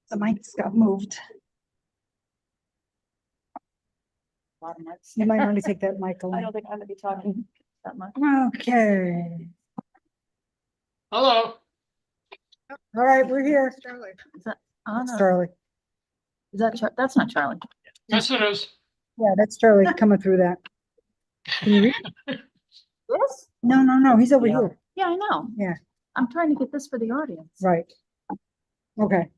The mics got moved. You might want to take that mic I away. don't think I'm gonna be talking that much. Okay, Hello. all right, we're here. Is that on That's or- Charlie. Is that that's not Charlie. Yes, it is. Yeah, that's Charlie coming through that. Can you read? This? No, he's over Yeah. here. Yeah, I know. Yeah. I'm trying to get this for the audience. Right. Okay.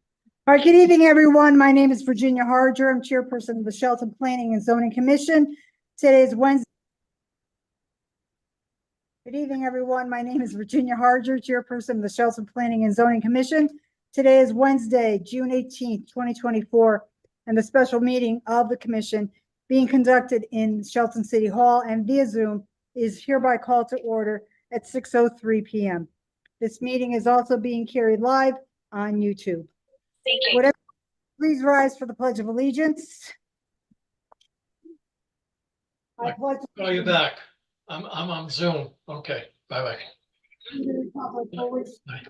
All right, good evening, everyone. My name is Virginia Harger. I'm chairperson of the Shelton Planning and Zoning Commission. Today is Wednesday. Good evening, everyone. My name is Virginia Harger, chairperson of the Shelton Planning and Zoning Commission. Today is Wednesday, June 18th, 2024, and the special meeting of the commission being conducted in Shelton City Hall and via Zoom is hereby called to order at 6:03 p.m. This meeting is also being carried live on YouTube. Thank you. Whatever, please rise for the Pledge of Allegiance. I pledge Oh, you're back. I'm on Zoom. Okay, bye-bye. to the republic for which Bye.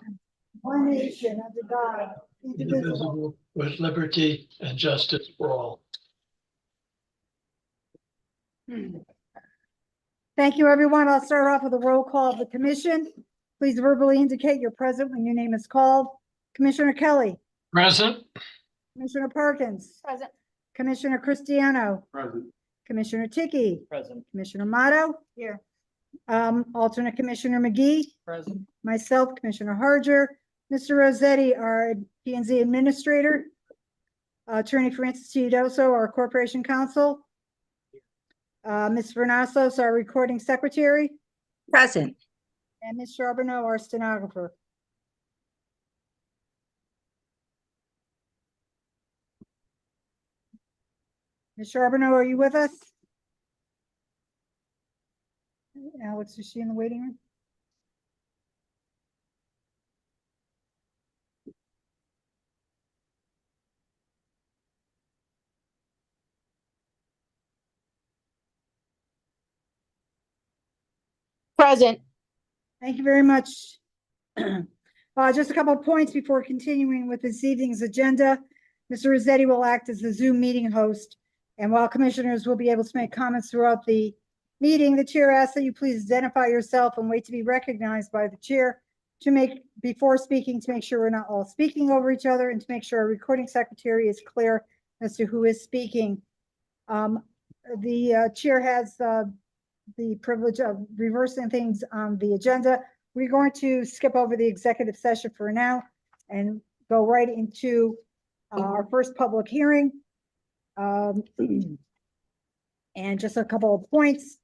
one nation under God, indivisible. Indivisible, with liberty and justice for all. Thank you, everyone. I'll start off with a roll call of the commission. Please verbally indicate you're present when your name is called. Commissioner Kelly, Present. Commissioner Perkins, Present. Commissioner Cristiano, Present. Commissioner Tiki, Present. Commissioner Motto. Here. Alternate Commissioner McGee, Present. myself, Commissioner Harger, Mr. Rossetti, our P and Z administrator, Attorney Francis Teodoso, our corporation counsel, Ms. Vernassos, our recording secretary, Present. and Ms. Charbonneau, our stenographer. Ms. Charbonneau, are you with us? Alex, is she in the waiting room? Present. Thank you very much. Just a couple of points before continuing with this evening's agenda. Mr. Rossetti will act as the Zoom meeting host, and while commissioners will be able to make comments throughout the meeting, the chair asks that you please identify yourself and wait to be recognized by the chair before speaking, to make sure we're not all speaking over each other, and to make sure our recording secretary is clear as to who is speaking. The chair has the privilege of reversing things on the agenda. We're going to skip over the executive session for now and go right into our first public hearing. And just a couple of points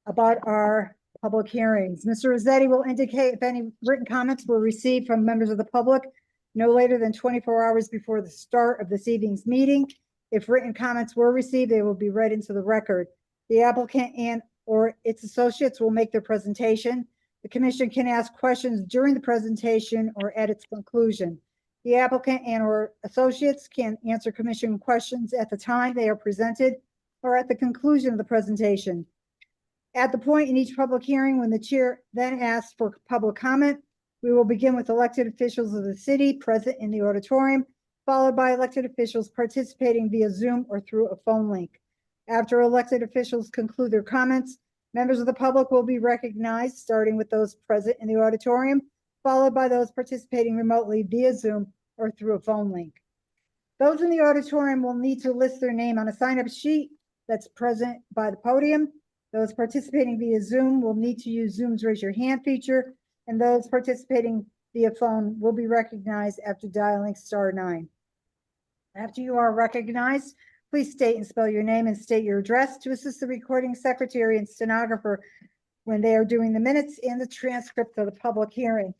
about our public hearings. Mr. Rossetti will indicate if any written comments were received from members of the public no later than 24 hours before the start of this evening's meeting. If written comments were received, they will be read into the record. The applicant and or its associates will make their presentation. The commission can ask questions during the presentation or at its conclusion. The applicant and or associates can answer commission questions at the time they are presented or at the conclusion of the presentation. At the point in each public hearing when the chair then asks for public comment, we will begin with elected officials of the city present in the auditorium, followed by elected officials participating via Zoom or through a phone link. After elected officials conclude their comments, members of the public will be recognized, starting with those present in the auditorium, followed by those participating remotely via Zoom or through a phone link. Those in the auditorium will need to list their name on a sign-up sheet that's present by the podium. Those participating via Zoom will need to use Zoom's raise your hand feature, and those participating via phone will be recognized after dialing *9. After you are recognized, please state and spell your name and state your address to assist the recording secretary and stenographer when they are doing the minutes and the transcript of the public hearing.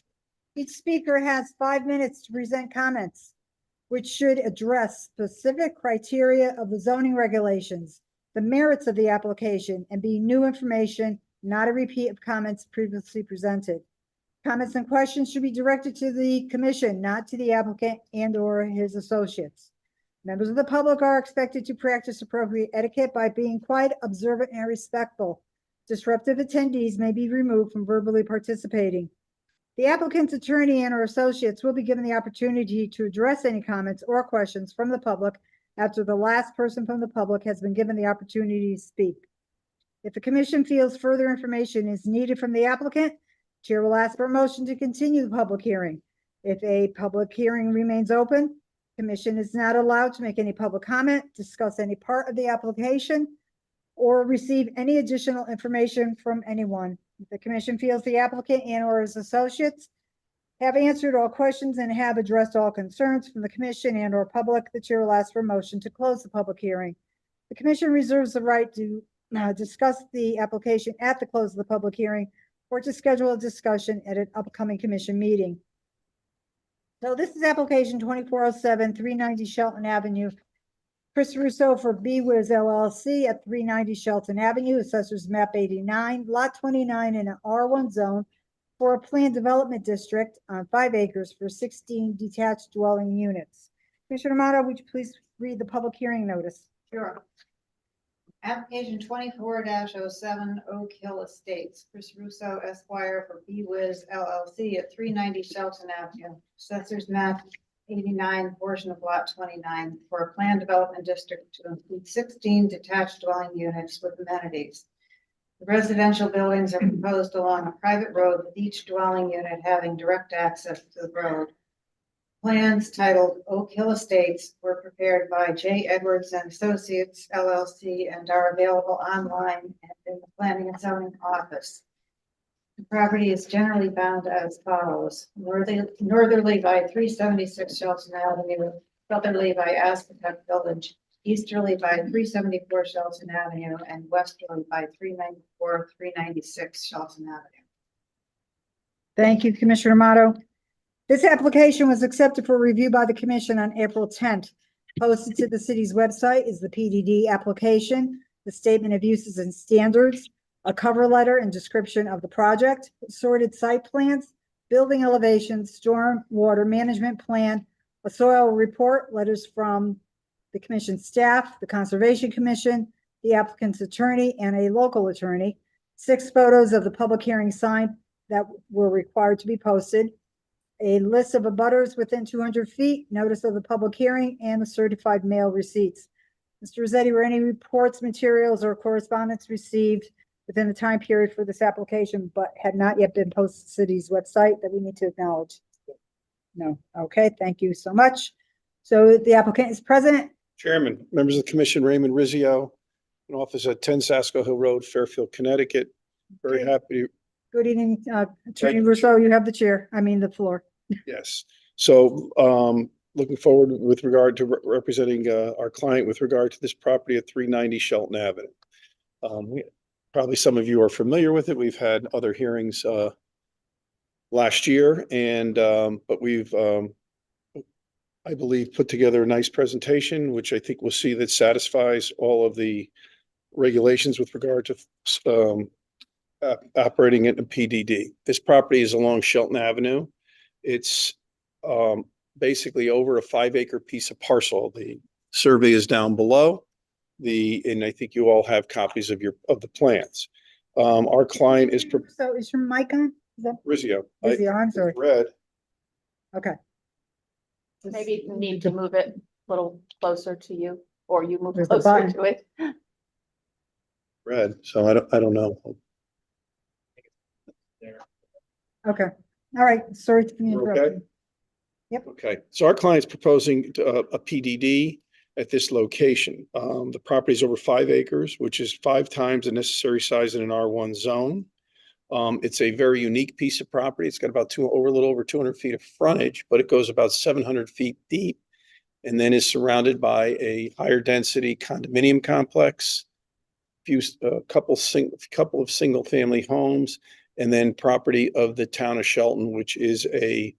Each speaker has 5 minutes to present comments, which should address specific criteria of the zoning regulations, the merits of the application, and be new information, not a repeat of comments previously presented. Comments and questions should be directed to the commission, not to the applicant and or his associates. Members of the public are expected to practice appropriate etiquette by being quiet, observant, and respectful. Disruptive attendees may be removed from verbally participating. The applicant's attorney and or associates will be given the opportunity to address any comments or questions from the public after the last person from the public has been given the opportunity to speak. If the commission feels further information is needed from the applicant, chair will ask for a motion to continue the public hearing. If a public hearing remains open, commission is not allowed to make any public comment, discuss any part of the application, or receive any additional information from anyone. If the commission feels the applicant and or his associates have answered all questions and have addressed all concerns from the commission and or public, the chair will ask for a motion to close the public hearing. The commission reserves the right to discuss the application at the close of the public hearing or to schedule a discussion at an upcoming commission meeting. So this is application 2407, 390 Shelton Avenue. Chris Russo for BWiz LLC at 390 Shelton Avenue, Assessors Map 89, Lot 29 in an R1 zone for a planned development district on 5 acres for 16 detached dwelling units. Commissioner Amato, would you please read the public hearing notice? Sure. Application 24-07 Oak Hill Estates, Chris Russo Esquire for BWiz LLC at 390 Shelton Avenue, Assessors Map 89, portion of Lot 29, for a planned development district to include 16 detached dwelling units with amenities. The residential buildings are proposed along a private road with each dwelling unit having direct access to the road. Plans titled Oak Hill Estates were prepared by J. Edwards and Associates LLC and are available online and in the Planning and Zoning Office. The property is generally bound as follows: northerly by 376 Shelton Avenue, southerly by Aspetuck Village, easterly by 374 Shelton Avenue, and westerly by 394, 396 Shelton Avenue. Thank you, Commissioner Amato. This application was accepted for review by the commission on April 10th. Posted to the city's website is the PDD application, the statement of uses and standards, a cover letter and description of the project, sorted site plans, building elevations, storm water management plan, a soil report, letters from the commission staff, the Conservation Commission, the applicant's attorney, and a local attorney, 6 photos of the public hearing sign that were required to be posted, a list of abutters within 200 feet, notice of the public hearing, and the certified mail receipts. Mr. Rossetti, were any reports, materials, or correspondence received within the time period for this application but had not yet been posted to the city's website that we need to acknowledge? No. Okay, thank you so much. So the applicant is present. Chairman, members of the commission, Raymond Rizzio, in office at 10 Sasko Hill Road, Fairfield, Connecticut. Very Okay. happy. Good evening, Attorney you. Rousseau. You have the floor. Yes. So looking forward with regard to representing our client with regard to this property at 390 Shelton Avenue. Probably some of you are familiar with it. We've had other hearings last year, and but we've I believe put together a nice presentation, which I think we'll see that satisfies all of the regulations with regard to operating it in PDD. This property is along Shelton Avenue. It's basically over a 5-acre piece of parcel. The survey is down below. And I think you all have copies of the plans. Our client is So is your mic on? Is that Rizzio. Rizzio, I'm sorry. Red. Okay. Maybe you need to move it a little closer to you, or you move There's the closer button. to it. Red. So I don't know. Okay. All right. Sorry to We're interrupt okay? you. Yep. Okay. So our client's proposing a PDD at this location. The property is over 5 acres, which is 5 times the necessary size in an R1 zone. It's a very unique piece of property. It's got about a little over 200 feet of frontage, but it goes about 700 feet deep, and then is surrounded by a higher density condominium complex, couple of single family homes, and then property of the town of Shelton, which is a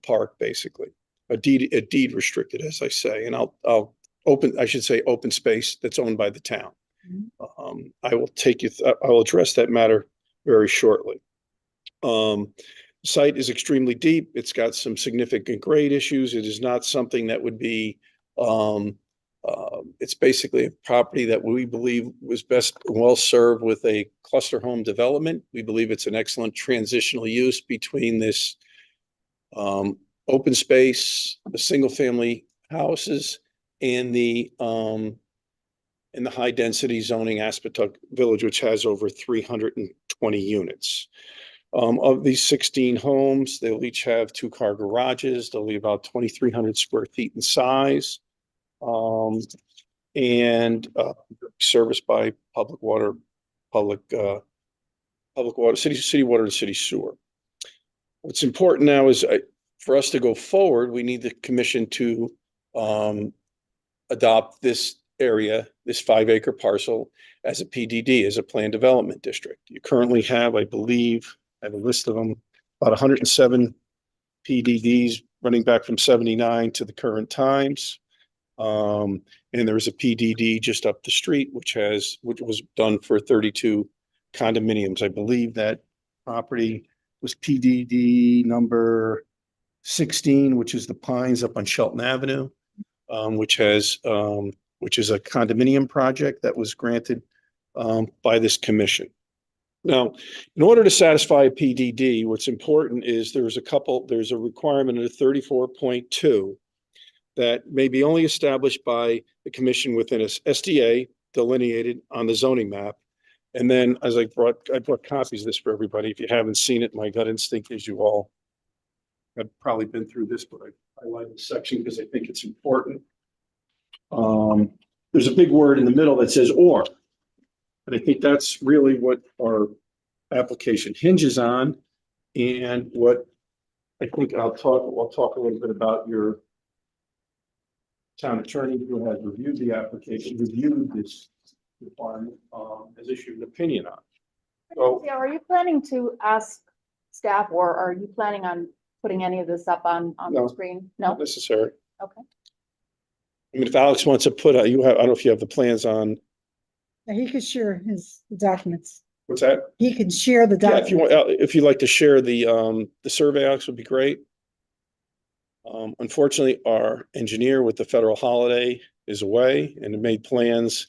park, basically a deed restricted, as I say, and I should say open space that's owned by the town. I will address that matter very shortly. Site is extremely deep. It's got some significant grade issues. It is not something that would be It's basically a property that we believe was best well served with a cluster home development. We believe it's an excellent transitional use between this open space, the single family houses, and the high density zoning Aspatuck Village, which has over 320 units. Of these 16 homes, they'll each have 2-car garages. They'll be about 2,300 square feet in size. And serviced by public water, city water and city sewer. What's important now is for us to go forward, we need the commission to adopt this area, this 5-acre parcel, as a PDD, as a planned development district. You currently have, I believe, I have a list of them, about 107 PDDs running back from 79 to the current times. And there is a PDD just up the street, which was done for 32 condominiums. I believe that property was PDD number 16, which is the Pines up on Shelton Avenue, which is a condominium project that was granted by this commission. Now, in order to satisfy a PDD, what's important is there's a requirement under 34.2 that may be only established by the commission within a SDA delineated on the zoning map. And then as I brought copies of this for everybody. If you haven't seen it, my gut instinct is you all have probably been through this, but I highlighted this section because I think it's important. There's a big word in the middle that says or. And I think that's really what our application hinges on, and what I think I'll talk a little bit about your town attorney who has reviewed the application, reviewed this requirement, has issued an opinion on. So, Yeah, are you planning to ask staff, or are you planning on putting any of this up on No. the screen? not No? necessary. Okay. I mean, if Alex wants to put, I don't know if you have the plans on, Yeah, he could share his documents. what's that? He can share the Yeah, if you documents. want, if you'd like to share the survey, Alex, would be great. Unfortunately, our engineer with the federal holiday is away and made plans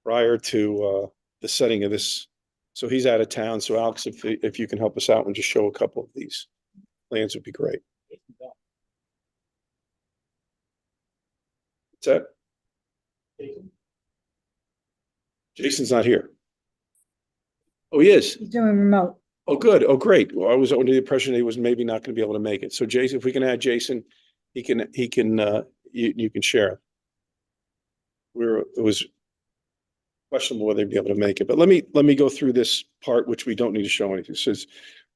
prior to the setting of this. So he's out of town. So Alex, if you can help us out and just show a couple of these plans would be great. What's that? Jason's not here. Oh, he is. He's doing remote. Oh, good. Oh, great. Well, I was under the impression he was maybe not going to be able to make it. So Jason, if we can add Jason, you can share. It was questionable whether they'd be able to make it, but let me go through this part, which we don't need to show anything. It says,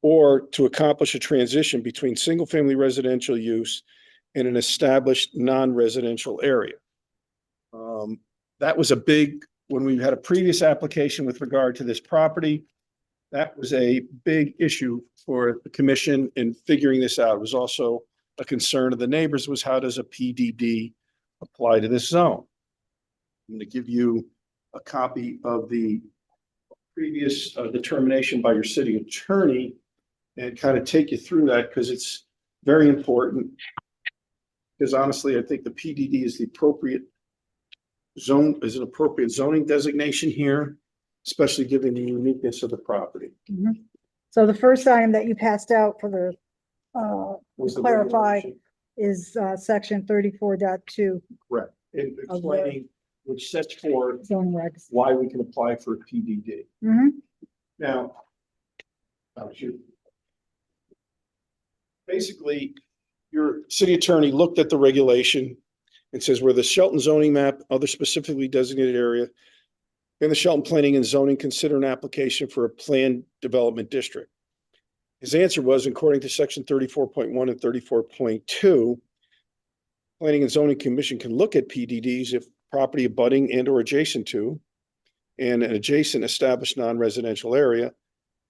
or to accomplish a transition between single family residential use in an established non-residential area. That was a big, when we had a previous application with regard to this property, that was a big issue for the commission in figuring this out. It was also a concern of the neighbors, was how does a PDD apply to this zone? I'm going to give you a copy of the previous determination by your city attorney and kind of take you through that, because it's very important. Because honestly, I think the PDD is the appropriate zone, is an appropriate zoning designation here, especially given the uniqueness of the property. Mhm. So the first item that you passed out for the, Was the clarify regulation. is, section 34.2 Correct. And Of the- explaining, which sets forth zone regs. why we can apply for a PDD. Mhm. Now, basically, your city attorney looked at the regulation and says where the Shelton zoning map, other specifically designated area, and the Shelton Planning and Zoning consider an application for a planned development district. His answer was, according to section 34.1 and 34.2, Planning and Zoning Commission can look at PDDs if property abutting and or adjacent to and an adjacent established non-residential area,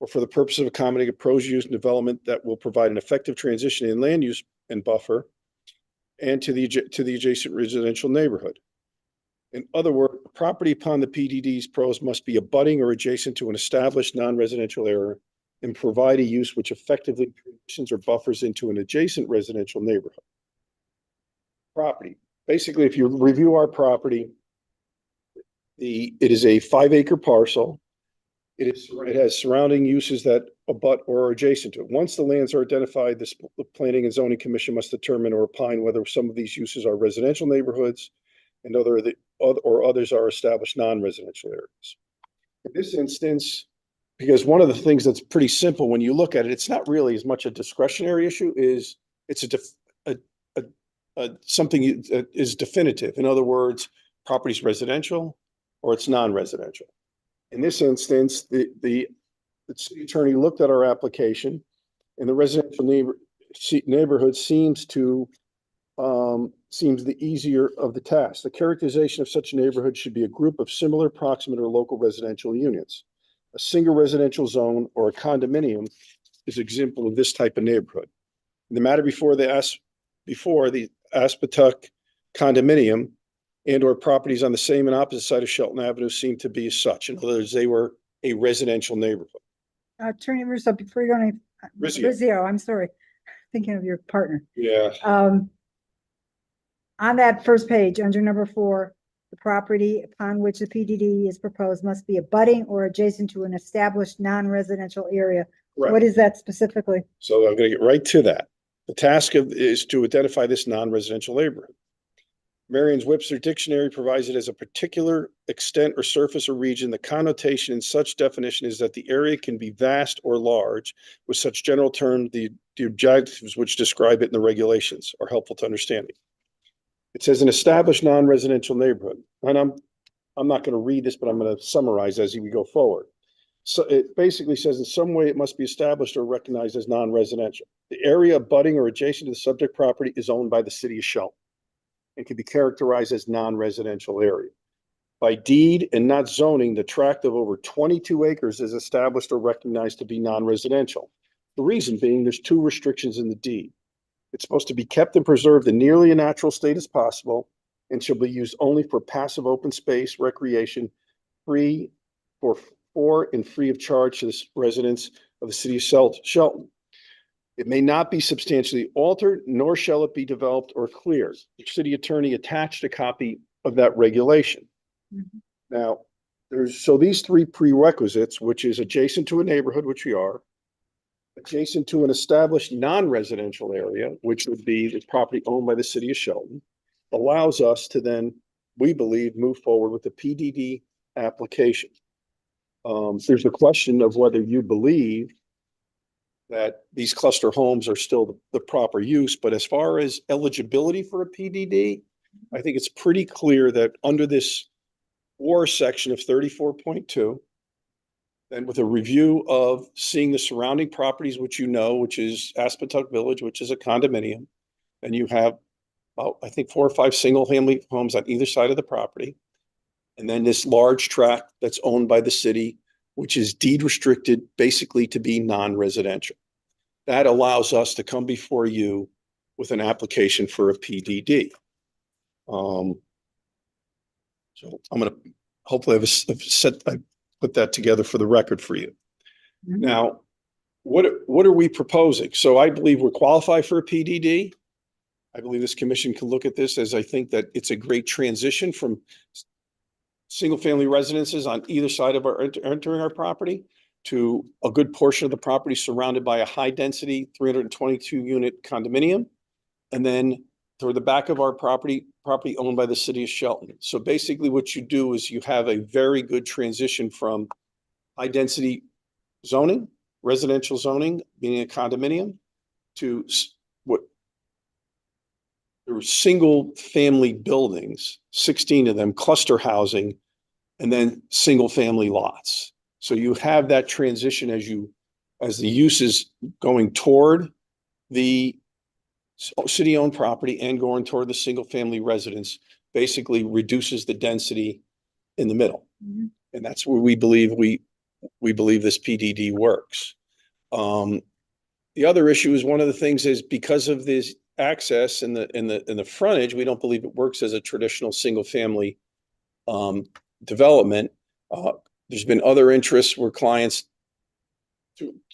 or for the purpose of accommodating a proposed use and development that will provide an effective transition in land use and buffer and to the adjacent residential neighborhood. In other words, property upon the PDD's pros must be abutting or adjacent to an established non-residential area and provide a use which effectively transitions or buffers into an adjacent residential neighborhood. Property basically, if you review our property, it is a 5-acre parcel. It has surrounding uses that abut or are adjacent to it. Once the lands are identified, the Planning and Zoning Commission must determine or opine whether some of these uses are residential neighborhoods and others are established non-residential areas. In this instance, because one of the things that's pretty simple when you look at it, it's not really as much a discretionary issue, it's something that is definitive. In other words, property's residential or it's non-residential. In this instance, the city attorney looked at our application, and the residential neighborhood seems the easier of the task. The characterization of such a neighborhood should be a group of similar, proximate, or local residential units. A single residential zone or a condominium is an example of this type of neighborhood. In the matter before the Aspetuck condominium and or properties on the same and opposite side of Shelton Avenue seem to be as such. In other words, they were a residential neighborhood. Attorney Russo, before you go any, Rizzio, I'm sorry, thinking of your partner. Yeah. On that first page, under number 4, the property upon which the PDD is proposed must be abutting or adjacent to an established non-residential area. Right. What is that specifically? So I'm going to get right to that. The task is to identify this non-residential neighborhood. Merriam-Webster Dictionary provides it as a particular extent or surface or region. The connotation in such definition is that the area can be vast or large. With such general term, the objectives which describe it in the regulations are helpful to understanding. It says an established non-residential neighborhood. And I'm not going to read this, but I'm going to summarize as we go forward. So it basically says in some way it must be established or recognized as non-residential. The area abutting or adjacent to the subject property is owned by the city of Shelton and can be characterized as non-residential area. By deed and not zoning, the tract of over 22 acres is established or recognized to be non-residential. The reason being there's 2 restrictions in the deed. It's supposed to be kept and preserved in nearly a natural state as possible and shall be used only for passive open space recreation, free and free of charge to the residents of the city of Shelton. It may not be substantially altered, nor shall it be developed or cleared. The city attorney attached a copy of that regulation. Mhm. Now, so these 3 prerequisites, which is adjacent to a neighborhood, which we are, adjacent to an established non-residential area, which would be the property owned by the city of Shelton, allows us to then, we believe, move forward with the PDD application. There's a question of whether you believe that these cluster homes are still the proper use, but as far as eligibility for a PDD, I think it's pretty clear that under this or section of 34.2, and with a review of seeing the surrounding properties, which is Aspetuck Village, which is a condominium, and you have, I think 4 or 5 single-family homes on either side of the property, and then this large tract that's owned by the city, which is deed restricted basically to be non-residential. That allows us to come before you with an application for a PDD. So I'm going to hopefully I put that together for the record for you. Mhm. Now, what are we proposing? So I believe we're qualified for a PDD. I believe this commission can look at this as I think that it's a great transition from single-family residences on either side of entering our property to a good portion of the property surrounded by a high-density 322-unit condominium, and then toward the back of our property owned by the city of Shelton. So basically what you do is you have a very good transition from high-density zoning, residential zoning, being a condominium, to what there were single-family buildings, 16 of them, cluster housing, and then single-family lots. So you have that transition as the use is going toward the city-owned property and going toward the single-family residence, basically reduces the density in the middle. Mhm. And that's where we believe this PDD works. The other issue is one of the things is because of this access in the frontage, we don't believe it works as a traditional single-family development. There's been other interests where clients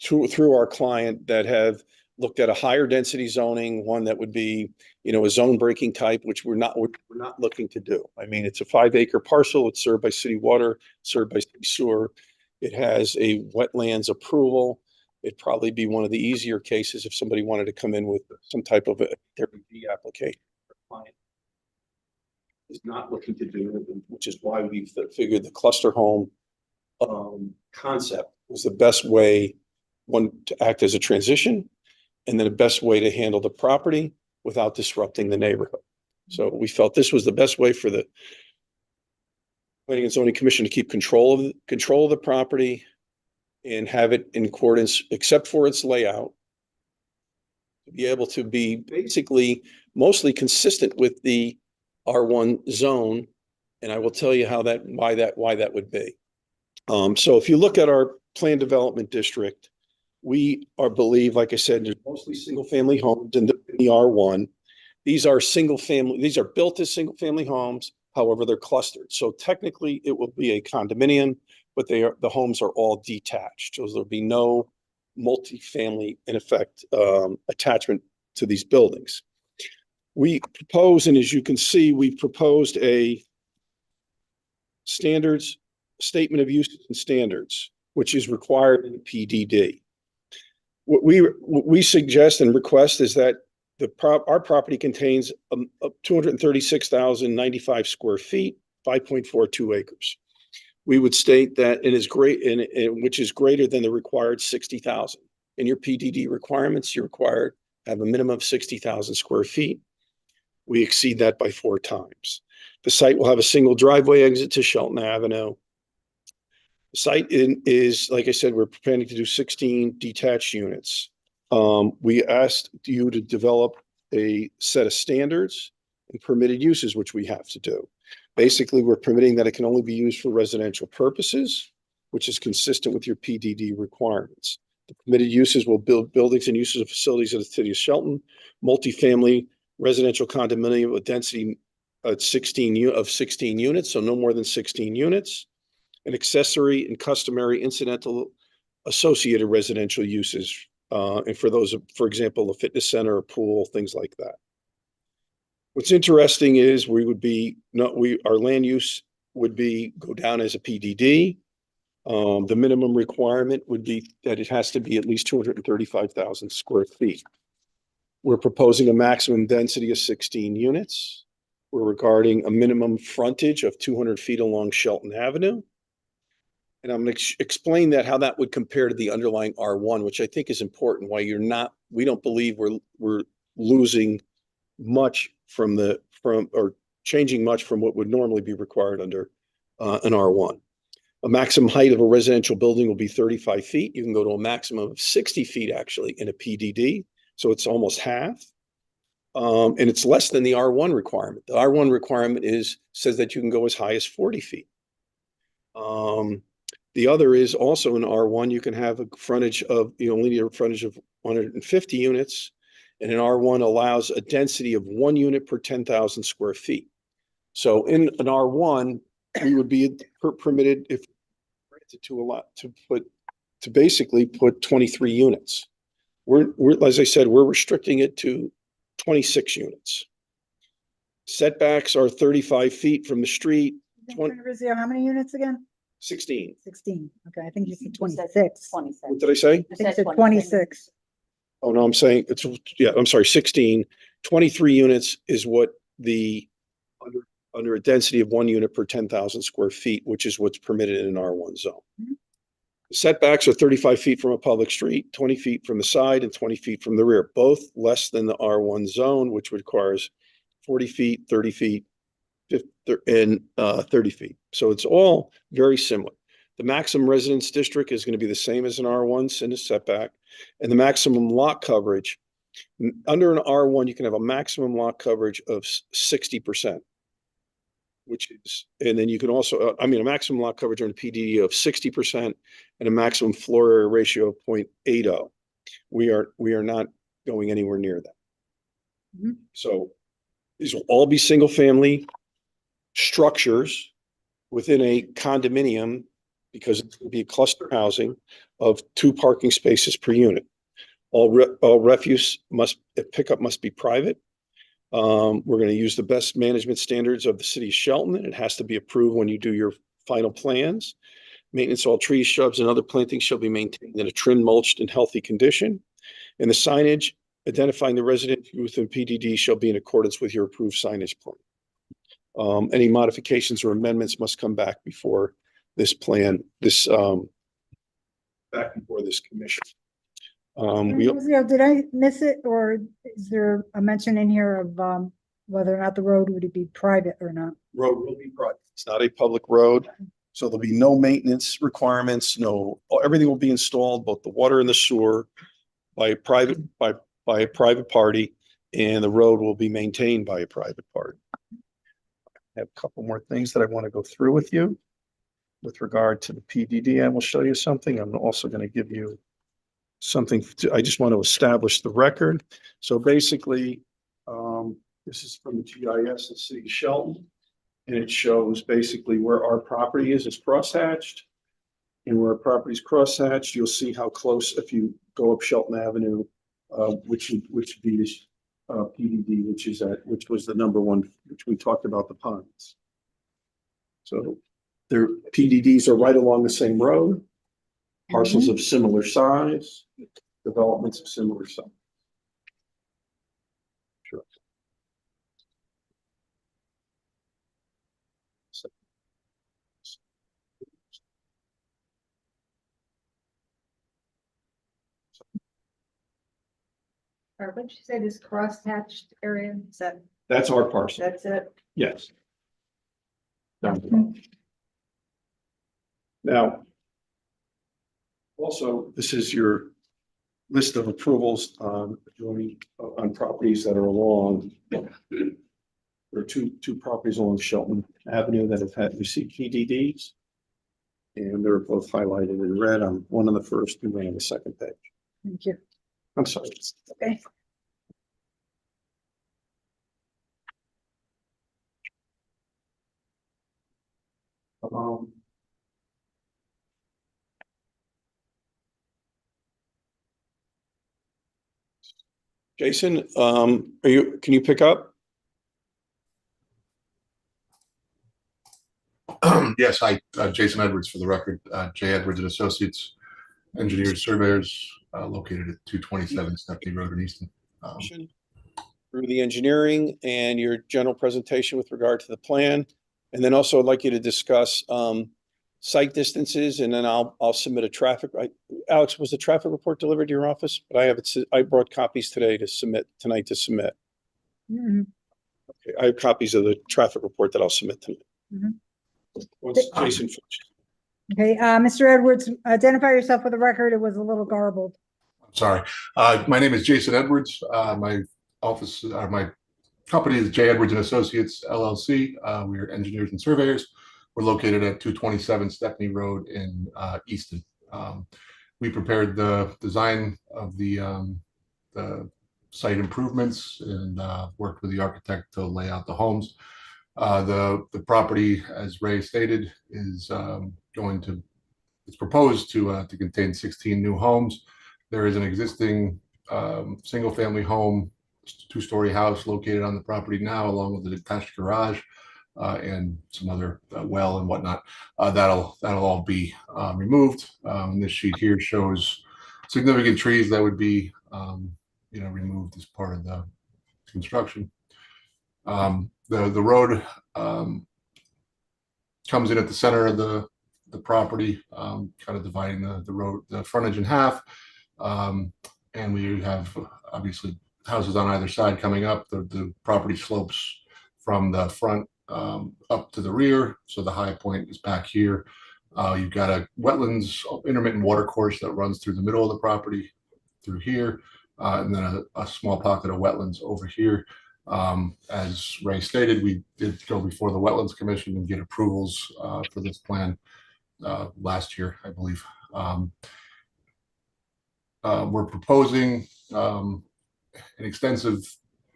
through our client that have looked at a higher density zoning, one that would be, a zone breaking type, which we're not looking to do. I mean, it's a 5-acre parcel. It's served by city water, served by city sewer. It has a wetlands approval. It'd probably be one of the easier cases if somebody wanted to come in with some type of a D application. Client is not looking to do, which is why we figured the cluster home concept was the best way, one, to act as a transition, and then the best way to handle the property without disrupting the neighborhood. So we felt this was the best way for the Planning and Zoning Commission to keep control of the property and have it in accordance, except for its layout, to be able to be basically mostly consistent with the R1 zone. And I will tell you why that would be. So if you look at our plan development district, we believe, like I said, there's mostly single family homes in the R1. These are built as single family homes. However, they're clustered. So technically it will be a condominium, but the homes are all detached. So there'll be no multifamily, in effect, attachment to these buildings. We propose, and as you can see, we proposed a statement of use and standards, which is required in the PDD. What we suggest and request is that our property contains 236,095 square feet, 5.42 acres. We would state that it is which is greater than the required 60,000. In your PDD requirements, you're required to have a minimum of 60,000 square feet. We exceed that by 4 times. The site will have a single driveway exit to Shelton Avenue. The site is, like I said, we're planning to do 16 detached units. We asked you to develop a set of standards and permitted uses, which we have to do. Basically, we're permitting that it can only be used for residential purposes, which is consistent with your PDD requirements. The permitted uses will build buildings and uses of facilities of the city of Shelton, multifamily residential condominium with density of 16 units, so no more than 16 units, and accessory and customary incidental associated residential uses. And for those, for example, a fitness center, a pool, things like that. What's interesting is our land use would go down as a PDD. The minimum requirement would be that it has to be at least 235,000 square feet. We're proposing a maximum density of 16 units. We're regarding a minimum frontage of 200 feet along Shelton Avenue. And I'm going to explain how that would compare to the underlying R1, which I think is important, why we don't believe we're losing much or changing much from what would normally be required under an R1. A maximum height of a residential building will be 35 feet. You can go to a maximum of 60 feet actually in a PDD. So it's almost half. And it's less than the R1 requirement. The R1 requirement says that you can go as high as 40 feet. The other is also in R1, you can have a frontage of, linear frontage of 150 units, and an R1 allows a density of 1 unit per 10,000 square feet. So in an R1, we would be permitted, if granted, to basically put 23 units. As I said, we're restricting it to 26 units. Setbacks are 35 feet from the street. Rizio, how many units again? 16. 16. Okay, I think you said You said 26. 26. What did I say? I think you said 26. Oh, no, I'm saying I'm sorry, 16. 23 units is what under a density of 1 unit per 10,000 square feet, which is what's permitted in an R1 zone. Mhm. Setbacks are 35 feet from a public street, 20 feet from the side, and 20 feet from the rear, both less than the R1 zone, which requires 40 feet, 30 feet, and 30 feet. So it's all very similar. The maximum residence district is going to be the same as an R1 in a setback, and the maximum lot coverage under an R1, you can have a maximum lot coverage of 60%, and then you can also, a maximum lot coverage on a PDD of 60% and a maximum floor area ratio of 0.80. We are not going anywhere near that. Mhm. So these will all be single family structures within a condominium, because it's going to be cluster housing of 2 parking spaces per unit. All refuse pickup must be private. We're going to use the best management standards of the city of Shelton, and it has to be approved when you do your final plans. Maintenance, all trees, shrubs, and other plantings shall be maintained in a trimmed, mulched, and healthy condition. And the signage identifying the resident within PDD shall be in accordance with your approved signage plan. Any modifications or amendments must come back before this plan, back before this commission. Did I miss it, or is there a mention in here of whether or not the road would be private or not? Road will be private. It's not a public road, so there'll be no maintenance requirements. Everything will be installed, both the water and the sewer, by a private party, and the road will be maintained by a private party. I have a couple more things that I want to go through with you with regard to the PDD. I will show you something. I'm also going to give you something. I just want to establish the record. So basically, this is from the GIS of the city of Shelton, and it shows basically where our property is. It's crosshatched, and where our property is crosshatched, you'll see how close, if you go up Shelton Avenue, which would be this PDD, which was the number one, which we talked about, the ponds. So their PDDs are right along the same road, parcels of similar size, developments of similar size. Sure. Or what did you say, this cross-hatched area? Is that, That's our parcel. that's it? Yes. Now, also, this is your list of approvals on properties that are along. There are two properties along Shelton Avenue that have received PDDs. And they're both highlighted in red. I'm one on the first and one on the second page. Thank you. I'm sorry. Okay. Jason, can you pick up? Yes, hi, Jason Edwards for the record, J. Edwards and Associates, engineers, surveyors, located at 227 Stepney Road in Easton. Through the engineering and your general presentation with regard to the plan. And then also I'd like you to discuss site distances, and then I'll submit a traffic. Alex, was the traffic report delivered to your office? But I have it. I brought copies tonight to submit. Mhm. Okay, I have copies of the traffic report that I'll submit tonight. Mhm. Once Jason finishes. Okay, Mr. Edwards, identify yourself for the record. It was a little garbled. I'm sorry. My name is Jason Edwards. My office, my company is J. Edwards and Associates, LLC. We are engineers and surveyors. We're located at 227 Stepney Road in Easton. We prepared the design of the site improvements and worked with the architect to lay out the homes. The property, as Ray stated, is it's proposed to contain 16 new homes. There is an existing single-family home, two-story house located on the property now, along with a detached garage and some other well and whatnot. That'll all be removed. This sheet here shows significant trees that would be removed as part of the construction. The road comes in at the center of the property, kind of dividing the frontage in half. And we have obviously houses on either side coming up. The property slopes from the front up to the rear. So the high point is back here. You've got a wetlands intermittent water course that runs through the middle of the property through here. And then a small pocket of wetlands over here. As Ray stated, we did go before the Wetlands Commission and get approvals for this plan last year, I believe. We're proposing an extensive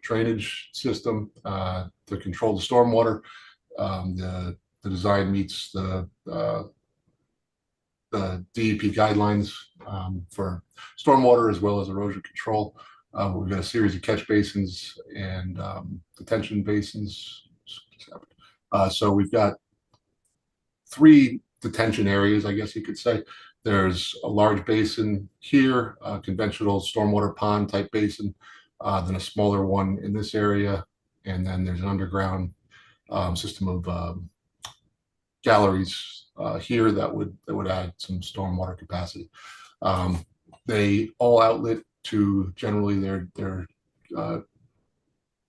drainage system to control the stormwater. The design meets the the DEP guidelines for stormwater as well as erosion control. We've got a series of catch basins and detention basins. So we've got 3 detention areas, I guess you could say. There's a large basin here, a conventional stormwater pond type basin, then a smaller one in this area, and then there's an underground system of galleries here that would add some stormwater capacity. They all outlet to generally their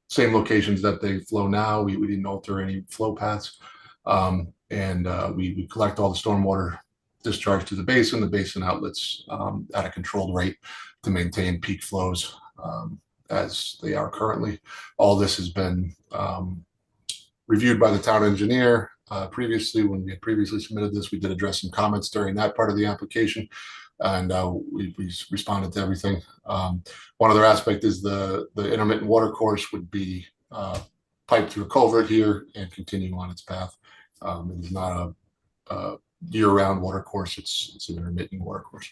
same locations that they flow now. We didn't alter any flow paths, and we collect all the stormwater discharge to the basin outlets at a controlled rate to maintain peak flows as they are currently. All this has been reviewed by the town engineer previously. When we had previously submitted this, we did address some comments during that part of the application, and we responded to everything. One other aspect is the intermittent water course would be piped through a culvert here and continue on its path. It is not a year-round water course. It's an intermittent water course.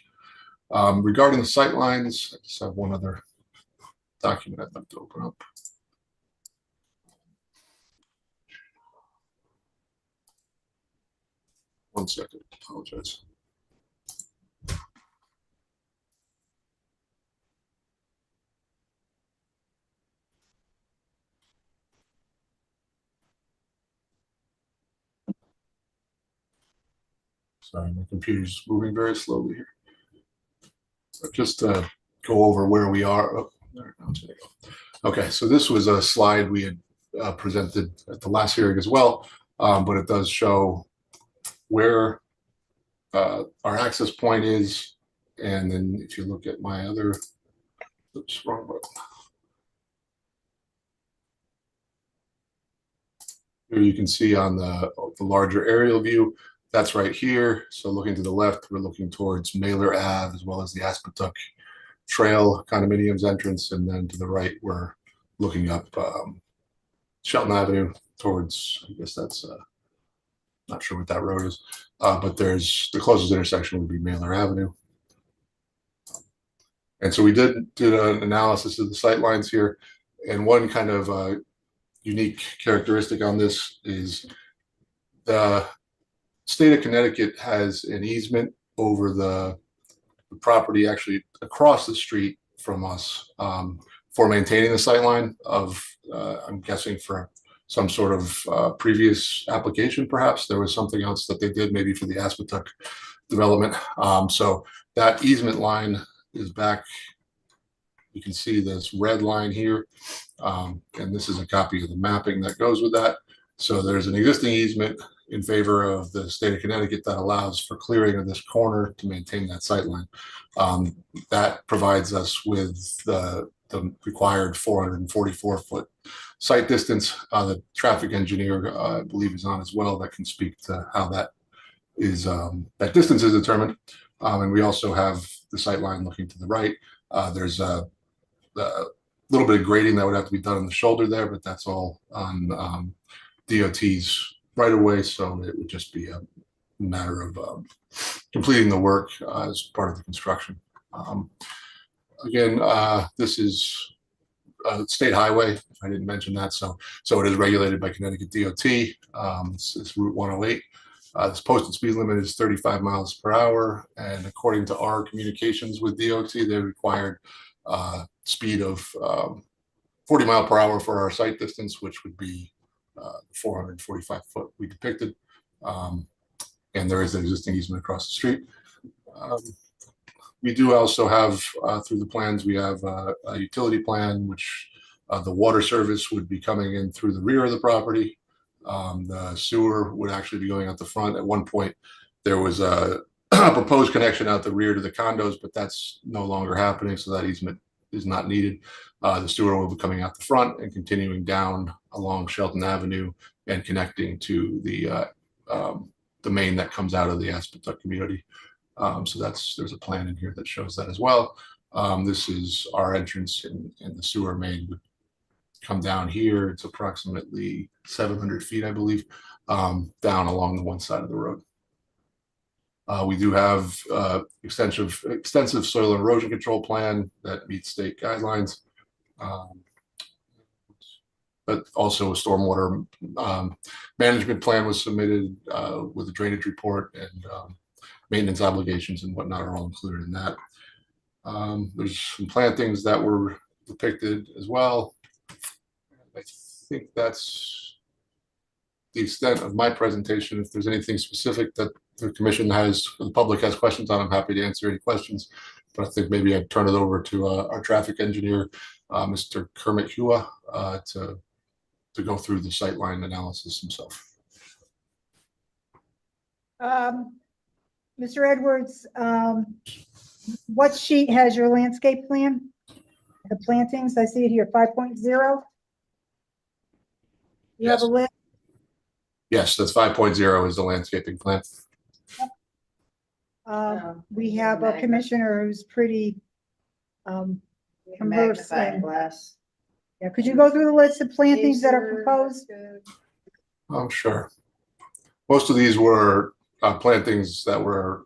Regarding the sight lines, I just have one other document I'd like to open up. One second, apologize. Sorry, my computer's moving very slowly here. But just to go over where we are. Oh, there we go. Okay, so this was a slide we had presented at the last hearing as well, but it does show where our access point is. And then if you look at my other, oops, wrong button. Here you can see on the larger aerial view, that's right here. So looking to the left, we're looking towards Mailer Ave as well as the Aspetuck Trail condominiums entrance. And then to the right, we're looking up Shelton Avenue towards, I guess that's, not sure what that road is, but there's the closest intersection would be Mailer Avenue. And so we did an analysis of the sight lines here. And one kind of unique characteristic on this is the state of Connecticut has an easement over the property actually across the street from us for maintaining the sightline of, I'm guessing for some sort of previous application, perhaps. There was something else that they did maybe for the Aspetuck development. So that easement line is back. You can see this red line here. And this is a copy of the mapping that goes with that. So there's an existing easement in favor of the state of Connecticut that allows for clearing of this corner to maintain that sightline. That provides us with the required 444-foot sight distance. The traffic engineer, I believe, is on as well, that can speak to how that is that distance is determined. And we also have the sight line looking to the right. There's a little bit of grading that would have to be done on the shoulder there, but that's all on DOT's right away. So it would just be a matter of completing the work as part of the construction. Again, this is a state highway, if I didn't mention that. So it is regulated by Connecticut DOT. It's Route 108. This posted speed limit is 35 miles per hour. And according to our communications with DOT, they required speed of 40 mile per hour for our sight distance, which would be 445 foot we depicted. And there is an existing easement across the street. We do also have, through the plans, we have a utility plan, which the water service would be coming in through the rear of the property. The sewer would actually be going out the front. At one point, there was a proposed connection out the rear to the condos, but that's no longer happening, so that easement is not needed. The sewer will be coming out the front and continuing down along Shelton Avenue and connecting to the main that comes out of the Aspetuck community. So there's a plan in here that shows that as well. This is our entrance, and the sewer main would come down here. It's approximately 700 feet, I believe, down along the one side of the road. We do have extensive soil and erosion control plan that meets state guidelines. But also a stormwater management plan was submitted with a drainage report, and maintenance obligations and whatnot are all included in that. There's some plantings that were depicted as well. I think that's the extent of my presentation. If there's anything specific that the commission has, the public has questions on, I'm happy to answer any questions. But I think maybe I'd turn it over to our traffic engineer, Mr. Kermit Hua, to go through the sightline analysis himself. Mr. Edwards, what sheet has your landscape plan? The plantings, I see it here, 5.0. You have a list? Yes, that's 5.0 is the landscaping plan. We have a commissioner who's pretty conversant. Magnifying glass. Yeah, could you go through the list of plantings that are proposed? I'm sure. Most of these were plantings that were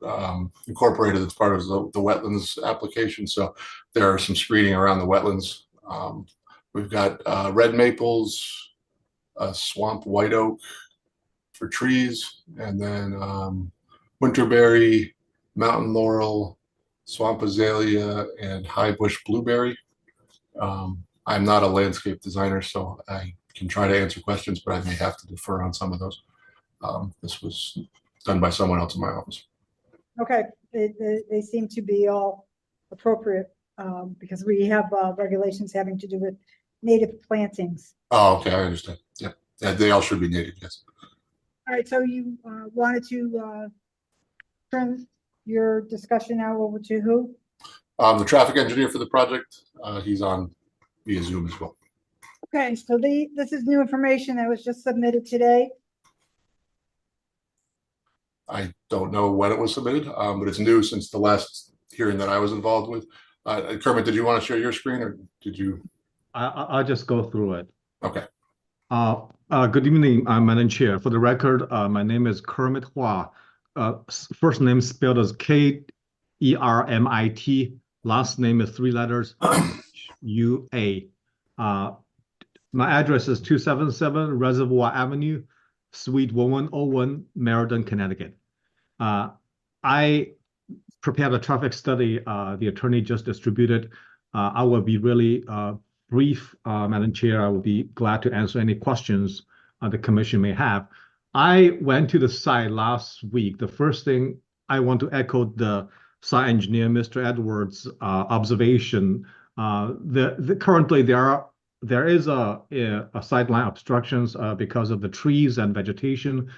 incorporated as part of the wetlands application. So there are some screening around the wetlands. We've got red maples, swamp white oak for trees, and then winterberry, mountain laurel, swamp azalea, and high bush blueberry. I'm not a landscape designer, so I can try to answer questions, but I may have to defer on some of those. This was done by someone else in my office. Okay, they seem to be all appropriate because we have regulations having to do with native plantings. Oh, okay, I understand. Yeah, they all should be native, yes. All right, so you wanted to turn your discussion now over to who? The traffic engineer for the project, he's on via Zoom as well. Okay, so this is new information that was just submitted today. I don't know when it was submitted, but it's new since the last hearing that I was involved with. Kermit, did you want to share your screen, or did you? I'll just go through it. Okay. Good evening, Madam Chair. For the record, my name is Kermit Hua. First name spelled as Kermit. Last name is 3 letters, UA. My address is 277 Reservoir Avenue, Suite 1101, Meriden, Connecticut. I prepared a traffic study the attorney just distributed. I will be really brief, Madam Chair. I will be glad to answer any questions the commission may have. I went to the site last week. The first thing I want to echo the site engineer, Mr. Edwards' observation. Currently there is a sideline obstructions because of the trees and vegetation,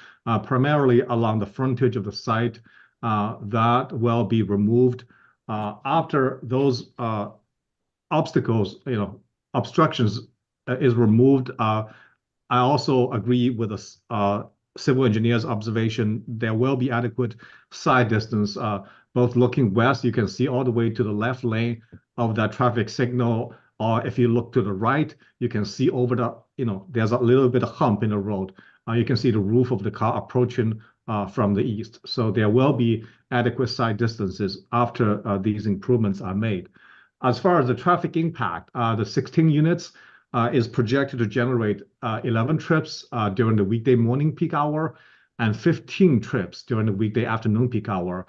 primarily along the frontage of the site. That will be removed after those obstacles, obstructions is removed. I also agree with the civil engineer's observation. There will be adequate side distance, both looking west, you can see all the way to the left lane of that traffic signal, or if you look to the right, you can see over the, there's a little bit of hump in the road. You can see the roof of the car approaching from the east. So there will be adequate side distances after these improvements are made. As far as the traffic impact, the 16 units is projected to generate 11 trips during the weekday morning peak hour and 15 trips during the weekday afternoon peak hour.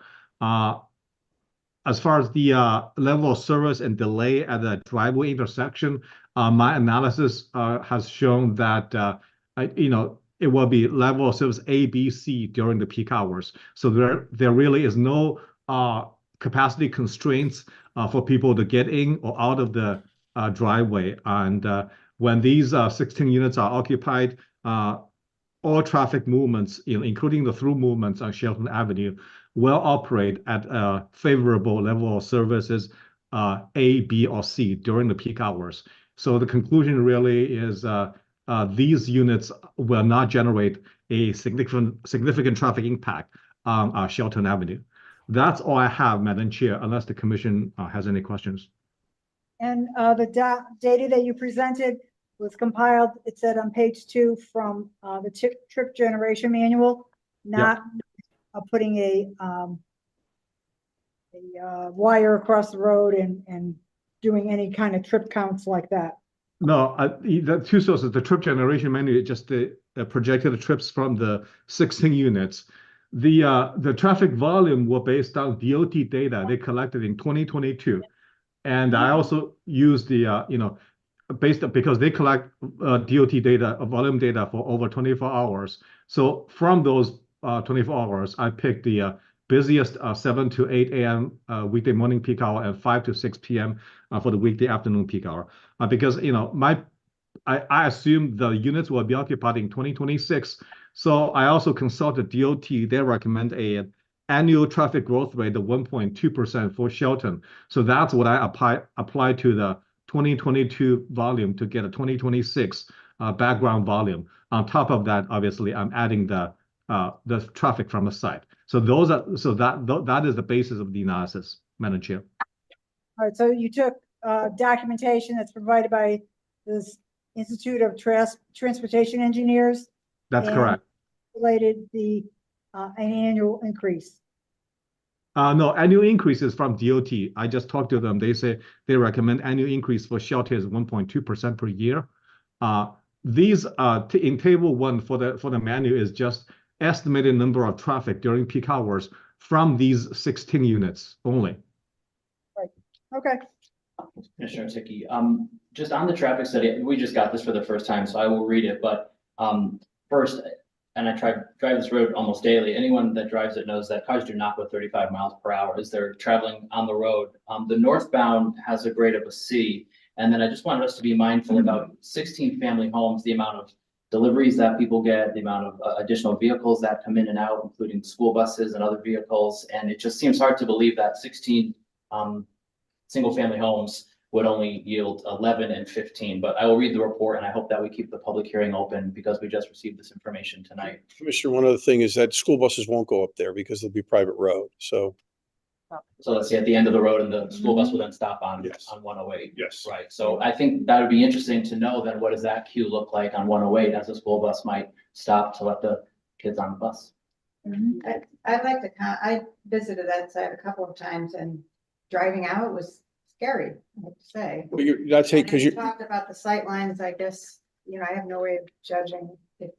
As far as the level of service and delay at the driveway intersection, my analysis has shown that it will be level of service A, B, C during the peak hours. So there really is no capacity constraints for people to get in or out of the driveway. And when these 16 units are occupied, all traffic movements, including the through movements on Shelton Avenue, will operate at a favorable level of services A, B, or C during the peak hours. So the conclusion really is these units will not generate a significant traffic impact on Shelton Avenue. That's all I have, Madam Chair, unless the commission has any questions. And the data that you presented was compiled, it said on page 2 from the trip generation manual, not putting a wire across the road and doing any kind of trip counts like that. No, the two sources, the trip generation menu, it just projected the trips from the 16 units. The traffic volume were based on DOT data they collected in 2022. And I also used the, because they collect DOT data, volume data for over 24 hours. So from those 24 hours, I picked the busiest 7 to 8 a.m. Weekday morning peak hour and 5 to 6 p.m. For the weekday afternoon peak hour. Because, I assume the units will be occupied in 2026. So I also consulted DOT. They recommend an annual traffic growth rate of 1.2% for Shelton. So that's what I apply to the 2022 volume to get a 2026 background volume. On top of that, obviously, I'm adding the traffic from the site. So that is the basis of the analysis, Madam Chair. All right, so you took documentation that's provided by this Institute of Transportation Engineers. That's and correct. Related an annual increase. No, annual increases from DOT. I just talked to them. They say they recommend annual increase for Shelter is 1.2% per year. These in table 1 for the menu is just estimated number of traffic during peak hours from these 16 units only. Right. Okay. Commissioner Ticky, just on the traffic study, we just got this for the first time, so I will read it. But first, and I drive this road almost daily. Anyone that drives it knows that cars do not go 35 miles per hour as they're traveling on the road. The northbound has a grade of a C. And then I just wanted us to be mindful about 16 family homes, the amount of deliveries that people get, the amount of additional vehicles that come in and out, including school buses and other vehicles. And it just seems hard to believe that 16 single family homes would only yield 11 and 15. But I will read the report, and I hope that we keep the public hearing open because we just received this information tonight. Commissioner, one other thing is that school buses won't go up there because they'll be private road. So let's say at the end of the road, and the school bus will then stop on 108. Yes. Right. So I think that would be interesting to know then what does that queue look like on 108 as a school bus might stop to let the kids on the bus. I'd like to, I visited that site a couple of times and driving out was scary, I have to say. well, that's because you Talked about the sight lines, I guess, I have no way of judging if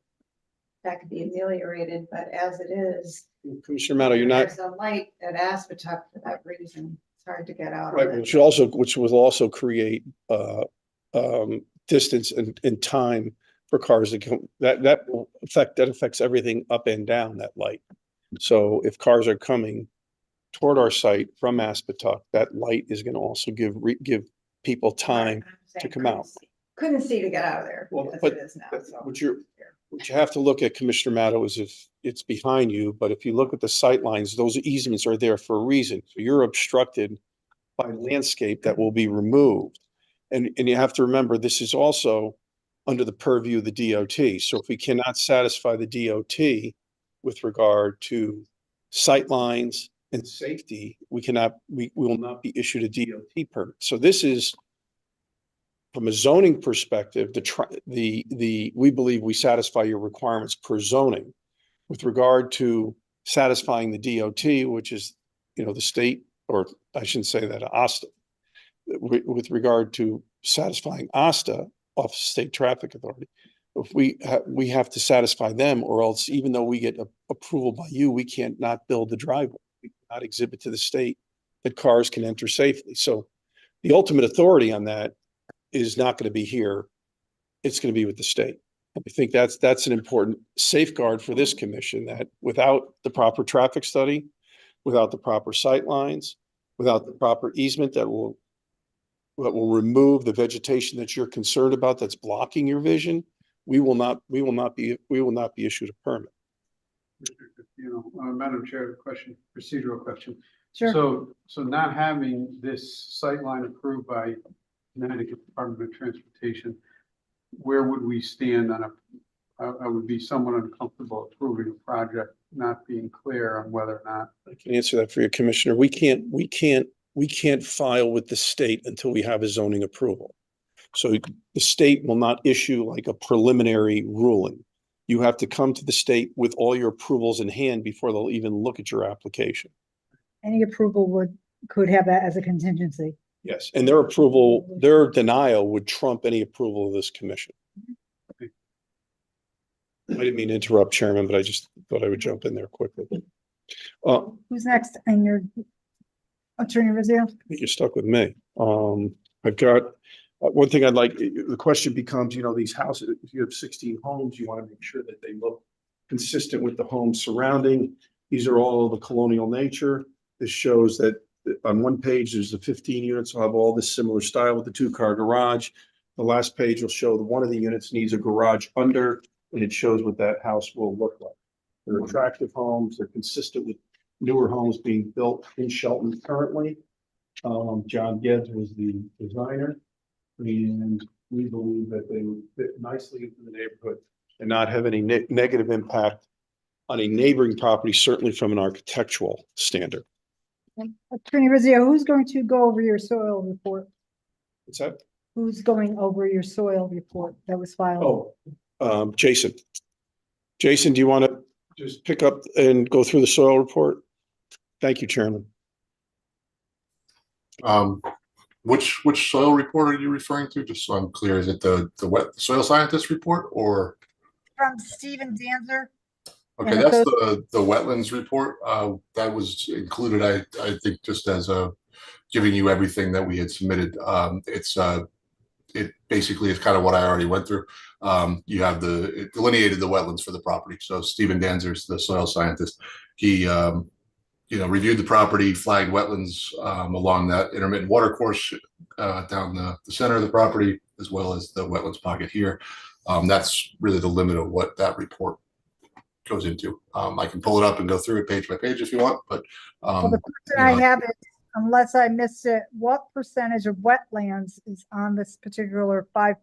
that could be ameliorated, but as it is. Commissioner Matto, you're not There's a light at Aspetuck for that reason. It's hard to get out right, of it. which will also create distance and time for cars to come. That affects everything up and down that light. So if cars are coming toward our site from Aspetuck, that light is going to also give people time to come out. Couldn't see to get out of there Well, as but it is now. So. What you have to look at, Commissioner Matto, is if it's behind you, but if you look at the sight lines, those easements are there for a reason. So you're obstructed by landscape that will be removed. And you have to remember, this is also under the purview of the DOT. So if we cannot satisfy the DOT with regard to sight lines and safety, we will not be issued a DOT permit. So this is, from a zoning perspective, we believe we satisfy your requirements per zoning. With regard to satisfying the DOT, which is, the state, or I shouldn't say that, ASTA. With regard to satisfying ASTA, Office of State Traffic Authority, if we have to satisfy them, or else even though we get approval by you, we can't not build the driveway. We cannot exhibit to the state that cars can enter safely. So the ultimate authority on that is not going to be here. It's going to be with the state. I think that's an important safeguard for this commission, that without the proper traffic study, without the proper sight lines, without the proper easement that will remove the vegetation that you're concerned about that's blocking your vision, we will not be issued a permit. Madam Chair, procedural question. Sure. So not having this sightline approved by Connecticut Department of Transportation, where would we stand on I would be somewhat uncomfortable approving a project not being clear on whether or not. I can answer that for you, Commissioner. We can't file with the state until we have a zoning approval. So the state will not issue like a preliminary ruling. you have to come to the state with all your approvals in hand before they'll even look at your application. Any approval could have that as a contingency. Yes, and their approval, their denial would trump any approval of this commission. I didn't mean to interrupt, Chairman, but I just thought I would jump in there quickly. Who's next? And your Attorney Rizzo? I think you're stuck with me. I've got, one thing I'd like, the question becomes, these houses, if you have 16 homes, you want to make sure that they look consistent with the homes surrounding. These are all of a colonial nature. This shows that on one page, there's the 15 units will have all this similar style with the 2-car garage. The last page will show that one of the units needs a garage under, and it shows what that house will look like. They're attractive homes. They're consistent with newer homes being built in Shelton currently. John Gibbs was the designer, and we believe that they would fit nicely into the neighborhood and not have any negative impact on a neighboring property, certainly from an architectural standard. Attorney Rizzo, who's going to go over your soil report? What's that? Who's going over your soil report that was filed? Jason. Jason, do you want to just pick up and go through the soil report? Thank you, Chairman. Which soil report are you referring to? Just so I'm clear, is it the wet soil scientist report or? From Stephen Danzer. Okay, that's the wetlands report. That was included, I think, just as giving you everything that we had submitted. It basically is kind of what I already went through. You have it delineated the wetlands for the property. So Stephen Danzer is the soil scientist. He reviewed the property, flagged wetlands along that intermittent water course down the center of the property, as well as the wetlands pocket here. That's really the limit of what that report goes into. I can pull it up and go through it page by page if you want, but Well, the question I have is, unless I missed it, what percentage of wetlands is on this particular 5+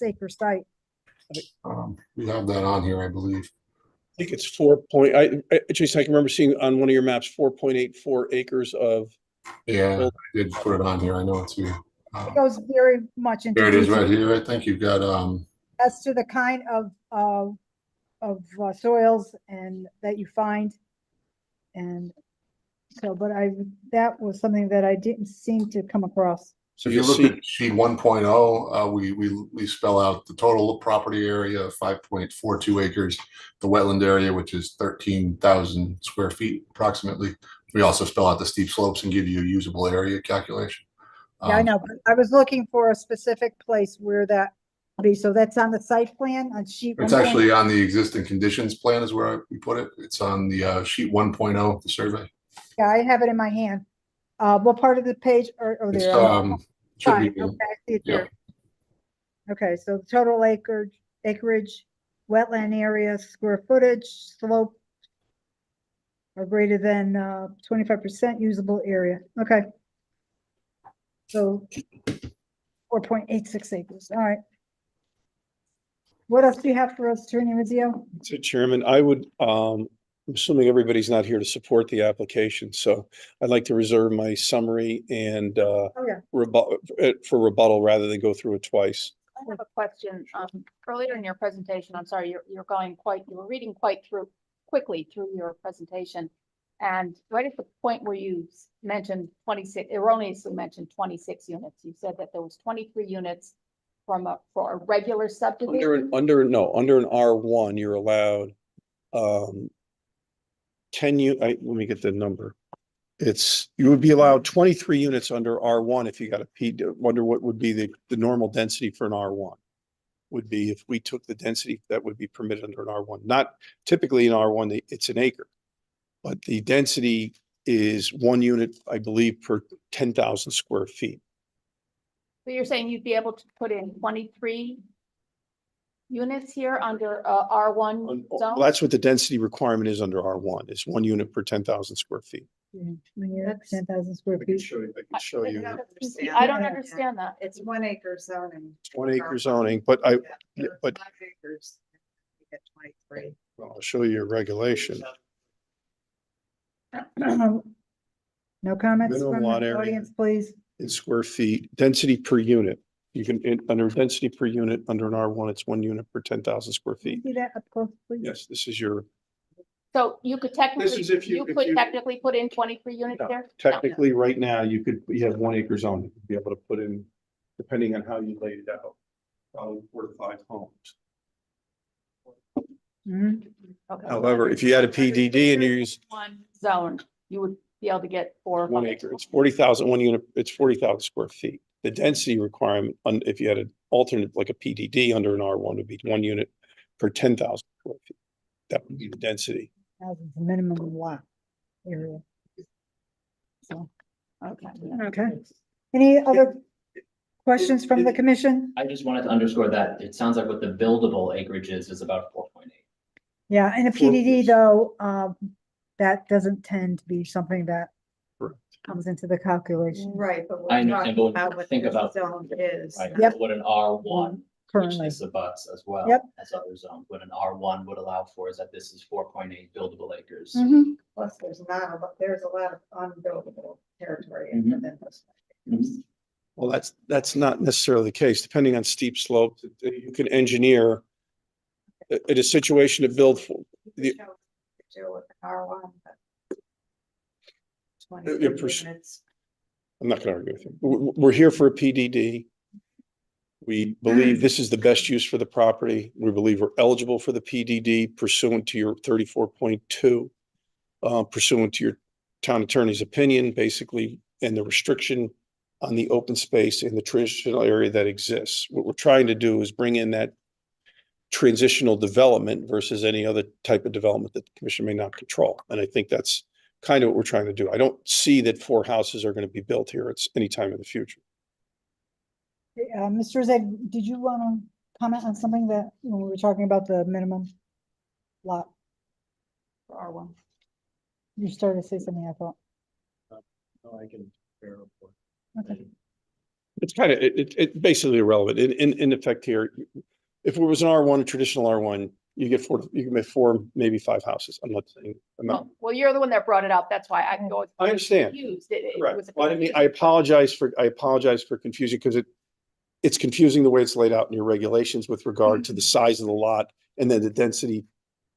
acre site? we have that on here, I believe. I think it's Jason, I can remember seeing on one of your maps, 4.84 acres of. Yeah, I did put it on here. I know it's here. It goes very much into. There it is detail right here. I think you've got as to the kind of soils and that you find. And so, but that was something that I didn't seem to come across. so if you look at sheet 1.0, we spell out the total property area of 5.42 acres, the wetland area, which is 13,000 square feet approximately. We also spell out the steep slopes and give you a usable area calculation. Yeah, I know, but I was looking for a specific place where that would be. So that's on the site plan on sheet. It's actually on the existing conditions plan is where we put it. It's on the sheet 1.0 of the survey. Yeah, I have it in my hand. What part of the page are It's, there? should Fine, be, okay, I see it yeah. there. Okay, so the total acreage, wetland area, square footage, slope are greater than 25% usable area. Okay. So 4.86 acres. All right. What else do you have for us, Attorney Rizzo? So Chairman, I would, I'm assuming everybody's not here to support the application, so I'd like to reserve my summary and Oh, yeah. for rebuttal rather than go through it twice. I have a question. Earlier in your presentation, I'm sorry, you were reading quite quickly through your presentation. And right at the point where you mentioned 26, erroneously mentioned 26 units, you said that there was 23 units for a regular subdivision. Under an R1, you're allowed 10 let me get the number. You would be allowed 23 units under R1 if you got a P. Wonder what would be the normal density for an R1 would be if we took the density that would be permitted under an R1. Not typically in R1, it's an acre, but the density is 1 unit, I believe, per 10,000 square feet. So you're saying you'd be able to put in 23 units here under R1 Well, zone? that's what the density requirement is under R1. It's 1 unit per 10,000 square feet. When you're at 10,000 square I can feet. show you. I don't understand that. It's 1 acre zoning. It's 1 acre zoning, but but 5 acres. You get 23. I'll show you a regulation. No comments Minimum from lot the area. audience, please. In square feet, density per unit. You can, under density per unit, under an R1, it's 1 unit per 10,000 square feet. See that up close, please? Yes, this is your, So you could technically, is if you- you if could you- technically put in 23 units No, there? No. technically, right now, you have 1 acre zone, you could be able to put in, depending on how you laid it out, probably 4 to 5 homes. Mhm. Okay. However, if you had a PDD and you use One zone, you would be able to get 4 or 1 5. acre, it's 40,000, 1 unit, it's 40,000 square feet. The density requirement, if you had an alternate, like a PDD under an R1, would be 1 unit per 10,000 square feet. That would be the density. That's the minimum lot area. So, Okay. okay. Any other questions from the commission? I just wanted to underscore that it sounds like what the buildable acreage is about 4.8. Yeah, in a PDD though, that doesn't tend to be something that Correct. comes into the calculation Right, but I we're understand, talking but about what think the about- zone is. Right, Yep. what an R1, which currently. this abuts as well Yep. as other zones, what an R1 would allow for is that this is 4.8 buildable acres. Mhm. Plus, there's there's a lot of unbuildable territory Mhm. within this. Mhm. Well, that's not necessarily the case, depending on steep slopes, you can engineer in a situation to build for. The- Do with R1. Yeah, I'm not gonna argue with you. We're here for a PDD. We believe this is the best use for the property. We believe we're eligible for the PDD pursuant to your 34.2, pursuant to your town attorney's opinion, basically, and the restriction on the open space in the traditional area that exists. What we're trying to do is bring in that transitional development versus any other type of development that the commission may not control. And I think that's kind of what we're trying to do. I don't see that 4 houses are going to be built here. It's any time in the future. Mr. Zed, did you want to comment on something that, when we were talking about the minimum lot for R1? You started to say something, I thought. I can verify. Okay. It's kind of, it basically irrelevant. In effect here, if it was an R1, a traditional R1, you can make 4, maybe 5 houses. I'm not saying. Well, you're the one that brought it up. That's why I go. I understand. Confused. It Correct. was a Well, I apologize for confusion because it's confusing the way it's laid out in your regulations with regard to the size of the lot and then the density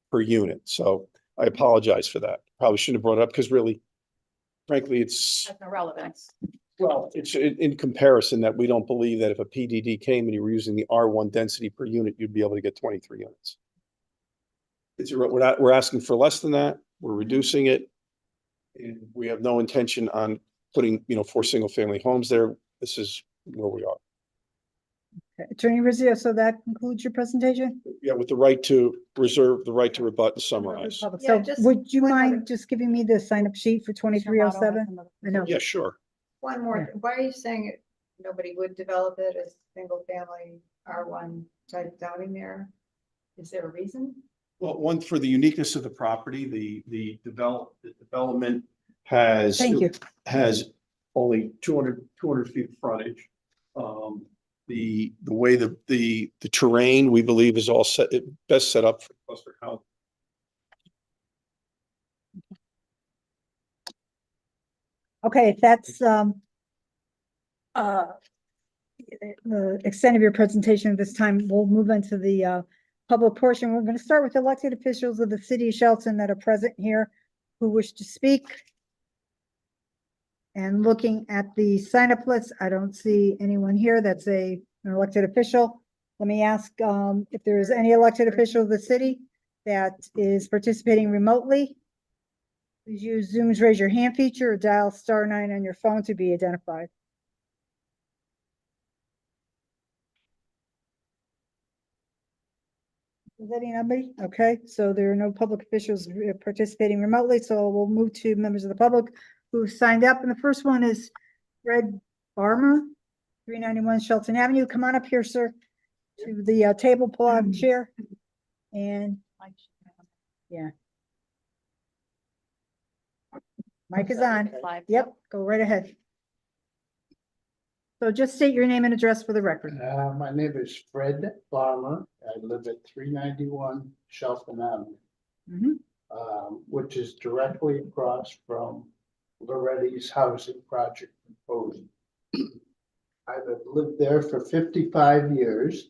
per unit. So I apologize for that. Probably shouldn't have brought it up because really, frankly, it's, Has no relevance. well, it's in comparison that we don't believe that if a PDD came and you were using the R1 density per unit, you'd be able to get 23 units. We're asking for less than that. We're reducing it. And we have no intention on putting, 4 single-family homes there. This is where we are. Okay. Attorney Rizzo, so that concludes your presentation? Yeah, with the right to reserve, the right to rebut and summarize. Public. Yeah, So just would you one mind other- just giving me the sign-up sheet for 2307? I know. Yeah, sure. One more, why are you saying nobody would develop it as single family R1 type zoning there? Is there a reason? Well, one, for the uniqueness of the property, the development has. Thank you. Has only 200 feet of frontage. The way the terrain, we believe, is all best set up for cluster housing. Okay, if that's the extent of your presentation at this time, we'll move into the public portion. We're going to start with elected officials of the city of Shelton that are present here who wish to speak. And looking at the sign-up list, I don't see anyone here that's an elected official. Let me ask if there is any elected official of the city that is participating remotely. Please use Zoom's raise your hand feature or dial *9 on your phone to be identified. Is that anybody? Okay, so there are no public officials participating remotely, so we'll move to members of the public who signed up. And the first one is Fred Farmer, 391 Shelton Avenue. Come on up here, sir, to the table, pull out a chair. And yeah. Mic is on. Live. Yep, go right ahead. So just state your name and address for the record. My name is Fred Farmer. I live at 391 Shelton Avenue, Mhm. Which is directly across from Loretti's housing project proposal. I've lived there for 55 years,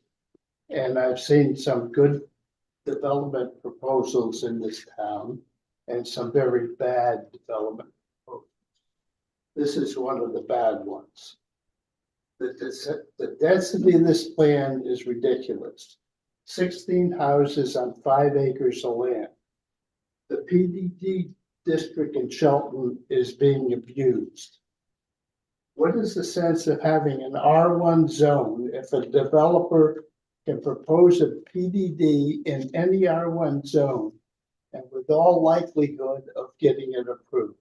and I've seen some good development proposals in this town and some very bad development proposals. This is one of the bad ones. The density of this plan is ridiculous. 16 houses on 5 acres of land. The PDD district in Shelton is being abused. What is the sense of having an R1 zone if a developer can propose a PDD in any R1 zone and with all likelihood of getting it approved?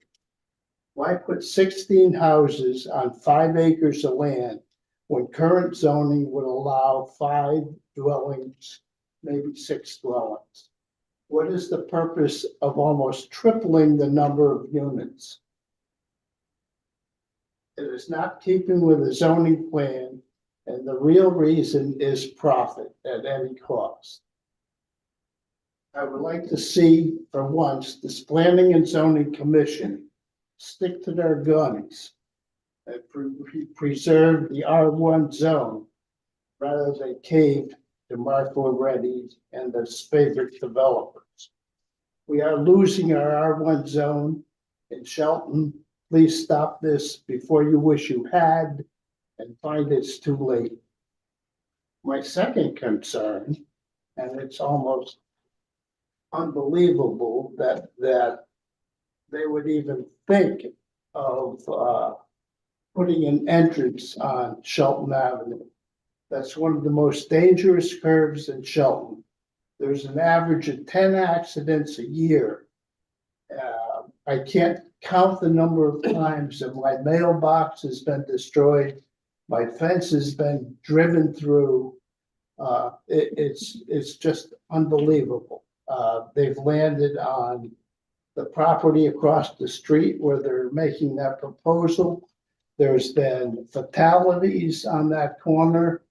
Why put 16 houses on 5 acres of land when current zoning would allow 5 dwellings, maybe 6 dwellings? What is the purpose of almost tripling the number of units? It is not keeping with the zoning plan, and the real reason is profit at any cost. I would like to see, for once, this Planning and Zoning Commission stick to their guns and preserve the R1 zone rather than cave to Mark Loretti and his favorite developers. We are losing our R1 zone in Shelton. Please stop this before you wish you had and find it's too late. My second concern, and it's almost unbelievable that they would even think of putting an entrance on Shelton Avenue. That's one of the most dangerous curves in Shelton. There's an average of 10 accidents a year. I can't count the number of times that my mailbox has been destroyed, my fence has been driven through. It's just unbelievable. They've landed on the property across the street where they're making that proposal. There's been fatalities on that corner.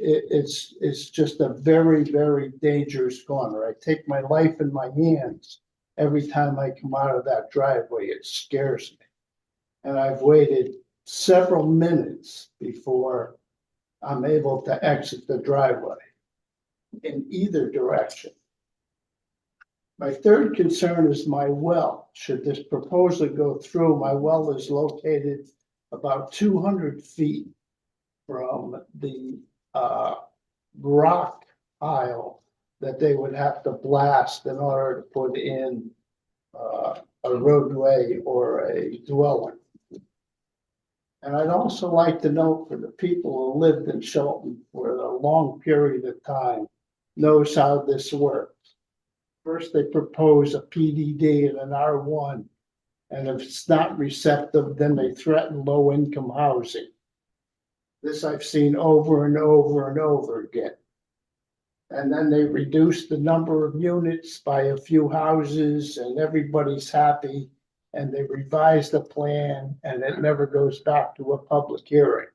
It's just a very, very dangerous corner. I take my life in my hands every time I come out of that driveway. It scares me. And I've waited several minutes before I'm able to exit the driveway in either direction. My third concern is my well. Should this proposal go through, my well is located about 200 feet from the rock pile that they would have to blast in order to put in a roadway or a dwelling. And I'd also like to note for the people who lived in Shelton for a long period of time knows how this works. First, they propose a PDD and an R1, and if it's not receptive, then they threaten low-income housing. This I've seen over and over and over again. And then they reduce the number of units by a few houses and everybody's happy. And they revise the plan and it never goes back to a public hearing.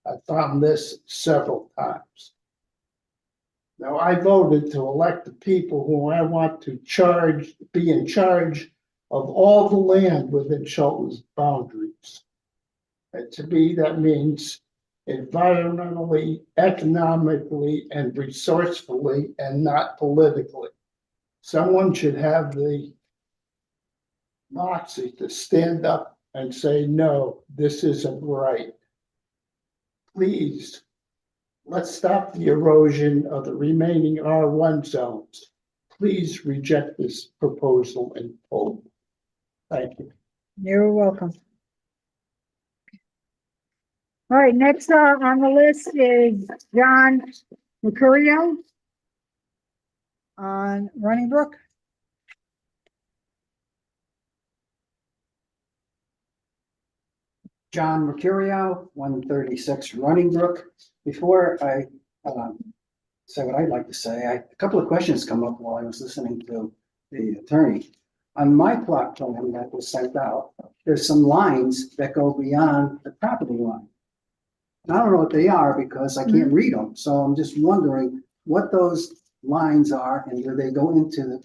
I found this several times. Now I voted to elect the people who I want to be in charge of all the land within Shelton's boundaries. And to me, that means environmentally, economically, and resourcefully, and not politically. Someone should have the moxie to stand up and say, no, this isn't right. Please, let's stop the erosion of the remaining R1 zones. Please reject this proposal in full. Thank you. You're welcome. All right, next on the list is John Mercurio on Running Brook. John Mercurio, 136 Running Brook. Before I say what I'd like to say, a couple of questions come up while I was listening to the attorney. On my plot plan that was sent out, there's some lines that go beyond the property line. And I don't know what they are because I can't read them. So I'm just wondering what those lines are and do they go into the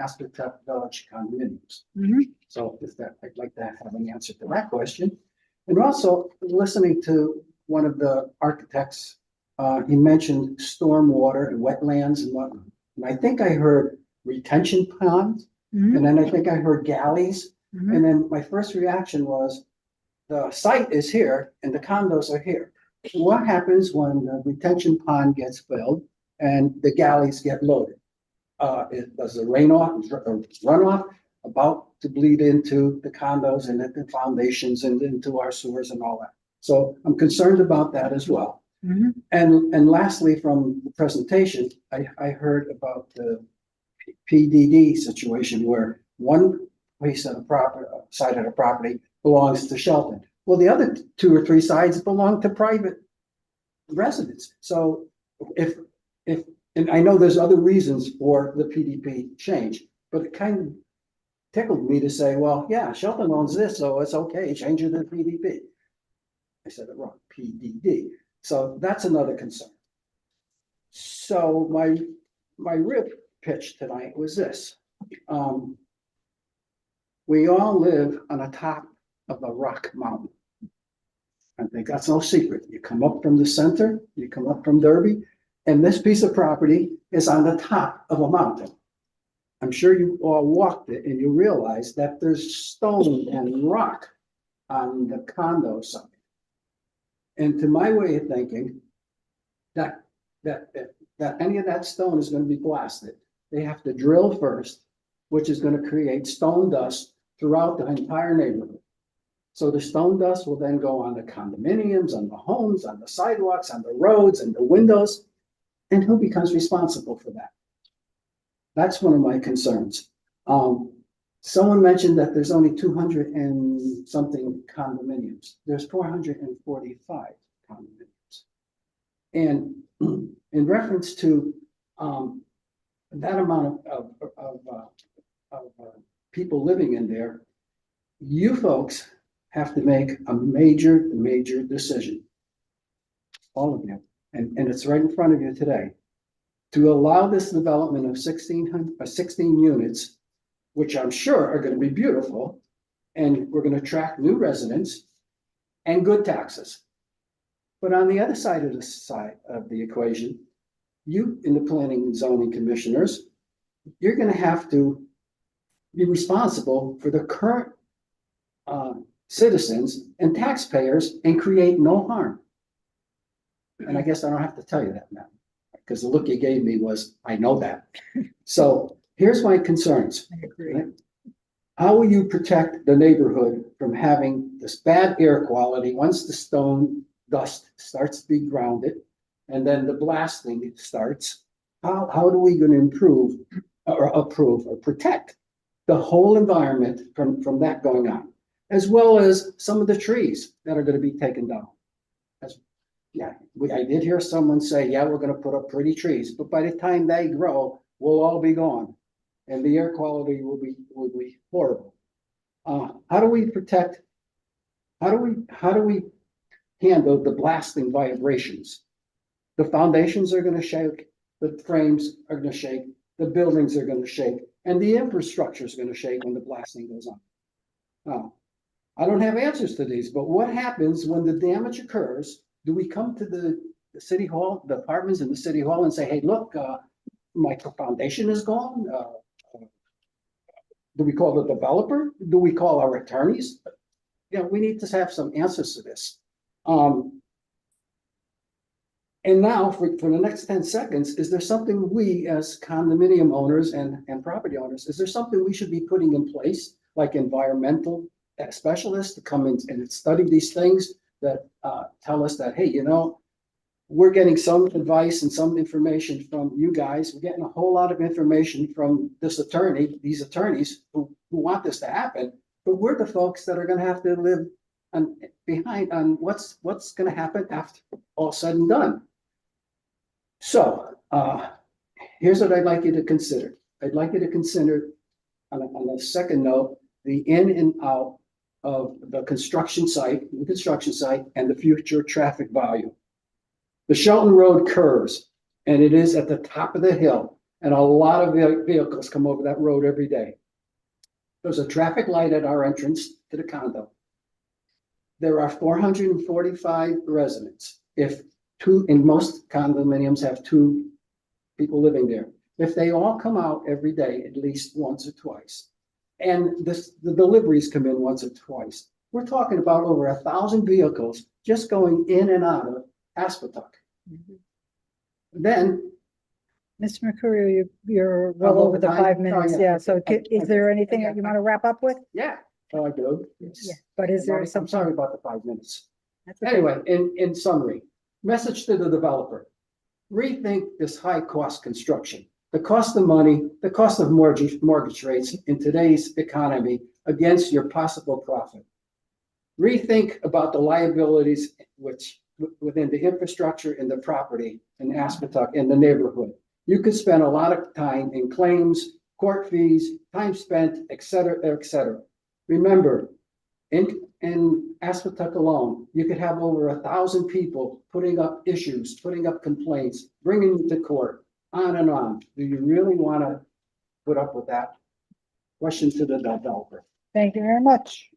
Aspetuck Village condominiums? So if that, I'd like to have an answer to that question. And also, listening to one of the architects, he mentioned stormwater and wetlands and whatnot. And I think I heard retention ponds, Mhm, and then I think I heard galleys. mhm. And then my first reaction was, the site is here and the condos are here. What happens when the retention pond gets filled and the galleys get loaded? Does the runoff about to bleed into the condos and into foundations and into our sewers and all that? So I'm concerned about that as well. Mhm. And lastly, from the presentation, I heard about the PDD situation where one piece of the property, side of the property belongs to Shelton. Well, the other 2 or 3 sides belong to private residents. So if, and I know there's other reasons for the PDP change, but it kind of tickled me to say, well, yeah, Shelton owns this, so it's okay, change it to PDP. I said it wrong, PDD. So that's another concern. So my real pitch tonight was this. We all live on the top of a rock mountain. I think that's no secret. You come up from the center, you come up from Derby, and this piece of property is on the top of a mountain. I'm sure you all walked it and you realize that there's stone and rock on the condo side. And to my way of thinking, that any of that stone is going to be blasted. They have to drill first, which is going to create stone dust throughout the entire neighborhood. So the stone dust will then go on the condominiums, on the homes, on the sidewalks, on the roads, and the windows. And who becomes responsible for that? That's one of my concerns. Someone mentioned that there's only 200 and something condominiums. There's 445 condominiums. And in reference to that amount of people living in there, you folks have to make a major decision. All of you. And it's right in front of you today. To allow this development of 16 units, which I'm sure are going to be beautiful, and we're going to attract new residents and good taxes. But on the other side of the equation, you in the planning and zoning commissioners, you're going to have to be responsible for the current citizens and taxpayers and create no harm. And I guess I don't have to tell you that now, because the look you gave me was, I know that. So here's my concerns. I agree. Right? How will you protect the neighborhood from having this bad air quality once the stone dust starts to be grounded and then the blasting starts? How are we going to improve or approve or protect the whole environment from that going on, as well as some of the trees that are going to be taken down? I did hear someone say, yeah, we're going to put up pretty trees, but by the time they grow, we'll all be gone. And the air quality will be horrible. How do we protect? How do we handle the blasting vibrations? The foundations are going to shake, the frames are going to shake, the buildings are going to shake, and the infrastructure is going to shake when the blasting goes on. I don't have answers to these, but what happens when the damage occurs? Do we come to the city hall, the apartments in the city hall, and say, hey, look, my foundation is gone? Do we call the developer? Do we call our attorneys? We need to have some answers to this. And now for the next 10 seconds, is there something we as condominium owners and property owners, is there something we should be putting in place, like environmental specialists to come in and study these things that tell us that, hey, we're getting some advice and some information from you guys. We're getting a whole lot of information from these attorneys who want this to happen, but we're the folks that are going to have to live behind on what's going to happen after all said and done. So here's what I'd like you to consider. I'd like you to consider on a second note, the in and out of the construction site, and the future traffic volume. The Shelton Road curves, and it is at the top of the hill, and a lot of vehicles come over that road every day. There's a traffic light at our entrance to the condo. there are 445 residents. If two, in most condominiums have two people living there. If they all come out every day, at least once or twice, and the deliveries come in once or twice, we're talking about over 1,000 vehicles just going in and out of Aspetuck. Then, Mr. Mercurio, you're well I'm over over the time? 5 Oh, minutes, yeah. yeah, so Okay. is there anything that you want to wrap up with? yeah, oh, I do. Yeah, but is there some? I'm sorry about the 5 minutes. That's okay. Anyway, in summary, message to the developer. Rethink this high cost construction. The cost of money, the cost of mortgage rates in today's economy against your possible profit. Rethink about the liabilities within the infrastructure and the property in Aspetuck in the neighborhood. You could spend a lot of time in claims, court fees, time spent, et cetera, et cetera. Remember, in Aspetuck alone, you could have over 1,000 people putting up issues, putting up complaints, bringing them to court, on and on. Do you really want to put up with that? Question to the developer. Thank you very much.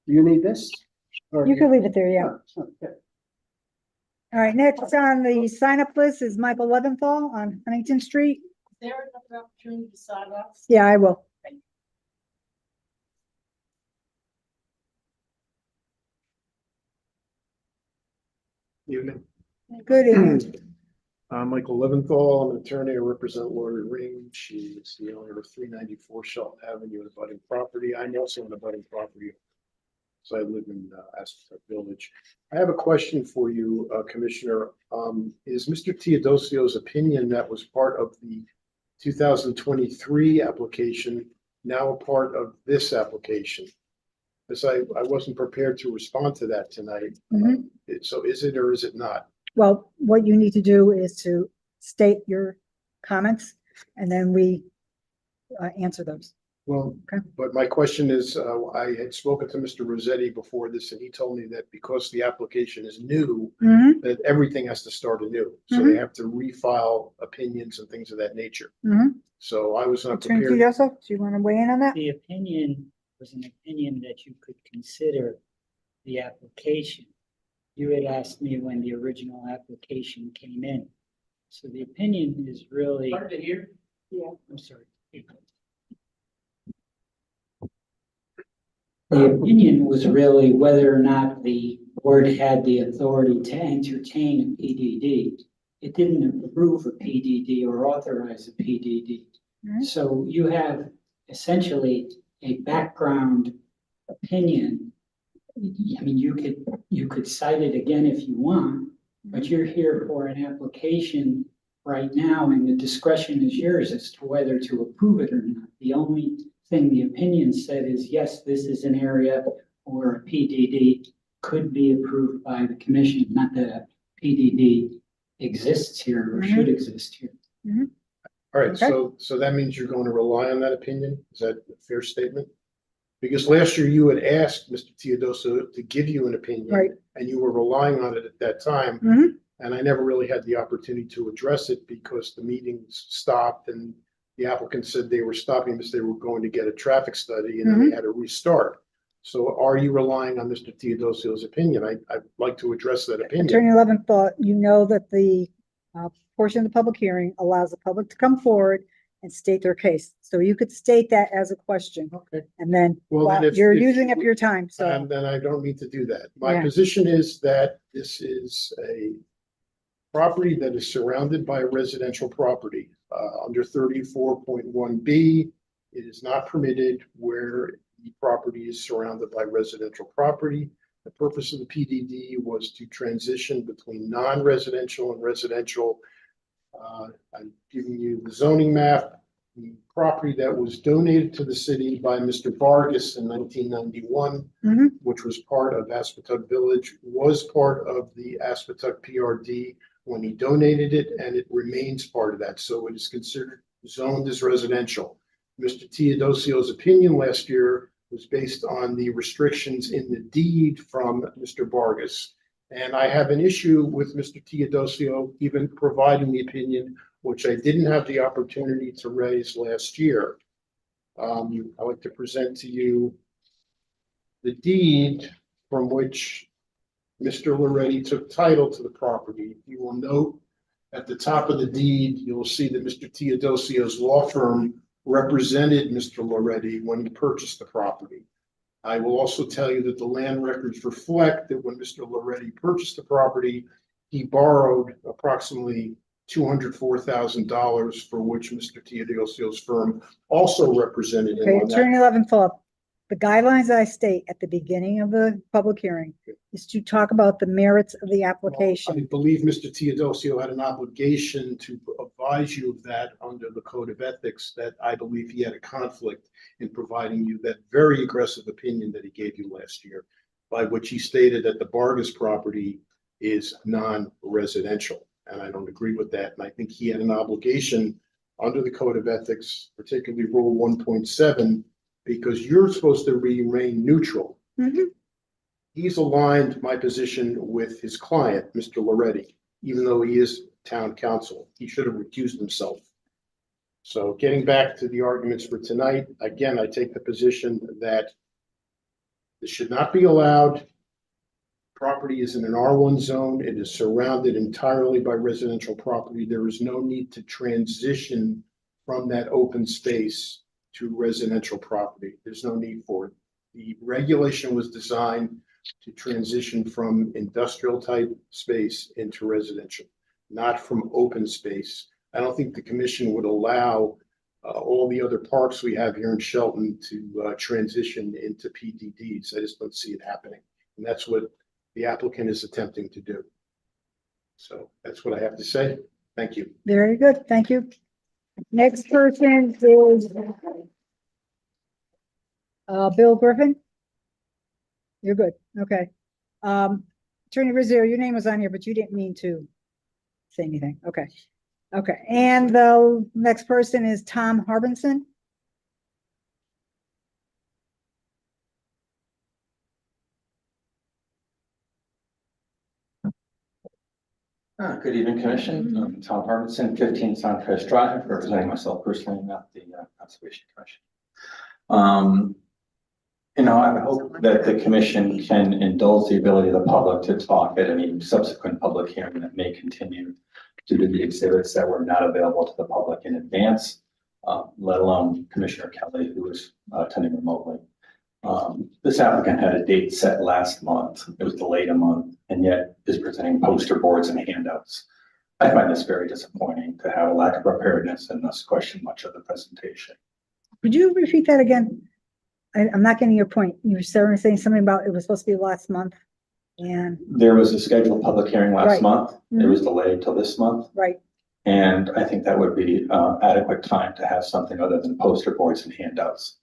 Do you need this? Or You can leave it there, yeah. Oh, okay. All right, next on the sign-up list is Michael Leventhal on Huntington Street. There another opportunity to sign up? Yeah, I will. Evening. Good evening. I'm Michael Leventhal. I'm an attorney. I represent Lori Ring. She is the owner of 394 Shelton Avenue, an abutting property. I'm also an abutting property. So I live in Aspetuck Village. I have a question for you, Commissioner. Is Mr. Teodosio's opinion that was part of the 2023 application now a part of this application? Because I wasn't prepared to respond to that tonight. Mhm. So is it or is it not? Well, what you need to do is to state your comments and then we answer those. Well, Okay. but my question is, I had spoken to Mr. Rossetti before this, and he told me that because the application is new, Mhm, that everything has to start anew. So they have to refile opinions and things of that nature. mhm. So I was not Attorney prepared. Teodoso, do you want to weigh in on that? The opinion was an opinion that you could consider the application. You had asked me when the original application came in. So the opinion is really. Hard to hear. Yeah, I'm sorry. The opinion was really whether or not the board had the authority to entertain a PDD. It didn't approve a PDD or authorize a PDD. Mhm. So you have essentially a background opinion. I mean, you could cite it again if you want, but you're here for an application right now, and the discretion is yours as to whether to approve it or not. The only thing the opinion said is, yes, this is an area or a PDD could be approved by the commission, not that a PDD exists here or should exist here. All right, Okay. so that means you're going to rely on that opinion? Is that a fair statement? Because last year you had asked Mr. Teodoso to give you an opinion. Right. And you were relying on it at that time. Mhm. And I never really had the opportunity to address it because the meetings stopped and the applicant said they were stopping because they were going to get a traffic study and then they had to restart. So are you relying on Mr. Teodosio's opinion? I'd like to address that opinion. Attorney Leventhal, you know that the portion of the public hearing allows the public to come forward and state their case. So you could state that as a question Okay. and then Well, then if- you're if- using up your time, so. And then I don't need to do that. My Yeah. position is that this is a property that is surrounded by a residential property. Under 34.1B, it is not permitted where the property is surrounded by residential property. The purpose of the PDD was to transition between non-residential and residential. I'm giving you the zoning map. The property that was donated to the city by Mr. Vargas in 1991, Mhm. which was part of Aspetuck Village, was part of the Aspetuck PRD when he donated it, and it remains part of that. So it is considered zoned as residential. Mr. Teodosio's opinion last year was based on the restrictions in the deed from Mr. Vargas. And I have an issue with Mr. Teodosio even providing the opinion, which I didn't have the opportunity to raise last year. I'd like to present to you the deed from which Mr. Loretti took title to the property, you will note at the top of the deed, you will see that Mr. Teodosio's law firm represented Mr. Loretti when he purchased the property. I will also tell you that the land records reflect that when Mr. Loretti purchased the property, he borrowed approximately $204,000 for which Mr. Teodosio's firm also represented him Okay, on that. Attorney Leventhal, the guidelines I state at the beginning of the public hearing is to talk about the merits of the I application. believe Mr. Teodosio had an obligation to advise you of that under the Code of Ethics, that I believe he had a conflict in providing you that very aggressive opinion that he gave you last year, by which he stated that the Vargas property is non-residential. And I don't agree with that. And I think he had an obligation under the Code of Ethics, particularly Rule 1.7, because you're supposed to remain neutral. Mhm. He's aligned my position with his client, Mr. Loretti, even though he is town council. He should have recused himself. So getting back to the arguments for tonight, again, I take the position that this should not be allowed. Property is in an R1 zone. It is surrounded entirely by residential property. There is no need to transition from that open space to residential property. There's no need for it. The regulation was designed to transition from industrial type space into residential, not from open space. I don't think the commission would allow all the other parks we have here in Shelton to transition into PDDs. I just don't see it happening. And that's what the applicant is attempting to do. So that's what I have to say. Thank you. Very good, thank you. Next person is Bill Griffin. You're good, okay. Attorney Rizzo, your name was on here, but you didn't mean to say anything, okay. Okay, and the next person is Tom Harbinson. Good evening, Commission. I'm Tom Harbinson, 15 Suncrest Drive, representing myself personally, not the Conservation Commission. I would hope that the Commission can indulge the ability of the public to talk at any subsequent public hearing that may continue due to the exhibits that were not available to the public in advance, let alone Commissioner Kelly, who was attending remotely. This applicant had a date set last month. It was delayed a month, and yet is presenting poster boards and handouts. I find this very disappointing to have a lack of preparedness and thus question much of the presentation. Could you repeat that again? I'm not getting your point. You were saying something about it was supposed to be last month and. There was a scheduled public hearing last Right. month. It Mhm. was delayed till this month. Right, And I think that would be adequate time to have something other than poster boards and handouts.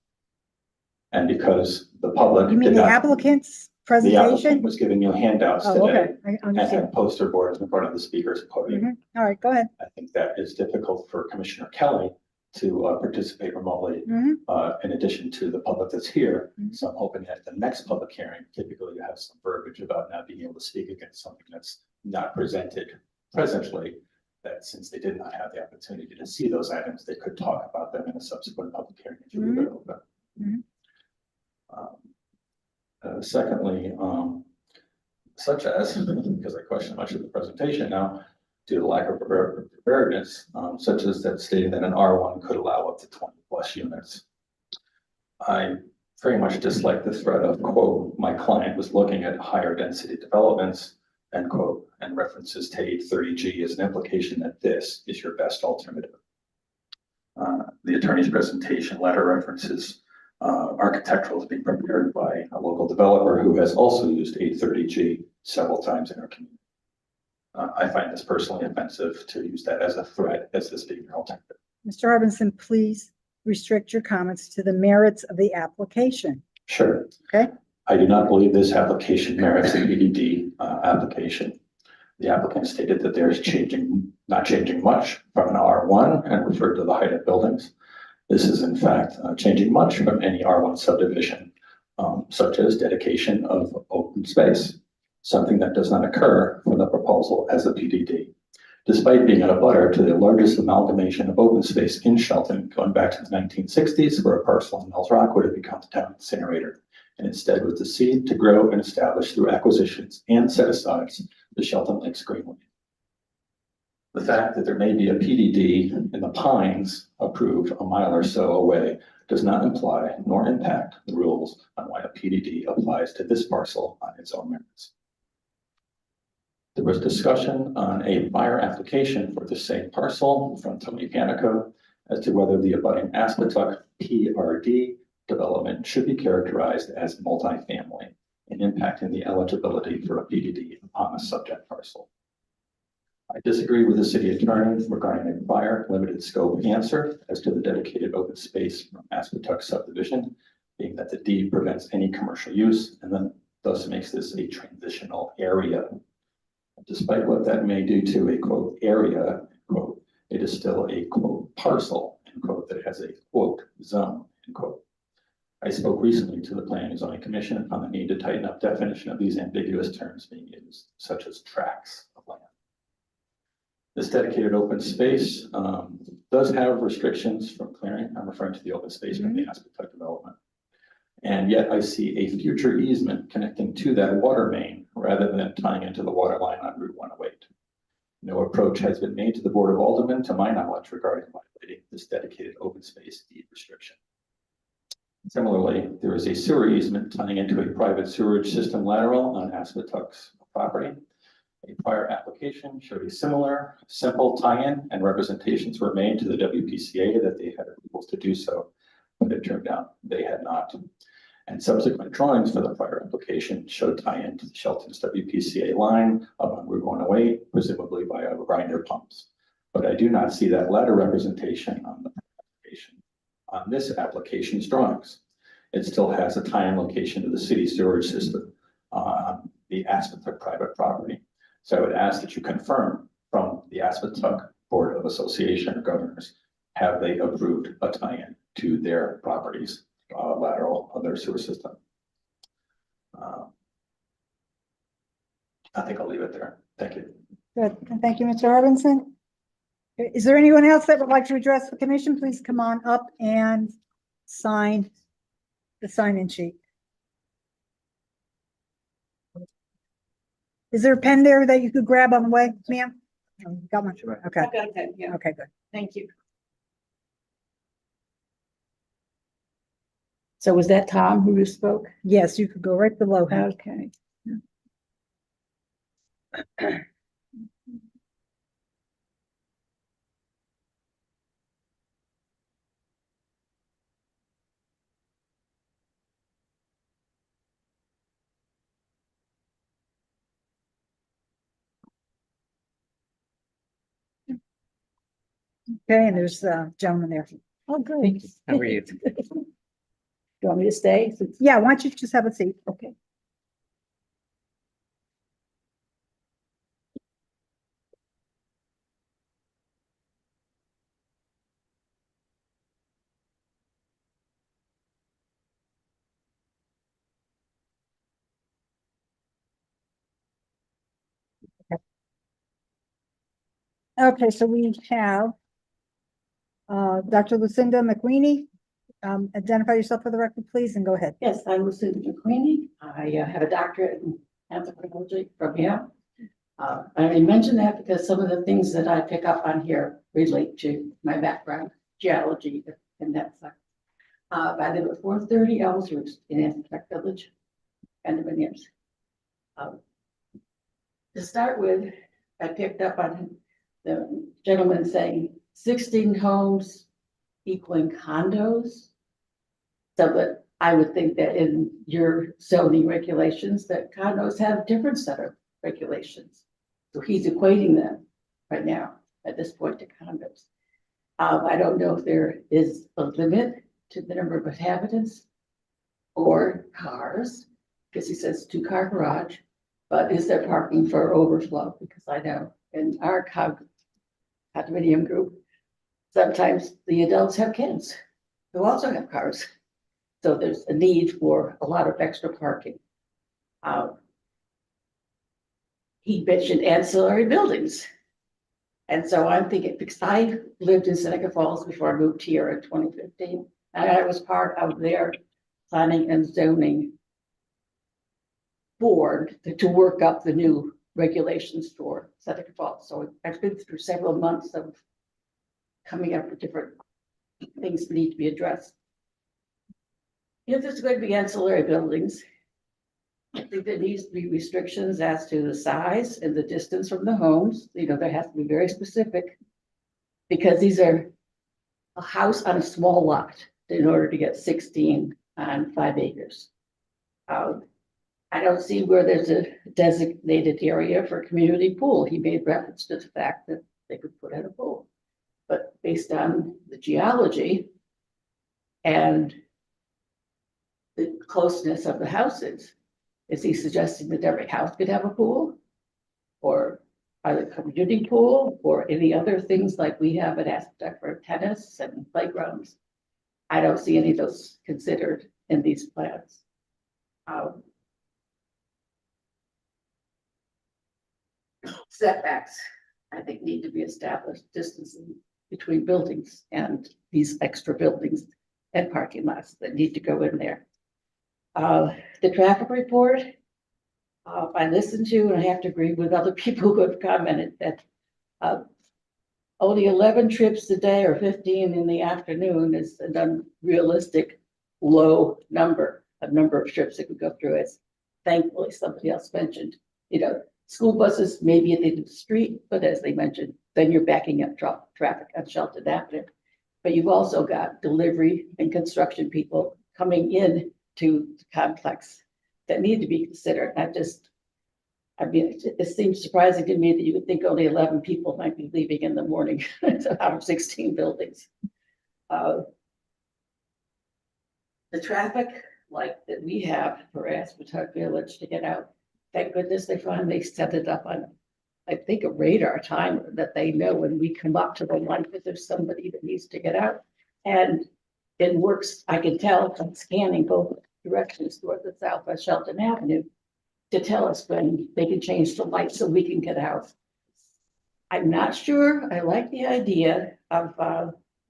And because the public you mean did the not, applicant's the applicant presentation? was giving you handouts Oh, today okay, I and understand. had poster boards in front of the speaker's podium. Mhm. All right, go ahead. I think that is difficult for Commissioner Kelly to participate remotely, Mhm. in addition to the public that's here. Mhm. So I'm hoping that the next public hearing, typically you have some verbiage about not being able to speak against something that's not presented presently, that since they did not have the opportunity to see those items, they could talk about them in a subsequent public hearing if you leave it open. Mhm. Secondly, such as, because I question much of the presentation now, due to the lack of preparedness, such as that stating that an R1 could allow up to 20 plus units. I very much dislike the threat of, quote, my client was looking at higher density developments, end quote, and references to 830G as an implication that this is your best alternative. The attorney's presentation letter references architectural is being prepared by a local developer who has also used 830G several times in our community. I find this personally offensive to use that as a threat as this being your alternative. Mr. Harbinson, please restrict your comments to the merits of the application. Sure. Okay. I do not believe this application merits a PDD application. The applicant stated that there's not changing much from an R1 and referred to the height of buildings. This is in fact changing much from any R1 subdivision, such as dedication of open space, something that does not occur from the proposal as a PDD. Despite being an abutter to the largest amalgamation of open space in Shelton, going back to the 1960s, where a parcel in Mills Rock would have become the town incinerator. and instead was the seed to grow and establish through acquisitions and set-asides the Shelton Lakes Greenway. The fact that there may be a PDD in the Pines approved a mile or so away does not imply nor impact the rules on why a PDD applies to this parcel on its own merits. There was discussion on a buyer application for the same parcel from Tony Panico as to whether the abutting Aspetuck PRD development should be characterized as multifamily and impacting the eligibility for a PDD upon the subject parcel. I disagree with the city attorney regarding a prior limited scope answer as to the dedicated open space from Aspetuck subdivision, being that the deed prevents any commercial use and then thus makes this a transitional area. Despite what that may do to a quote area, quote, it is still a quote parcel, end quote, that has a quote zone, end quote. I spoke recently to the Planning and Zoning Commission on the need to tighten up definition of these ambiguous terms being used, such as tracts of land. This dedicated open space does have restrictions from clearing. I'm referring to the open space from the Aspetuck development. And yet I see a future easement connecting to that water main rather than tying into the water line on Route 108. No approach has been made to the Board of Aldermen, to my knowledge, regarding violating this dedicated open space deed restriction. Similarly, there is a sewer easement tying into a private sewerage system lateral on Aspetuck's property. A prior application showed a similar simple tie-in, and representations were made to the WPCA that they had approvals to do so, but it turned out they had not. And subsequent drawings for the prior application showed tie-in to the Shelton's WPCA line up on Route 108, presumably via grinder pumps. But I do not see that latter representation on the application. On this application's drawings, it still has a tie-in location to the city sewage system on the Aspetuck private property. So I would ask that you confirm from the Aspetuck Board of Association or Governors, have they approved a tie-in to their properties lateral of their sewer system? I think I'll leave it there. Thank you. Good. And thank you, Mr. Harbinson. Is there anyone else that would like to address the commission? Please come on up and sign the sign-in sheet. Is there a pen there that you could grab on the way, ma'am? Oh, you got one? Okay. Yeah, Okay, good. thank you. So was that Tom who spoke? Yes, you could go right below him. Okay. Okay, and there's a gentleman there. Oh, good. How are you? You want me to stay? Yeah, why don't you just have a seat? Okay. Okay, so we have Dr. Lucinda McQueenie. Identify yourself for the record, please, and go ahead. Yes, I'm Lucinda McQueenie. I have a doctorate in anthropology from Yale. I only mention that because some of the things that I pick up on here relate to my background, geology, and that stuff. I live at 430 Ellsworth in Aspetuck Village, condominiums. To start with, I picked up on the gentleman saying 16 homes equaling condos. So that I would think that in your zoning regulations, that condos have different set of regulations. So he's equating them right now at this point to condos. I don't know if there is a limit to the number of inhabitants or cars, because he says 2-car garage, but is there parking for overflow? Because I know in our condominium group, sometimes the adults have kids who also have cars. So there's a need for a lot of extra parking. He mentioned ancillary buildings. And so I'm thinking, because I lived in Seneca Falls before I moved here in 2015, and I was part of their planning and zoning board to work up the new regulations for Seneca Falls. So I've been through several months of coming up with different things that need to be addressed. If there's going to be ancillary buildings, I think there needs to be restrictions as to the size and the distance from the homes. You know, there has to be very specific, because these are a house on a small lot in order to get 16 on 5 acres. I don't see where there's a designated area for a community pool. He made reference to the fact that they could put in a pool. But based on the geology and the closeness of the houses, is he suggesting that every house could have a pool? Or either community pool or any other things like we have at Aspect for tennis and playgrounds? I don't see any of those considered in these plans. Setbacks, I think, need to be established, distancing between buildings and these extra buildings and parking lots that need to go in there. The traffic report, I listened to, and I have to agree with other people who have commented that only 11 trips a day or 15 in the afternoon is an unrealistic low number of trips that could go through. As thankfully somebody else mentioned, you know, school buses maybe at the end of the street, but as they mentioned, then you're backing up traffic on Shelton Avenue. But you've also got delivery and construction people coming in to the complex that need to be considered. I mean, it seems surprising to me that you would think only 11 people might be leaving in the morning out of 16 buildings. The traffic like that we have for Aspetuck Village to get out, thank goodness they finally set it up on, I think, a radar timer that they know when we come up to the line that there's somebody that needs to get out. And it works, I can tell from scanning both directions, north and south on Shelton Avenue, to tell us when they can change the light so we can get out. I'm not sure. I like the idea of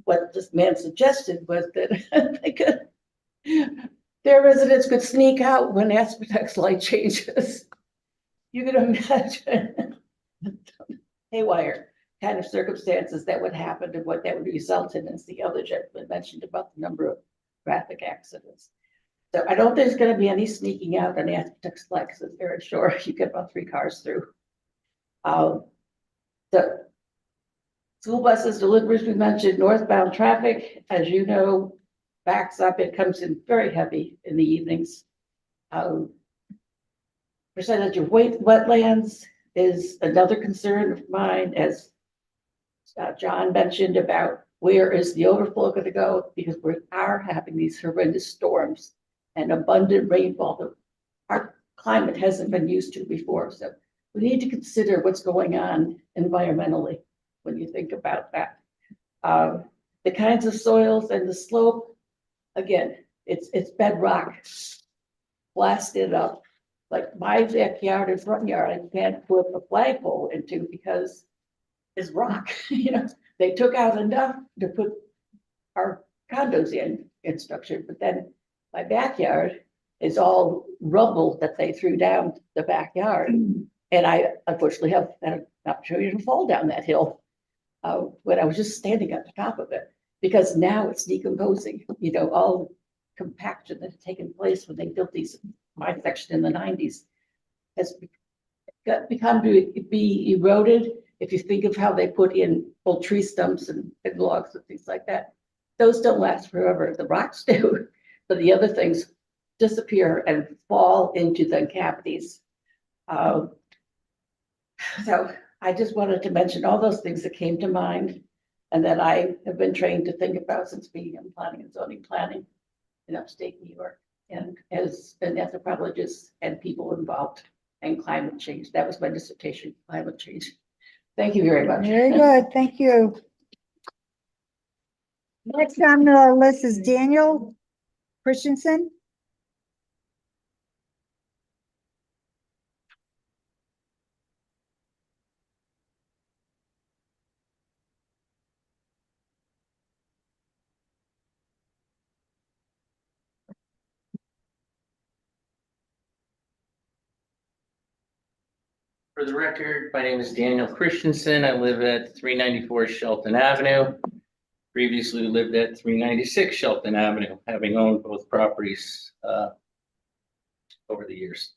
what this man suggested was that they could, their residents could sneak out when Aspetuck's light changes. You can imagine haywire kind of circumstances that would happen and what that would result in, as the other gentleman mentioned about the number of traffic accidents. So I don't think there's going to be any sneaking out on Aspetuck's light, because it's very short. You get about 3 cars through. The school buses, deliveries, we mentioned, northbound traffic, as you know, backs up. It comes in very heavy in the evenings. Percentage of wetlands is another concern of mine, as John mentioned about where is the overflow going to go, because we are having these horrendous storms and abundant rainfall that our climate hasn't been used to before. So we need to consider what's going on environmentally when you think about that. The kinds of soils and the slope, again, it's bedrock, blasted up. Like my backyard and front yard, I can't put a flagpole into because it's rock. You know, they took out enough to put our condos in structure, but then my backyard is all rubble that they threw down the backyard. And I unfortunately have had an opportunity to fall down that hill when I was just standing at the top of it, because now it's decomposing, you know, all compaction that had taken place when they built my section in the 90s has become to be eroded. If you think of how they put in old tree stumps and logs and things like that, those don't last forever. The rocks do, but the other things disappear and fall into the cavities. So I just wanted to mention all those things that came to mind and that I have been trained to think about since being in planning and zoning planning in upstate New York, and as an anthropologist and people involved in climate change. That was my dissertation, climate change. Thank you very much. Very good, thank you. Next on the list is Daniel Christensen. For the record, my name is Daniel Christensen. I live at 394 Shelton Avenue. Previously lived at 396 Shelton Avenue, having owned both properties over the years.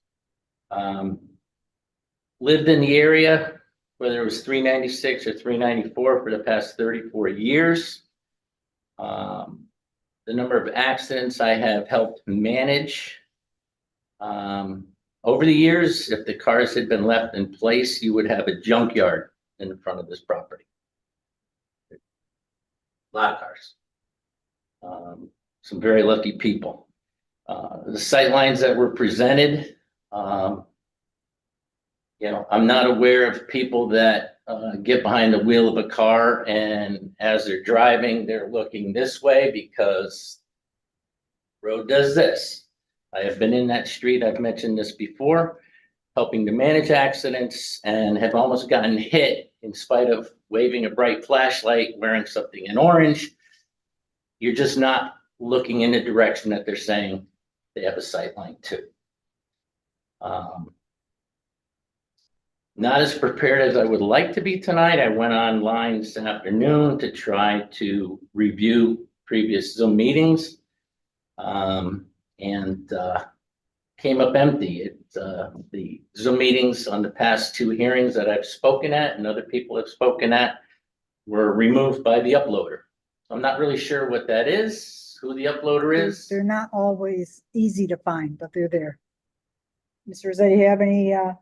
Lived in the area, whether it was 396 or 394 for the past 34 years. The number of accidents I have helped manage. Over the years, if the cars had been left in place, you would have a junkyard in the front of this property. A lot of cars. Some very lucky people. The sight lines that were presented, I'm not aware of people that get behind the wheel of a car and as they're driving, they're looking this way because road does this. I have been in that street, I've mentioned this before, helping to manage accidents and have almost gotten hit in spite of waving a bright flashlight, wearing something in orange. You're just not looking in the direction that they're saying they have a sight line to. Not as prepared as I would like to be tonight. I went online this afternoon to try to review previous Zoom meetings. Came up empty. The Zoom meetings on the past two hearings that I've spoken at and other people have spoken at were removed by the uploader. I'm not really sure what that is, who the uploader is. They're not always easy to find, but they're there. Mr. Rossetti, you have any, yeah,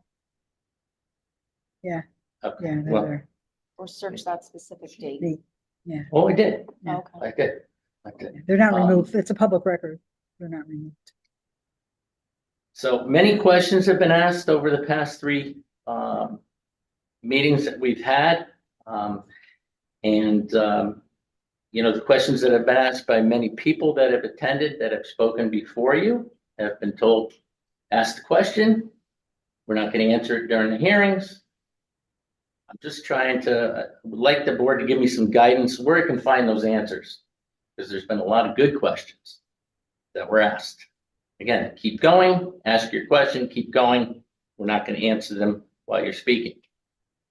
Okay, they're well, there. Or search that specific date. Yeah, oh, I did. Yeah. Okay. I did. they're not Um, removed. It's a public record. They're not removed. So many questions have been asked over the past three meetings that we've had. The questions that have been asked by many people that have attended, that have spoken before you, have been told, ask the question. We're not going to answer it during the hearings. I'm just trying to, would like the board to give me some guidance where I can find those answers. Because there's been a lot of good questions that were asked. Again, keep going, ask your question, keep going. We're not going to answer them while you're speaking.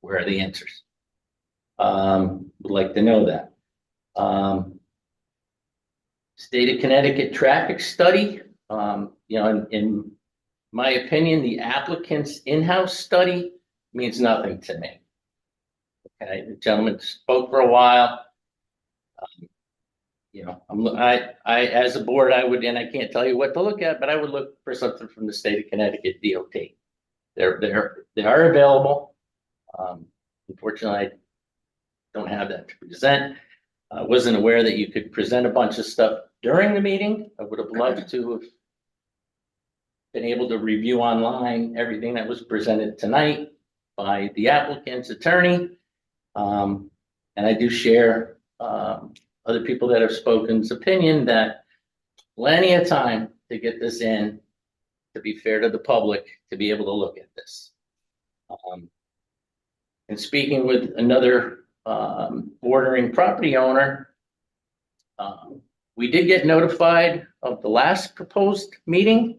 Where are the answers? Would like to know that. State of Connecticut traffic study. In my opinion, the applicant's in-house study means nothing to me. Okay, the gentleman spoke for a while. I as a board, I would, and I can't tell you what to look at, but I would look for something from the state of Connecticut DOT. They are available. Unfortunately, I don't have that to present. I wasn't aware that you could present a bunch of stuff during the meeting. I would have loved to have been able to review online everything that was presented tonight by the applicant's attorney. And I do share other people that have spoken's opinion that plenty of time to get this in, to be fair to the public, to be able to look at this. And speaking with another bordering property owner, we did get notified of the last proposed meeting.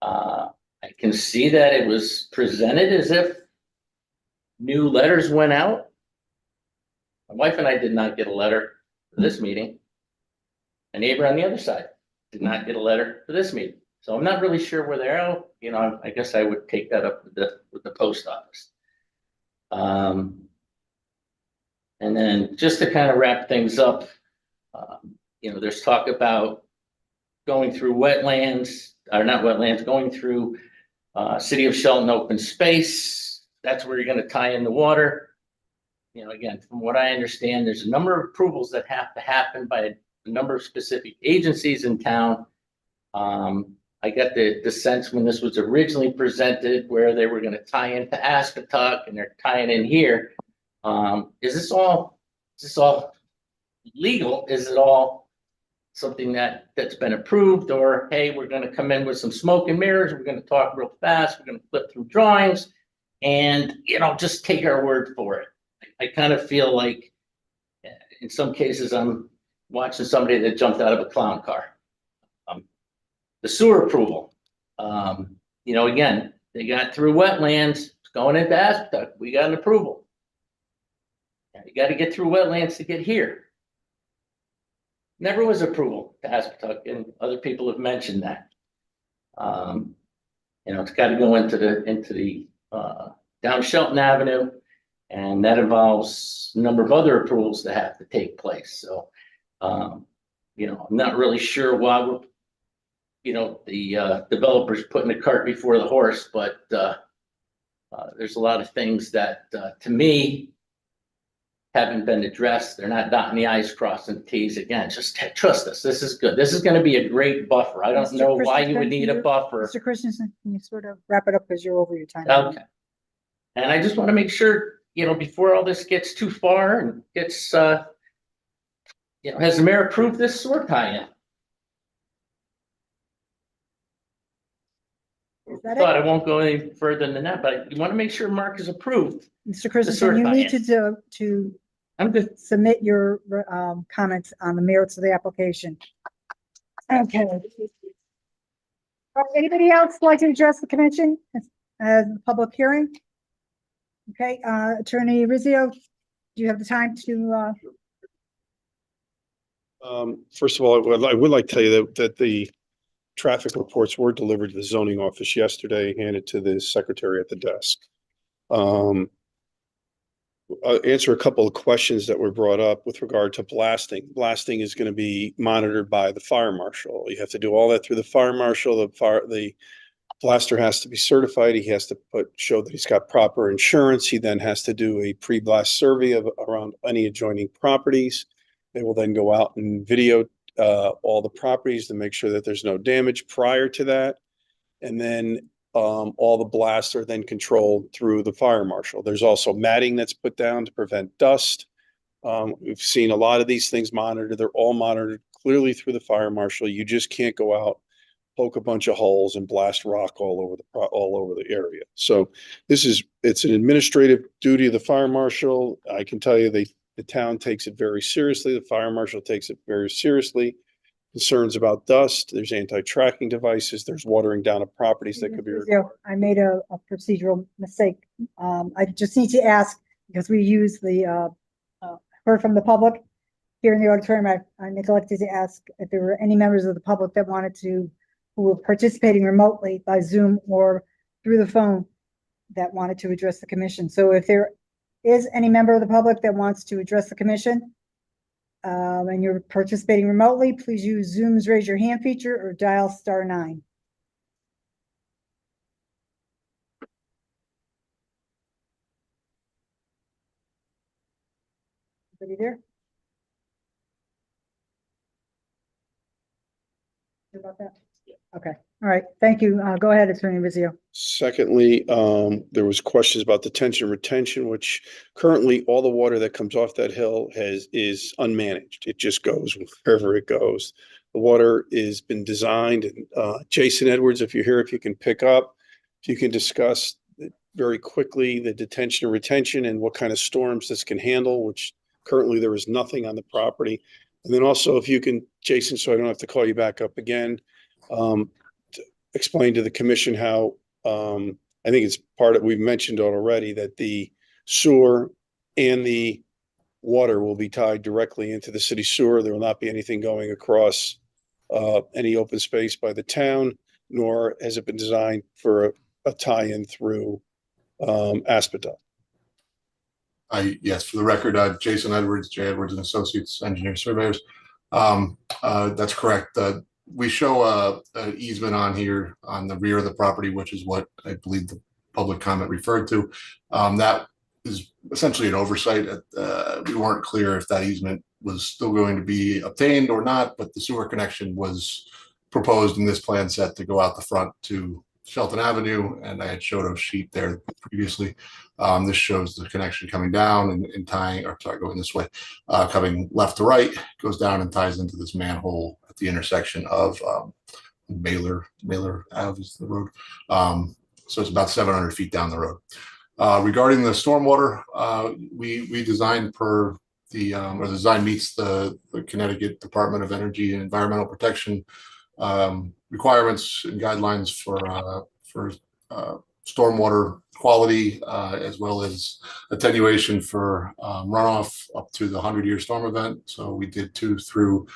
I can see that it was presented as if new letters went out. My wife and I did not get a letter for this meeting. A neighbor on the other side did not get a letter for this meeting. So I'm not really sure where they're at. I guess I would take that up with the post office. And then just to kind of wrap things up, there's talk about going through wetlands, or not wetlands, going through City of Shelton open space. That's where you're going to tie in the water. Again, from what I understand, there's a number of approvals that have to happen by a number of specific agencies in town. I got the sense when this was originally presented where they were going to tie into Ascatuck and they're tying in here. Is this all legal? Is it all something that's been approved? Or, hey, we're going to come in with some smoke and mirrors. We're going to talk real fast. We're going to flip through drawings and, just take our word for it. I kind of feel like in some cases I'm watching somebody that jumped out of a clown car. The sewer approval, again, they got through wetlands, It's going into Aspetuck. We got an approval. Now, you got to get through wetlands to get here. Never was approval to Aspetuck, and other people have mentioned that. You know, it's got to go into the down Shelton Avenue, and that involves a number of other approvals that have to take place. So, you know, I'm not really sure why we're, you know, the developers putting the cart before the horse, but there's a lot of things that, to me, haven't been addressed. They're not dotting the i's, crossing the t's. Again, just trust us. This is good. This is going to be a great buffer. I don't Mr. know why you Christensen, would need a buffer. Mr. Christensen, can you sort of wrap it up because you're over your time? Okay. And I just want to make sure, you know, before all this gets too far and gets, you know, has the mayor approved this sewer tie-in? Is that Thought it? I won't go any further than that, but you want to make sure Mark is approved. Mr. Christensen, you need to I'm good. submit your comments on the merits of the application. Okay. Anybody else like to address the commission as a public hearing? Okay, Attorney Rizzio, do you have the time to? First of all, I would like to tell you that the traffic reports were delivered to the zoning office yesterday, handed to the secretary at the desk. I'll answer a couple of questions that were brought up with regard to blasting. Blasting is going to be monitored by the fire marshal. You have to do all that through the fire marshal. The blaster has to be certified. He has to show that he's got proper insurance. He then has to do a pre-blast survey of around any adjoining properties. They will then go out and video all the properties to make sure that there's no damage prior to that. And then all the blasts are then controlled through the fire marshal. There's also matting that's put down to prevent dust. We've seen a lot of these things monitored. They're all monitored clearly through the fire marshal. You just can't go out, poke a bunch of holes and blast rock all over the area. So it's an administrative duty of the fire marshal. I can tell you the town takes it very seriously. The fire marshal takes it very seriously. Concerns about dust, there's anti-tracking devices, there's watering down of properties that could be required. I made a procedural mistake. I just need to ask, because we use the heard from the public here in the auditorium, I neglected to ask if there were any members of the public that wanted to, who were participating remotely by Zoom or through the phone, that wanted to address the commission. So if there is any member of the public that wants to address the commission, and you're participating remotely, please use Zoom's raise your hand feature or dial *9. Anybody there? About that? Okay, all right, thank you. Go ahead, Attorney Rizzio. Secondly, there was questions about detention and retention, which currently all the water that comes off that hill is unmanaged. It just goes wherever it goes. The water has been designed, and Jason Edwards, if you're here, if you can pick up, if you can discuss very quickly the detention and retention and what kind of storms this can handle, which currently there is nothing on the property. And then also if you can, Jason, so I don't have to call you back up again, to explain to the commission how I think it's part of, we've mentioned already that the sewer and the water will be tied directly into the city sewer. There will not be anything going across any open space by the town, nor has it been designed for a tie-in through Aspetuck. Yes, for the record, Jason Edwards, J. Edwards and Associates, Engineer Surveyors. That's correct. We show an easement on here on the rear of the property, which is what I believe the public comment referred to. That is essentially an oversight. We weren't clear if that easement was still going to be obtained or not, but the sewer connection was proposed in this plan set to go out the front to Shelton Avenue, and I had showed a sheet there previously. This shows the connection coming down and tying, or sorry, going this way, coming left to right, goes down and ties into this manhole at the intersection of Mailer Ave is the road. So it's about 700 feet down the road. Regarding the stormwater, we designed per the, or the design meets the Connecticut Department of Energy and Environmental Protection requirements and guidelines for stormwater quality, as well as attenuation for runoff up to the 100-year storm event. So we did 2 through,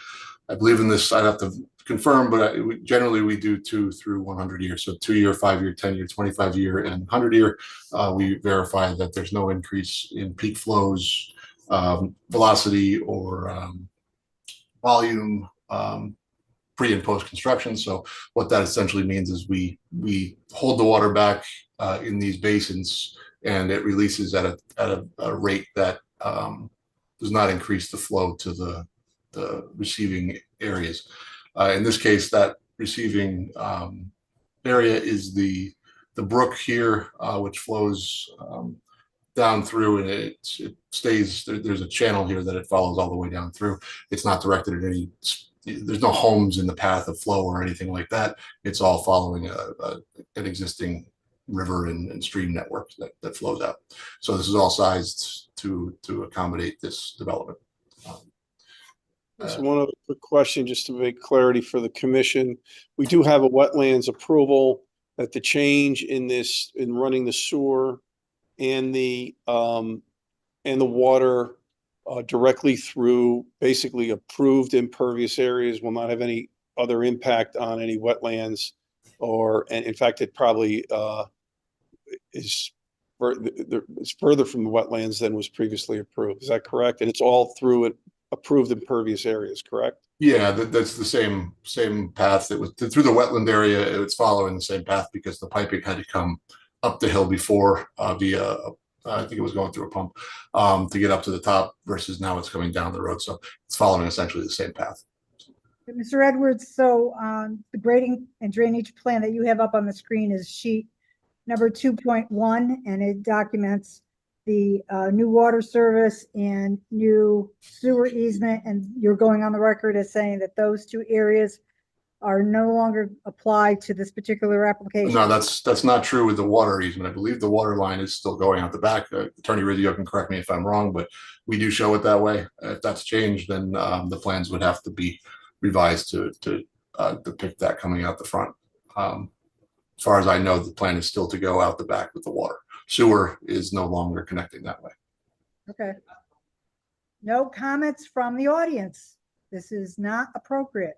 I believe in this, I'd have to confirm, but generally we do 2 through 100 years. So 2-year, 5-year, 10-year, 25-year, and 100-year. We verify that there's no increase in peak flows, velocity, or volume pre and post construction. So what that essentially means is we hold the water back in these basins, and it releases at a rate that does not increase the flow to the receiving areas. In this case, that receiving area is the brook here, which flows down through, and it stays. There's a channel here that it follows all the way down through. It's not directed at any. There's no homes in the path of flow or anything like that. It's all following an existing river and stream network that flows out. So this is all sized to accommodate this development. So one other quick question, just to make clarity for the commission. We do have a wetlands approval that the change in running the sewer and the water directly through basically approved impervious areas will not have any other impact on any wetlands, and in fact, it probably is further from the wetlands than was previously approved. Is that correct? And it's all through approved impervious areas, correct? Yeah, that's the same path that was through the wetland area. It's following the same path because the piping had to come up the hill before via I think it was going through a pump to get up to the top, versus now it's coming down the road. So it's following essentially the same path. Mr. Edwards, so the grading and drainage plan that you have up on the screen is sheet number 2.1, and it documents the new water service and new sewer easement, and you're going on the record as saying that those 2 areas are no longer applied to this particular application. No, that's not true with the water easement. I believe the water line is still going out the back. Attorney Rizzio can correct me if I'm wrong, but we do show it that way. If that's changed, then the plans would have to be revised to depict that coming out the front. As far as I know, the plan is still to go out the back with the water. Sewer is no longer connecting that way. Okay. No comments from the audience. This is not appropriate.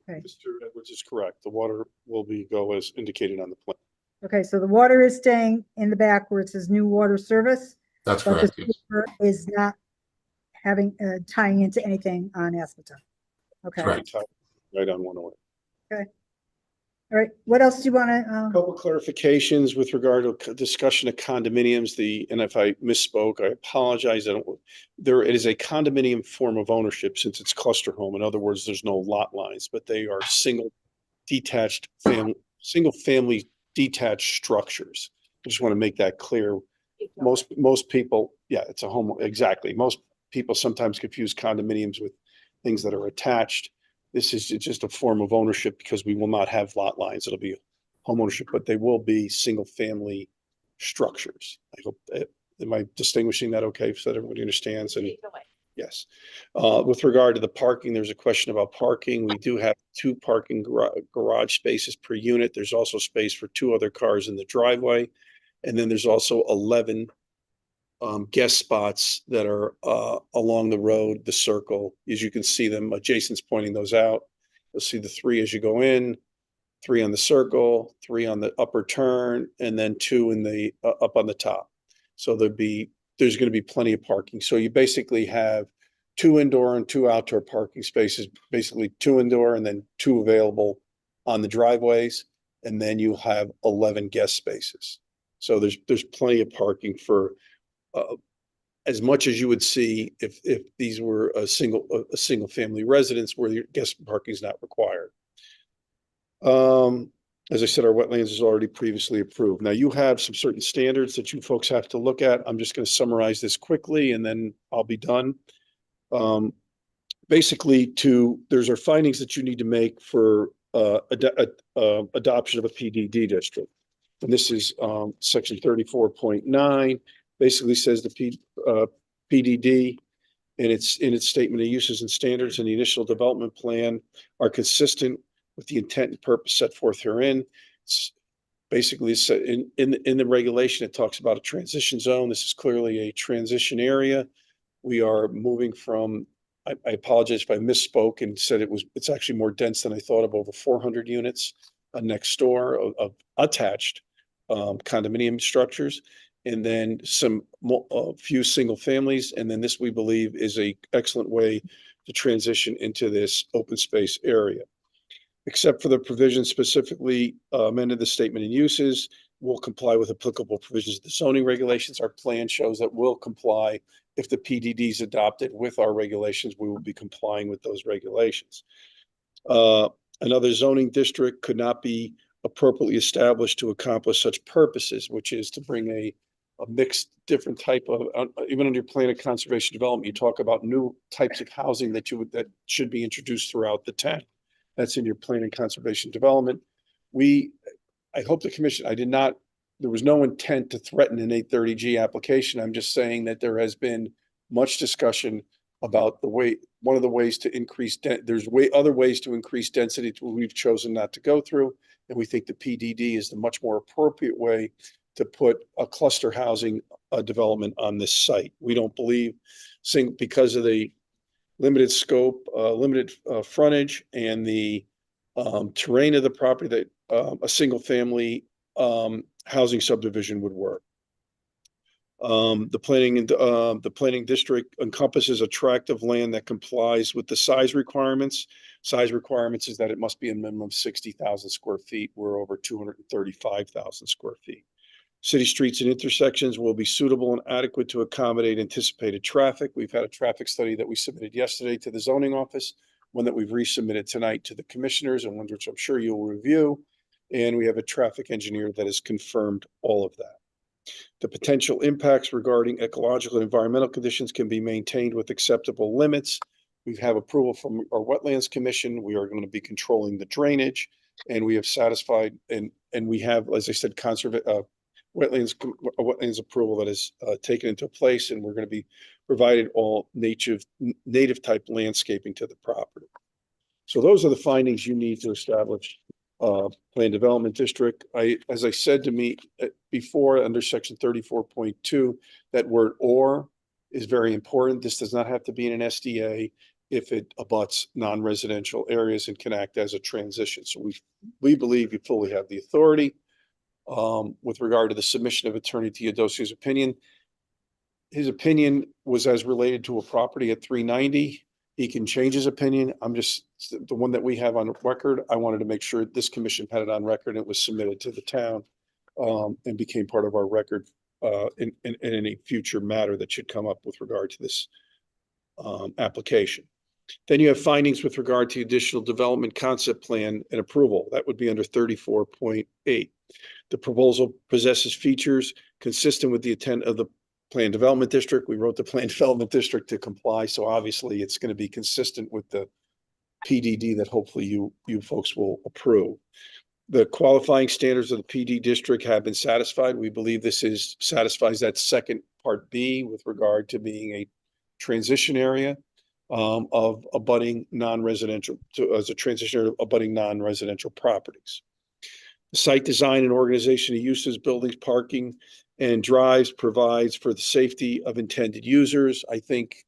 Okay. Mr. Edwards is correct. The water will go as indicated on the plan. Okay, so the water is staying in the back where it says new water service. That's but correct. the sewer is not tying into anything on Aspetuck. Okay. Right. Right on 108. Okay. All right. What else do you want to? Couple clarifications with regard to discussion of condominiums. And if I misspoke, I apologize. It is a condominium form of ownership since it's cluster home. In other words, there's no lot lines, but they are single family detached structures. I just want to make that clear. Most people, yeah, it's a home. Exactly. Most people sometimes confuse condominiums with things that are attached. This is just a form of ownership because we will not have lot lines. It'll be home ownership, but they will be single family structures. I hope am I distinguishing that okay so that everybody understands? And yes, with regard to the parking, there's a question about parking. We do have 2 parking garage spaces per unit. There's also space for 2 other cars in the driveway. And then there's also 11 guest spots that are along the road, the circle. As you can see them, Jason's pointing those out. You'll see the 3 as you go in, 3 on the circle, 3 on the upper turn, and then 2 in the up on the top. So there's going to be plenty of parking. So you basically have 2 indoor and 2 outdoor parking spaces, basically 2 indoor and then 2 available on the driveways. And then you have 11 guest spaces. So there's plenty of parking for as much as you would see if these were a single family residence where your guest parking is not required. As I said, our wetlands is already previously approved. Now you have some certain standards that you folks have to look at. I'm just going to summarize this quickly and then I'll be done. Basically, there's our findings that you need to make for adoption of a PDD district. And this is section 34.9. Basically says the PDD in its statement of uses and standards and the initial development plan are consistent with the intent and purpose set forth herein. basically in the regulation, it talks about a transition zone. This is clearly a transition area. We are moving from, I apologize if I misspoke and said it's actually more dense than I thought, of over 400 units next door of attached condominium structures, and then a few single families. And then this, we believe, is a excellent way to transition into this open space area. Except for the provisions specifically amended the statement and uses, will comply with applicable provisions of the zoning regulations. Our plan shows that we'll comply. If the PDD is adopted with our regulations, we will be complying with those regulations. Another zoning district could not be appropriately established to accomplish such purposes, which is to bring a mixed different type of, even under your plan of conservation development, you talk about new types of housing that should be introduced throughout the town. That's in your plan and conservation development. I hope the commission, there was no intent to threaten an 830G application. I'm just saying that there has been much discussion about one of the ways to increase, there's other ways to increase density we've chosen not to go through. And we think the PDD is the much more appropriate way to put a cluster housing development on this site. We don't believe, because of the limited scope, limited frontage, and the terrain of the property, that a single family housing subdivision would work. The planning district encompasses a tract of land that complies with the size requirements. Size requirements is that it must be a minimum of 60,000 square feet. We're over 235,000 square feet. City streets and intersections will be suitable and adequate to accommodate anticipated traffic. We've had a traffic study that we submitted yesterday to the zoning office, one that we've resubmitted tonight to the commissioners, and one which I'm sure you'll review. And we have a traffic engineer that has confirmed all of that. The potential impacts regarding ecological and environmental conditions can be maintained with acceptable limits. We have approval from our Wetlands Commission. We are going to be controlling the drainage, and we have satisfied, and we have, as I said, wetlands approval that is taken into place, and we're going to be provided all native type landscaping to the property. So those are the findings you need to establish plan development district. As I said to me before, under section 34.2, that word "or" is very important. This does not have to be in an SDA if it abuts non-residential areas and can act as a transition. So we believe you fully have the authority. With regard to the submission of Attorney Teodosio's opinion, his opinion was as related to a property at 390. He can change his opinion. I'm just, the one that we have on record, I wanted to make sure this commission had it on record and it was submitted to the town and became part of our record in any future matter that should come up with regard to this application. Then you have findings with regard to additional development concept plan and approval. That would be under 34.8. The proposal possesses features consistent with the intent of the plan development district. We wrote the plan development district to comply, so obviously it's going to be consistent with the PDD that hopefully you folks will approve. The qualifying standards of the PD district have been satisfied. We believe this satisfies that second part B with regard to being a transition area of abutting non-residential, as a transition area of abutting non-residential properties. The site design and organization of uses, buildings, parking, and drives provides for the safety of intended users. I think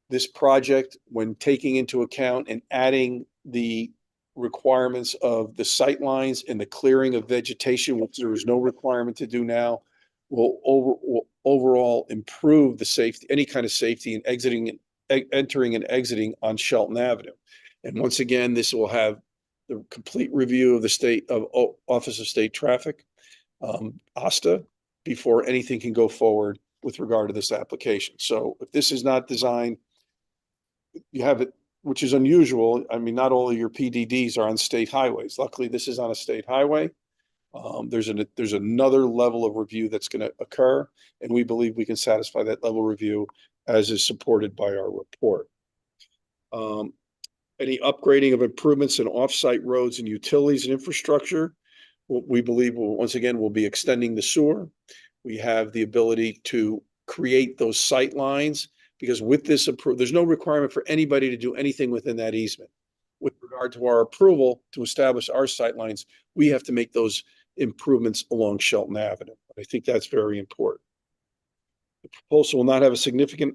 this project, when taking into account and adding the requirements of the sight lines and the clearing of vegetation, which there is no requirement to do now, will overall improve the safety, any kind of safety in entering and exiting on Shelton Avenue. And once again, this will have the complete review of the state of Office of State Traffic, OSTA, before anything can go forward with regard to this application. So if this is not designed, you have it, which is unusual. I mean, not all of your PDDs are on state highways. Luckily, this is on a state highway. There's another level of review that's going to occur, and we believe we can satisfy that level of review as is supported by our report. Any upgrading of improvements in off-site roads and utilities and infrastructure, we believe once again, we'll be extending the sewer. We have the ability to create those sight lines, because with this approval, there's no requirement for anybody to do anything within that easement. With regard to our approval to establish our sight lines, we have to make those improvements along Shelton Avenue. I think that's very important. The proposal will not have a significant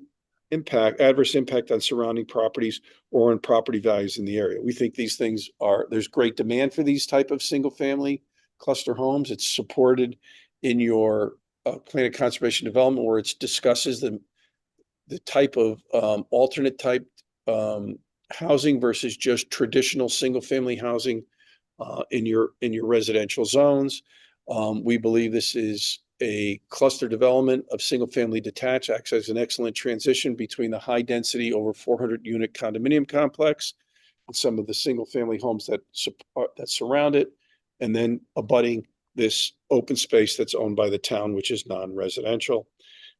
adverse impact on surrounding properties or on property values in the area. We think these things there's great demand for these type of single family cluster homes. It's supported in your plan of conservation development where it discusses the type of alternate type housing versus just traditional single family housing in your residential zones. We believe this is a cluster development of single family detached, acts as an excellent transition between the high density over 400 unit condominium complex and some of the single family homes that surround it, and then abutting this open space that's owned by the town, which is non-residential.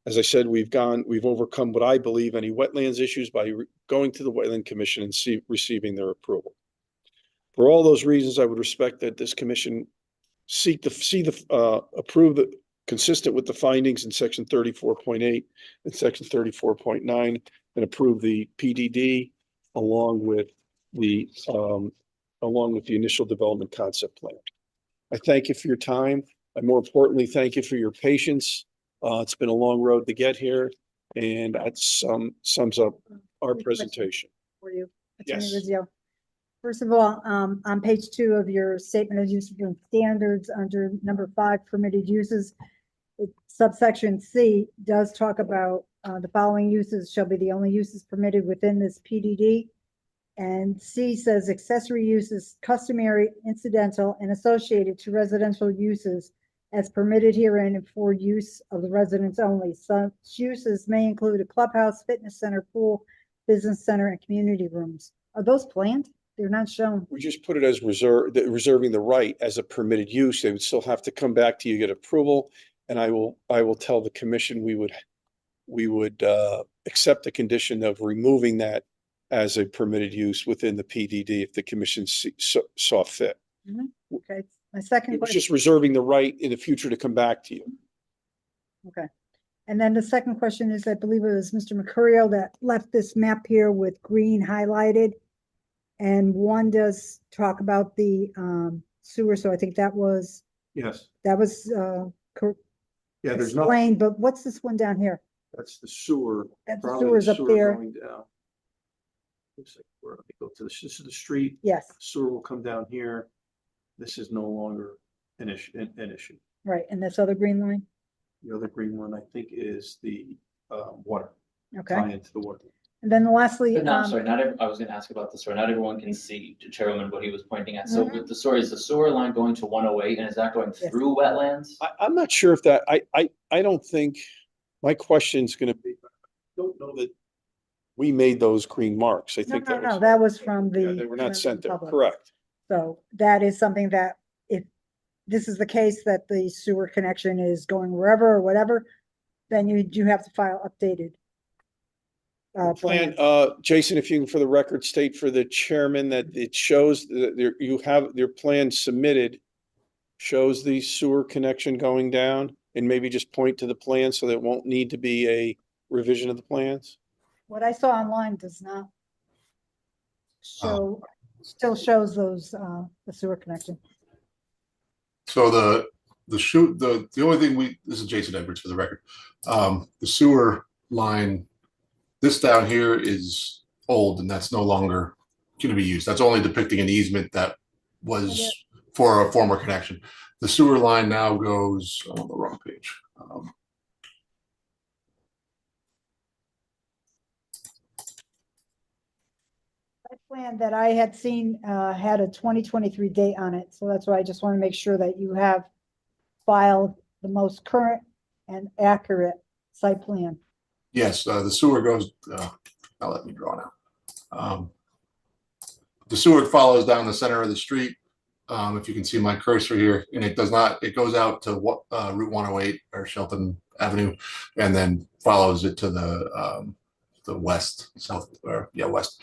As I said, we've overcome what I believe any wetlands issues by going to the Wetland Commission and receiving their approval. For all those reasons, I would respect that this commission approve the consistent with the findings in section 34.8 and section 34.9 and approve the PDD along with the initial development concept plan. I thank you for your time. I more importantly thank you for your patience. It's been a long road to get here, and that sums up our presentation. For you, Attorney Yes. Rizzio. First of all, on page 2 of your statement of use and standards under number 5 permitted uses, subsection C does talk about the following uses shall be the only uses permitted within this PDD. And C says accessory uses customary, incidental, and associated to residential uses as permitted herein and for use of the residents only. Such uses may include a clubhouse, fitness center, pool, business center, and community rooms. Are those planned? They're not shown. We just put it as reserving the right as a permitted use. They would still have to come back to you, get approval. And I will tell the commission we would accept the condition of removing that as a permitted use within the PDD if the commission saw fit. Okay, my second It was question. just reserving the right in the future to come back to you. Okay. And then the second question is, I believe it was Mr. Mercurio that left this map here with green highlighted. And one does talk about the sewer, so I think that was Yes. yeah, There's explained, but what's this one down here? That's the sewer. That's the Probably sewer's up there. going down. Looks like we're going to go to this is the street. Yes, Sewer will come down here. This is no longer an issue. right, and this other green line, The other green one, I think, is the water. okay. Tie into the water. And then lastly, But no, sorry, I was gonna ask about the sewer. Not everyone can see, to Chairwoman, what he was pointing at. So with the sewer, is the sewer line going to 108 and is that going Yes. through wetlands? I'm not sure if that, I don't think, my question's gonna be, I don't know that we made those green marks. I no, think no, that was from the. yeah, they were not sent there, public. correct. So that is something that if this is the case that the sewer connection is going wherever or whatever, then you do have to file updated. Plan, Jason, if you can, for the record, state for the chairman that it shows that you have your plan submitted shows the sewer connection going down, and maybe just point to the plan so that it won't need to be a revision of the plans. What I saw online does not show, still shows those, the sewer connection. So the only thing this is Jason Edwards for the record. The sewer line, this down here is old and that's no longer going to be used. That's only depicting an easement that was for a former connection. The sewer line now goes, I'm on the wrong page. That plan that I had seen, had a 2023 date on it, so that's why I just want to make sure that you have filed the most current and accurate site plan. Yes, the sewer goes, now let me draw now. The sewer follows down the center of the street. If you can see my cursor here, and it does not, it goes out to Route 108 or Shelton Avenue, and then follows it to the west, west,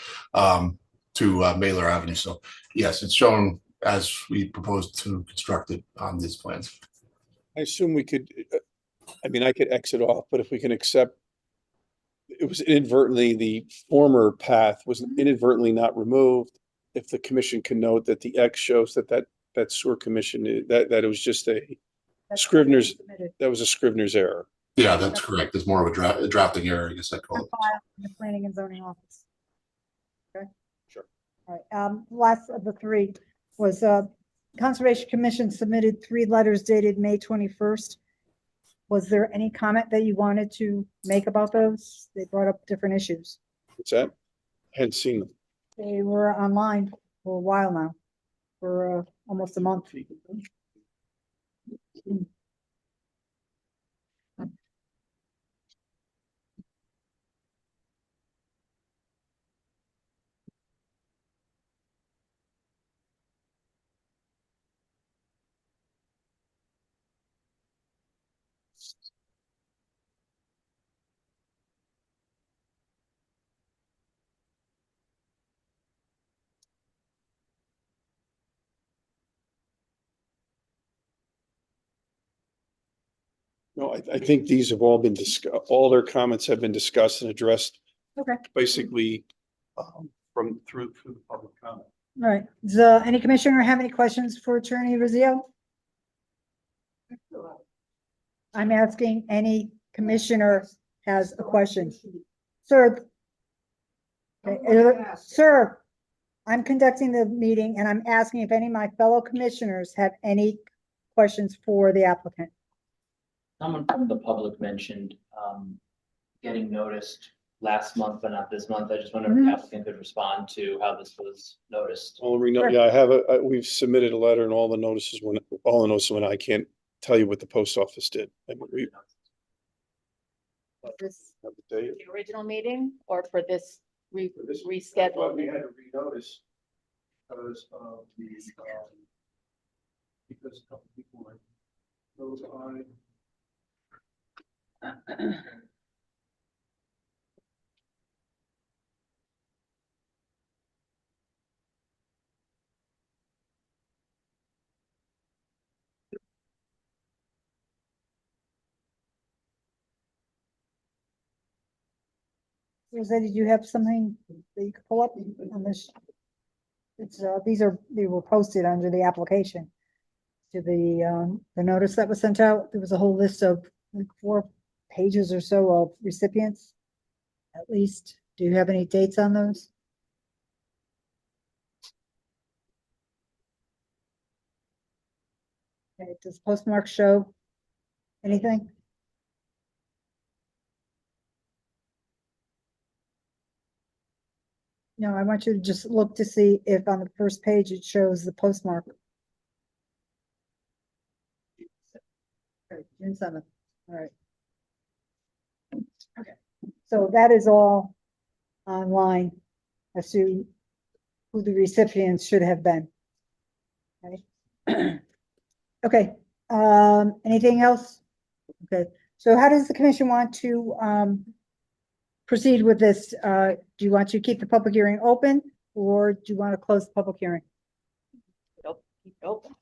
to Mailer Avenue. So yes, it's shown as we proposed to construct it on these plans. I assume we could, I mean, I could exit off, but if we can accept, it was inadvertently, the former path was inadvertently not removed. If the commission can note that the X shows that that sewer commission, that it was just a That's Scrivener's, submitted. that was a Scrivener's error. Yeah, that's correct. There's more of a drafting error, I guess I call On it. file in the planning and zoning office. Okay. Sure. All right, last of the three was, Conservation Commission submitted 3 letters dated May 21st. Was there any comment that you wanted to make about those? They brought up different issues. What's that? Hadn't seen them. They were online for a while now, for almost a month. No, I think these have all been all their comments have been discussed and addressed Okay, basically from through the public comment. all right. Does any commissioner have any questions for Attorney Rizzio? I'm asking any commissioner has a question. Sir. Okay, sir, I'm conducting the meeting and I'm asking if any of my fellow commissioners have any questions for the applicant. Someone from the public mentioned, getting noticed last month, but not this month. I just wonder if the applicant could respond to how this was noticed. Yeah, I have we've submitted a letter and all the notices when I can't tell you what the post office did. I mean, This, have the date. the original meeting or for this This- reschedule? We had to renotice because of the, because a couple people were notified. Rosa, did you have something that you could pull up on this? It's, they were posted under the application to the notice that was sent out. There was a whole list of like 4 pages or so of recipients. At least, do you have any dates on those? Okay, does postmark show anything? No, I want you to just look to see if on the first page it shows the postmark. Okay, June 7th, all right. Okay, so that is all online as to who the recipients should have been. Okay. Okay, anything else? Okay, so how does the commission want to, proceed with this? Do you want to keep the public hearing open or do you want to close the public hearing? Keep it open.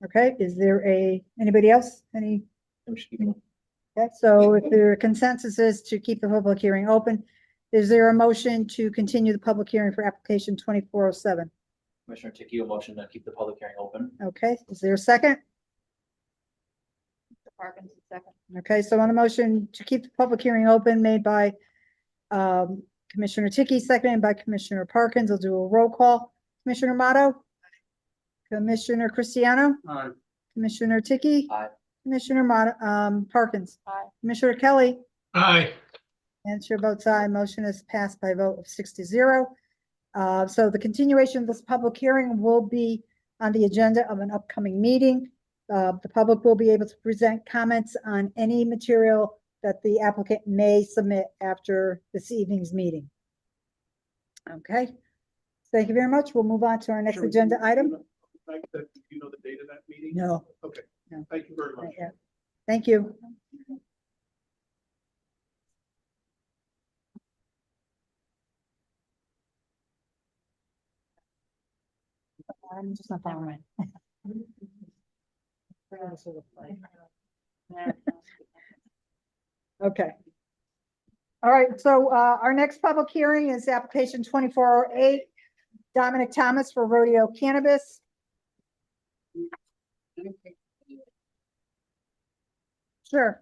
Okay, is there anybody else? Any? Okay, so if the consensus is to keep the public hearing open, is there a motion to continue the public hearing for application 2407? Commissioner Dickey, a motion to keep the public hearing open. Okay, is there a second? Parkins, second. Okay, so on the motion to keep the public hearing open made by Commissioner Dickey, seconded by Commissioner Parkins, I'll do a roll call. Commissioner Motto? Commissioner Cristiano? Aye. Commissioner Dickey? Aye. Commissioner Parkins? Aye. Commissioner Kelly? Aye. And chair votes aye. Motion is passed by a vote of 6-0. So the continuation of this public hearing will be on the agenda of an upcoming meeting. The public will be able to present comments on any material that the applicant may submit after this evening's meeting. Okay, thank you very much. We'll move on to our next agenda item. Do you know the date of that meeting? No. Okay. No. Thank you very much. Yeah. Thank you. I'm just not following. Okay. All right, so our next public hearing is application 2408, Dominic Thomas for Rodeo Cannabis. Sure.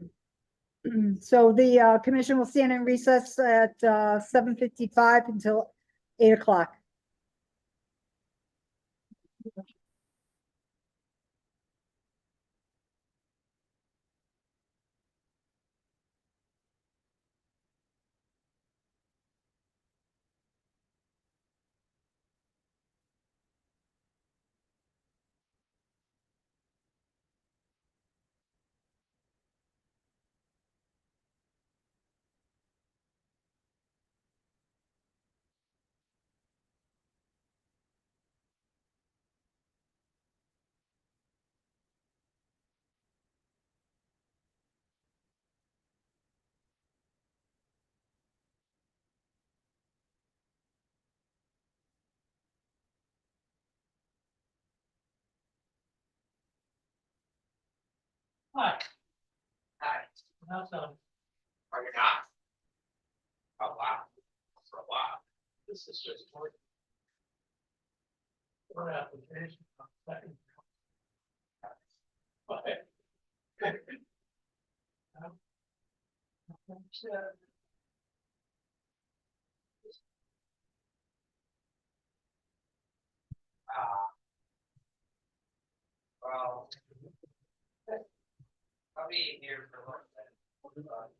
So the commission will stand in recess at 7:55 until 8 o'clock. Hi. Hi. How's it? Are you not? Oh, wow. For a while. This is just. One application. Second. Okay. Well. I'll be here for a little bit.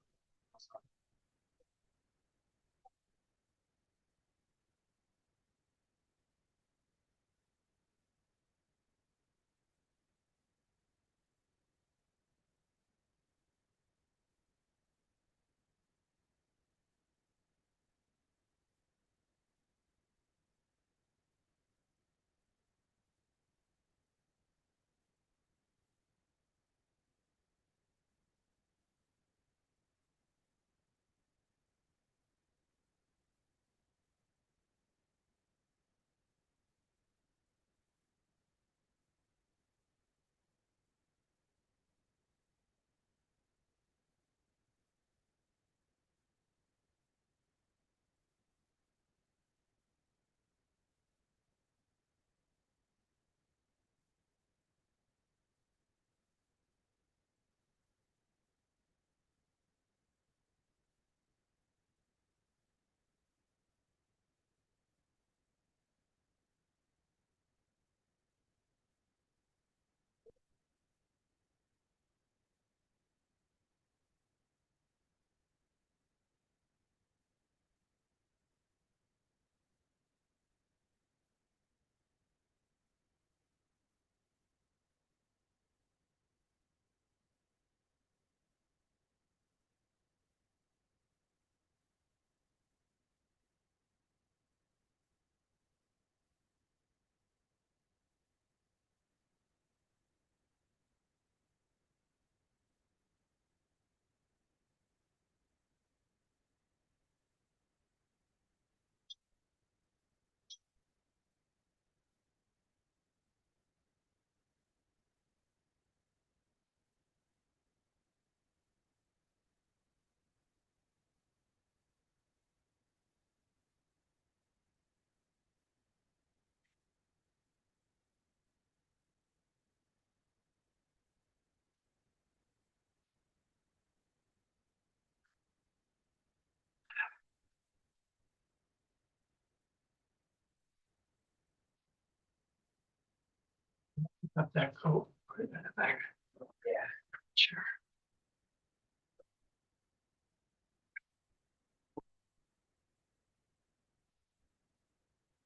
Got that coat, put it in the bag. Yeah, sure.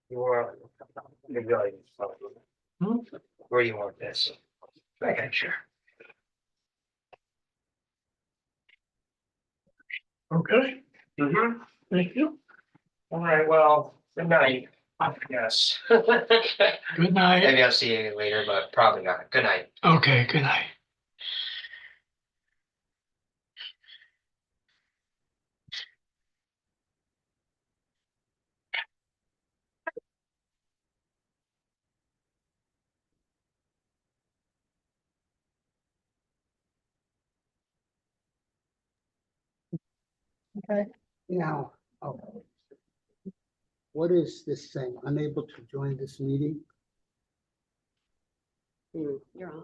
You're really. Where do you want this? Okay, sure. Okay. Thank you. All right, well, good night. Yes. Good night. Maybe I'll see you later, but probably not. Good night. Okay, good night. Okay. Now, okay. What is this thing? Unable to join this meeting? You're on.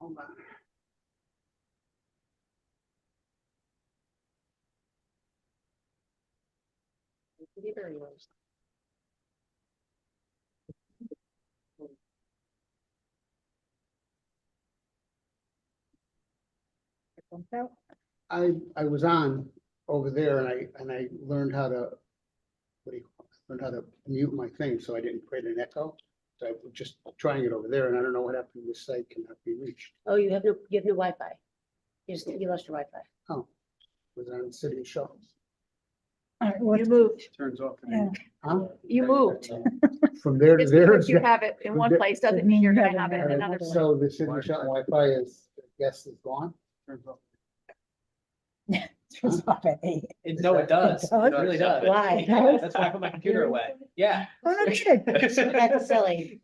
Hold on. I was on over there and I learned how to, what do you call it? Learned how to mute my thing so I didn't create an echo. So I was just trying it over there and I don't know what happened. This site cannot be reached. Oh, you have no Wi-Fi. You lost your Wi-Fi. Oh, was on city show. All right, well, You moved, Turns off. Yeah. Huh? you moved. From there to Just there. because you have it in one place doesn't mean you're gonna have it in another place. So the city shut Wi-Fi is, I guess is gone. Turns off. Turns off at 8. No, it does. It does? It really does. Why? That's why I put my computer away. Yeah. Oh, no kidding. That's silly.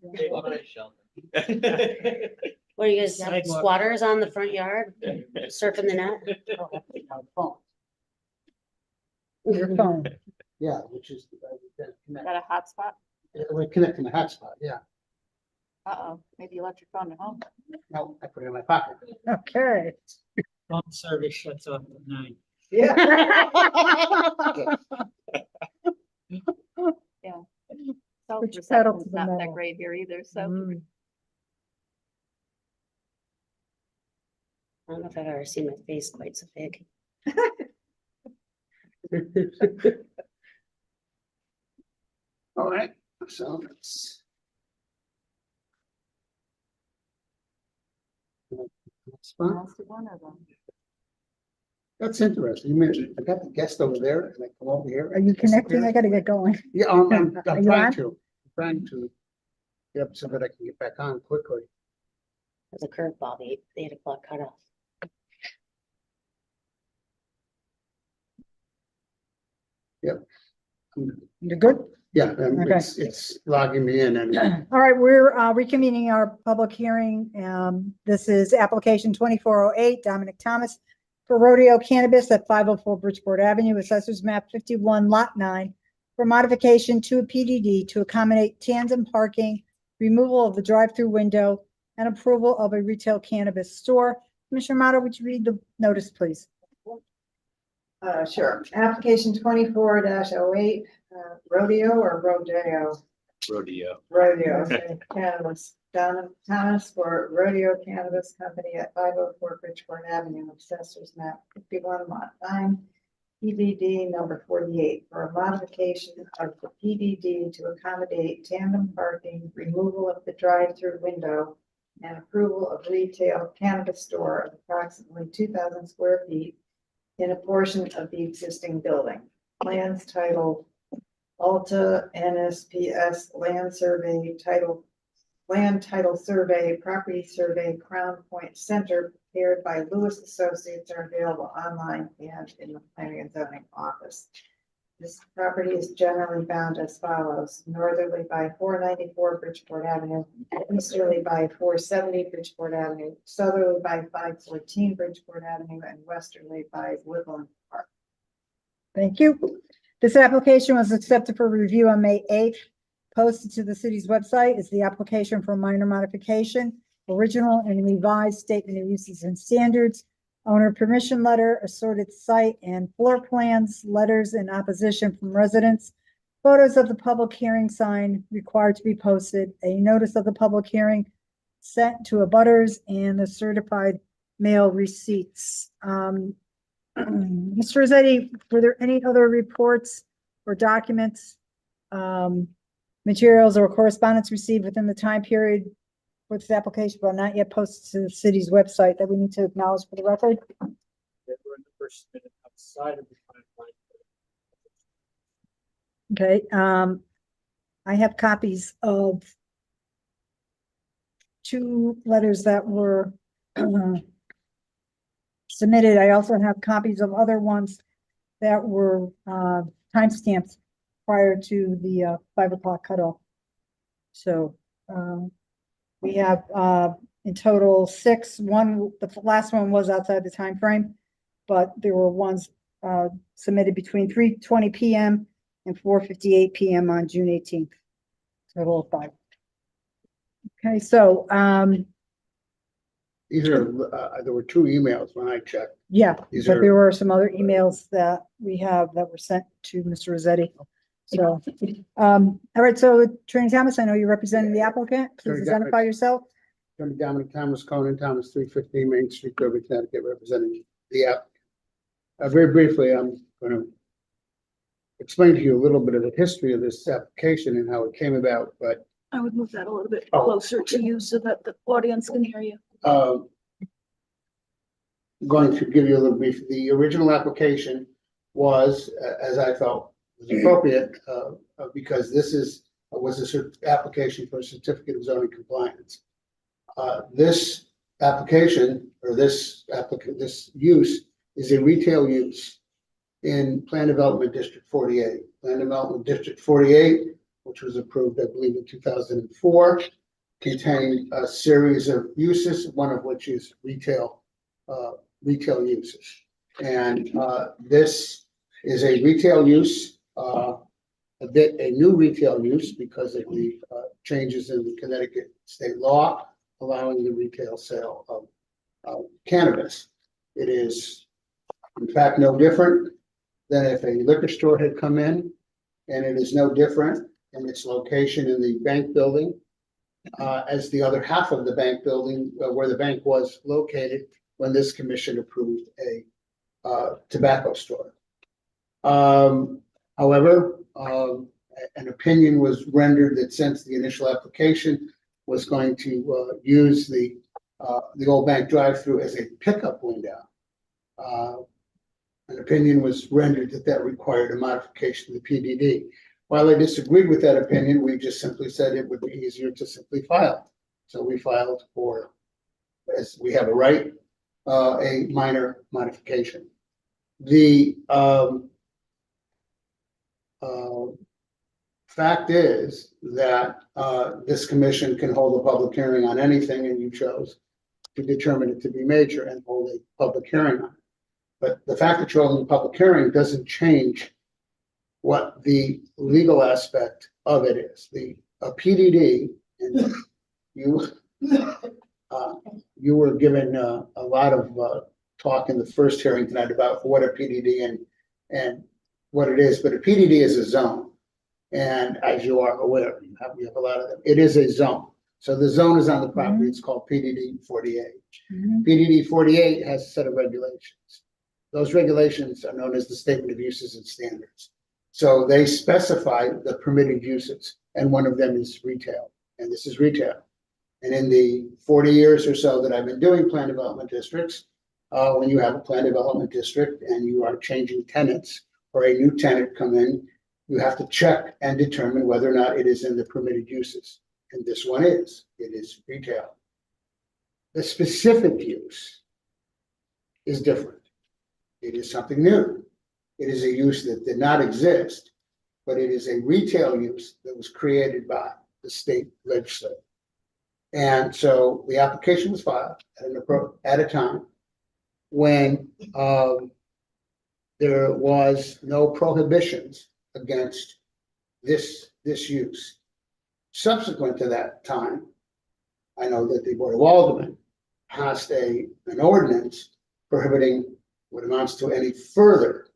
What are you guys have Sidewalk. squatters on the front yard surfing the net? Your phone. Yeah, which is, Is that a hotspot? we're connecting the hotspot, yeah. Uh-oh, maybe you left your phone at home. No, I put it in my pocket. Okay. Phone service shuts off at 9. Yeah. Cell Which pedal to reception's the not that metal. great here either, so. Mm. I don't know if I've ever seen my face quite so big. All right, so that's. That's fine. Most of one of them. That's interesting. You mean, I got the guest over there and I come over here. Are you connecting? I gotta get going. Yeah, Are I'm you trying on? to, get up so that I can get back on quickly. There's a curveball, the 8 o'clock cutoff. Yep. You're good? Yeah, Okay. it's logging me in and All right, we're reconvening our public hearing. This is application 2408, Dominic Thomas for rodeo cannabis at 504 Bridgeport Avenue, Assessors Map 51, Lot 9, for modification to a PDD to accommodate tandem parking, removal of the drive-through window, and approval of a retail cannabis store. Commissioner Motto, would you read the notice, please? Sure. Application 24-08, rodeo or rodeo? Rodeo. Rodeo, okay, cannabis. Donna Thomas for Rodeo Cannabis Company at 504 Bridgeport Avenue, Assessors Map 51, Lot 9, PDD number 48, for a modification of the PDD to accommodate tandem parking, removal of the drive-through window, and approval of retail cannabis store of approximately 2,000 square feet in a portion of the existing building. Plans titled Alta NSPS Land Survey Title, Land Title Survey, Property Survey, Crown Point Center, prepared by Lewis Associates, are available online and in the Planning and Zoning Office. This property is generally bound as follows: northerly by 494 Bridgeport Avenue, easterly by 470 Bridgeport Avenue, southerly by 514 Bridgeport Avenue, and westerly by Woodland Park. Thank you. This application was accepted for review on May 8th. Posted to the city's website is the application for minor modification, original and revised statement of uses and standards, owner permission letter, assorted site and floor plans, letters in opposition from residents, photos of the public hearing sign required to be posted, a notice of the public hearing sent to abutters, and the certified mail receipts. Mr. Rossetti, were there any other reports or documents, materials or correspondence received within the time period for this application, but not yet posted to the city's website that we need to acknowledge for the record? We're in the first minute outside of the timeline. Okay, I have copies of two letters that were submitted. I also have copies of other ones that were timestamped prior to the 5 o'clock cutoff. So we have in total 6. The last one was outside the time frame, but there were ones submitted between 3:20 PM and 4:58 PM on June 18th. Total of 5. Okay, so, These are, there were 2 emails when I checked. yeah, These but are- there were some other emails that we have that were sent to Mr. Rossetti. So, all right, so Attorney Thomas, I know you're representing the applicant. Please Attorney Thomas. identify yourself. Attorney Dominic Thomas, Conan Thomas, 315 Main Street, Dover, Connecticut, representing the applicant. Very briefly, I'm going to explain to you a little bit of the history of this application and how it came about, but I would move that a little bit Oh. closer to you so that the audience can hear you. I'm going to give you a little brief. The original application was, as I felt was appropriate, because this was a application for a certificate of zoning compliance. This application, or this use is a retail use in Plan Development District 48. Plan Development District 48, which was approved, I believe, in 2004, contained a series of uses, one of which is retail uses. And this is a retail use, a new retail use because of the changes in the Connecticut state law allowing the retail sale of cannabis. It is, in fact, no different than if a liquor store had come in, and it is no different in its location in the bank building as the other half of the bank building where the bank was located when this commission approved a tobacco store. However, an opinion was rendered that since the initial application was going to use the old bank drive-through as a pickup window, an opinion was rendered that required a modification of the PDD. While I disagreed with that opinion, we just simply said it would be easier to simply file. So we filed for, as we have a right, a minor modification. The fact is that this commission can hold a public hearing on anything, and you chose to determine it to be major and hold a public hearing on it. But the fact that you're holding a public hearing doesn't change what the legal aspect of it is. The PDD, and you were given a lot of talk in the first hearing tonight about what a PDD and what it is, but a PDD is a zone. And as you are aware, we have a lot of them. It is a zone. So the zone is on the property. It's called PDD 48. PDD 48 has a set of regulations. Those regulations are known as the Statement of Uses and Standards. So they specify the permitted uses, and one of them is retail, and this is retail. And in the 40 years or so that I've been doing plan development districts, when you have a plan development district and you are changing tenants or a new tenant come in, you have to check and determine whether or not it is in the permitted uses. And this one is, it is retail. The specific use is different. It is something new. It is a use that did not exist, but it is a retail use that was created by the state legislature. And so the application was filed at a time when there was no prohibitions against this use. Subsequent to that time, I know that the Board of Aldermen passed an ordinance prohibiting what amounts to any further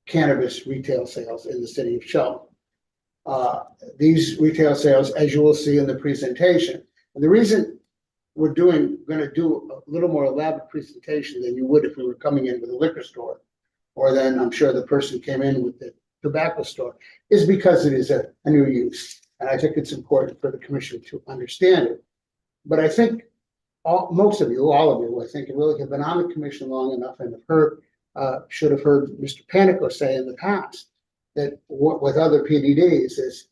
cannabis retail sales in the city of Shelton. These retail sales, as you will see in the presentation, and the reason we're going to do a little more elaborate presentation than you would if we were coming in with a liquor store, or then I'm sure the person came in with the tobacco store, is because it is a new use. And I think it's important for the commission to understand it. But I think most of you, all of you, I think, really have been on the commission long enough and have heard, should have heard Mr. Panico say in the past that with other PDDs is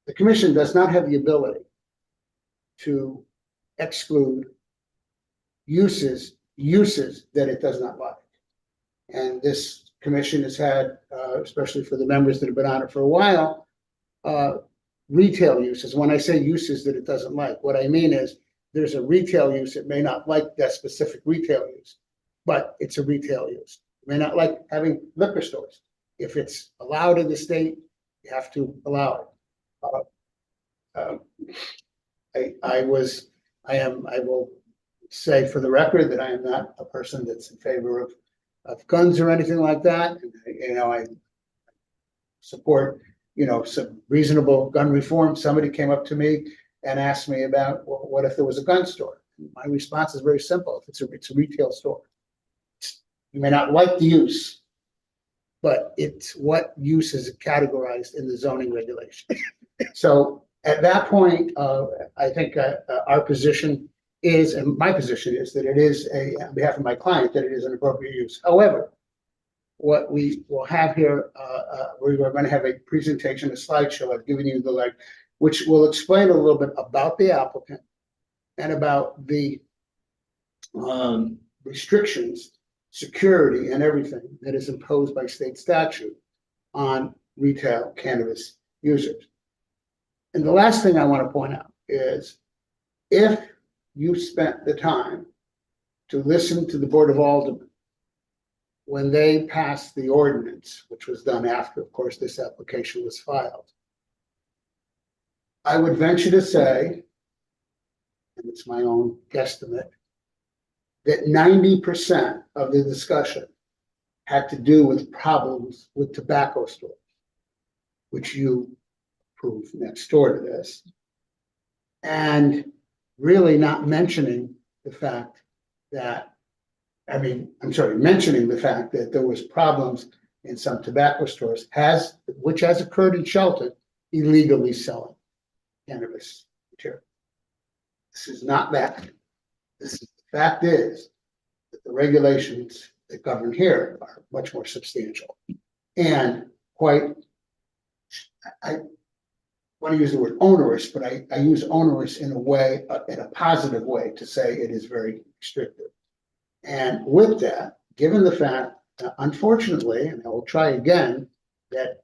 the commission does not have the ability to exclude uses that it does not like. And this commission has had, especially for the members that have been on it for a while, retail uses. When I say uses that it doesn't like, what I mean is there's a retail use. It may not like that specific retail use, but it's a retail use. It may not like having liquor stores. If it's allowed in the state, you have to allow it. I will say for the record that I am not a person that's in favor of guns or anything like that. And, I support, some reasonable gun reform. Somebody came up to me and asked me about, well, what if there was a gun store? My response is very simple. It's a retail store. You may not like the use, but it's what use is categorized in the zoning regulation. So at that point, I think our position is, and my position is that it is on behalf of my client, that it is an appropriate use. However, what we will have here, we are going to have a presentation, a slideshow. I've given you the link, which will explain a little bit about the applicant and about the restrictions, security, and everything that is imposed by state statute on retail cannabis users. And the last thing I want to point out is if you spent the time to listen to the Board of Aldermen when they passed the ordinance, which was done after, of course, this application was filed, I would venture to say, and it's my own guesstimate, that 90% of the discussion had to do with problems with tobacco stores, which you approved next door to this, and really not mentioning the fact that, mentioning the fact that there was problems in some tobacco stores, which has occurred in Shelton, illegally selling cannabis material. This is not that. The fact is that the regulations that govern here are much more substantial and quite, I want to use the word onerous, but I use onerous in a way, in a positive way, to say it is very restrictive. And with that, given the fact, unfortunately, and I will try again, that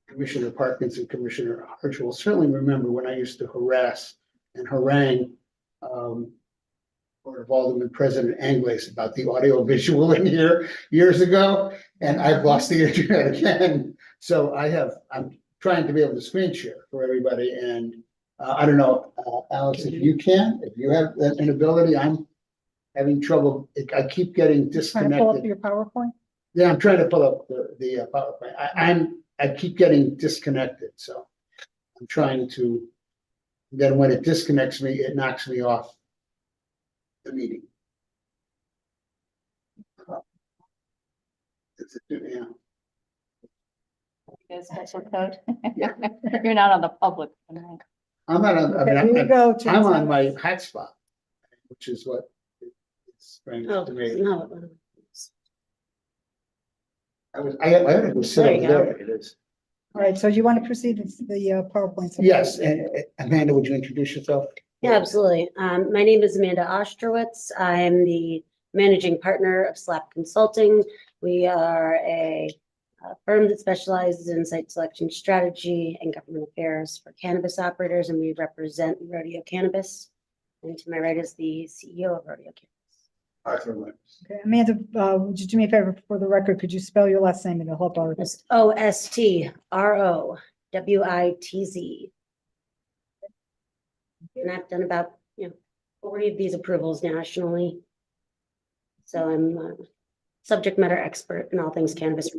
Commissioner Parkins and Commissioner Arch will certainly remember when I used to harass and harangue Board of Alderman President Anglace about the audio visual in here years ago, and I've lost the internet again. So I'm trying to be able to screen share for everybody, and I don't know, Alex, if you have an ability. I'm having trouble. I keep getting Trying to pull up disconnected. your PowerPoint? Yeah, I'm trying to pull up the PowerPoint. I keep getting disconnected, so I'm trying to. Then when it disconnects me, it knocks me off the meeting. Yeah. There's special code. Yeah. You're not on the public tonight. I'm not on. Okay, here you go, I'm on James. my hotspot, which is what it's strange Oh, to me. no. I had to go sit There over you there. go. It is. All right, so you want to proceed with the PowerPoint? Yes, and Amanda, would you introduce yourself? Yeah, absolutely. My name is Amanda Ostrowitz. I'm the managing partner of SLAP Consulting. We are a firm that specializes in site selection strategy and government affairs for cannabis operators, and we represent Rodeo Cannabis. And to my right is the CEO of Rodeo Cannabis. Arthur Wentz. Okay, Amanda, would you do me a favor for the record? Could you spell your last name and it'll help our. It's OSTROWITZ. And I've done about 40 of these approvals nationally. So I'm a subject matter expert in all things cannabis.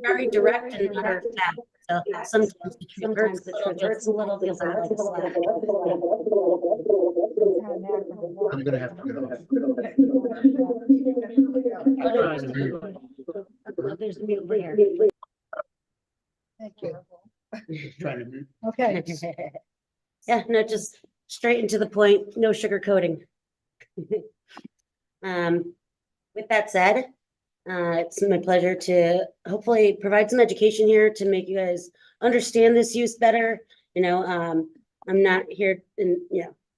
Very direct and matter of fact. So sometimes it hurts a little because I like slap. I'm gonna have to get off. There's me over here. Thank you. Trying to. Okay, Yeah, no, just straight into the point, no sugar coating. With that said, it's my pleasure to hopefully provide some education here to make you guys understand this use better. I'm not here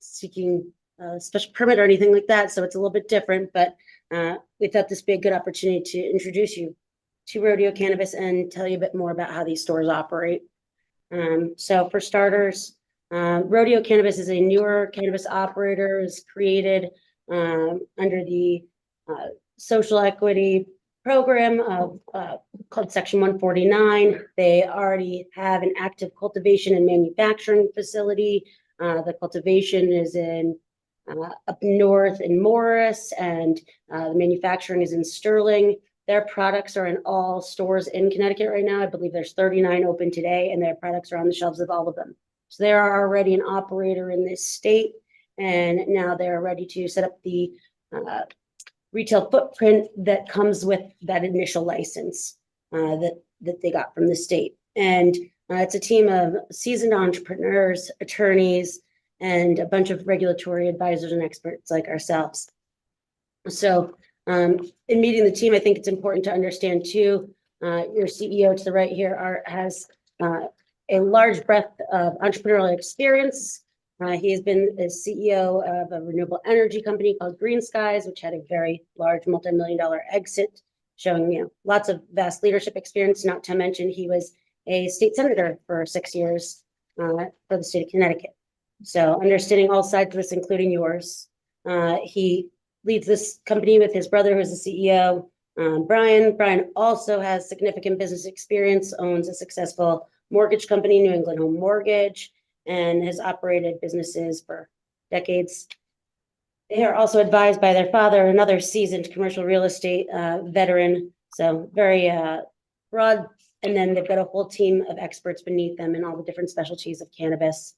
seeking a special permit or anything like that, so it's a little bit different, but we thought this would be a good opportunity to introduce you to Rodeo Cannabis and tell you a bit more about how these stores operate. So for starters, Rodeo Cannabis is a newer cannabis operator, is created under the social equity program of called Section 149. They already have an active cultivation and manufacturing facility. The cultivation is in up north in Morris, and the manufacturing is in Sterling. Their products are in all stores in Connecticut right now. I believe there's 39 open today, and their products are on the shelves of all of them. So they are already an operator in this state, and now they're ready to set up the retail footprint that comes with that initial license that they got from the state. And it's a team of seasoned entrepreneurs, attorneys, and a bunch of regulatory advisors and experts like ourselves. So in meeting the team, I think it's important to understand too, your CEO to the right here has a large breadth of entrepreneurial experience. He has been the CEO of a renewable energy company called Green Skies, which had a very large multi-million-dollar exit, showing lots of vast leadership experience. Not to mention, he was a state senator for 6 years for the state of Connecticut. So understanding all sides of this, including yours, he leads this company with his brother, who's the CEO, Brian. Brian also has significant business experience, owns a successful mortgage company, New England Home Mortgage, and has operated businesses for decades. They are also advised by their father, another seasoned commercial real estate veteran. So very broad. And then they've got a whole team of experts beneath them in all the different specialties of cannabis.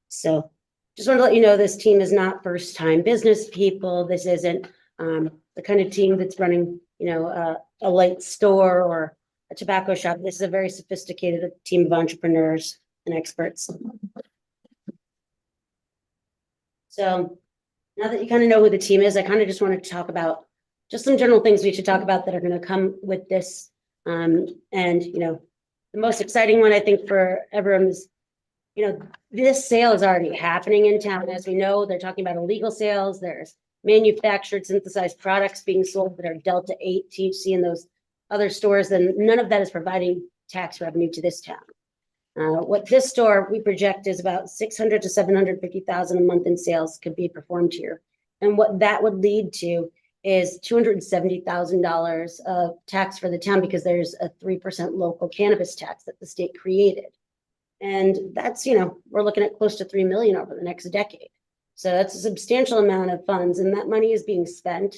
So just wanted to let you know, this team is not first-time business people. This isn't the kind of team that's running, a light store or a tobacco shop. This is a very sophisticated team of entrepreneurs and experts. So now that you kind of know who the team is, I kind of just wanted to talk about just some general things we should talk about that are going to come with this. And, the most exciting one, I think, for everyone is, this sale is already happening in town. As we know, they're talking about illegal sales. There's manufactured synthesized products being sold that are Delta 8 THC in those other stores, and none of that is providing tax revenue to this town. What this store we project is about $600,000 to $750,000 a month in sales could be performed here. And what that would lead to is $270,000 of tax for the town, because there's a 3% local cannabis tax that the state created. And that's, we're looking at close to 3 million over the next decade. So that's a substantial amount of funds, and that money is being spent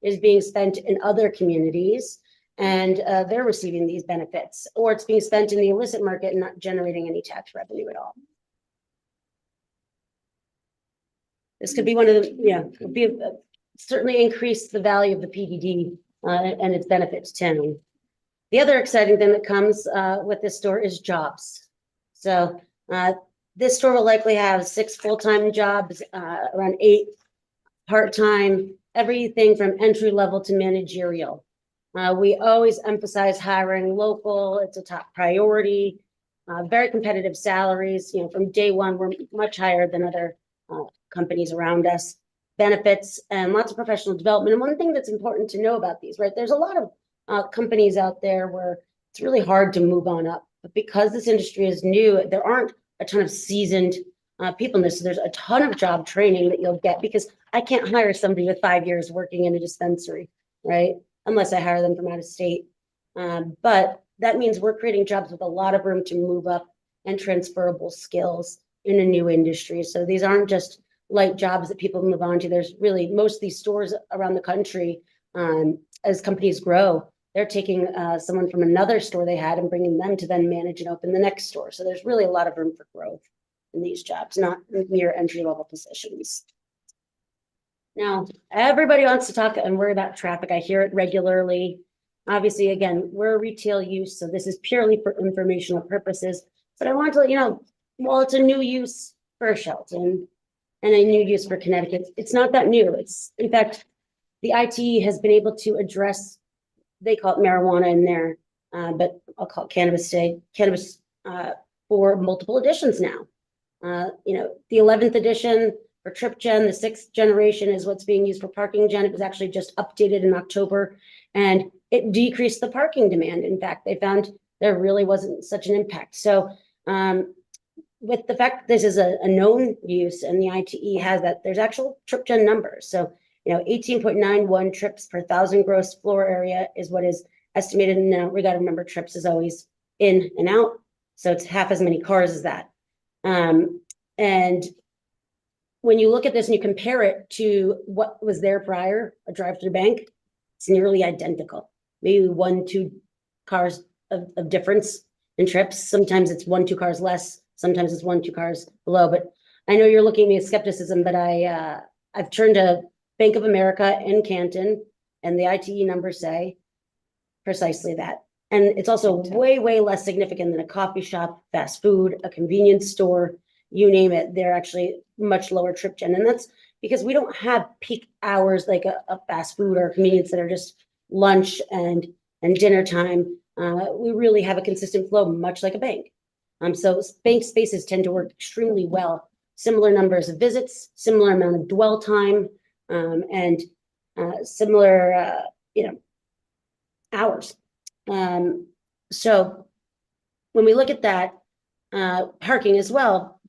in other communities, and they're receiving these benefits, or it's being spent in the illicit market and not generating any tax revenue at all. This could be one of the, certainly increase the value of the PDD and its benefits to. The other exciting thing that comes with this store is jobs. So this store will likely have 6 full-time jobs, around 8 part-time, everything from entry level to managerial. We always emphasize hiring local. It's a top priority. Very competitive salaries. From day one, we're much higher than other companies around us. Benefits and lots of professional development. And one thing that's important to know about these, right? There's a lot of companies out there where it's really hard to move on up. But because this industry is new, there aren't a ton of seasoned people in this. So there's a ton of job training that you'll get, because I can't hire somebody with 5 years working in a dispensary, right? Unless I hire them from out of state. But that means we're creating jobs with a lot of room to move up and transferable skills in a new industry. So these aren't just light jobs that people move on to. There's really, most of these stores around the country, as companies grow, they're taking someone from another store they had and bringing them to then manage and open the next store. So there's really a lot of room for growth in these jobs, not mere entry-level positions. Now, everybody wants to talk and worry about traffic. I hear it regularly. Obviously, again, we're retail use, so this is purely for informational purposes. But I want to let you know, well, it's a new use for Shelton and a new use for Connecticut. It's not that new. It's, in fact, the ITE has been able to address, they call it marijuana in there, but I'll call it cannabis today, cannabis for multiple editions now. The 11th edition for Trip Gen, the 6th generation is what's being used for parking gen. It was actually just updated in October, and it decreased the parking demand. In fact, they found there really wasn't such an impact. So with the fact that this is a known use and the ITE has that, there's actual trip gen numbers. So, 18.91 trips per 1,000 gross floor area is what is estimated. Now, we got to remember trips is always in and out. So it's half as many cars as that. And when you look at this and you compare it to what was there prior, a drive-through bank, it's nearly identical. Maybe 1-2 cars of difference in trips. Sometimes it's 1-2 cars less. Sometimes it's 1-2 cars below. But I know you're looking at me with skepticism, but I've turned to Bank of America in Canton, and the ITE numbers say precisely that. And it's also way, way less significant than a coffee shop, fast food, a convenience store, you name it. They're actually much lower trip gen. And that's because we don't have peak hours like a fast food or a convenience that are just lunch and dinner time. We really have a consistent flow, much like a bank. So bank spaces tend to work extremely well. Similar numbers of visits, similar amount of dwell time, and similar, hours. So when we look at that, parking as well,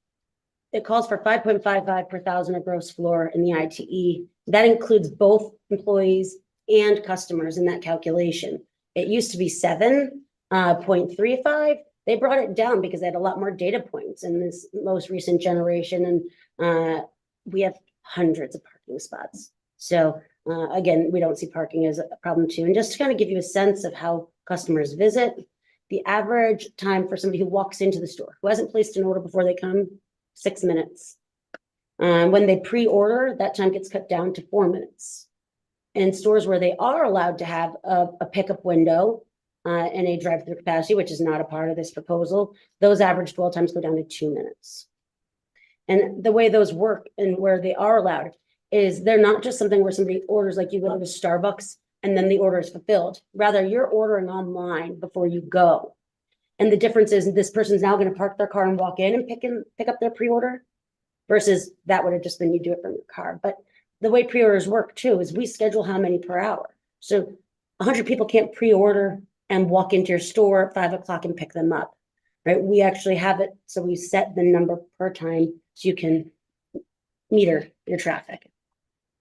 it calls for 5.55 per 1,000 of gross floor in the ITE. That includes both employees and customers in that calculation. It used to be 7.35. They brought it down because they had a lot more data points in this most recent generation. And we have hundreds of parking spots. So again, we don't see parking as a problem too. And just to kind of give you a sense of how customers visit, the average time for somebody who walks into the store, who hasn't placed an order before they come, 6 minutes. When they pre-order, that time gets cut down to 4 minutes. In stores where they are allowed to have a pickup window and a drive-through capacity, which is not a part of this proposal, those average dwell times go down to 2 minutes. And the way those work and where they are allowed is they're not just something where somebody orders, like you go to Starbucks and then the order is fulfilled. Rather, you're ordering online before you go. And the difference is this person's now going to park their car and walk in and pick up their pre-order versus that would have just been you do it from your car. But the way pre-orders work too is we schedule how many per hour. So 100 people can't pre-order and walk into your store at 5 o'clock and pick them up, right? We actually have it. So we set the number per time so you can meter your traffic.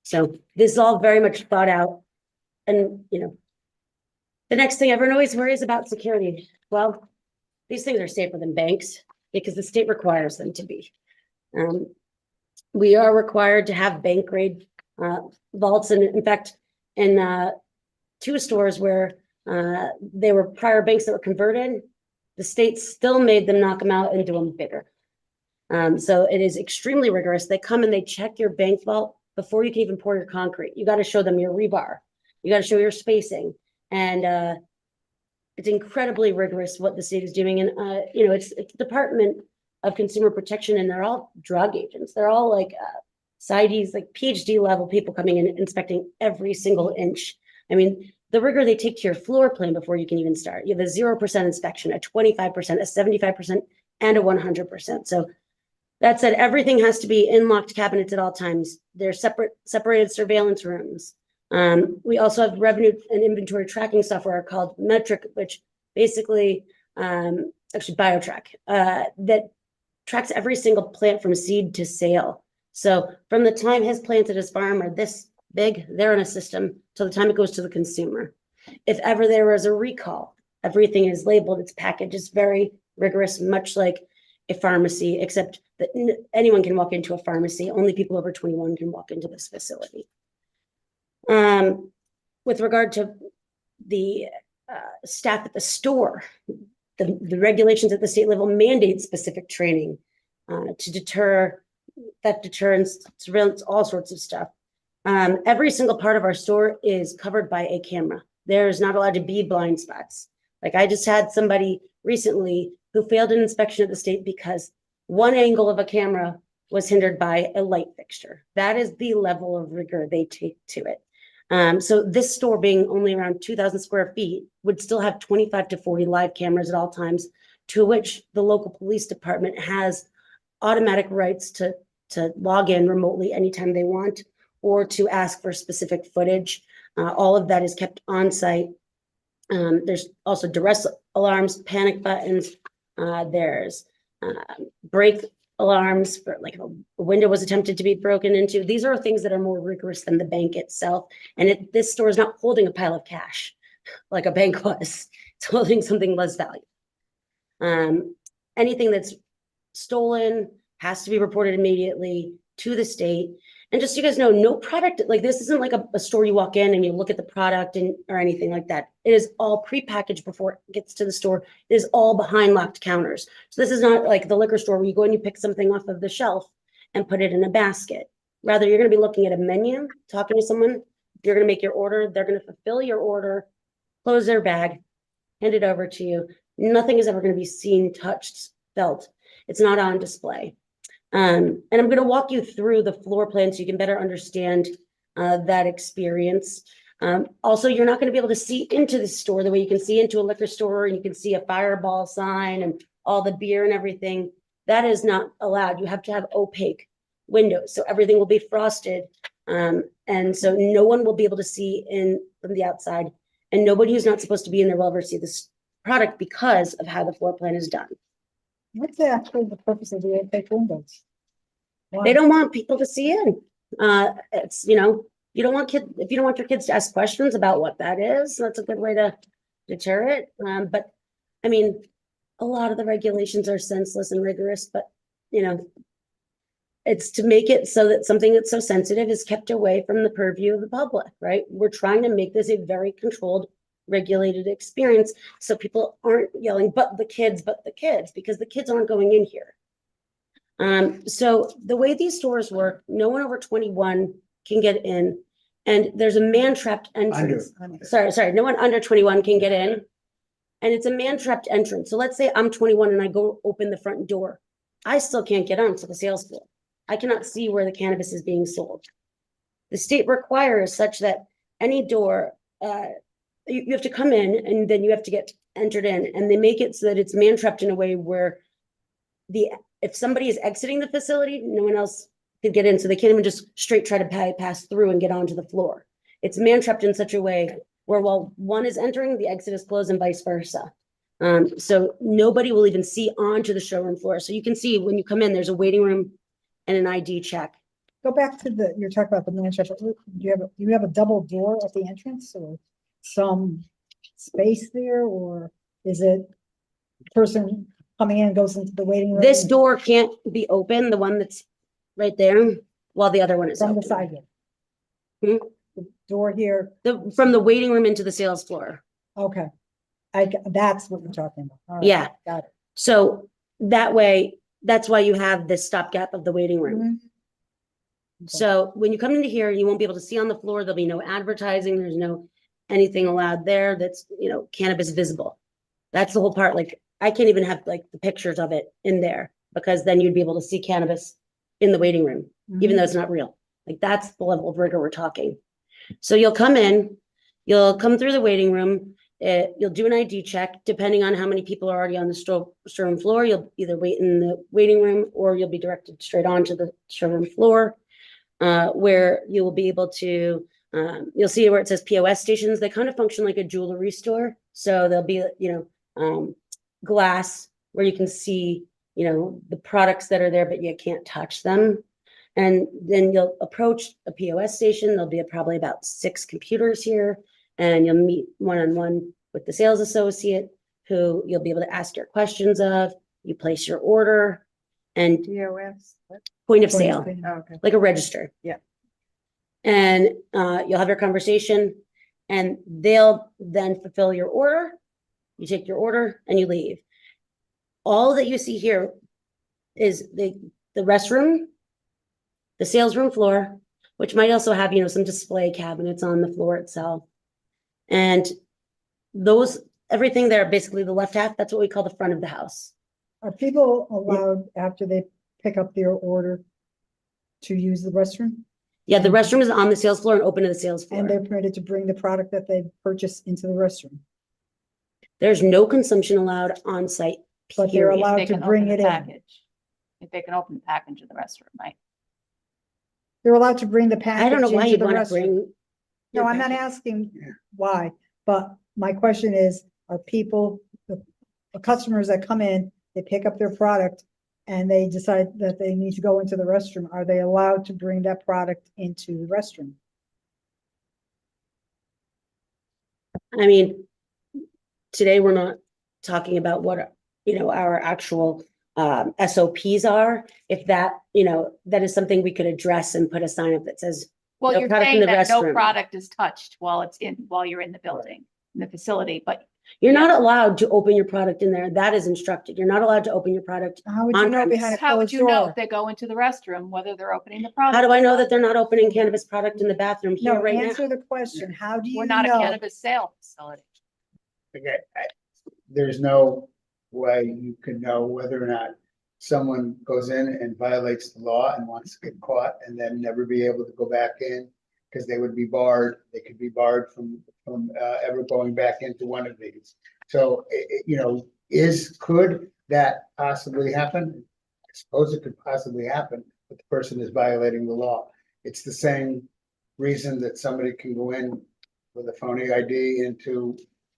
So this is all very much thought out. And, the next thing everyone always worries about security. Well, these things are safer than banks because the state requires them to be. We are required to have bank grade vaults. And in fact, in 2 stores where they were prior banks that were converted, the state still made them knock them out and do them bigger. So it is extremely rigorous. They come and they check your bank vault before you can even pour your concrete. You got to show them your rebar. You got to show your spacing. And it's incredibly rigorous what the state is doing. And, it's the Department of Consumer Protection, and they're all drug agents. They're all like PsyDs, like PhD level people coming in and inspecting every single inch. I mean, the rigor they take to your floor plan before you can even start. You have a 0% inspection, a 25%, a 75%, and a 100%. So that said, everything has to be in locked cabinets at all times. They're separated surveillance rooms. We also have revenue and inventory tracking software called Metric, which basically, actually BioTrack, that tracks every single plant from seed to sale. So from the time his plants at his farm are this big, they're in a system till the time it goes to the consumer. If ever there was a recall, everything is labeled, it's packaged, it's very rigorous, much like a pharmacy, except that anyone can walk into a pharmacy. Only people over 21 can walk into this facility. With regard to the staff at the store, the regulations at the state level mandate specific training to deter theft, deterrence, surveillance, all sorts of stuff. Every single part of our store is covered by a camera. There's not allowed to be blind spots. Like I just had somebody recently who failed an inspection at the state because one angle of a camera was hindered by a light fixture. That is the level of rigor they take to it. So this store being only around 2,000 square feet would still have 25 to 40 live cameras at all times, to which the local police department has automatic rights to log in remotely anytime they want or to ask for specific footage. All of that is kept on site. There's also duress alarms, panic buttons. There's break alarms for like a window was attempted to be broken into. These are things that are more rigorous than the bank itself. And this store is not holding a pile of cash like a bank was. It's holding something less valuable. Anything that's stolen has to be reported immediately to the state. And just so you guys know, no product, like this isn't like a store you walk in and you look at the product or anything like that. It is all prepackaged before it gets to the store. It is all behind locked counters. So this is not like the liquor store where you go and you pick something off of the shelf and put it in a basket. Rather, you're going to be looking at a menu, talking to someone. You're going to make your order. They're going to fulfill your order, close their bag, hand it over to you. Nothing is ever going to be seen, touched, felt. It's not on display. And I'm going to walk you through the floor plan so you can better understand that experience. Also, you're not going to be able to see into the store the way you can see into a liquor store and you can see a Fireball sign and all the beer and everything. That is not allowed. You have to have opaque windows. So everything will be frosted. And so no one will be able to see in from the outside. And nobody who's not supposed to be in there will ever see this product because of how the floor plan is done. What's actually the purpose of the opaque windows? They don't want people to see in. It's, you know, you don't want if you don't want your kids to ask questions about what that is, that's a good way to deter it. But I mean, a lot of the regulations are senseless and rigorous, but you know, it's to make it so that something that's so sensitive is kept away from the purview of the public, right? We're trying to make this a very controlled, regulated experience so people aren't yelling, but the kids, because the kids aren't going in here. So the way these stores work, no one over 21 can get in, and there's a man-trapped entrance. Sorry, no one under 21 can get in, and it's a man-trapped entrance. So let's say I'm 21 and I go open the front door. I still can't get onto the sales floor. I cannot see where the cannabis is being sold. The state requires such that any door, you have to come in and then you have to get entered in, and they make it so that it's man-trapped in a way where if somebody is exiting the facility, no one else could get in, so they can't even just straight try to pass through and get onto the floor. It's man-trapped in such a way where while one is entering, the exit is closed and vice versa. So nobody will even see onto the showroom floor. So you can see when you come in, there's a waiting room and an ID check. Go back to you're talking about the man-shop. Do you have a double door at the entrance or some space there, or is it person coming in goes into the waiting room? This door can't be open, the one that's right there, while the other one is From open. the side door. Hmm? The door here. From the waiting room into the sales floor. Okay. That's what you're talking about. All right, Yeah. got it. So that way, that's why you have this stopgap of the waiting room. Mhm. So when you come into here, you won't be able to see on the floor. There'll be no advertising. There's no anything allowed there that's, you know, cannabis visible. That's the whole part. Like I can't even have like the pictures of it in there because then you'd be able to see cannabis in the waiting room, even though it's not real. Like that's the level of rigor we're talking. So you'll come in, you'll come through the waiting room, you'll do an ID check. Depending on how many people are already on the showroom floor, you'll either wait in the waiting room or you'll be directed straight onto the showroom floor, where you will be able to, you'll see where it says POS stations. They kind of function like a jewelry store. So there'll be, you know, glass where you can see, you know, the products that are there, but you can't touch them. And then you'll approach a POS station. There'll be probably about 6 computers here, and you'll meet one-on-one with the sales associate who you'll be able to ask your questions of. You place your order and POS. point of sale, Okay. like a register. Yeah. And you'll have your conversation and they'll then fulfill your order. You take your order and you leave. All that you see here is the restroom, the sales room floor, which might also have, you know, some display cabinets on the floor itself. And those, everything there, basically the left half, that's what we call the front of the house. Are people allowed after they pick up their order to use the restroom? Yeah, the restroom is on the sales floor and open to the sales floor. And they're permitted to bring the product that they purchased into the restroom, There's no consumption allowed on site. but they're period. allowed They to can bring open it the in. package. If they can open the package in the restroom, right? They're allowed to bring the package I don't know why into you'd the want to restroom. bring. No, I'm not asking why, but my question is, are people, the customers that come in, they pick up their product, and they decide that they need to go into the restroom, are they allowed to bring that product into the restroom? I mean, today we're not talking about what, our actual SOPs are. If that, that is something we could address and put a sign up that says, Well, no you're product in saying the that no restroom. product is touched while you're in the building, in the facility, but You're not allowed to open your product in there. That is instructed. You're not allowed to open your product. How would you on know premise. behind a how would closed you know door? if they go into the restroom, whether they're opening the product? How do I or know not? that they're not opening cannabis product in the bathroom here No, right now? answer the question. How do you We're not a know? cannabis sale facility. Okay, there's no way you can know whether or not someone goes in and violates the law and wants to get caught and then never be able to go back in, because they would be barred. They could be barred from ever going back into one of these. So, could that possibly happen? I suppose it could possibly happen, but the person is violating the law. It's the same reason that somebody can go in with a phony ID into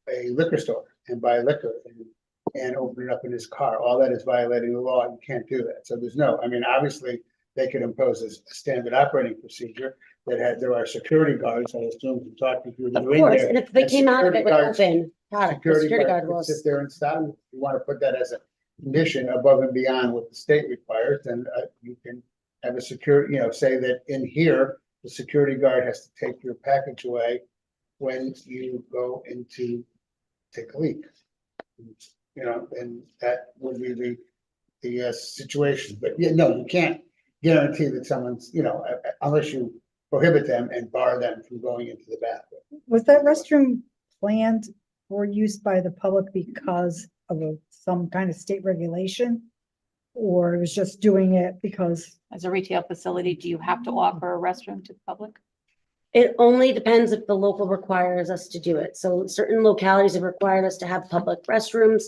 a liquor store and buy liquor and open it up in his car. All that is violating the law. You can't do that. So obviously they could impose a standard operating procedure there are security guards, I assume, from talking to you. Of course, and if they came out of it with open product, the security guard Could will. sit there and stop them. If you want to put that as a condition above and beyond what the state requires, then you can have a security, say that in here, the security guard has to take your package away when you go into take a leak. And that would be the situation. But no, you can't guarantee that someone's, unless you prohibit them and bar them from going into the bathroom. Was that restroom planned for use by the public because of some kind of state regulation? Or it was just doing it because? As a retail facility, do you have to offer a restroom to the public? It only depends if the local requires us to do it. So certain localities have required us to have public restrooms.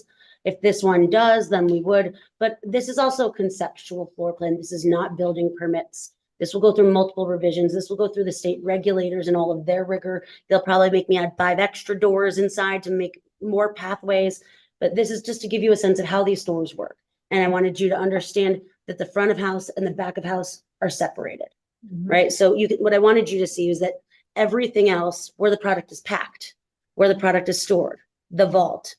If this one does, then we would, but this is also conceptual floor plan. This is not building permits. This will go through multiple revisions. This will go through the state regulators and all of their rigor. They'll probably make me add 5 extra doors inside to make more pathways. But this is just to give you a sense of how these stores work. And I wanted you to understand that the front of house and the back of house are separated, right? So what I wanted you to see is that everything else, where the product is packed, where the product is stored, the vault,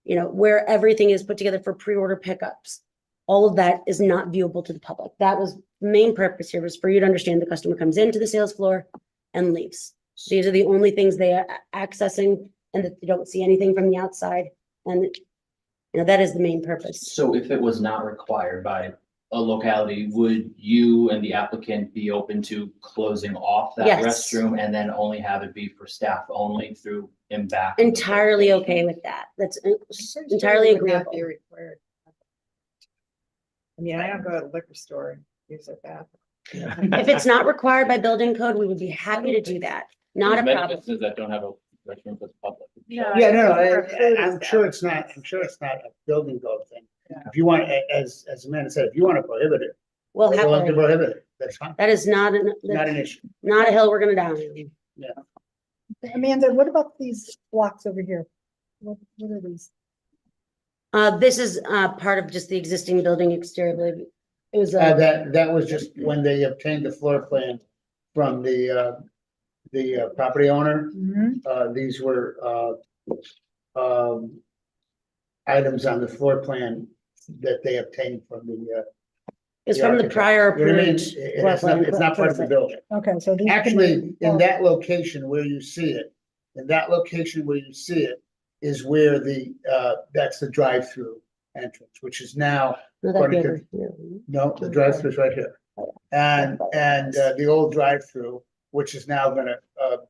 where everything is put together for pre-order pickups, all of that is not viewable to the public. That was the main purpose here, was for you to understand the customer comes into the sales floor and leaves. These are the only things they are accessing, and that they don't see anything from the outside. And that is the main purpose. So if it was not required by a locality, would you and the applicant be open to closing off that Yes. restroom and then only have it be for staff only through and back? Entirely okay with that. That's entirely agreeable. Be required. I mean, I don't go to the liquor store and use their bathroom. If it's not required by building code, we would be happy to do that. Not a There's many problem. businesses that don't have a restroom for the public. No, I'm sure it's not a building code thing. If you want, as Amanda said, if you want to prohibit it, We'll we're willing to have, prohibit it. That's fine. that is not Not an issue. not a hill we're gonna die on. Amanda, what about these blocks over here? What are these? This is part of just the existing building exterior. I believe. It was That was just when they obtained the floor plan from the property owner. These were items on the floor plan that they obtained from the. it's from the architect. prior You know what I mean? approved. It's not part of the building. Okay, so these. Actually, in that location where you see it, is where that's the drive-through entrance, which is now, No, that'd be according to, over here. no, the drive-through is right here. And the old drive-through, which is now gonna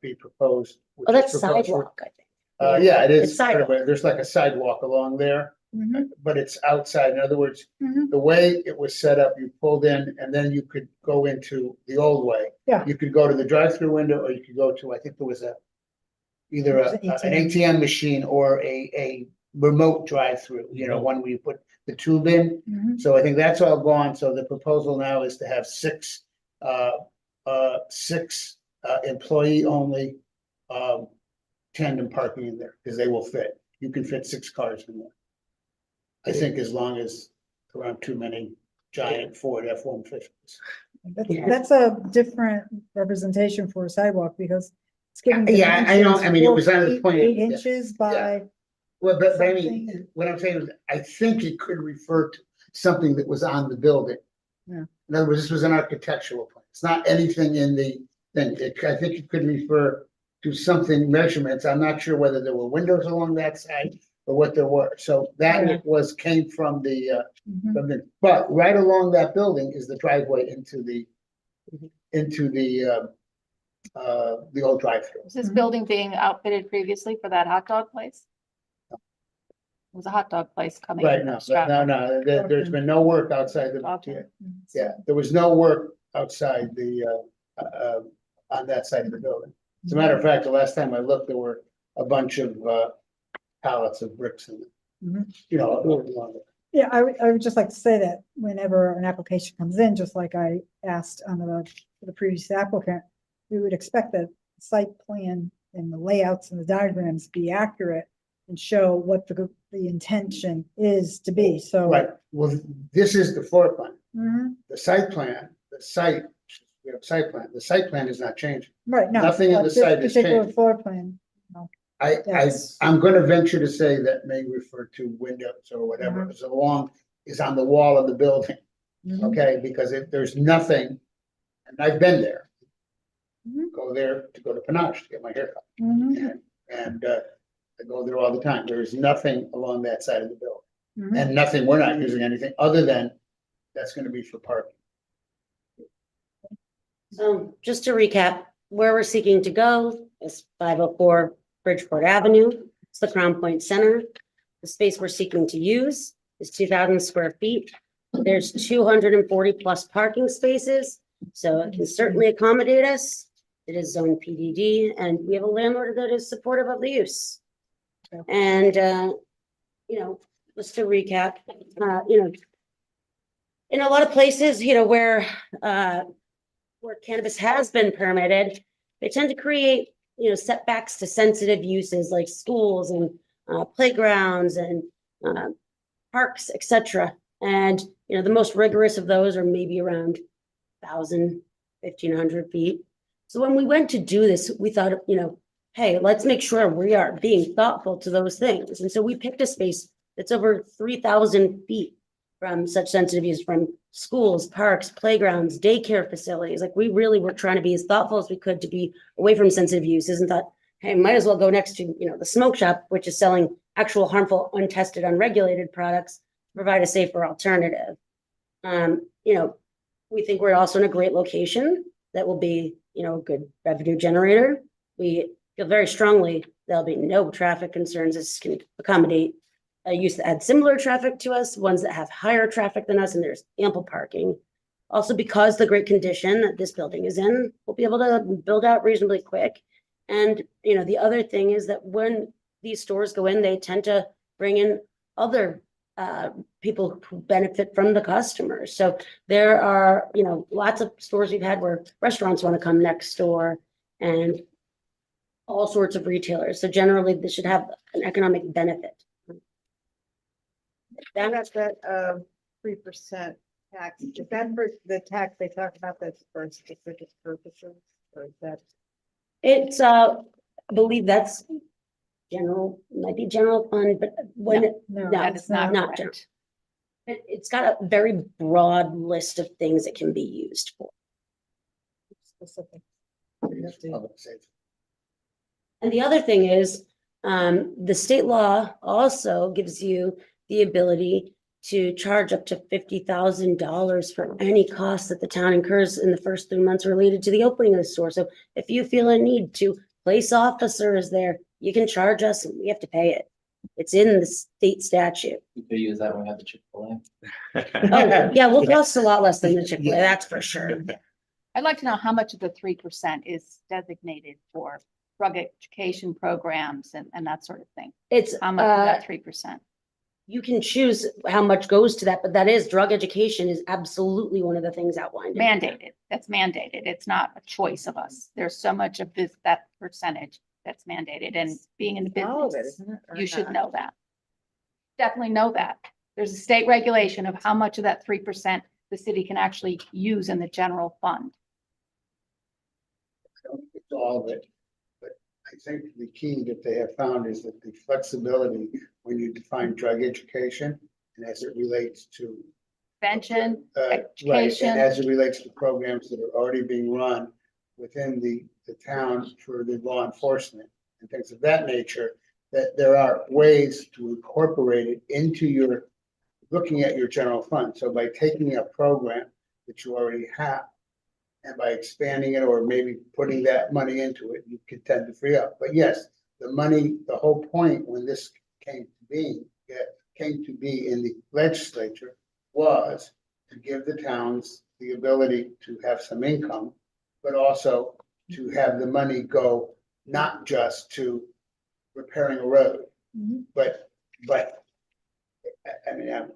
be proposed. which Oh, is that's proposed for- sidewalk, I think. Yeah, it is. It's sidewalk. There's like a sidewalk along there, Mhm. but it's outside. In other words, Mhm. the way it was set up, you pulled in and then you could go into the old way. Yeah. You could go to the drive-through window, or you could go to, I think there was either There's an an ATM machine or a remote drive-through, one where you put the tube in. Mhm. So I think that's all gone. So the proposal now is to have six employee-only tandem parking in there, because they will fit. You can fit 6 cars in there. I think as long as there aren't too many giant Ford F-150s. That's a different representation for a sidewalk because it's giving. Yeah, I know. I mean, it was on the dimensions, plan. 8 Yeah. inches by, Well, but I Something- mean, what I'm saying is, I think it could refer to something that was on the building. Yeah. In other words, this was an architectural plan. It's not anything in the thing. I think it could refer to something measurements. I'm not sure whether there were windows along that side or what there were. So Yeah. that came from the, Mhm. but right along that building is the driveway into the, Mhm. into the old drive-through. Was this building being outfitted previously for that hot dog place? It was a hot dog place coming Right, in. no, from Stratford. there's been no work outside the, Okay. yeah, there was no work outside the, on that side of the building. As a matter of fact, the last time I looked, there were a bunch of, pallets of bricks in it. Mhm. You know, along it. Yeah, I would just like to say that whenever an application comes in, just like I asked on the previous applicant, we would expect that site plan and the layouts and the diagrams be accurate and show what the intention is to be, so. Right, well, this is the floor plan. Mhm. The site plan, we have site plan, the site plan is not changing. Right, no. Nothing in but the this site is particular changing. floor plan, no. Yes. I'm gonna venture to say that may refer to windows or whatever is on the wall of the building, Mhm. okay? Because there's nothing, and I've been there. Mhm. Go there to go to Panache to get my haircut, Mhm. and I go there all the time. There is nothing along that side of the building. Mhm. And nothing, we're not using anything other than that's gonna be for parking. So just to recap, where we're seeking to go is 504 Bridgeport Avenue. It's the Crown Point Center. The space we're seeking to use is 2,000 square feet. There's 240 plus parking spaces, so it can certainly accommodate us. It is zone PDD, and we have a landlord that is supportive of the use. And, just to recap, in a lot of places, where cannabis has been permitted, they tend to create, setbacks to sensitive uses like schools and playgrounds and parks, etc. And, the most rigorous of those are maybe around 1,000, 1,500 feet. So when we went to do this, we thought, hey, let's make sure we are being thoughtful to those things. And so we picked a space that's over 3,000 feet from such sensitive use, from schools, parks, playgrounds, daycare facilities. Like, we really were trying to be as thoughtful as we could to be away from sensitive uses, and thought, hey, might as well go next to, the smoke shop, which is selling actual harmful, untested, unregulated products, to provide a safer alternative. We think we're also in a great location that will be, a good revenue generator. We feel very strongly there'll be no traffic concerns. This can accommodate a use that had similar traffic to us, ones that have higher traffic than us, and there's ample parking. Also, because the great condition that this building is in, we'll be able to build out reasonably quick. And, the other thing is that when these stores go in, they tend to bring in other people who benefit from the customers. So there are, lots of stores we've had where restaurants want to come next door, and all sorts of retailers. So generally, this should have an economic benefit. That's that 3% tax. Is that for the tax they talk about that's for specific purposes, or is that? It's, I believe that's general, might be general fund, but when, No, That is not not correct. it's got a very broad list of things it can be used for. specific. And the other thing is, the state law also gives you the ability to charge up to $50,000 for any cost that the town incurs in the first 3 months related to the opening of the store. So if you feel a need to place officers there, you can charge us and we have to pay it. It's in the state statute. You could use that when we have the Chick-fil-A. Oh, yeah, we'll cost a lot less than the Chick-fil-A, that's for sure. I'd like to know how much of the 3% is designated for drug education programs and that sort of thing. It's, How much of that 3%? you can choose how much goes to that, but that is, drug education is absolutely one of the things outlined. Mandated. That's mandated. It's not a choice of us. There's so much of that percentage that's mandated, and being in the All of it, business, isn't it? Or you should not? know that. Definitely know that. There's a state regulation of how much of that 3% the city can actually use in the general fund. It's all of it. But I think the key that they have found is that the flexibility when you define drug education and as it relates to Prevention, right, education. and as it relates to programs that are already being run within the town for the law enforcement and things of that nature, that there are ways to incorporate it into your, looking at your general fund. So by taking a program that you already have and by expanding it or maybe putting that money into it, you could tend to free up. But yes, the money, the whole point when this came to be in the legislature was to give the towns the ability to have some income, but also to have the money go not just to repairing a road, but I mean,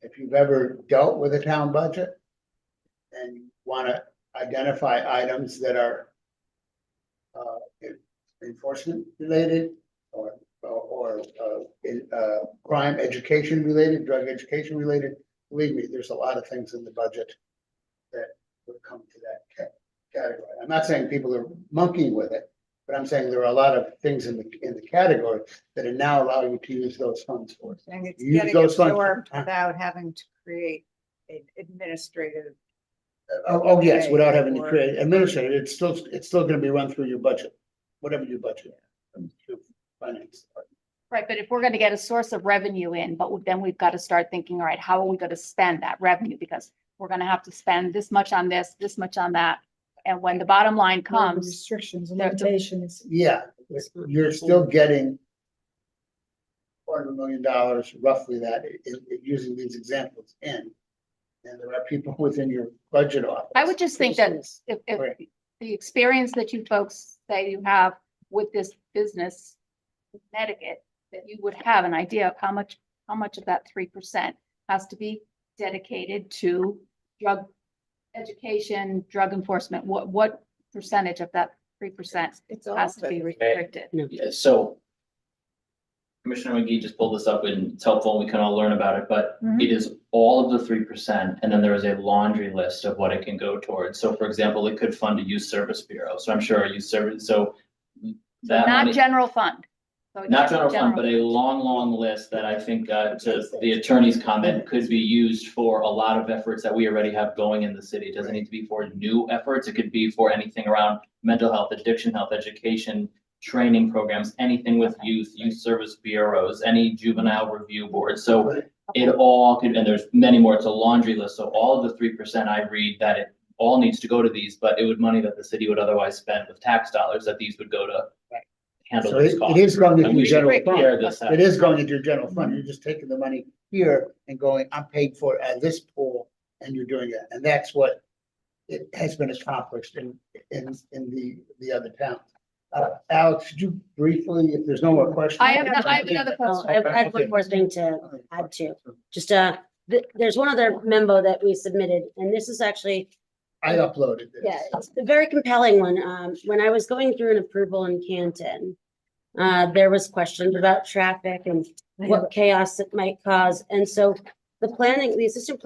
if you've ever dealt with a town budget and you want to identify items that are enforcement related or crime education related, drug education related, believe me, there's a lot of things in the budget that would come to that category. I'm not saying people are monkeying with it, but I'm saying there are a lot of things in the category that are now allow you to use those funds for. And it's You use getting those funds- absorbed without having to create an administrative. Oh, yes, without having to Or- create administrative, it's still gonna be run through your budget, whatever your budget. Finance. Right, but if we're gonna get a source of revenue in, but then we've got to start thinking, all right, how are we gonna spend that revenue? Because we're gonna have to spend this much on this much on that. And when the bottom line Where the comes, restrictions and the- limitations. Yeah, you're still getting $250,000 roughly that using these examples in. And there are people within your budget office. I would just think that if Right. the experience that you folks say you have with this business in Connecticut, that you would have an idea of how much of that 3% has to be dedicated to drug education, drug enforcement. What percentage of that 3% It's all has to be restricted? Yeah, so Commissioner McGee just pulled this up and it's helpful and we can all learn about it, but Mhm. it is all of the 3%. And then there is a laundry list of what it can go towards. So for example, it could fund a youth service bureau. So I'm sure a youth service, so that Not money, general fund. So it's not general fund, but a long list that I think to the attorney's comment could be used for a lot of efforts that we already have going in the city. It doesn't need to be for new efforts. It could be for anything around mental health, addiction health, education, training programs, anything with youth service bureaus, any juvenile review boards. So it all could, and there's many more. It's a laundry list. So all of the 3% I read that it all needs to go to these, but it would money that the city would otherwise spend with tax dollars that these would go to handle So those it costs. is going into And we your should general clear fund. this out. It is going into your general fund. You're just taking the money here and going, I'm paid for it at this pool, and you're doing it. And that's what it has been accomplished in the other towns. Alex, could you briefly, if there's no more questions? I have another Oh, question. I had one more thing to add to, just, there's one other memo that we submitted, and this is actually, I uploaded this. yeah, it's a very compelling one. When I was going through an approval in Canton, there was questions about traffic and what chaos it might cause. And so the assistant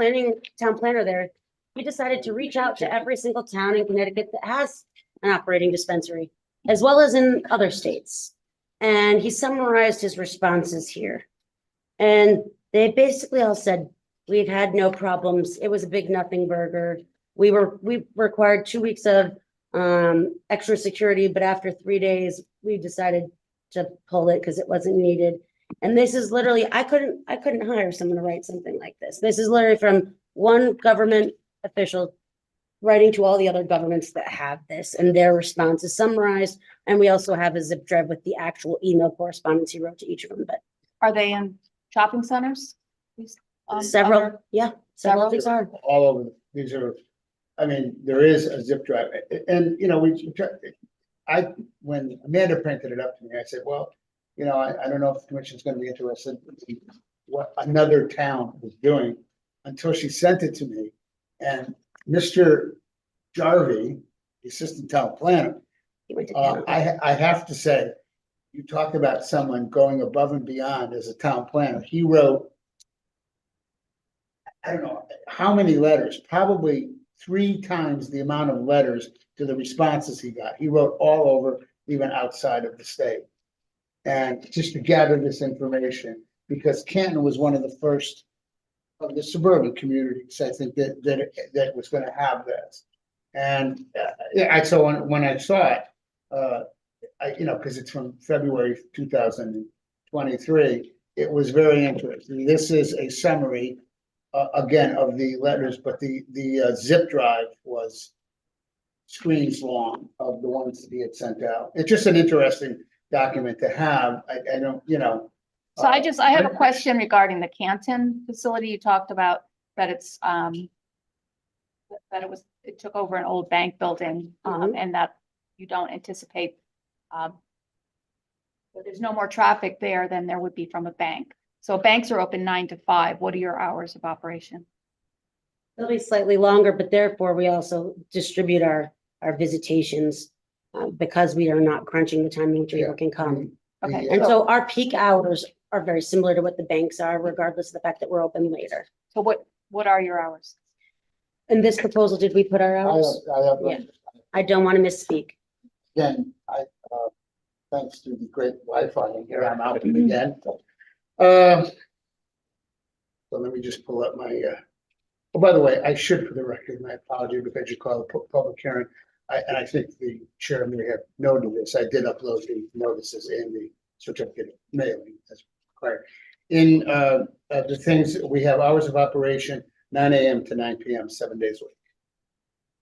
town planner there, he decided to reach out to every single town in Connecticut that has an operating dispensary, as well as in other states. And he summarized his responses here. And they basically all said, we've had no problems. It was a big nothing burger. We required 2 weeks of extra security, but after 3 days, we decided to pull it because it wasn't needed. And this is literally, I couldn't hire someone to write something like this. This is literally from one government official writing to all the other governments that have this, and their response is summarized. And we also have a zip drive with the actual email correspondence he wrote to each of them, but Are they in shopping centers? These, several, other- yeah, several of these are. All over, these are, I mean, there is a zip drive, and, you know, when Amanda printed it up to me, I said, well, you know, I don't know if the commission's gonna be interested in what another town was doing until she sent it to me. And Mr. Jarvie, the assistant town planner, He went to town. I have to say, you talk about someone going above and beyond as a town planner. He wrote I don't know, how many letters, probably 3 times the amount of letters to the responses he got. He wrote all over, even outside of the state. And just to gather this information, because Canton was one of the first of the suburban communities, I think that was gonna have this. And, yeah, so when I saw it, cause it's from February 2023, it was very interesting. This is a summary, again, of the letters, but the zip drive was screens long of the ones that he had sent out. It's just an interesting document to have. I don't, So I have a question regarding the Canton facility. You talked about that it's, that it took over an old bank building, and that you don't anticipate, that there's no more traffic there than there would be from a bank. So banks are open 9 to 5. What are your hours of operation? They'll be slightly longer, but therefore we also distribute our visitations because we are not crunching the time in which people can come. Okay. And so our peak hours are very similar to what the banks are, regardless of the fact that we're open later. So what are your hours? In this proposal, did we put our hours? Yeah. I don't want to misspeak. Again, thanks to the great Wi-Fi in here, I'm out again. So let me just pull up my, oh, by the way, I should, for the record, my apology, because you call a public hearing. And I think the chair may have noted this. I did upload the notices and the certificate of mailing as required. In the things, we have hours of operation, 9 a.m. to 9 p.m., 7 days a week.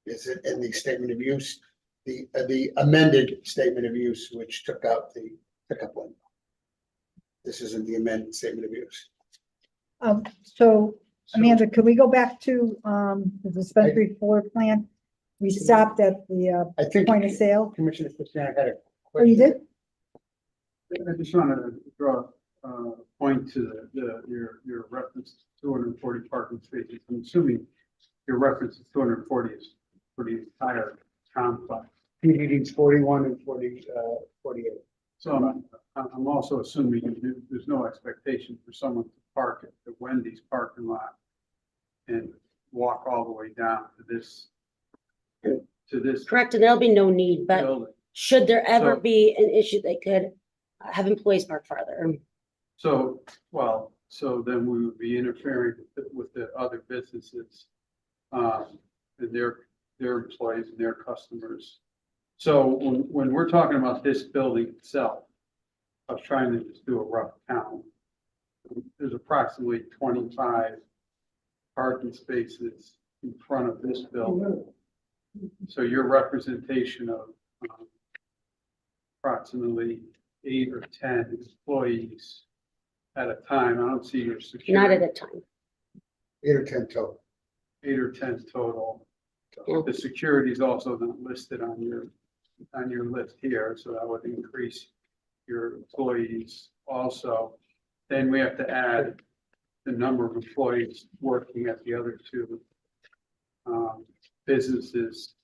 Is it in the statement of use, the amended statement of use, which took out the pickup window? This isn't the amended statement of use. So Amanda, could we go back to, the dispensary floor plan? We stopped at the, I think point of sale. Commissioner Christiana had a Oh, you question. did? I just wanted to draw point to your reference to 240 parking spaces. I'm assuming your reference to 240 is for the entire complex. PDD's 41 and 48. So I'm also assuming there's no expectation for someone to park at the Wendy's parking lot and walk all the way down to this. Correct, and there'll be no need, but building. should there ever So- be an issue, they could have employees park farther. So then we would be interfering with the other businesses, and their employees and their customers. So when we're talking about this building itself, I was trying to just do a rough count. There's approximately 25 parking spaces in front of this building. So your representation of approximately 8 or 10 employees at a time. I don't see your security. Not at a time. 8 or 10 total. 8 or 10 total. Yeah. The security is also not listed on your list here, so that would increase your employees also. Then we have to add the number of employees working at the other two businesses.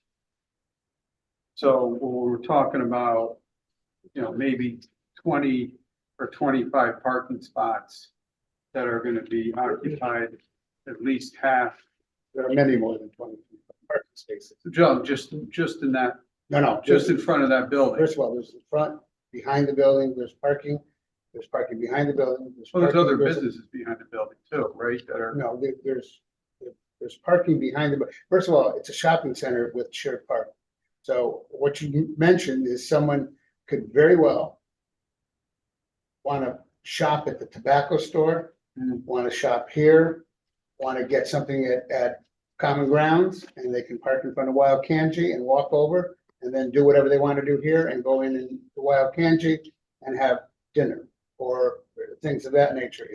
So when we're talking about, maybe 20 or 25 parking spots that are going to be occupied, at least half. There are many more than 20 parking spaces. Joe, just in that, No, just in front of that building. First of all, there's the front, behind the building, there's parking behind the building. Well, there's other parking- businesses behind the building too, right? That are, No, there's parking behind the, first of all, it's a shopping center with shared parking. So what you mentioned is someone could very well want to shop at the tobacco store, want to shop here, want to get something at Common Grounds, and they can park in front of Wild Kanji and walk over, and then do whatever they want to do here and go in the Wild Kanji and have dinner or things of that nature.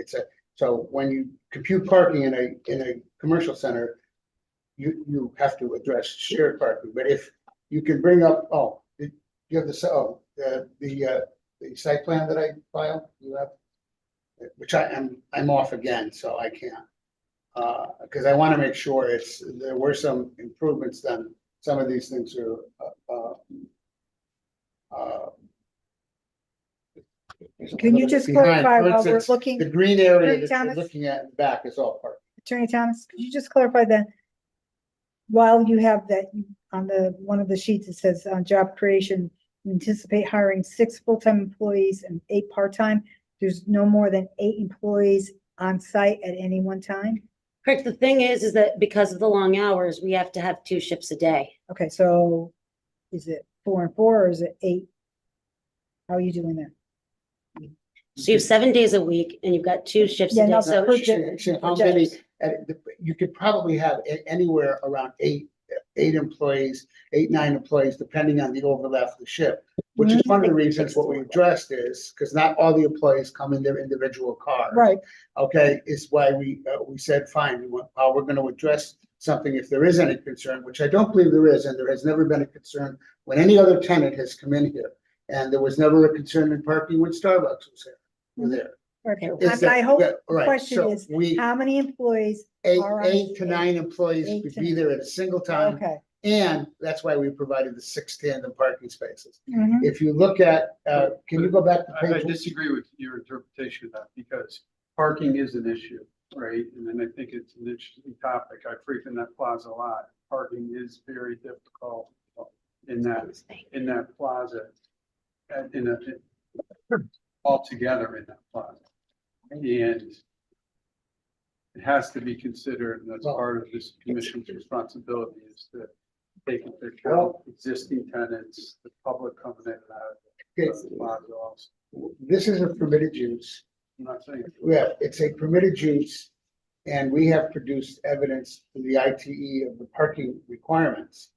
So when you compute parking in a commercial center, you have to address shared parking. But if you can bring up, you have the site plan that I filed, you have, which I'm off again, so I can't. Because I want to make sure there were some improvements done. Some of these things are Can you just behind. clarify For while we're instance, looking? The green area that Thomas? you're looking at in the back is all parking. Attorney Thomas, could you just clarify that? While you have that on one of the sheets, it says on job creation, you anticipate hiring 6 full-time employees and 8 part-time. There's no more than 8 employees on site at any one time? Correct. The thing is that because of the long hours, we have to have 2 shifts a day. Okay, so is it 4 and 4 or is it 8? How are you doing that? So you have 7 days a week and you've got 2 shifts Yeah, a day. no, So per How many, you could probably have anywhere around eight employees, 9 employees, depending on the overlap of the shift. Which is one of the reasons what we addressed is, because not all the employees come in their individual cars. Right. Okay, is why we said, fine, we're gonna address something if there is any concern, which I don't believe there is, and there has never been a concern when any other tenant has come in here. And there was never a concern in parking when Starbucks was here, were there. Okay, Is that- my whole right, question so is, we- how many employees are on? 8 to 9 employees 8 could to be 9. there at a single time. Okay. And that's why we provided the 6 tandem parking spaces. Mhm. If you look at, can you go back to I page? disagree with your interpretation of that because parking is an issue, right? And then I think it's an interesting topic. I frequent that plaza a lot. Parking is very difficult in that plaza. Altogether in that plaza. And it has to be considered, and that's part of this commission's responsibility is to take into account existing tenants, the public coming in and out of the plaza also. This is a permitted use. I'm not saying. Yeah, it's a permitted use. And we have produced evidence to the ITE of the parking requirements.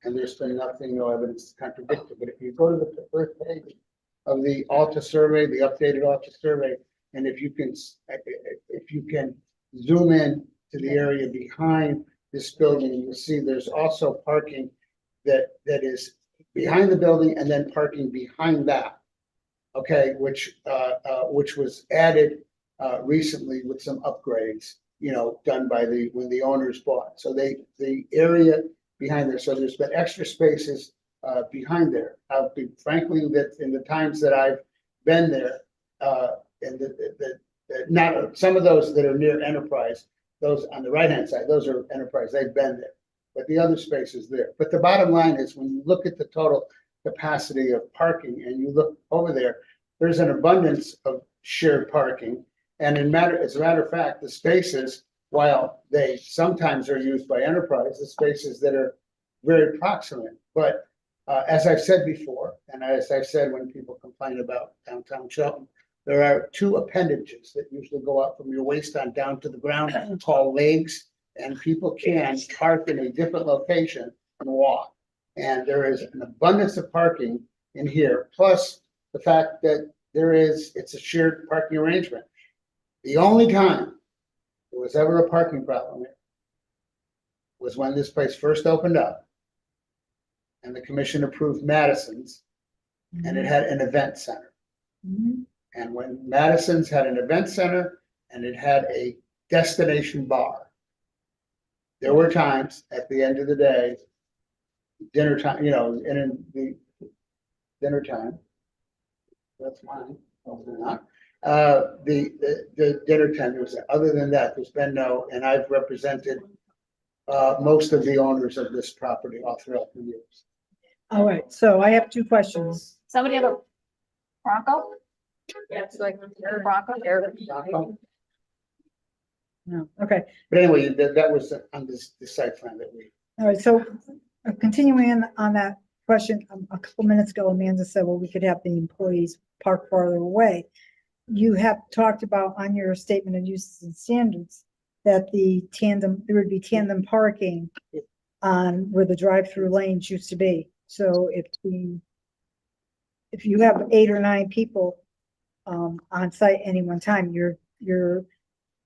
And there's been no evidence to contradict it. But if you go to the first page of the Alta survey, the updated Alta survey, and if you can zoom in to the area behind this building, you'll see there's also parking that is behind the building and then parking behind that. Okay, which was added recently with some upgrades, done by when the owners bought. So the area behind there, so there's been extra spaces behind there. I'll be frankly that in the times that I've been there, and not some of those that are near Enterprise, those on the right-hand side, those are Enterprise, they've been there. But the other space is there. But the bottom line is when you look at the total capacity of parking and you look over there, there's an abundance of shared parking. And as a matter of fact, the spaces, while they sometimes are used by Enterprise, the spaces that are very proximate. But as I've said before, and as I've said when people complain about downtown Shelton, there are 2 appendages that usually go up from your waist on down to the ground called legs, and people can park in a different location and walk. And there is an abundance of parking in here, plus the fact that it's a shared parking arrangement. The only time there was ever a parking problem here was when this place first opened up and the commission approved Madison's and it had an event center. Mhm. And when Madison's had an event center and it had a destination bar, there were times at the end of the day, dinner time, and in the dinner time, that's mine, hopefully not. The dinner time was, other than that, there's been no, and I've represented most of the owners of this property all throughout the years. All right, so I have 2 questions. Somebody have a Bronco? It's like Bronco there. No, okay. But anyway, that was on this site plan that we. All right, so continuing on that question, a couple minutes ago, Amanda said, well, we could have the employees park farther away. You have talked about on your statement of uses and standards that there would be tandem parking on where the drive-through lanes used to be. So if you have 8 or 9 people on site any one time, you're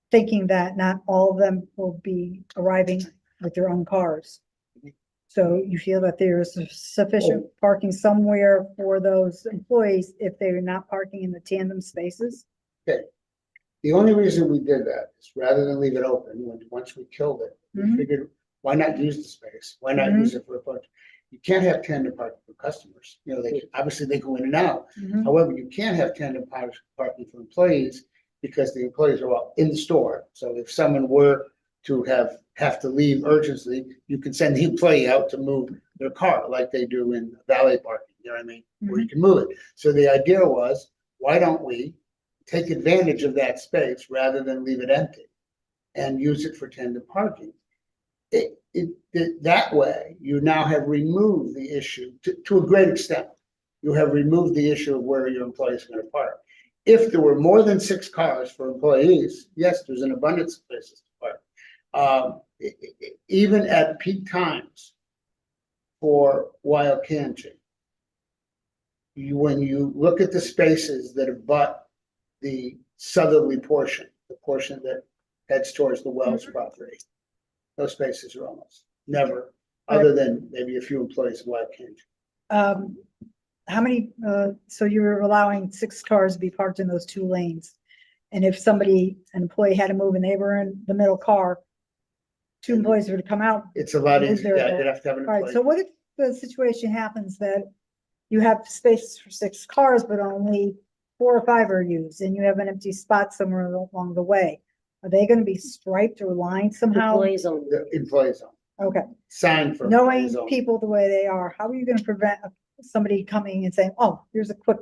thinking that not all of them will be arriving with their own cars. So you feel that there is sufficient parking somewhere for those employees if they're not parking in the tandem spaces? Okay. The only reason we did that is rather than leave it open, once we killed it, we figured, why not use the space? Why not use it for a bunch? You can't have tandem parking for customers. Obviously they go in and out. However, you can't have tandem parking for employees because the employees are all in the store. So if someone were to have to leave urgently, you can send the employee out to move their car like they do in valet parking, you know what I mean? Where you can move it. So the idea was, why don't we take advantage of that space rather than leave it empty and use it for tandem parking? That way, you now have removed the issue to a great extent. You have removed the issue of where your employees are going to park. If there were more than 6 cars for employees, yes, there's an abundance of places to park. Even at peak times for Wild Canton, when you look at the spaces that abut the southerly portion, the portion that heads towards the Wells property, those spaces are almost never, other than maybe a few employees of Wild Canton. How many, so you're allowing 6 cars to be parked in those 2 lanes? And if an employee had to move and they were in the middle car, 2 employees would come out. It's a lot move easier. their- Yeah, you'd have to have an All right, employee. so what if the situation happens that you have space for 6 cars, but only 4 or 5 are used, and you have an empty spot somewhere along the way? Are they gonna be striped or lined somehow? Employees only. The employees on, Okay, sign for. knowing employees only. people the way they are, how are you gonna prevent somebody coming and saying, oh, here's a quick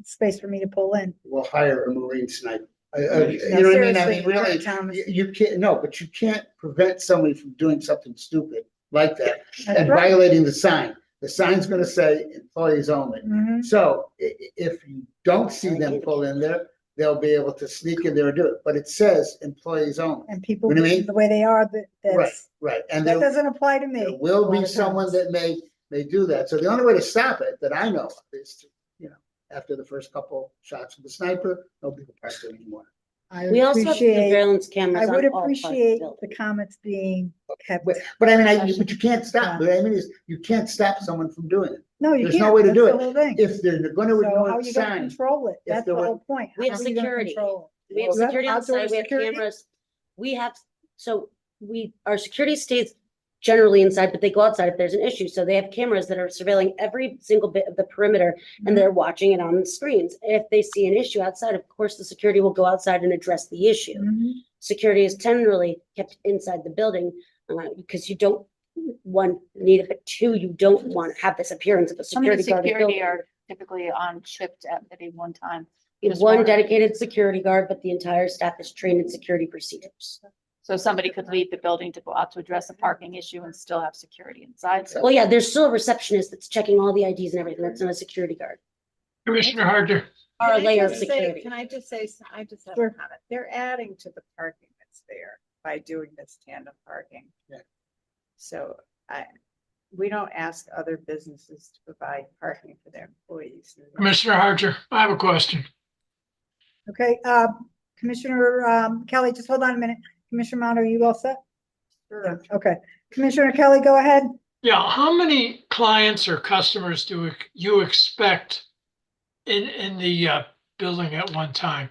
space for me to pull in? We'll hire a Marine sniper. You No, know what I mean? I seriously, mean, really, Thomas. you can't, no, but you can't prevent somebody from doing something stupid like that That's and right. violating the sign. The sign's gonna say employees only. Mhm. So if you don't see them pull in there, they'll be able to sneak in there and do it, but it says employees only. And people, You know what I mean? the way they are, Right, that's, right. And that there doesn't apply to me. there will a lot be of someone times. that may do that. So the only way to stop it that I know of is to, after the first couple shots of the sniper, nobody will park there anymore. I We also have appreciate, surveillance cameras I on would all parts of the appreciate building. the comments being kept. But I mean, but you can't stop, what I mean is, you can't stop someone from doing it. No, you There's can't. no way to That's do the it. whole thing. If they're gonna So how ignore are the you gonna sign, control it? if That's there the were- whole point. We have How are you gonna security. control it? We have You have security on outdoor site, we have security? cameras. Our security stays generally inside, but they go outside if there's an issue. So they have cameras that are surveilling every single bit of the perimeter and they're watching it on the screens. If they see an issue outside, of course, the security will go outside and address the issue. Mhm. Security is generally kept inside the building, because you don't, 1, need it, but 2, you don't want to have this appearance of a Some of the security guard. in the security building. are typically on shift at any one time. We have Just 1 wondering. dedicated security guard, but the entire staff is trained in security procedures. So somebody could leave the building to go out to address a parking issue and still have security inside. Well, yeah, there's still a receptionist that's checking all the IDs and everything. That's not a security guard. Commissioner Harder. Or a Can I layer of just say- security. Can I just say, I just have Sure. a comment. They're adding to the parking that's there by doing this tandem parking. Yeah. So we don't ask other businesses to provide parking for their employees. Commissioner Harder, I have a question. Okay, Commissioner Kelly, just hold on a minute. Commissioner Mount, are you all set? Sure. Okay, Commissioner Kelly, go ahead. Yeah, how many clients or customers do you expect in the building at one time?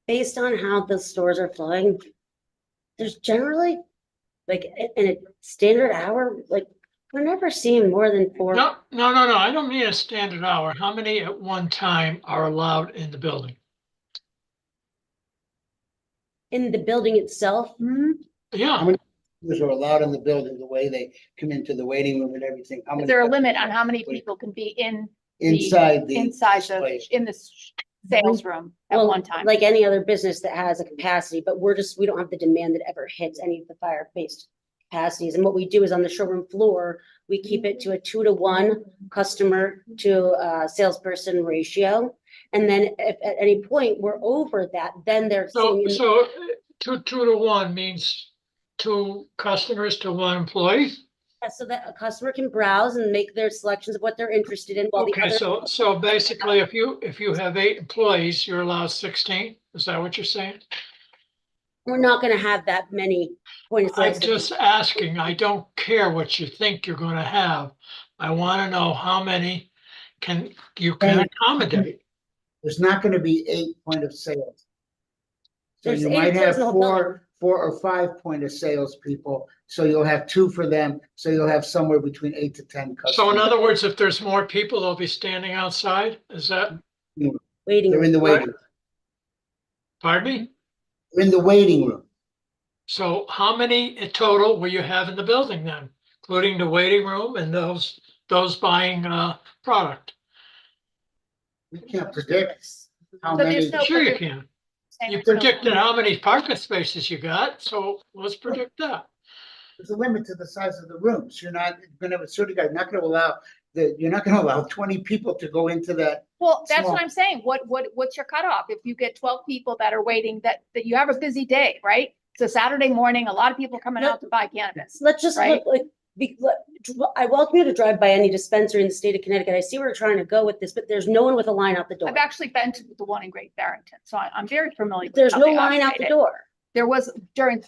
Based on how the stores are flowing, there's generally, like, in a standard hour, like, we're never seeing more than 4. No, I don't mean a standard hour. How many at one time are allowed in the building? In the building itself. Yeah. How many users are allowed in the building, the way they come into the waiting room and everything? How Is many there a limit on how many people can be in inside the inside in the sales room at Well, one time? like any other business that has a capacity, but we don't have the demand that ever hits any of the fire-based capacities. And what we do is on the showroom floor, we keep it to a 2-to-1 customer to salesperson ratio. And then if at any point we're over that, then they're So, sitting in. so 2 to 1 means 2 customers to 1 employee? Yeah, so that a customer can browse and make their selections of what they're interested in while the Okay, other. so basically, if you have 8 employees, you're allowed 16? Is that what you're saying? We're not gonna have that many point of sale. I'm just asking. I don't care what you think you're gonna have. I wanna know how many you can accommodate. There's not gonna be 8 point of sales. So There's you 8 might have employees in the whole building. 4 or 5 point of sales people, so you'll have 2 for them, so you'll have somewhere between 8 to 10 customers. So in other words, if there's more people, they'll be standing outside? Is that? Waiting. They're in the waiting room. Pardon me? In the waiting room. So how many in total will you have in the building then, including the waiting room and those buying product? We can't predict how So there's many. no- Sure you there's- can. saying You there's no- predicted how many parking spaces you got, so let's predict that. There's a limit to the size of the rooms. You're not gonna, you're not gonna allow, you're not gonna allow 20 people to go into that. Well, that's Small. what I'm saying. What's your cutoff? If you get 12 people that are waiting, that you have a busy day, right? It's a Saturday morning, a lot of people coming out to buy cannabis. Let's just Right. look I welcome you to drive by any dispensary in the state of Connecticut. I see where you're trying to go with this, but there's no one with a line out the door. I've actually been to the one in Great Barrington, so I'm very familiar. with There's how no they line out operate the it. door. There was during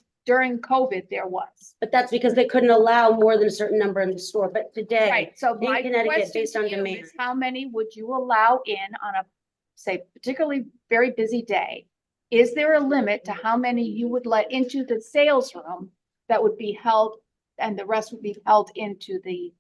COVID, there was. But that's because they couldn't allow more than a certain number in the store. But today, Right, so in my Connecticut, question based on to you demand. is how many would you allow in on a, say, particularly very busy day? Is there a limit to how many you would let into the sales room that would be held and the rest would be held into the,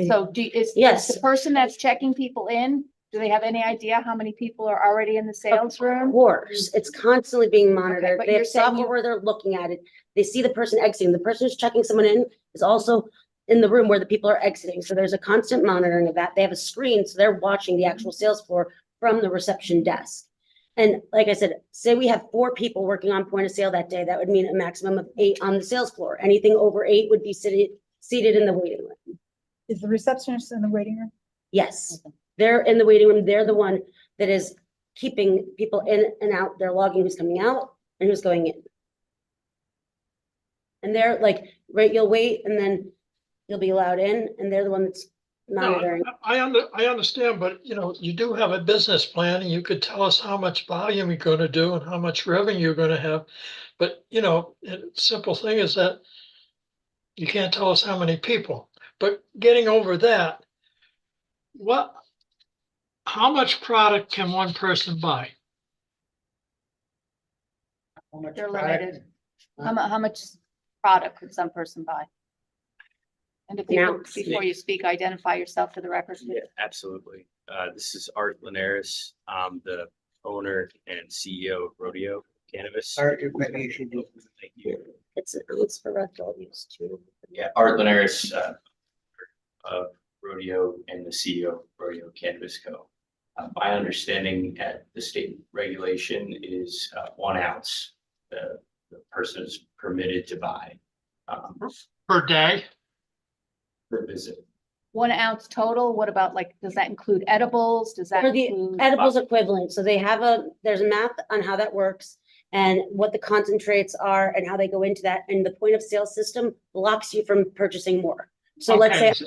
so is Yes. the person that's checking people in, do they have any idea how many people are already in the sales room? Of course, it's constantly being monitored. but They you're have saying software where they're looking at it. They see the person exiting. The person who's checking someone in is also in the room where the people are exiting. So there's a constant monitoring of that. They have a screen, so they're watching the actual sales floor from the reception desk. And like I said, say we have 4 people working on point of sale that day, that would mean a maximum of 8 on the sales floor. Anything over 8 would be seated in the waiting room. Is the receptionist in the waiting room? Yes, they're in the waiting room. They're the one that is keeping people in and out. They're logging who's coming out and who's going in. And they're like, right, you'll wait and then you'll be allowed in, and they're the one that's monitoring. I understand, but you do have a business plan and you could tell us how much volume you're gonna do and how much revenue you're gonna have. But, simple thing is that you can't tell us how many people, but getting over that, how much product can one person buy? They're limited. How much product could some person buy? And if you, Ounce. before you speak, identify yourself for the record. please. Yeah, absolutely. This is Art Linares. I'm the owner and CEO of Rodeo Cannabis. Art, maybe you should do. Thank you. It's for rental use too. Yeah, Art Linares, of Rodeo and the CEO of Rodeo Cannabis Co. My understanding at the state regulation is 1 ounce the person is permitted to buy Per day? per visit. 1 ounce total. What about does that include edibles? Does that For the include? edibles equivalent, so they have there's a math on how that works and what the concentrates are and how they go into that, and the point of sale system blocks you from purchasing more. So let's say. Okay,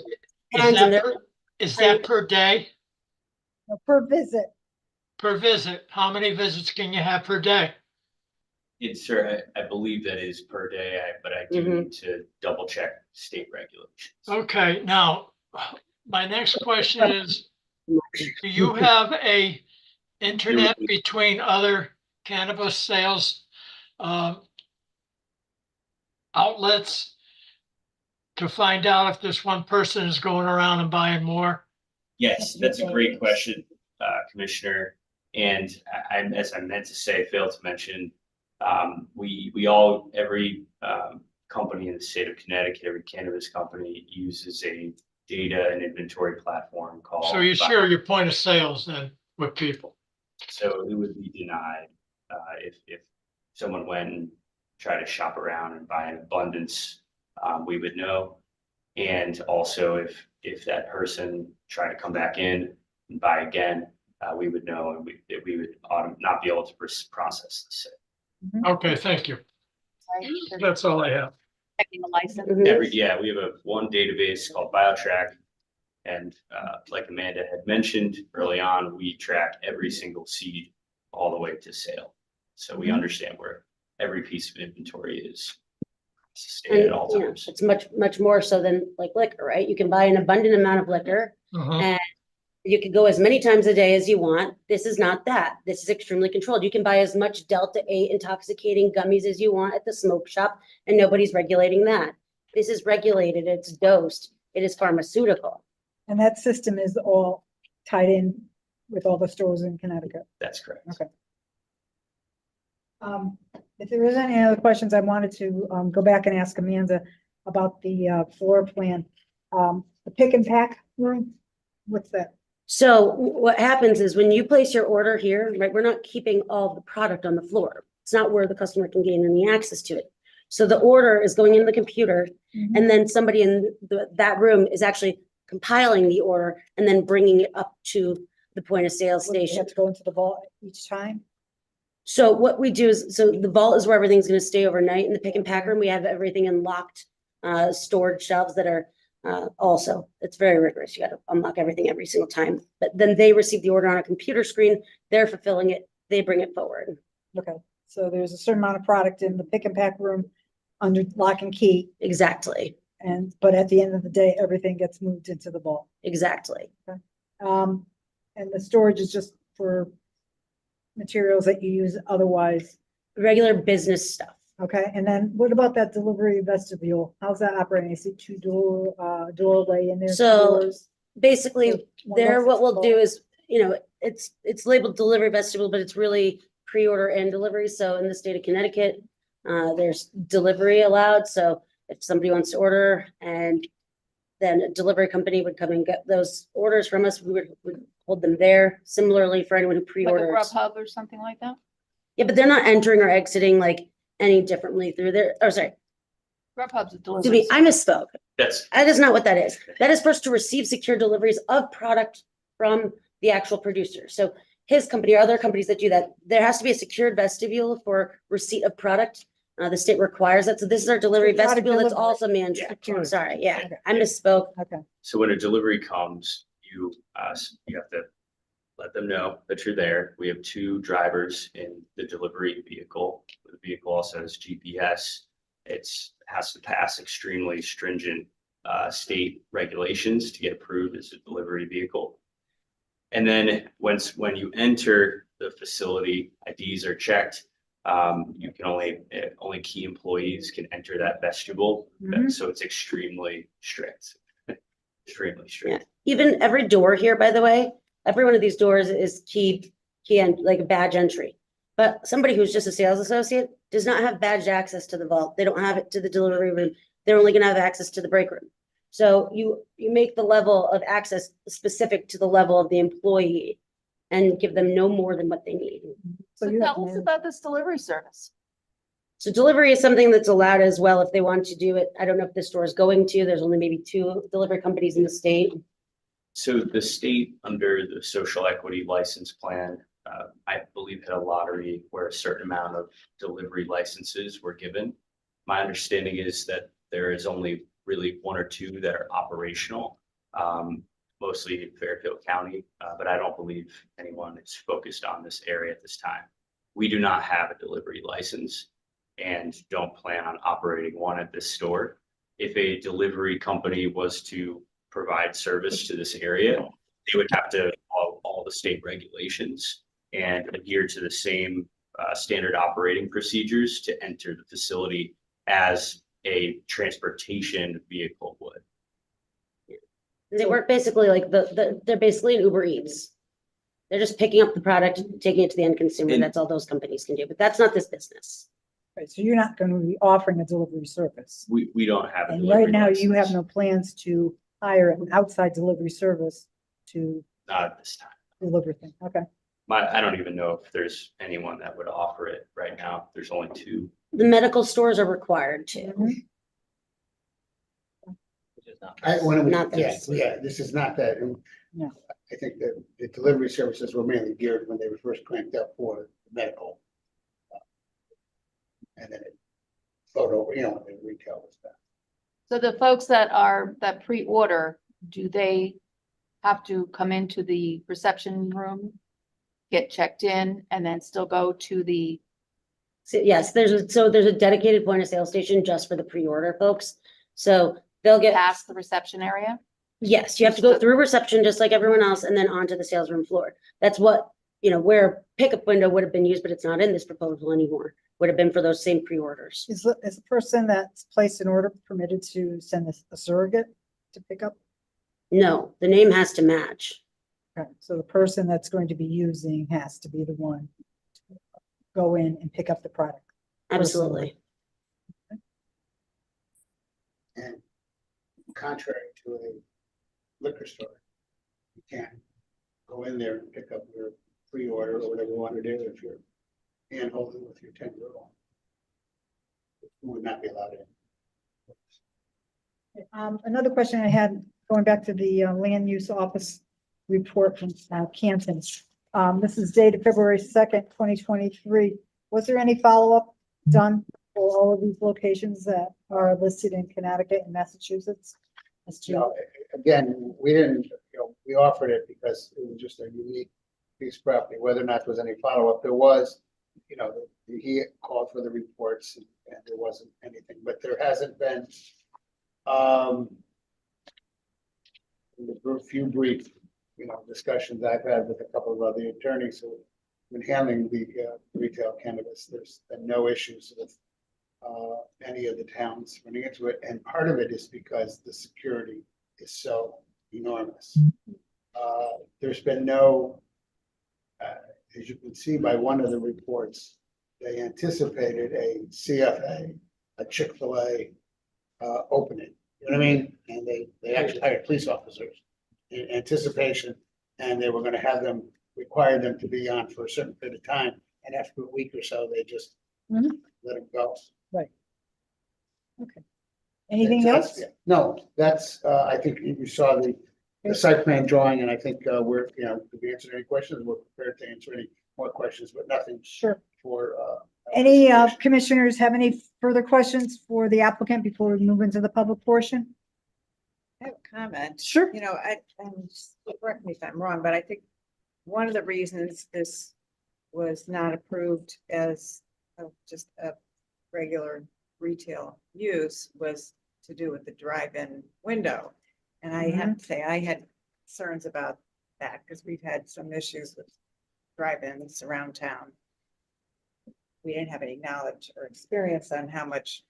hands in there. Is that per day? No, per visit? Per visit? How many visits can you have per day? Sir, I believe that is per day, but I do need to double check state regulations. Okay, now, my next question is, do you have a internet between other cannabis sales outlets to find out if this one person is going around and buying more? Yes, that's a great question, Commissioner. And as I meant to say, failed to mention, every company in the state of Connecticut, every cannabis company uses a data and inventory platform called. So you share your point of sales then with people? So it would be denied if someone went and tried to shop around and buy in abundance, we would know. And also if that person tried to come back in and buy again, we would know, and we would not be able to process the sale. Okay, thank you. Right, That's all I have. checking the license. We have one database called BioTrack. And like Amanda had mentioned early on, we track every single seed all the way to sale. So we understand where every piece of inventory is sustained at all times. It's much more so than like liquor, right? You can buy an abundant amount of liquor and you can go as many times a day as you want. This is not that. This is extremely controlled. You can buy as much Delta 8 intoxicating gummies as you want at the smoke shop, and nobody's regulating that. This is regulated. It's dosed. It is pharmaceutical. And that system is all tied in with all the stores in Connecticut? That's correct. Okay. If there isn't any other questions, I wanted to, go back and ask Amanda about the, floor plan. The pick and pack room, what's that? So what happens is when you place your order here, right, we're not keeping all the product on the floor. It's not where the customer can gain any access to it. So the order is going into the computer and then somebody in that room is actually compiling the order and then bringing it up to the point of sale Would they station. have to go into the vault each time? So what we do is, so the vault is where everything's gonna stay overnight. In the pick and pack room, we have everything in locked, stored shelves that are, also, it's very rigorous. You gotta unlock everything every single time. But then they receive the order on a computer screen, they're fulfilling it, they bring it forward. Okay, so there's a certain amount of product in the pick and pack room under lock and key, Exactly, but at the end of the day, everything gets moved into the vault. exactly. And the storage is just for materials that you use otherwise. Regular business stuff. Okay, and then what about that delivery vestibule? How's that operating? I see doorway in there. two So doors. basically, One there, looks what we'll do full. is, it's labeled delivery vestibule, but it's really pre-order and delivery. So in the state of Connecticut, there's delivery allowed. So if somebody wants to order and then a delivery company would come and get those orders from us, we would hold them there. Similarly for anyone who Like a pre-orders. Grubhub or something like that? Yeah, but they're not entering or exiting like any differently through there. Oh, sorry. Grubhub's a Excuse delivery. me, I misspoke. That's, That is not what that is. That is for us to receive secure deliveries of product from the actual producer. So his company or other companies that do that, there has to be a secured vestibule for receipt of product. The state requires that. So this is our delivery So product vestibule that's delivery. also managed. Secured. Sorry, yeah, Okay. I misspoke. Okay, So when a delivery comes, you have to let them know that you're there. We have 2 drivers in the delivery vehicle. The vehicle also has GPS. Has to pass extremely stringent state regulations to get approved as a delivery vehicle. And then when you enter the facility, IDs are checked. You can only key employees can enter that vestibule. Mhm. So it's extremely strict. Extremely strict. Yeah, even every door here, by the way, every one of these doors is key and like a badge entry. But somebody who's just a sales associate does not have badged access to the vault. They don't have it to the delivery room. They're only gonna have access to the break room. So you make the level of access specific to the level of the employee and give them no more than what they need. So you have tell us managed- about this delivery service. So delivery is something that's allowed as well if they want to do it. I don't know if the store is going to, there's only maybe 2 delivery companies in the state. So the state, under the social equity license plan, I believe had a lottery where a certain amount of delivery licenses were given. My understanding is that there is only really 1 or 2 that are operational, mostly in Fairfield County, but I don't believe anyone is focused on this area at this time. We do not have a delivery license and don't plan on operating one at this store. If a delivery company was to provide service to this area, they would have to follow all the state regulations and adhere to the same standard operating procedures to enter the facility as a transportation vehicle would. They work basically like they're basically an Uber Eats. They're just picking up the product, taking it to the end consumer. And- That's all those companies can do, but that's not this business. right, so you're not gonna be offering a delivery service. We don't have a And delivery right now, you have license. no plans to hire an outside delivery service to Not at this time. deliver things, okay? I don't even know if there's anyone that would offer it right now. There's only 2. The medical stores are required to. When it was, Not yeah, this. yeah, this is not that. And No. I think that the delivery services were mainly geared when they were first cranked up for medical. And then it flowed over, when the retail was done. So the folks that pre-order, do they have to come into the reception room, get checked in, and then still go to the, So yes, there's a dedicated point of sale station just for the pre-order folks. So they'll get, past the reception area? yes, you have to go through reception just like everyone else and then onto the sales room floor. That's what, where pickup window would have been used, but it's not in this proposal anymore. Would have been for those same pre-orders. Is the person that's placed an order permitted to send a surrogate to pick up? No, the name has to match. Okay, so the person that's going to be using has to be the one. go in and pick up the product. Absolutely. And contrary to a liquor store, you can't go in there and pick up your pre-order or whatever you want to do if you're hand holding with your 10-year-old. You would not be allowed in. Another question I had, going back to the land use office report from Canton. This is dated February 2nd, 2023. Was there any follow-up done for all of these locations that are listed in Connecticut and Massachusetts? You know, again, we didn't, we offered it because it was just a unique piece of property, whether or not there was any follow-up. There was, he called for the reports and there wasn't anything, but there hasn't been, the few brief, discussions I've had with a couple of other attorneys who have been handling the retail cannabis. There's been no issues with any of the towns running into it, and part of it is because the security is so enormous. There's been no, as you can see by one of the reports, they anticipated a CFA, a Chick-fil-A opening. You know what I mean? And they actually hired police officers in anticipation, and they were going to have them, require them to be on for a certain period of time, and after a week or so, they just let them go. Right. Okay. Anything else? No, that's, I think you saw the site plan drawing, and I think we're, if we answered any questions, we're prepared to answer any more questions, but nothing Sure. for. Any commissioners have any further questions for the applicant before we move into the public portion? I have a comment. Sure. And correct me if I'm wrong, but I think one of the reasons this was not approved as just a regular retail use was to do with the drive-in window. And I have to say, I had concerns about that because we've had some issues with drive-ins around town. We didn't have any knowledge or experience on how much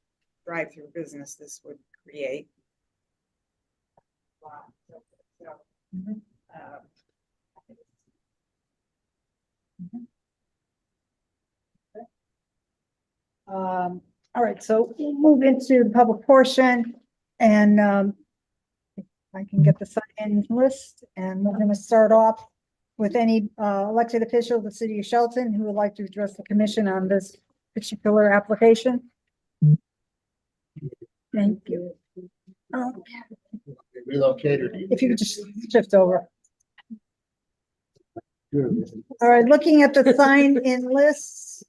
drive-through business this would create. All right, so we'll move into the public portion, and if I can get the sign-in list, and we're going to start off with any elected official of the city of Shelton who would like to address the commission on this particular application. Thank you. Relocated. If you could just shift over. All right, looking at the sign-in lists,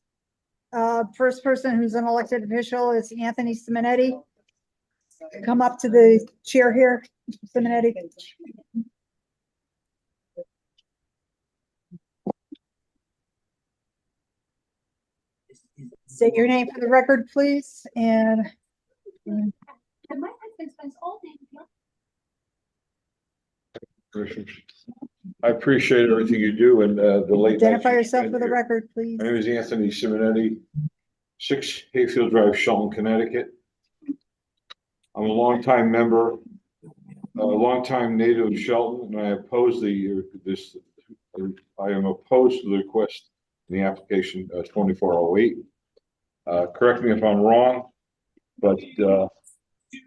first person who's an elected official is Anthony Simonetti. Come up to the chair here, Simonetti. State your name for the record, please, and My husband spends all day. I appreciate everything you do and the late. identify yourself for the record, please. My name is Anthony Simonetti, 6 Hayfield Drive, Shelton, Connecticut. I'm a longtime member, a longtime native of Shelton, and I oppose I am opposed to the request in the application 2408. Correct me if I'm wrong, but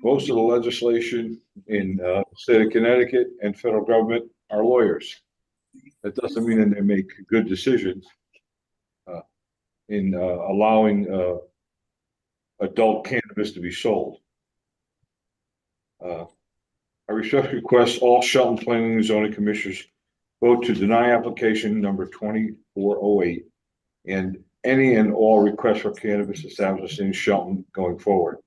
most of the legislation in the state of Connecticut and federal government are lawyers. That doesn't mean that they make good decisions in allowing adult cannabis to be sold. I respectfully request all Shelton Planning and Zoning Commissioners vote to deny application number 2408 and any and all requests for cannabis establishments in Shelton going forward.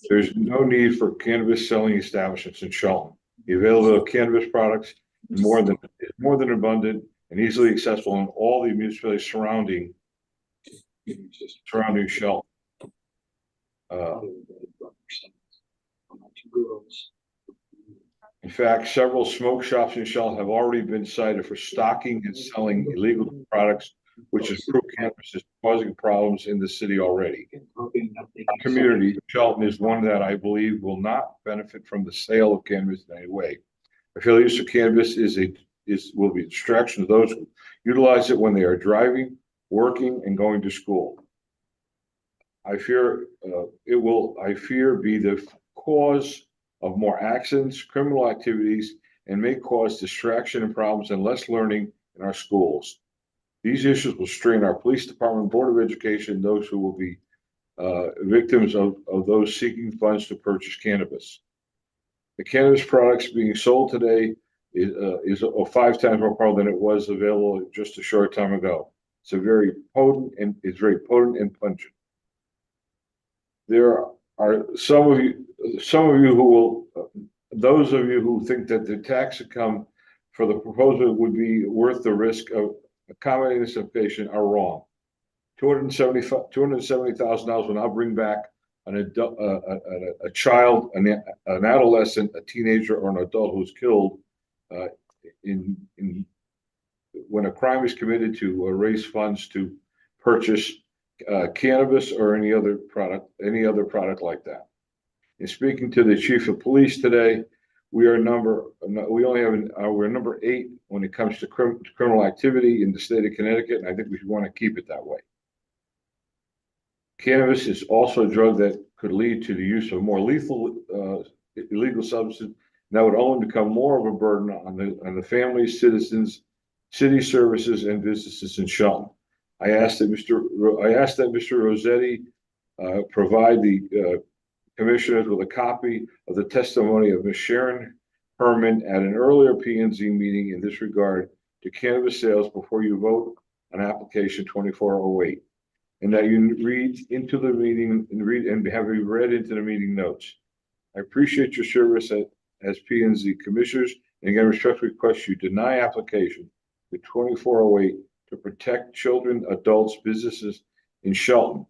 There's no need for cannabis selling establishments in Shelton. The availability of cannabis products is more than abundant and easily accessible in all the municipalities surrounding Shelton. In fact, several smoke shops in Shelton have already been cited for stocking and selling illegal products, which is proof cannabis is causing problems in the city already. Our community, Shelton, is one that I believe will not benefit from the sale of cannabis in any way. I feel the use of cannabis will be a distraction to those who utilize it when they are driving working and going to school. I fear be the cause of more accidents, criminal activities, and may cause distraction and problems and less learning in our schools. These issues will strain our police department, Board of Education, those who will be victims of those seeking funds to purchase cannabis. The cannabis products being sold today is 5 times more powerful than it was available just a short time ago. It's very potent and pungent. There are some of you who will, those of you who think that the tax income for the proposal would be worth the risk of accommodating this application are wrong. $270,000 will now bring back an adult, a child, an adolescent, a teenager, or an adult who's killed when a crime is committed to raise funds to purchase cannabis or any other product like that. In speaking to the chief of police today, we're number 8 when it comes to criminal activity in the state of Connecticut, and I think we want to keep it that way. Cannabis is also a drug that could lead to the use of more lethal illegal substance that would only become more of a burden on the families, citizens, city services, and businesses in Shelton. I asked that Mr. Rossetti provide the commissioners with a copy of the testimony of Ms. Sharon Herman at an earlier P&Z meeting in this regard to cannabis sales before you vote on application 2408, and that you read into the meeting and have you read into the meeting notes. I appreciate your service as P&Z commissioners, and again respectfully request you deny application to 2408 to protect children, adults, businesses in Shelton.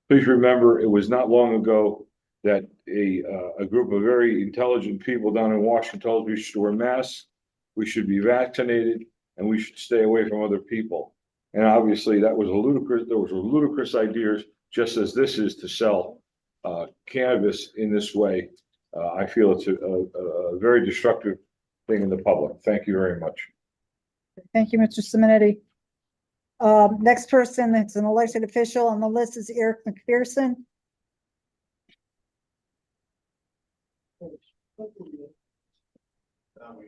Please remember, it was not long ago that a group of very intelligent people down in Washington told us we should wear masks, we should be vaccinated, and we should stay away from other people. And obviously that was a ludicrous idea, just as this is to sell cannabis in this way. I feel it's a very destructive thing in the public. Thank you very much. Thank you, Mr. Simonetti. Next person that's an elected official on the list is Eric McPherson. We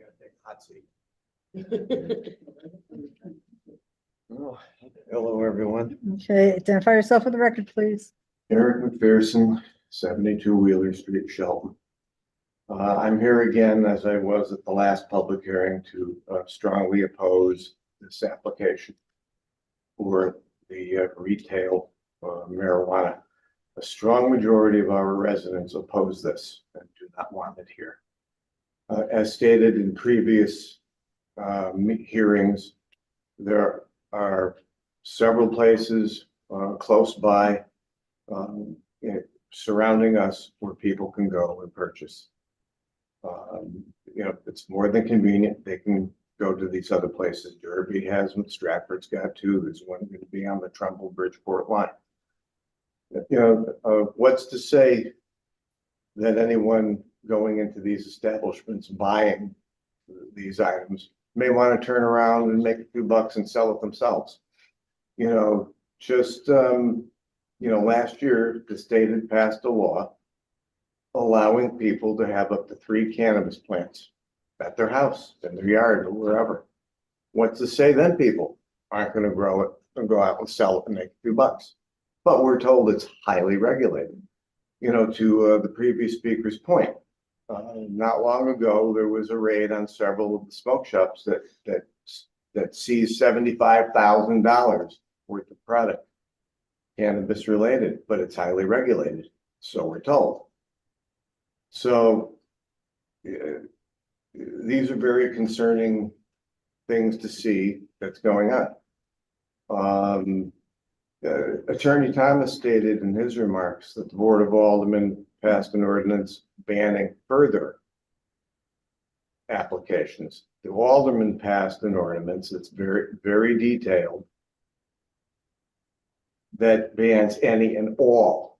gotta take a hot seat. Oh, hello, everyone. Okay, identify yourself for the record, please. Eric McPherson, 72 Wheeler Street, Shelton. I'm here again, as I was at the last public hearing, to strongly oppose this application for the retail marijuana. A strong majority of our residents oppose this and do not want it here. As stated in previous hearings, there are several places close by surrounding us where people can go and purchase. It's more than convenient. They can go to these other places. Derby has them. Stratford's got 2. There's one going to be on the Trumbull Bridgeport line. What's to say that anyone going into these establishments buying these items may want to turn around and make a few bucks and sell it themselves? Last year the state had passed a law allowing people to have up to 3 cannabis plants at their house, in their yard, or wherever. What's to say then people aren't going to grow it and go out and sell it and make a few bucks? But we're told it's highly regulated. To the previous speaker's point, not long ago, there was a raid on several of the smoke shops that seized $75,000 worth of product, cannabis related, but it's highly regulated. So we're told. So these are very concerning things to see that's going on. Attorney Thomas stated in his remarks that the Board of Aldermen passed an ordinance banning further applications. The Aldermen passed an ordinance that's very, very detailed that bans any and all.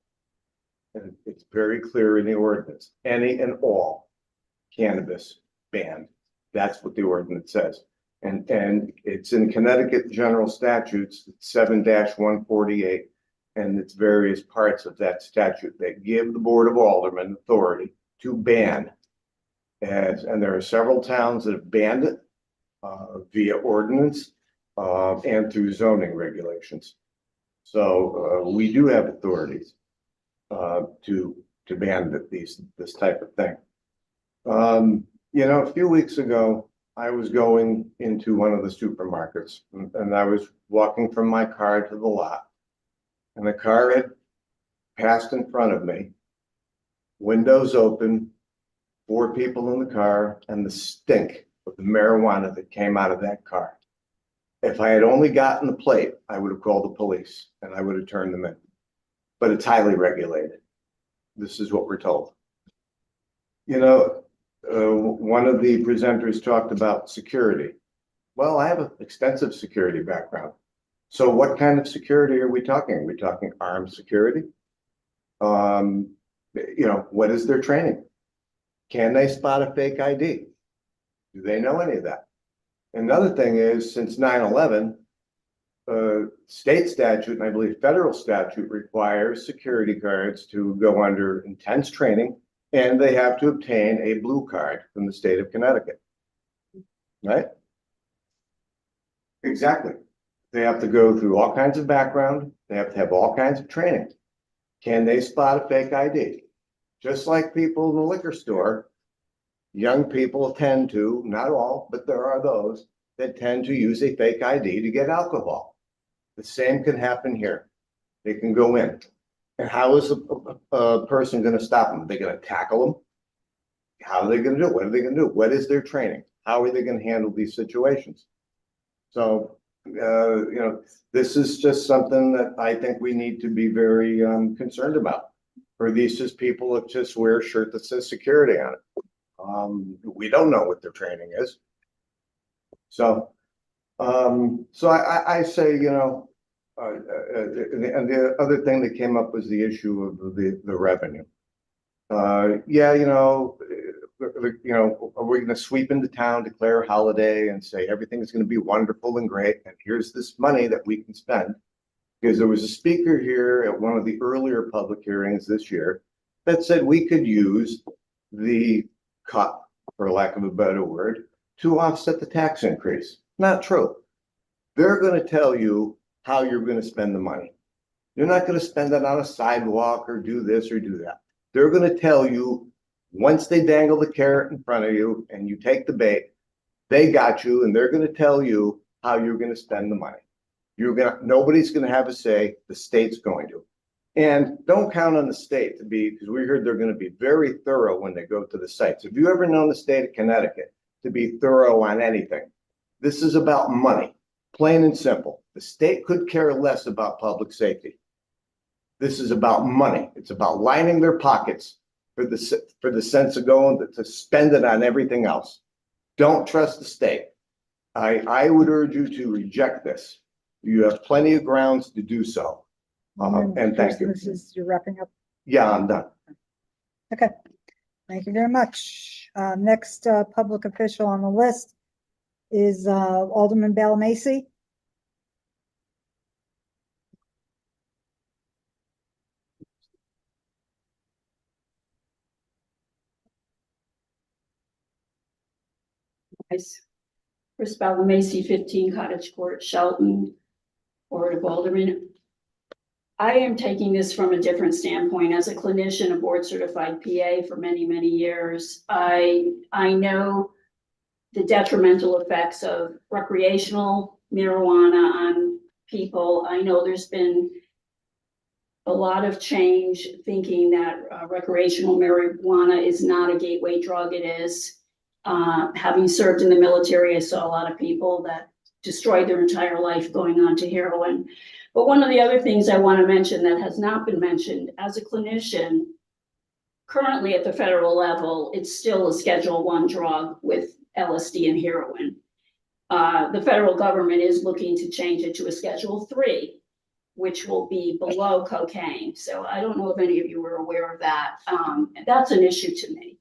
And it's very clear in the ordinance, any and all cannabis banned. That's what the ordinance says. And it's in Connecticut General Statutes, 7-148, and it's various parts of that statute that give the Board of Aldermen authority to ban. And there are several towns that have banned it via ordinance and through zoning regulations. So we do have authorities to ban this type of thing. You know, a few weeks ago, I was going into one of the supermarkets and I was walking from my car to the lot. And the car had passed in front of me, windows open, 4 people in the car, and the stink of the marijuana that came out of that car. If I had only gotten the plate, I would have called the police and I would have turned them in. But it's highly regulated. This is what we're told. You know, one of the presenters talked about security. Well, I have an extensive security background. So what kind of security are we talking? Are we talking armed security? You know, what is their training? Can they spot a fake ID? Do they know any of that? Another thing is, since 9/11, state statute, and I believe federal statute, requires security guards to go under intense training, and they have to obtain a blue card from the state of Connecticut. Right? Exactly. They have to go through all kinds of background. They have to have all kinds of training. Can they spot a fake ID? Just like people in the liquor store, young people tend to, not all, but there are those that tend to use a fake ID to get alcohol. The same can happen here. They can go in. And how is a person going to stop them? Are they going to tackle them? How are they going to do it? What are they going to do? What is their training? How are they going to handle these situations? So, you know, this is just something that I think we need to be very concerned about. Or these just people that just wear a shirt that says security on it. We don't know what their training is. So, I say, you know, and the other thing that came up was the issue of the revenue. Yeah, you know, are we going to sweep into town, declare a holiday, and say everything's going to be wonderful and great, and here's this money that we can spend? Because there was a speaker here at one of the earlier public hearings this year that said we could use the cut, for lack of a better word, to offset the tax increase. Not true. They're going to tell you how you're going to spend the money. You're not going to spend it on a sidewalk or do this or do that. They're going to tell you, once they dangle the carrot in front of you and you take the bait, they got you, and they're going to tell you how you're going to spend the money. Nobody's going to have a say. The state's going to. And don't count on the state to be, because we heard they're going to be very thorough when they go to the sites. Have you ever known the state of Connecticut to be thorough on anything? This is about money, plain and simple. The state could care less about public safety. This is about money. It's about lining their pockets for the sense of going to spend it on everything else. Don't trust the state. I would urge you to reject this. You have plenty of grounds to do so. And thank you. You're wrapping up. Yeah, I'm done. Okay. Thank you very much. Next public official on the list is Alderman Bell Macy. Chris Macy, 15 Cottage Court, Shelton, Board of Aldermen. I am taking this from a different standpoint. As a clinician, a board certified PA for many, many years, I know the detrimental effects of recreational marijuana on people. I know there's been a lot of change thinking that recreational marijuana is not a gateway drug. It is. Having served in the military, I saw a lot of people that destroyed their entire life going on to heroin. But one of the other things I want to mention that has not been mentioned, as a clinician, currently at the federal level, it's still a Schedule I drug with LSD and heroin. The federal government is looking to change it to a Schedule III, which will be below cocaine. So I don't know if any of you are aware of that. That's an issue to me.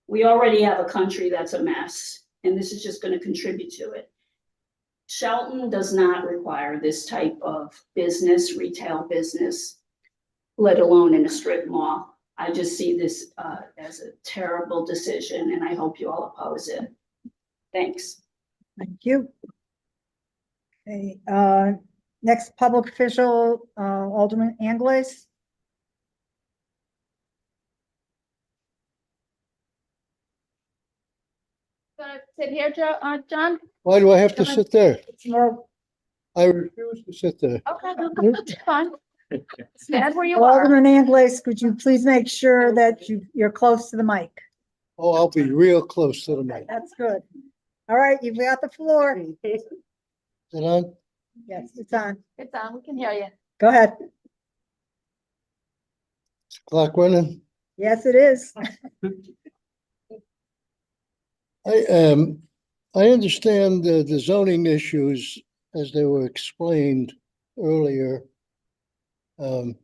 We already have a country that's a mess, and this is just going to contribute to it. Shelton does not require this type of business, retail business, let alone in a strip mall. I just see this as a terrible decision, and I hope you all oppose it. Thanks. Thank you. Okay, next public official, Alderman Angles. Gonna sit here, John? Why do I have to Come on. sit there? It's more I refuse to sit there. Okay, it's fine. Stand where you are. Alderman Angles, could you please make sure that you're close to the mic? Oh, I'll be real close to the mic. That's good. All right, you've got the floor. Is it on? Yes, it's on. It's on, we can hear you. Go ahead. Clock running? Yes, it is. I understand the zoning issues as they were explained earlier. And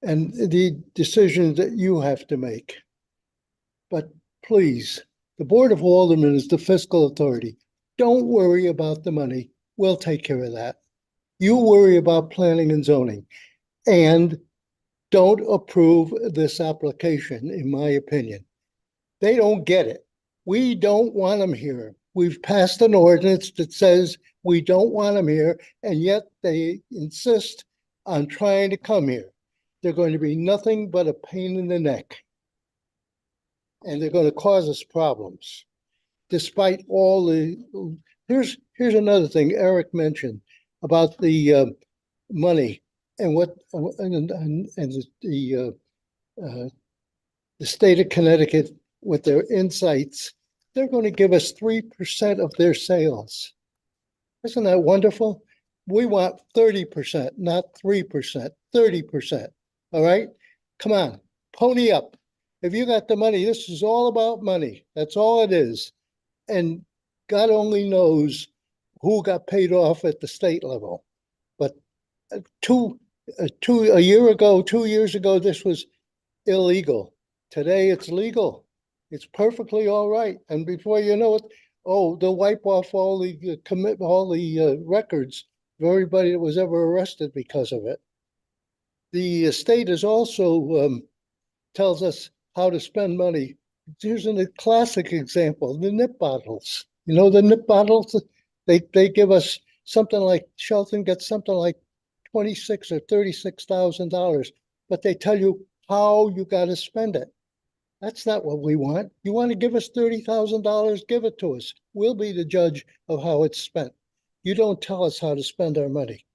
the decisions that you have to make. But please, the Board of Aldermen is the fiscal authority. Don't worry about the money. We'll take care of that. You worry about planning and zoning. And don't approve this application, in my opinion. They don't get it. We don't want them here. We've passed an ordinance that says we don't want them here, and yet they insist on trying to come here. They're going to be nothing but a pain in the neck. And they're going to cause us problems. Despite all the, here's another thing Eric mentioned about the money and what the state of Connecticut with their insights. They're going to give us 3% of their sales. Isn't that wonderful? We want 30%, not 3%, 30%. All right? Come on, pony up. If you got the money, this is all about money. That's all it is. And God only knows who got paid off at the state level. But 2 years ago, this was illegal. Today it's legal. It's perfectly all right. And before you know it, oh, they'll wipe off all the records of everybody that was ever arrested because of it. The state is also tells us how to spend money. Here's a classic example: the nip bottles. You know, the nip bottles. They give us something like Shelton gets something like $26,000 or $36,000, but they tell you how you got to spend it. That's not what we want. You want to give us $30,000, give it to us. We'll be the judge of how it's spent. You don't tell us how to spend our money.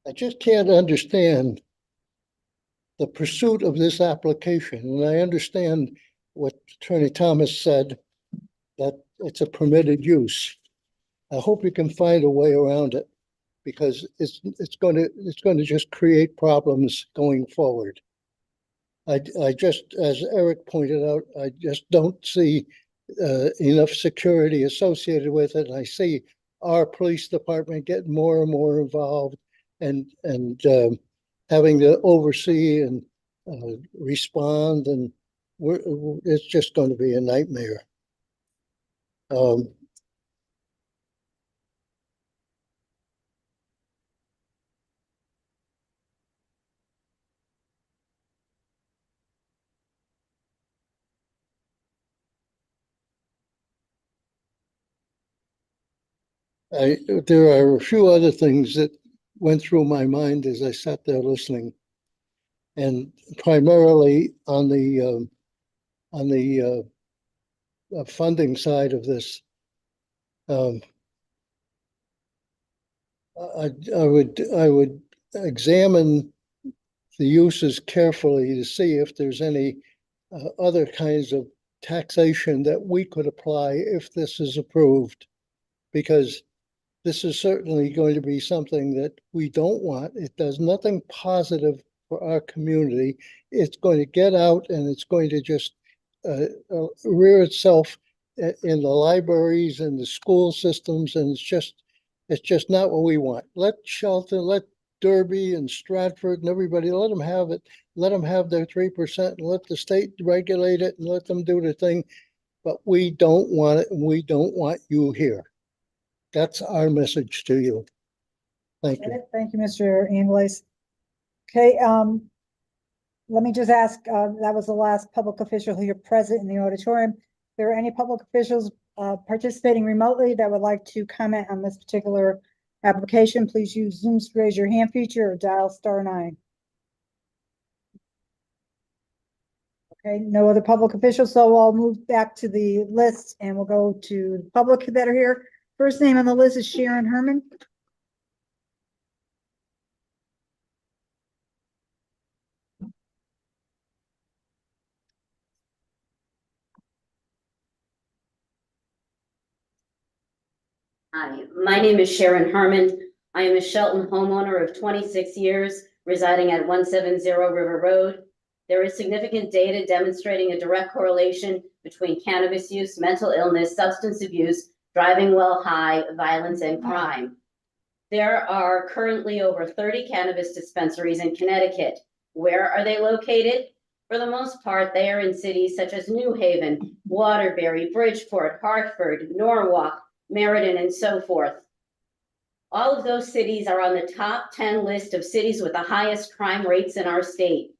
I just can't understand the pursuit of this application. And I understand what Attorney Thomas said, that it's a permitted use. I hope you can find a way around it, because it's going to just create problems going forward. I just, as Eric pointed out, I just don't see enough security associated with it. I see our police department getting more and more involved and having to oversee and respond, and it's just going to be a nightmare. There are a few other things that went through my mind as I sat there listening, and primarily on the funding side of this. I would examine the uses carefully to see if there's any other kinds of taxation that we could apply if this is approved, because this is certainly going to be something that we don't want. It does nothing positive for our community. It's going to get out and it's going to just rear itself in the libraries and the school systems, and it's just not what we want. Let Shelton, let Derby and Stratford and everybody, let them have it. Let them have their 3% and let the state regulate it and let them do the thing. But we don't want it and we don't want you here. That's our message to you. Thank you. Thank you, Mr. Inglis. Okay, let me just ask, that was the last public official here present in the auditorium. If there are any public officials participating remotely that would like to comment on this particular application, please use Zoom's raise your hand feature or dial *9. Okay, no other public officials, so I'll move back to the list and we'll go to the public that are here. First name on the list is Sharon Herman. Hi, my name is Sharon Herman. I am a Shelton homeowner of 26 years, residing at 170 River Road. There is significant data demonstrating a direct correlation between cannabis use, mental illness, substance abuse, driving while high, violence, and crime. There are currently over 30 cannabis dispensaries in Connecticut. Where are they located? For the most part, they are in cities such as New Haven, Waterbury, Bridgeport, Hartford, Norwalk, Meriden, and so forth. All of those cities are on the top 10 list of cities with the highest crime rates in our state.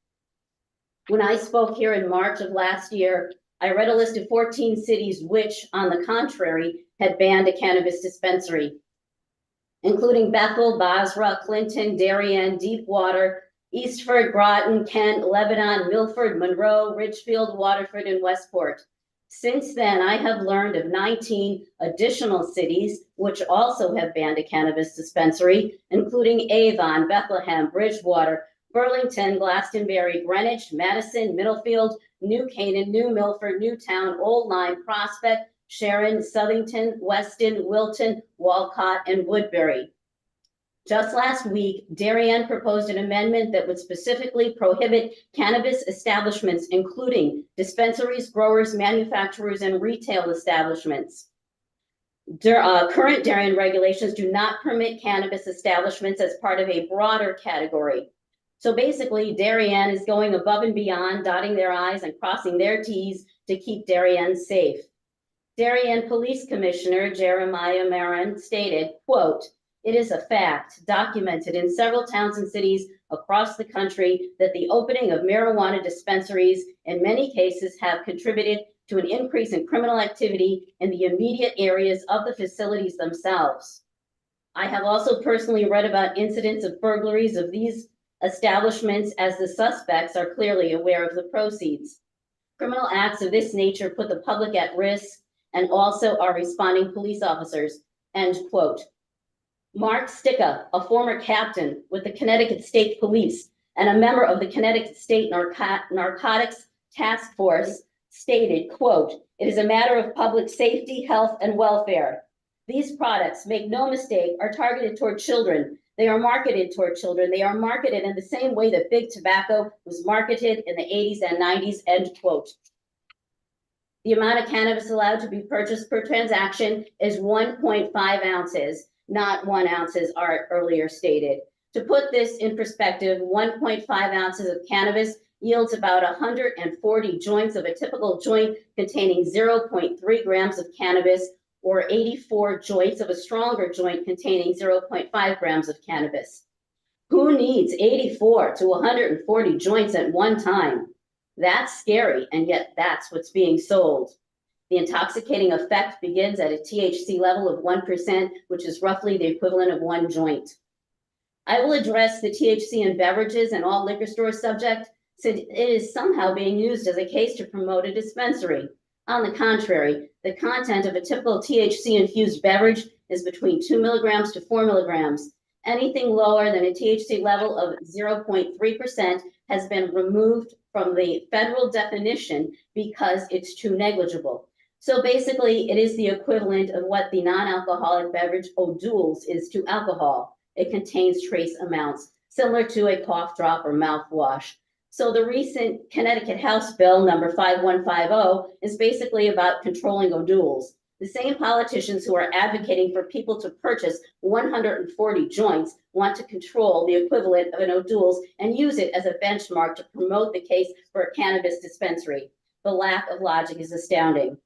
When I spoke here in March of last year, I read a list of 14 cities which, on the contrary, had banned a cannabis dispensary, including Bethel, Basra, Clinton, Darien, Deepwater, Eastford, Groton, Kent, Lebanon, Milford, Monroe, Ridgefield, Waterford, and Westport. Since then, I have learned of 19 additional cities which also have banned a cannabis dispensary, including Avon, Bethlehem, Bridgewater, Burlington, Glastonbury, Greenwich, Madison, Middlefield, New Canaan, New Milford, Newtown, Old Lyme, Prospect, Sharon, Southington, Weston, Wilton, Walcott, and Woodbury. Just last week, Darien proposed an amendment that would specifically prohibit cannabis establishments, including dispensaries, growers, manufacturers, and retail establishments. Current Darien regulations do not permit cannabis establishments as part of a broader category. So basically, Darien is going above and beyond, dotting their I's and crossing their T's to keep Darien safe. Darien Police Commissioner Jeremiah Marin stated, quote, "It is a fact documented in several towns and cities across the country that the opening of marijuana dispensaries in many cases have contributed to an increase in criminal activity in the immediate areas of the facilities themselves. I have also personally read about incidents of burglaries of these establishments as the suspects are clearly aware of the proceeds. Criminal acts of this nature put the public at risk and also are responding police officers," end quote. Mark Sticka, a former captain with the Connecticut State Police and a member of the Connecticut State Narcotics Task Force, stated, quote, "It is a matter of public safety, health, and welfare. These products, make no mistake, are targeted toward children. They are marketed toward children. They are marketed in the same way that big tobacco was marketed in the 80s and 90s, end quote. The amount of cannabis allowed to be purchased per transaction is 1.5 ounces. Not 1 ounce as Art earlier stated. To put this in perspective, 1.5 ounces of cannabis yields about 140 joints of a typical joint containing 0.3 grams of cannabis, or 84 joints of a stronger joint containing 0.5 grams of cannabis. Who needs 84 to 140 joints at one time? That's scary, and yet that's what's being sold. The intoxicating effect begins at a THC level of 1%, which is roughly the equivalent of 1 joint. I will address the THC in beverages and all liquor stores subject, since it is somehow being used as a case to promote a dispensary. On the contrary, the content of a typical THC-infused beverage is between 2 milligrams to 4 milligrams. Anything lower than a THC level of 0.3% has been removed from the federal definition because it's too negligible. So basically, it is the equivalent of what the non-alcoholic beverage O'Doul's is to alcohol. It contains trace amounts, similar to a cough drop or mouthwash. So the recent Connecticut House Bill number 5150 is basically about controlling O'Doul's. The same politicians who are advocating for people to purchase 140 joints want to control the equivalent of an O'Doul's and use it as a benchmark to promote the case for a cannabis dispensary. The lack of logic is astounding.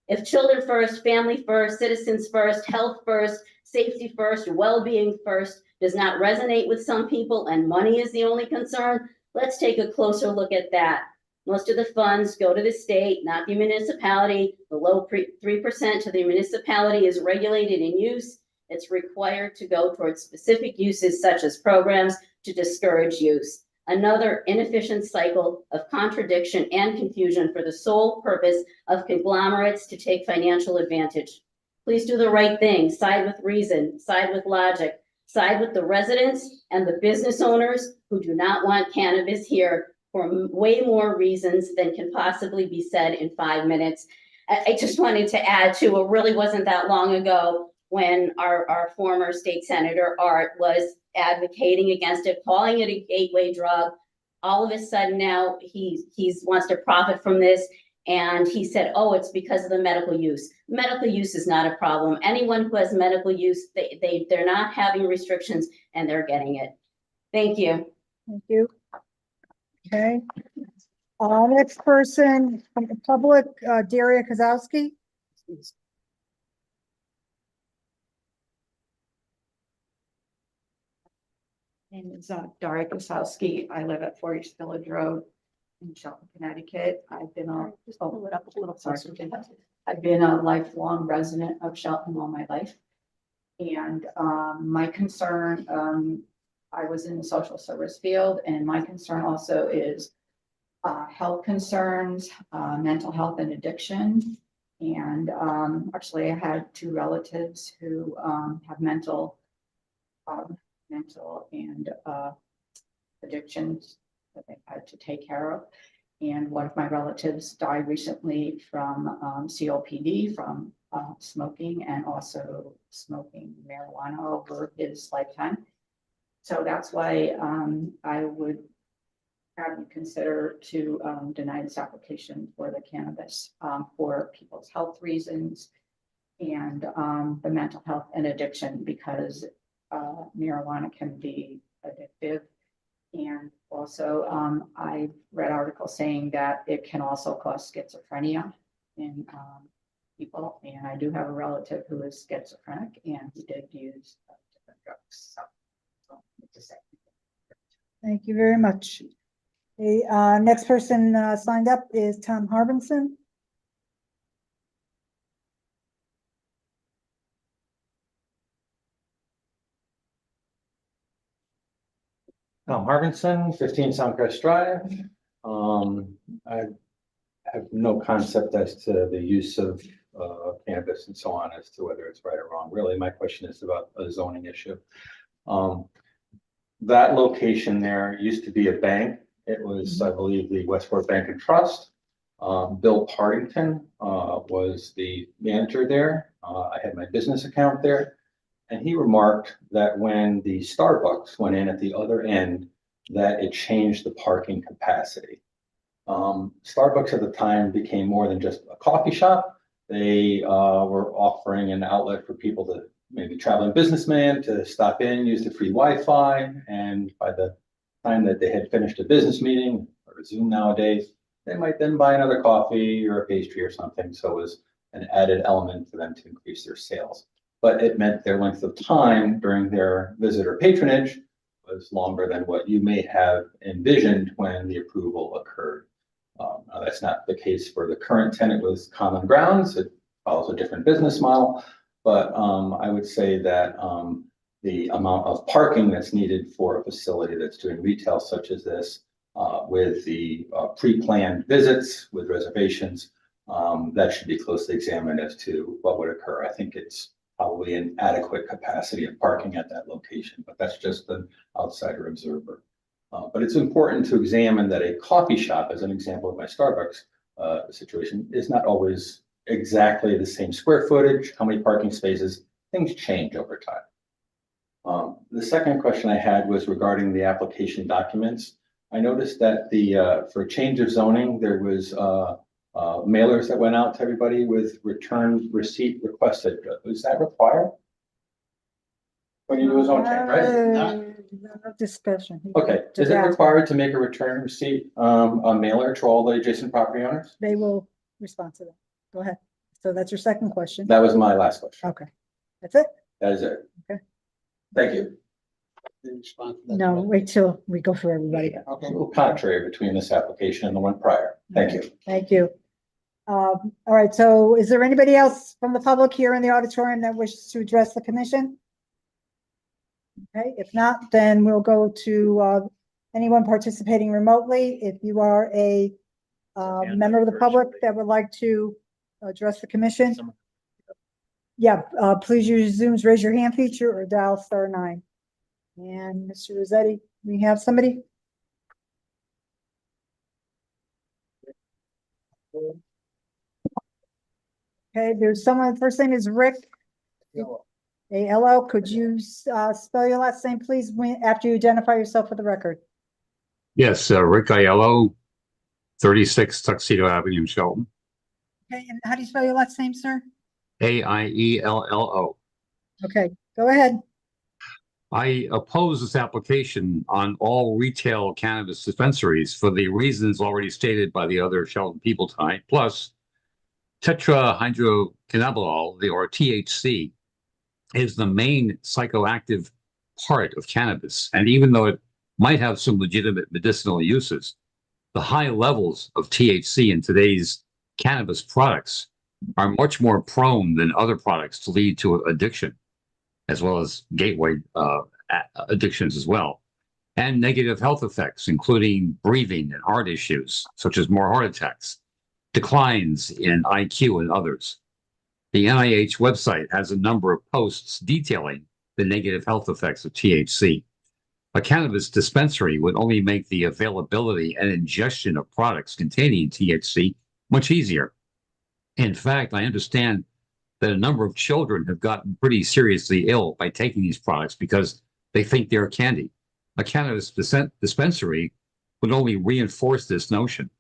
If children first, family first, citizens first, health first, safety first, well-being first does not resonate with some people and money is the only concern, let's take a closer look at that. Most of the funds go to the state, not the municipality. The low 3% to the municipality is regulated in use. It's required to go towards specific uses such as programs to discourage use. Another inefficient cycle of contradiction and confusion for the sole purpose of conglomerates to take financial advantage. Please do the right thing, side with reason, side with logic, side with the residents and the business owners who do not want cannabis here for way more reasons than can possibly be said in 5 minutes. I just wanted to add to, it really wasn't that long ago when our former state senator Art was advocating against it, calling it a gateway drug. All of a sudden now he wants to profit from this. And he said, oh, it's because of the medical use. Medical use is not a problem. Anyone who has medical use, they're not having restrictions and they're getting it. Thank you. Thank you. Okay. Next person from the public, Daria Kozowski. Name is Daria Kosowski. I live at 40 Village Road in Shelton, Connecticut. I've been a I've been a lifelong resident of Shelton all my life. And my concern, I was in the social service field, and my concern also is health concerns, mental health and addiction. And actually I had 2 relatives who have mental and addictions that they had to take care of. And one of my relatives died recently from COPD, from smoking, and also smoking marijuana over his lifetime. So that's why I would have you consider to deny this application for the cannabis for people's health reasons and the mental health and addiction, because marijuana can be addictive. And also I've read articles saying that it can also cause schizophrenia in people. And I do have a relative who is schizophrenic and he did use different drugs. So it's the same. Thank you very much. The next person signed up is Tom Harbinson. Tom Harbinson, 15 Soundcrest Drive. I have no concept as to the use of cannabis and so on as to whether it's right or wrong. Really, my question is about a zoning issue. That location there used to be a bank. It was, I believe, the Westport Bank and Trust. Bill Partington was the manager there. I had my business account there. And he remarked that when the Starbucks went in at the other end, that it changed the parking capacity. Starbucks at the time became more than just a coffee shop. They were offering an outlet for people to, maybe traveling businessman, to stop in, use the free Wi-Fi. And by the time that they had finished a business meeting, or Zoom nowadays, they might then buy another coffee or a pastry or something. So it was an added element for them to increase their sales. But it meant their length of time during their visitor patronage was longer than what you may have envisioned when the approval occurred. Now that's not the case for the current tenant with Common Grounds. It follows a different business model, but I would say that the amount of parking that's needed for a facility that's doing retail such as this, with the pre-planned visits, with reservations, that should be closely examined as to what would occur. I think it's probably an adequate capacity of parking at that location, but that's just an outsider observer. But it's important to examine that a coffee shop, as an example of my Starbucks situation, is not always exactly the same square footage, how many parking spaces. Things change over time. The second question I had was regarding the application documents. I noticed that for change of zoning, there was mailers that went out to everybody with return receipt requested. Is that required? When you do a zone change, right? Discussion. Okay, is it required to make a return receipt, a mailer to all the adjacent property owners? They will respond to that. Go ahead. So that's your second question. That was my last question. Okay, that's it? That is it. Okay. Thank you. No, wait till we go through everybody. A little contrary between this application and the one prior. Thank you. Thank you. All right, so is there anybody else from the public here in the auditorium that wishes to address the commission? Okay, if not, then we'll go to anyone participating remotely. If you are a member of the public that would like to address the commission. Yeah, please use Zoom's raise your hand feature or dial *9. And Mr. Rossetti, we have somebody? Okay, there's someone, first name is Rick. A-L-O, could you spell your last name, please, after you identify yourself for the record? Yes, Rick Aiello, 36 Tuxedo Avenue, Shelton. Okay, and how do you spell your last name, sir? Aiello. Okay, go ahead. I oppose this application on all retail cannabis dispensaries for the reasons already stated by the other Shelton people tonight. Plus, tetrahydrocannabinol, or THC, is the main psychoactive part of cannabis. And even though it might have some legitimate medicinal uses, the high levels of THC in today's cannabis products are much more prone than other products to lead to addiction, as well as gateway addictions as well, and negative health effects, including breathing and heart issues, such as more heart attacks, declines in IQ and others. The NIH website has a number of posts detailing the negative health effects of THC. A cannabis dispensary would only make the availability and ingestion of products containing THC much easier. In fact, I understand that a number of children have gotten pretty seriously ill by taking these products because they think they're candy. A cannabis dispensary would only reinforce this notion.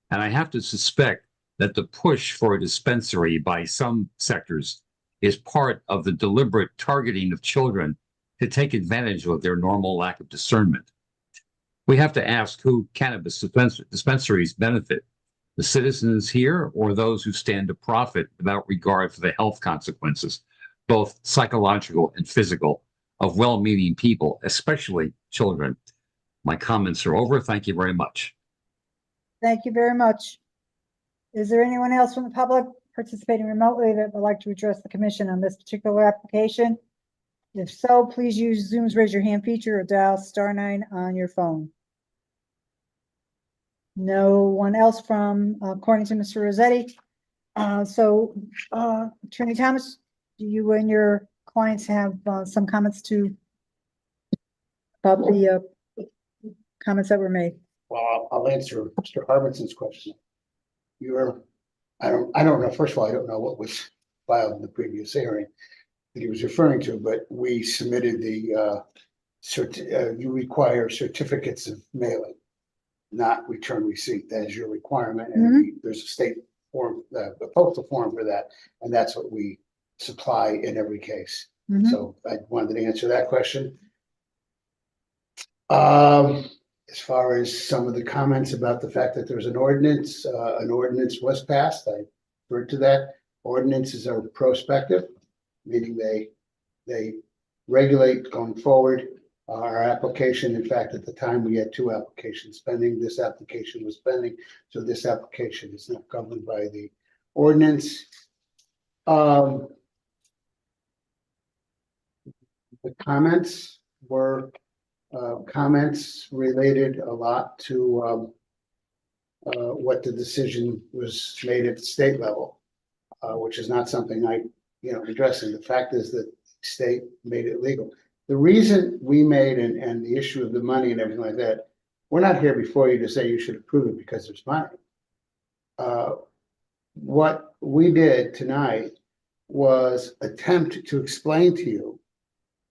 And I have to suspect that the push for a dispensary by some sectors is part of the deliberate targeting of children to take advantage of their normal lack of discernment. We have to ask who cannabis dispensaries benefit, the citizens here or those who stand to profit without regard for the health consequences, both psychological and physical, of well-meaning people, especially children. My comments are over. Thank you very much. Thank you very much. Is there anyone else from the public participating remotely that would like to address the commission on this particular application? If so, please use Zoom's raise your hand feature or dial *9 on your phone. No one else from, according to Mr. Rossetti. Attorney Thomas, do you and your clients have some comments about the comments that were made? Well, I'll answer Mr. Harbison's question. I don't know, first of all, I don't know what was filed in the previous hearing that he was referring to, but we submitted the, you require certificates of mailing, not return receipt. That is your requirement. And there's a state form, a postal form for that. And that's what we supply in every case. So I wanted to answer that question. As far as some of the comments about the fact that there's an ordinance was passed. I referred to that. Ordinances are prospective, meaning they regulate going forward. Our application, in fact, at the time we had 2 applications pending. This application was pending, so this application is not governed by the ordinance. The comments were comments related a lot to what the decision was made at the state level, which is not something I, addressing. The fact is that the state made it legal. The reason we made and the issue of the money and everything like that, we're not here before you to say you should approve it because there's money. What we did tonight was attempt to explain to you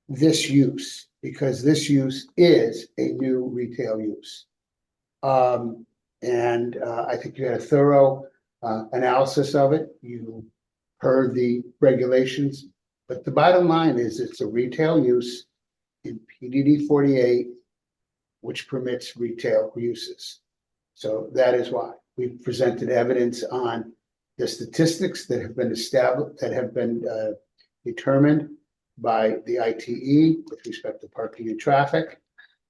this use, because this use is a new retail use. I think you had a thorough analysis of it. You heard the regulations, but the bottom line is it's a retail use in PDD 48, which permits retail uses. So that is why we've presented evidence on the statistics that have been established, that have been determined by the ITE with respect to parking and traffic.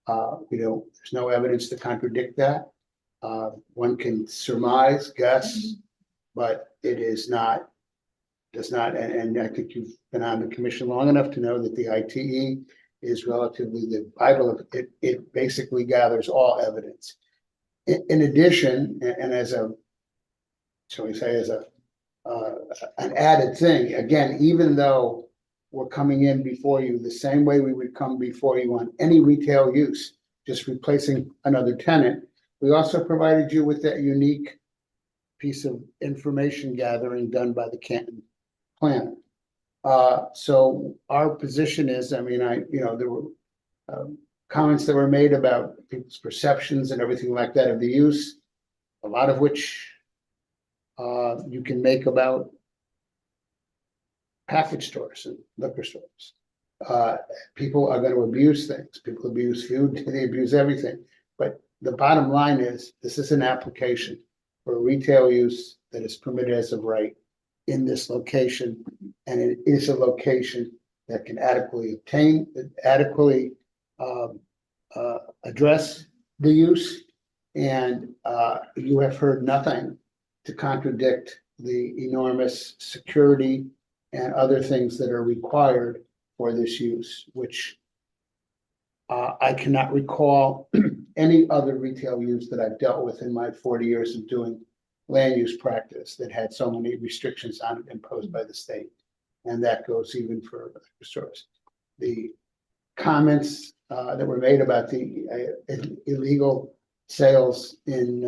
There's no evidence to contradict that. One can surmise, guess, but it is not, does not, and I think you've been on the commission long enough to know that the ITE is relatively the Bible of it. It basically gathers all evidence. In addition, and as a, shall we say, as a an added thing, again, even though we're coming in before you the same way we would come before you on any retail use, just replacing another tenant, we also provided you with that unique piece of information gathering done by the Canton planner. So our position is, I mean, there were comments that were made about people's perceptions and everything like that of the use, a lot of which you can make about package stores and liquor stores. People are going to abuse things. People abuse food, they abuse everything. But the bottom line is, this is an application for retail use that is permitted as of right in this location, and it is a location that can adequately address the use. And you have heard nothing to contradict the enormous security and other things that are required for this use, which I cannot recall any other retail use that I've dealt with in my 40 years of doing land use practice that had so many restrictions on it imposed by the state. And that goes even for liquor stores. The comments that were made about the illegal sales in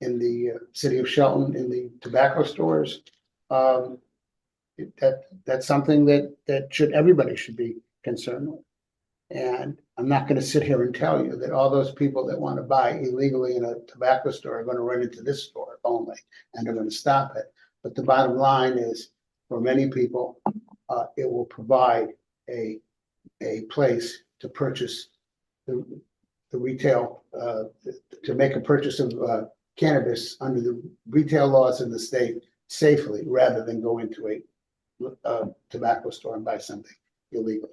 the city of Shelton in the tobacco stores, that's something that everybody should be concerned with. And I'm not going to sit here and tell you that all those people that want to buy illegally in a tobacco store are going to run into this store only and are going to stop it. But the bottom line is, for many people, it will provide a place to purchase the retail, to make a purchase of cannabis under the retail laws of the state safely, rather than go into a tobacco store and buy something illegally.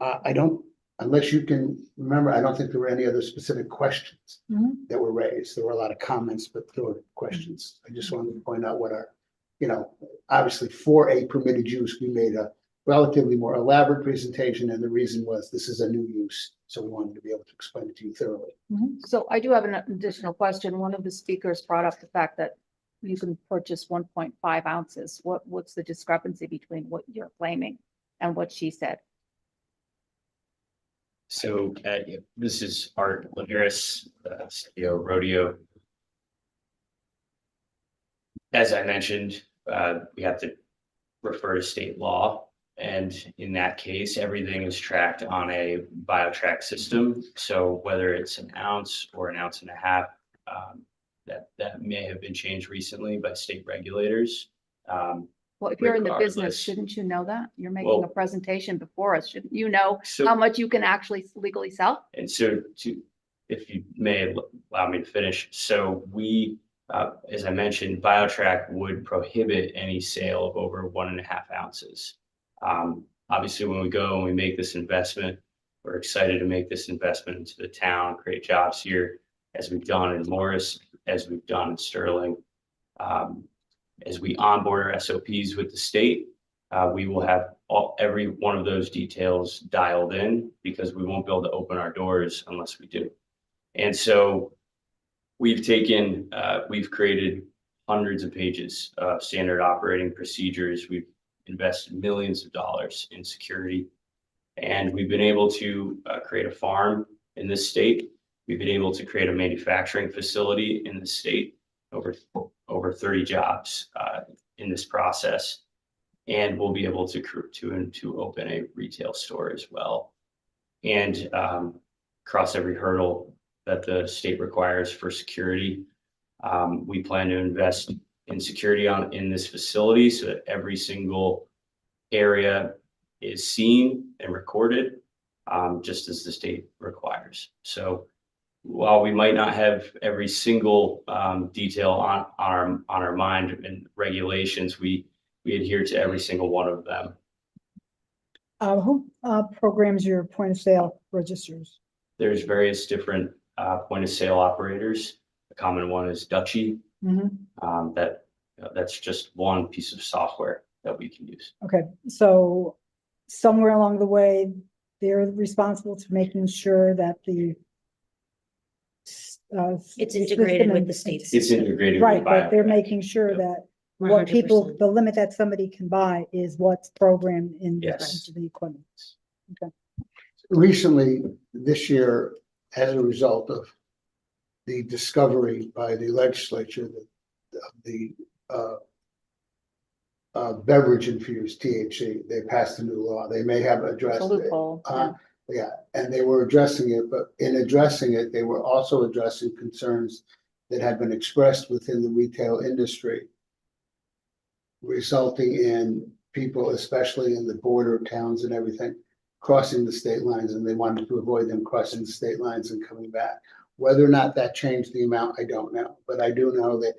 I don't, unless you can remember, I don't think there were any other specific questions that were raised. There were a lot of comments, but there were questions. I just wanted to point out what our, obviously for a permitted use, we made a relatively more elaborate presentation, and the reason was this is a new use, so we wanted to be able to explain it to you thoroughly. So I do have an additional question. One of the speakers brought up the fact that you can purchase 1.5 ounces. What's the discrepancy between what you're claiming and what she said? So this is Art Linares, CEO Rodeo. As I mentioned, we have to refer to state law. And in that case, everything is tracked on a BioTrack system. So whether it's an ounce or an ounce and a half, that may have been changed recently by state regulators. Well, if you're in the business, regardless. shouldn't you know that? You're making Well, a presentation before us. Shouldn't you know So- how much you can actually legally sell? And so if you may allow me to finish. So we, as I mentioned, BioTrack would prohibit any sale of over 1.5 ounces. Obviously, when we go and we make this investment, we're excited to make this investment into the town, create jobs here, as we've done in Morris, as we've done in Sterling. As we onboard our SOPs with the state, we will have every one of those details dialed in, because we won't be able to open our doors unless we do. And so we've created hundreds of pages of standard operating procedures. We've invested millions of dollars in security, and we've been able to create a farm in this state. We've been able to create a manufacturing facility in the state, over 30 jobs in this process. And we'll be able to open a retail store as well, and cross every hurdle that the state requires for security. We plan to invest in security in this facility so that every single area is seen and recorded, just as the state requires. So while we might not have every single detail on our mind and regulations, we adhere to every single one of them. Who programs your point of sale registers? There's various different point of sale operators. The common one is Dutchie. That's just one piece of software that we can use. Okay, so somewhere along the way, they're responsible to making sure that the It's integrated with the state It's system. integrated. right, with but they're Bio- making sure that what people, 100%. the limit that somebody can buy is what's programmed in Yes. the equipment. Okay. Recently, this year, as a result of the discovery by the legislature that the beverage infused THC, they passed a new law. They may have addressed It's a it. loophole, Yeah, and they were addressing it, but in addressing it, they were also addressing concerns that had been expressed within the retail industry, resulting in people, especially in the border towns and everything, crossing the state lines, and they wanted to avoid them crossing the state lines and coming back. Whether or not that changed the amount, I don't know, but I do know that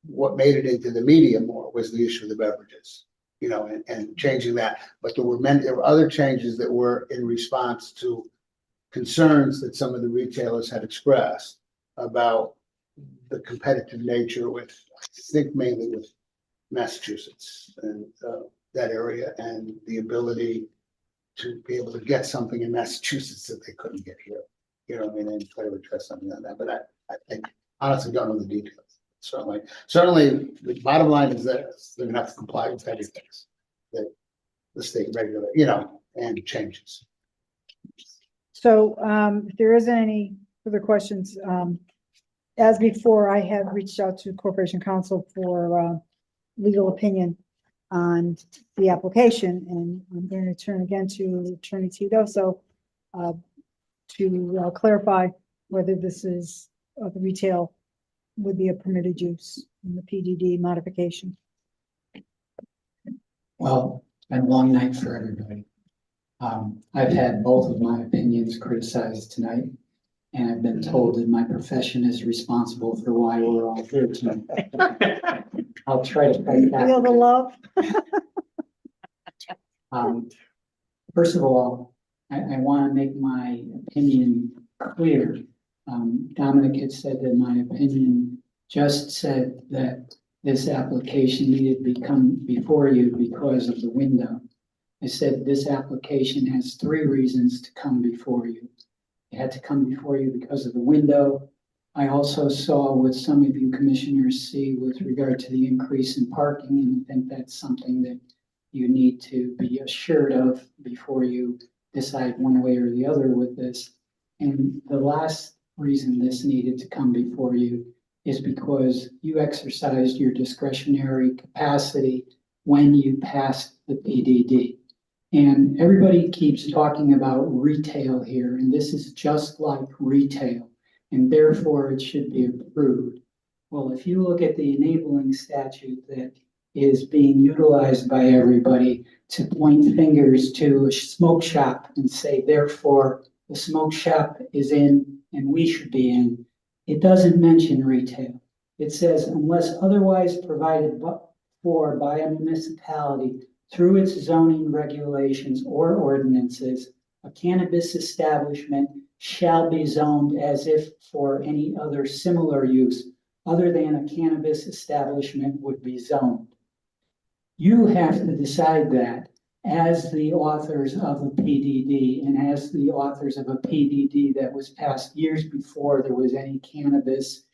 what made it into the media more was the issue of the beverages, you know, and changing that. But there were other changes that were in response to concerns that some of the retailers had expressed about the competitive nature with, I think mainly with Massachusetts and that area, and the ability to be able to get something in Massachusetts that they couldn't get here. You know what I mean? And try to address something on that, but I honestly don't know the details. Certainly, the bottom line is that they're gonna have to comply with everything that the state regulate, you know, and changes. So if there isn't any further questions, as before, I have reached out to Corporation Counsel for legal opinion on the application, and I'm going to turn again to Attorney Tito, so to clarify whether this is the retail would be a permitted use in the PDD modification. Well, it's been a long night for everybody. I've had both of my opinions criticized tonight, and I've been told that my profession is responsible for why we're all here tonight. I'll try to fight back. Feel the love. First of all, I want to make my opinion clear. Dominic had said that my opinion just said that this application needed to come before you because of the window. I said this application has 3 reasons to come before you. It had to come before you because of the window. I also saw what some of you commissioners see with regard to the increase in parking, and I think that's something that you need to be assured of before you decide one way or the other with this. And the last reason this needed to come before you is because you exercised your discretionary capacity when you passed the PDD. And everybody keeps talking about retail here, and this is just like retail, and therefore it should be approved. Well, if you look at the enabling statute that is being utilized by everybody to point fingers to a smoke shop and say, therefore, the smoke shop is in and we should be in, it doesn't mention retail. It says, unless otherwise provided for by a municipality through its zoning regulations or ordinances, a cannabis establishment shall be zoned as if for any other similar use other than a cannabis establishment would be zoned. You have to decide that as the authors of a PDD and as the authors of a PDD that was passed years before there was any cannabis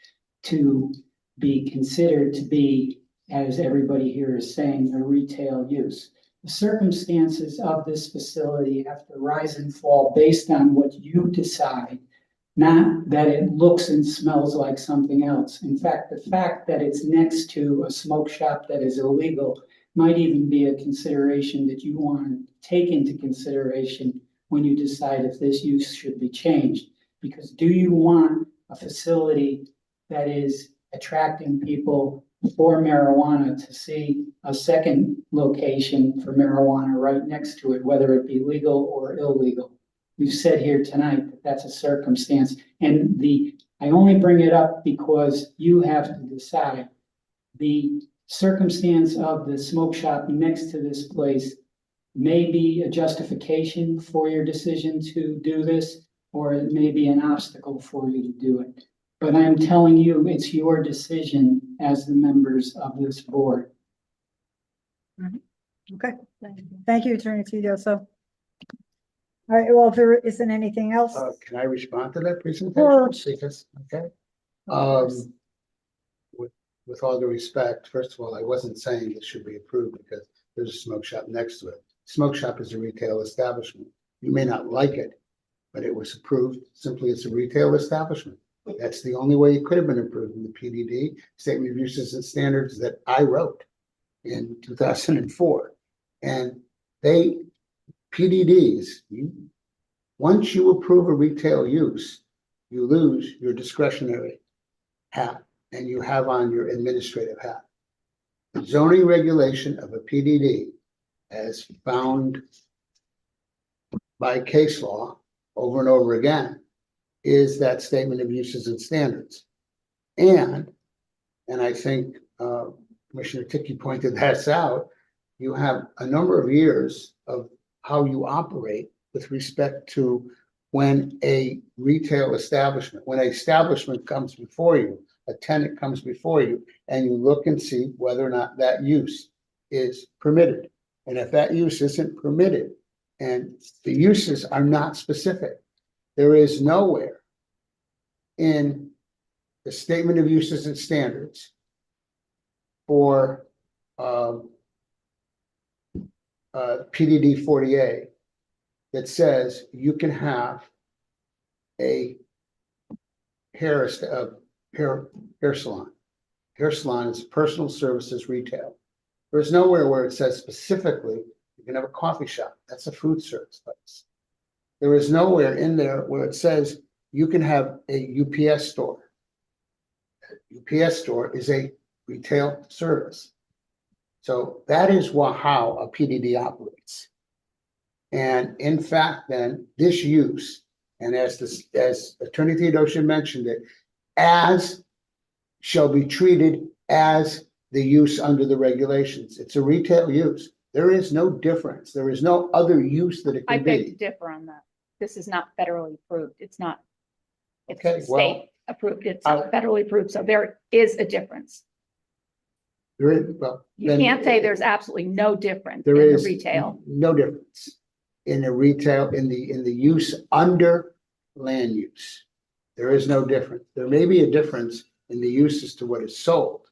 to be considered to be, as everybody here is saying, a retail use. The circumstances of this facility have to rise and fall based on what you decide, not that it looks and smells like something else. In fact, the fact that it's next to a smoke shop that is illegal might even be a consideration that you want to take into consideration when you decide if this use should be changed. Because do you want a facility that is attracting people for marijuana to see a second location for marijuana right next to it, whether it be legal or illegal. We've said here tonight that that's a circumstance, and I only bring it up because you have to decide. The circumstance of the smoke shop next to this place may be a justification for your decision to do this, or it may be an obstacle for you to do it. But I'm telling you, it's your decision as the members of this board. Okay, thank you, Attorney Tedioso. All right, well, if there isn't anything else, Can I respond to that presentation? course. Because, okay. With all due respect, first of all, I wasn't saying it should be approved because there's a smoke shop next to it. Smoke shop is a retail establishment. You may not like it, but it was approved simply as a retail establishment. That's the only way it could have been approved in the PDD, Statement of Uses and Standards, that I wrote in 2004. And PDDs, once you approve a retail use, you lose your discretionary hat and you have on your administrative hat. The zoning regulation of a PDD, as found by case law over and over again, is that Statement of Uses and Standards. And I think Commissioner Ticky pointed that out, you have a number of years of how you operate with respect to when a retail establishment, when an establishment comes before you, a tenant comes before you, and you look and see whether or not that use is permitted. And if that use isn't permitted, and the uses are not specific, there is nowhere in the Statement of Uses and Standards for PDD 40A that says you can have a hair salon. Hair salon is personal services retail. There's nowhere where it says specifically you can have a coffee shop. That's a food service place. There is nowhere in there where it says you can have a UPS store. A UPS store is a retail service. So that is how a PDD operates. And in fact, then this use, and as Attorney Theodosia mentioned it, as shall be treated as the use under the regulations. It's a retail use. There is no difference. There is no other use that it I can beg to be. differ on that. This is not federally approved. It's not. It's Okay, well, state approved. It's not federally approved. So there is a difference. There is, well, You can't say there's absolutely no difference in there the is retail. no difference in the retail, in the use under land use. There is no difference. There may be a difference in the use as to what is sold.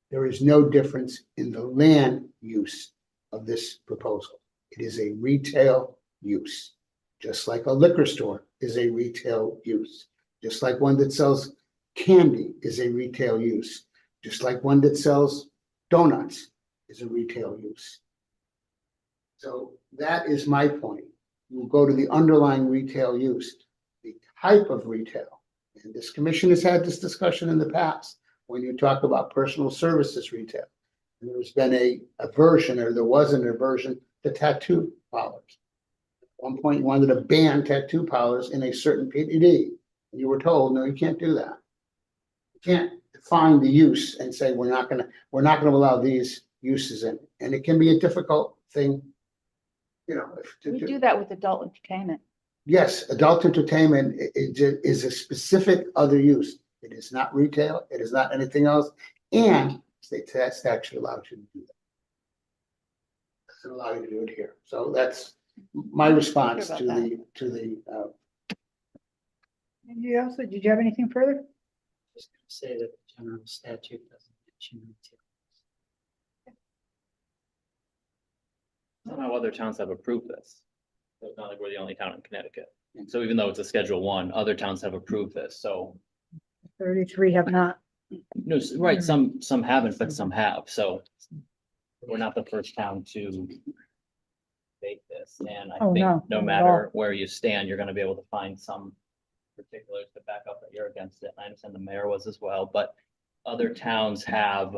There is no difference in the land use of this proposal. It is a retail use, just like a liquor store is a retail use, just like one that sells candy is a retail use, just like one that sells donuts is a retail use. So that is my point. We'll go to the underlying retail use, the type of retail. And this commission has had this discussion in the past when you talk about personal services retail. And there's been a aversion, or there was an aversion to tattoo parlors. At one point, you wanted to ban tattoo parlors in a certain PDD. And you were told, no, you can't do that. You can't define the use and say, we're not gonna allow these uses in. And it can be a difficult thing, you know. We do that with adult entertainment. Yes, adult entertainment is a specific other use. It is not retail. It is not anything else. And state statute allows you to do that. Doesn't allow you to do it here. So that's my response to the. Did you have anything further? Just gonna say that the general statute doesn't mention retail. Somehow other towns have approved this. So it's not like we're the only town in Connecticut. So even though it's a Schedule 1, other towns have approved this, so. 33 have not. No, right, some haven't, but some have, so. We're not the first town to make this, and I Oh, think no, no not at matter all. where you stand, you're gonna be able to find some particulars to back up that you're against it. I understand the mayor was as well, but other towns have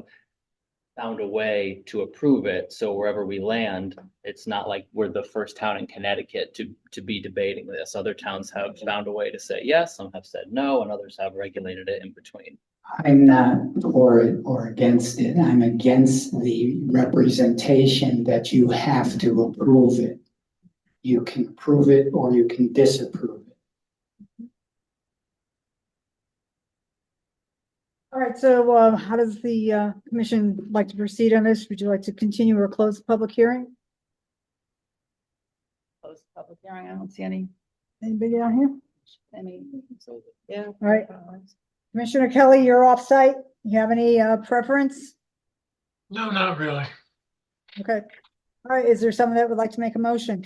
found a way to approve it. So wherever we land, it's not like we're the first town in Connecticut to be debating this. Other towns have found a way to say yes, some have said no, and others have regulated it in between. I'm not or against it. I'm against the representation that you have to approve it. You can approve it or you can disapprove it. All right, so how does the commission like to proceed on this? Would you like to continue or close the public hearing? Close the public hearing. I don't see any, Anybody down here? yeah. All right. Commissioner Kelly, you're off site. You have any preference? No, not really. Okay. All right, is there someone that would like to make a motion?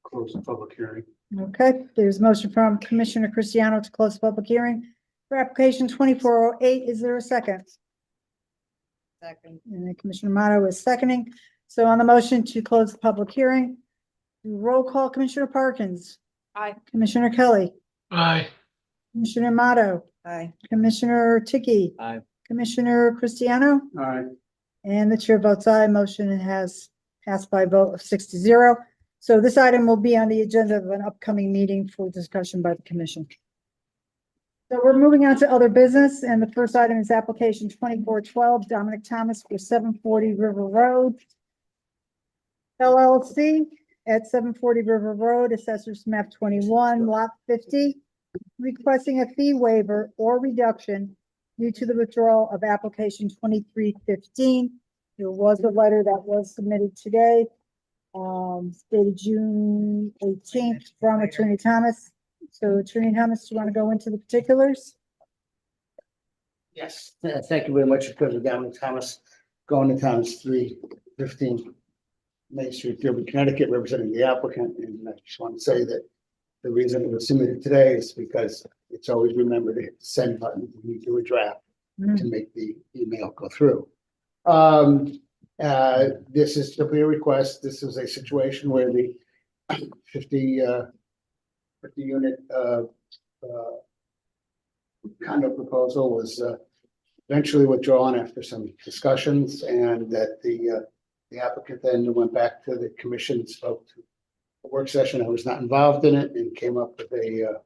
Close the public hearing. Okay, there's a motion from Commissioner Cristiano to close the public hearing for application 2408. Is there a second? Second. And then Commissioner Motto is seconding. So on the motion to close the public hearing, roll call, Commissioner Parkins. Aye. Commissioner Kelly. Aye. Commissioner Motto. Aye. Commissioner Tiki. Aye. Commissioner Cristiano. All right, And the chair votes aye. Motion has passed by a vote of 6-0. So this item will be on the agenda of an upcoming meeting for discussion by the commission. So we're moving on to other business, and the first item is application 2412, Dominic Thomas for 740 River Road LLC at 740 River Road, Assessors Map 21, Lot 50, requesting a fee waiver or reduction due to the withdrawal of application 2315. There was a letter that was submitted today, dated June 18th from Attorney Thomas. So Attorney Thomas, do you want to go into the particulars? Yes, thank you very much, President Dominic Thomas, going to Thomas 315 Main Street, Dearborn, Connecticut, representing the applicant. And I just want to say that the reason it was submitted today is because it's always remembered to hit the send button when you do a draft to make the email go through. This is simply a request. This is a situation where the 50 unit condo proposal was eventually withdrawn after some discussions, and that the applicant then went back to the commission, spoke to a work session. I was not involved in it, and came up with a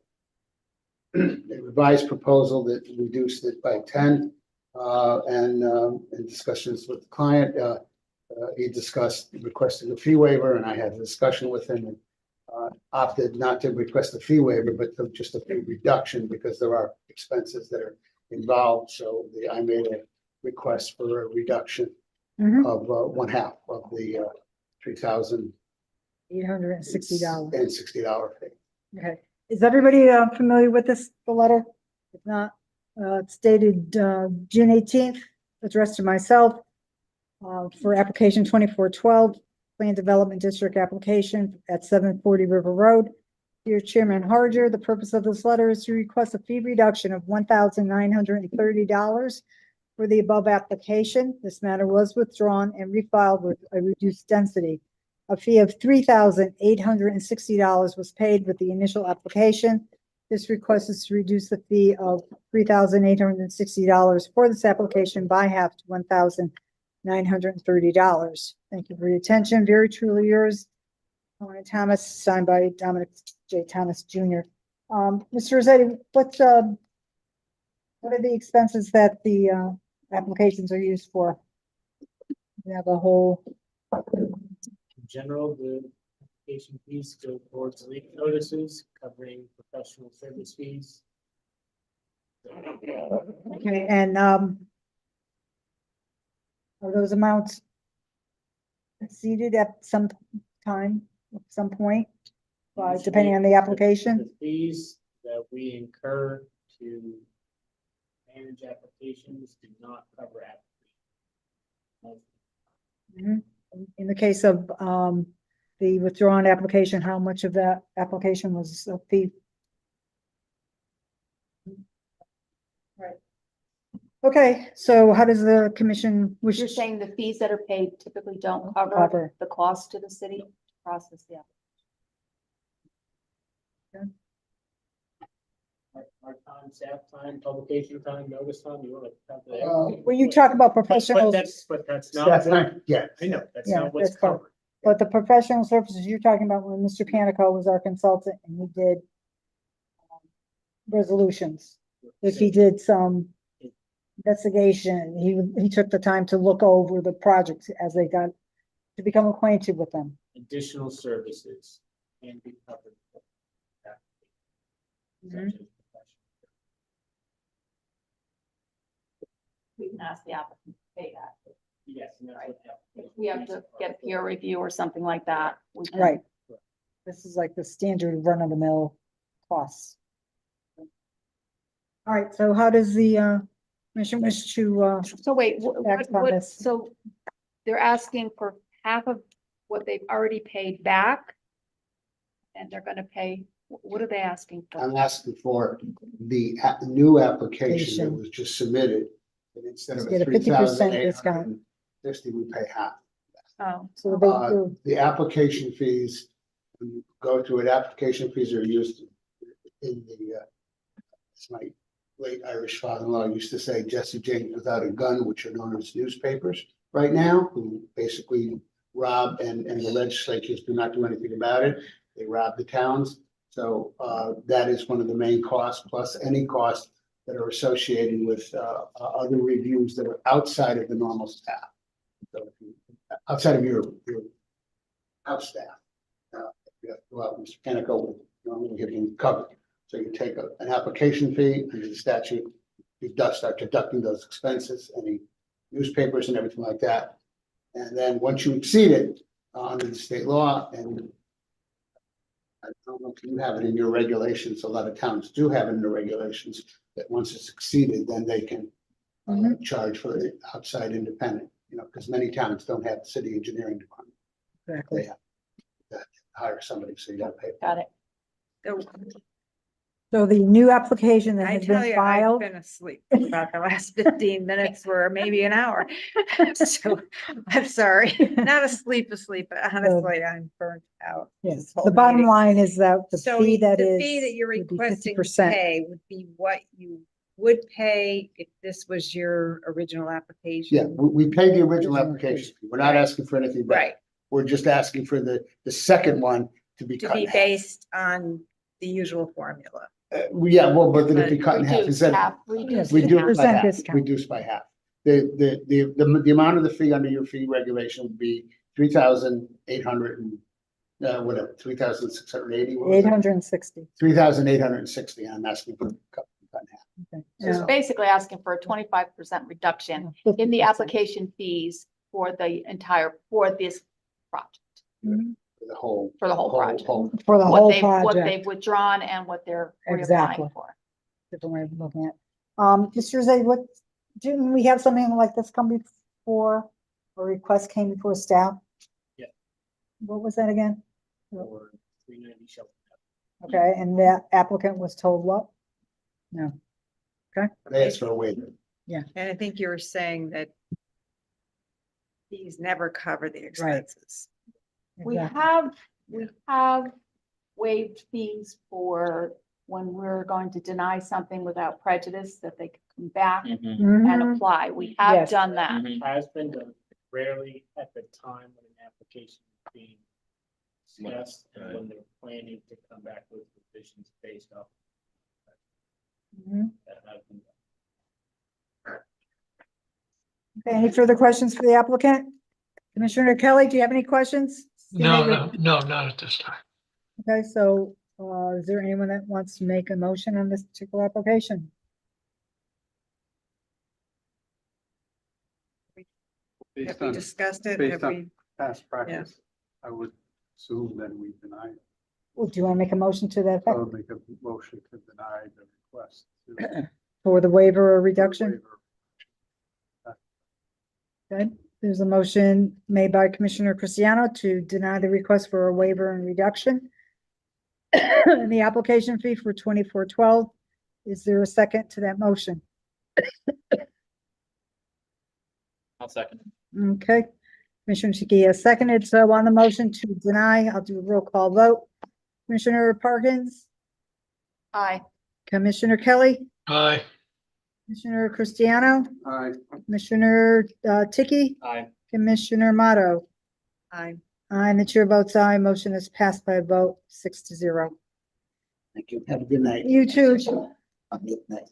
revised proposal that reduced it by 10. In discussions with the client, he discussed requesting a fee waiver, and I had a discussion with him and opted not to request a fee waiver, but just a fee reduction because there are expenses that are involved. So I made a request for a reduction of one half of the $3,860 fee. Okay. Is everybody familiar with the letter? If not, it's dated June 18th, addressed to myself for application 2412, Plan Development District application at 740 River Road. Dear Chairman Harger, the purpose of this letter is to request a fee reduction of $1,930 for the above application. This matter was withdrawn and refiled with a reduced density. A fee of $3,860 was paid with the initial application. This request is to reduce the fee of $3,860 for this application by half to $1,930. Thank you for your attention. Very truly yours, Dominic Thomas, signed by Dominic J. Thomas Jr. Mr. Rossetti, what are the expenses that the applications are used for? We have a whole. In general, the application fees go towards leak notices, covering professional service fees. Okay, and are those amounts exceeded at some time, at some point, depending on the application? The fees that we incur to manage applications do not cover applications. In the case of the withdrawn application, how much of that application was a fee? Right. Okay, so how does the commission wish? You're saying the fees that are paid typically don't cover Cover. the cost to the city to process the application. Our time, staff time, publication time, notice time, you want to have the. When you talk about But professionals, that's not, Staff time, yeah. I know, that's Yeah, not what's that's part- covered. but the professional services you're talking about when Mr. Panico was our consultant and he did resolutions. If he did some investigation, he took the time to look over the projects as they got to become acquainted with them. Additional services can be covered. Mhm. Such as We can ask the applicant to pay that. Yes. And that's what If we have to get peer review or something like that. we can- Right. This is like the standard run of the mill costs. All right, so how does the commission wish to So wait, act on this? so they're asking for half of what they've already paid back? And they're gonna pay, what are they asking for? I'm asking for the new application that Application. was just submitted. And instead of Get a a 50% 3,850, we pay half. Oh, So The application fees, when you go to it, application fees are used in the, as my late Irish father-in-law used to say, Jesse James without a gun, which are known as newspapers right now, who basically rob and the legislatures do not do anything about it. They rob the towns. So that is one of the main costs, plus any costs that are associated with other reviews that are outside of the normal staff. So outside of your house staff. You have to go out, Mr. Panico would normally have been covered. So you take an application fee under the statute, you start deducting those expenses, any newspapers and everything like that. And then once you exceed it under the state law, and I don't know if you have it in your regulations, a lot of towns do have it in the regulations, that once it's exceeded, then they can charge for the outside independent, because many towns don't have the city engineering department. Exactly. They have to hire somebody, so you gotta pay. got it. So the new application that I has tell been you, I've filed, been asleep for about the last 15 minutes or maybe an hour. So I'm sorry, not asleep, but honestly, I'm burnt out. yes, this whole the bottom meeting. line is that the So fee that the is. fee that you're would be requesting to 50%. pay would be what you would pay if this was your original application. Yeah, we paid the original application. fee. We're not asking for anything back. Right, We're just asking for the second one to be to cut in be half. based on the usual formula. Yeah, well, but then it'd be cut in half. Reduce Instead of- half, reduce Reduced by Percent half, discount. reduced by half. The amount of the fee under your fee regulation would be 3,800 and, whatever, 3,680. 860. 3,860. I'm asking for cut in half. Okay. So it's Yeah. basically asking for a 25% reduction in the 50%. application fees for the entire, for this project, Mhm. For the whole. for the whole project. For the What whole they've, what project. they've withdrawn and what they're Exactly. reapplying for. Different way of looking at. Mr. Zay, didn't we have something like this come before, a request came before staff? Yeah. What was that again? Or 390 Shelton. Okay, and the applicant was told what? No. Okay, They asked for a waiver. And I think you were saying that these never cover the expenses. We exactly. have waived fees for when we're going to deny something without prejudice, that they can come back and Mhm. apply. We have Yes. done that. Has been done rarely at the time when an application is being discussed and when they're planning to come back with revisions based off. Mhm. That has been done. Okay, any further questions for the applicant? Commissioner Kelly, do you have any questions? No, not at this time. Okay, so, is there anyone that wants to make a motion on this particular application? Based Have we on, discussed it? based Have on we? past practice, I would assume that we deny it. Well, do you want to make a motion to that I effect would make a motion to deny the request. for the waiver or reduction? Waiver. Okay, there's a motion made by Commissioner Cristiano to deny the request for a waiver and reduction. And the application fee for 2412. Is there a second to that motion? I'll second. Okay, Commissioner Shiki has seconded, so on the motion to deny, I'll do a roll call vote. Commissioner Parkins, Aye. Commissioner Kelly, Aye. Commissioner Cristiano, Aye. Commissioner Tiki, Aye. Commissioner Motto. Aye. And the chair votes aye. Motion is passed by a vote 6-0. Thank you. Have a good night. You too. Good night.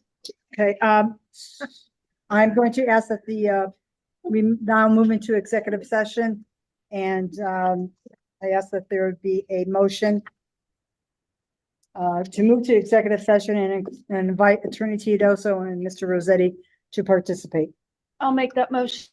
Okay, I'm going to ask that we now move into executive session. And, I ask that there would be a motion to move to executive session and invite Attorney Teodoso and Mr. Rossetti to participate. I'll make that motion.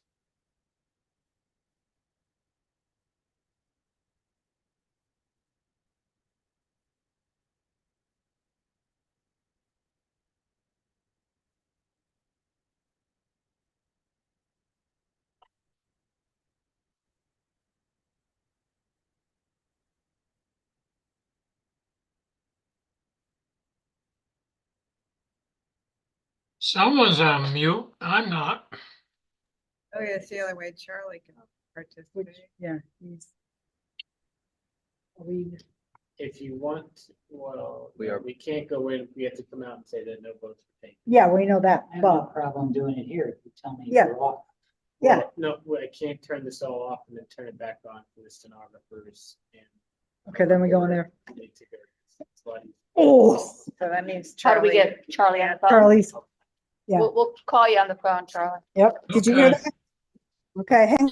Someone's on mute. I'm not. Oh, yeah, it's the other way. Charlie can participate. Yeah, If you want, well, We are- we can't go in, we have to come out and say that no votes were taken. yeah, we know that, I have no but problem doing it here. If you tell me Yeah. you're off. Yeah. Well, no, well, I can't turn this all off and then turn it back on for the stenographers and. okay, then we go in there. They take it. It's bloody. Oh, So that means How do we Charlie. get Charlie on the phone? Charlie's, yeah. We'll call you on the phone, Charlie. Yep. Did you hear Okay. that? Okay, hang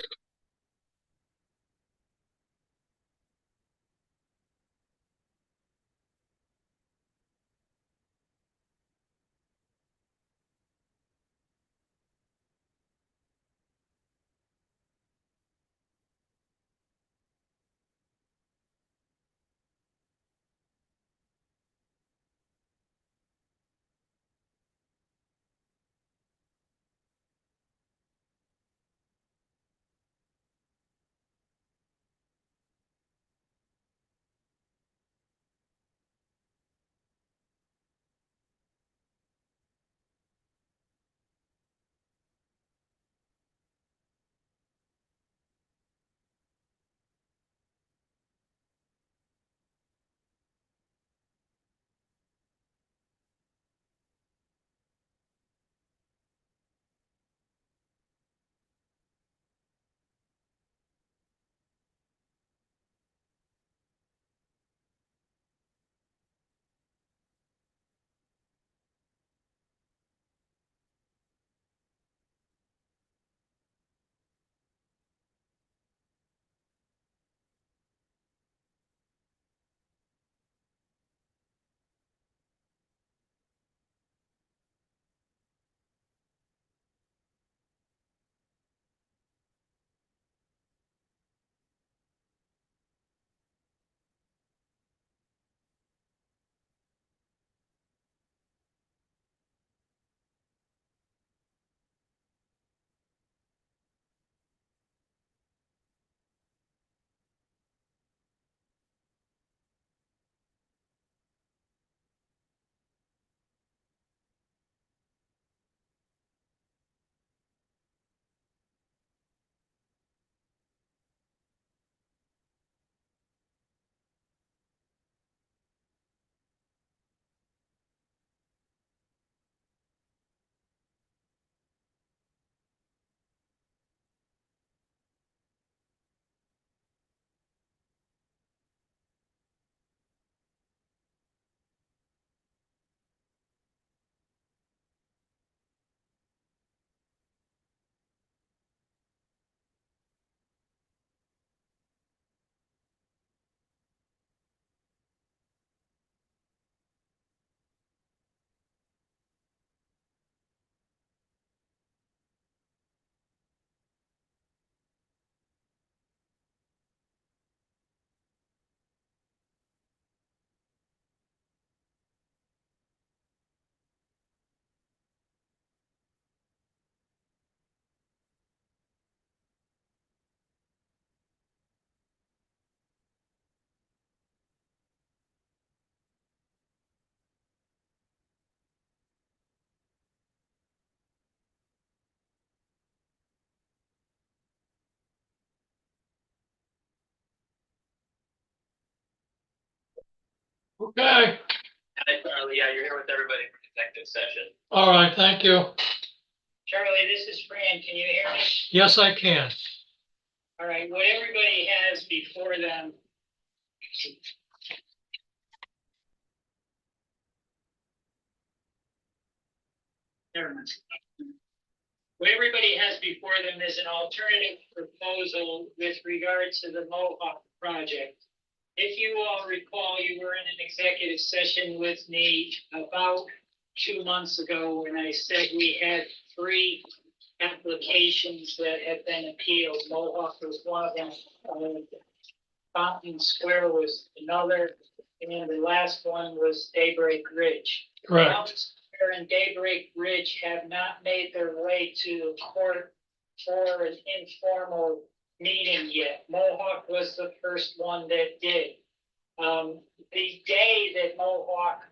Okay. Hi, Charlie. Yeah, you're here with everybody for executive session. All right, thank you. Charlie, this is Fran. Can you hear me? Yes, I can. All right, what everybody has before them. Never mind. What everybody has before them is an alternative proposal with regard to the Mohawk project. If you all recall, you were in an executive session with me about 2 months ago when I said we had 3 applications that had been appealed. Mohawk was one of them. Fountain Square was another, and the last one was Daybreak Ridge. Correct. Fountain Square and Daybreak Ridge have not made their way to the court for an informal meeting yet. Mohawk was the first one that did. The day that Mohawk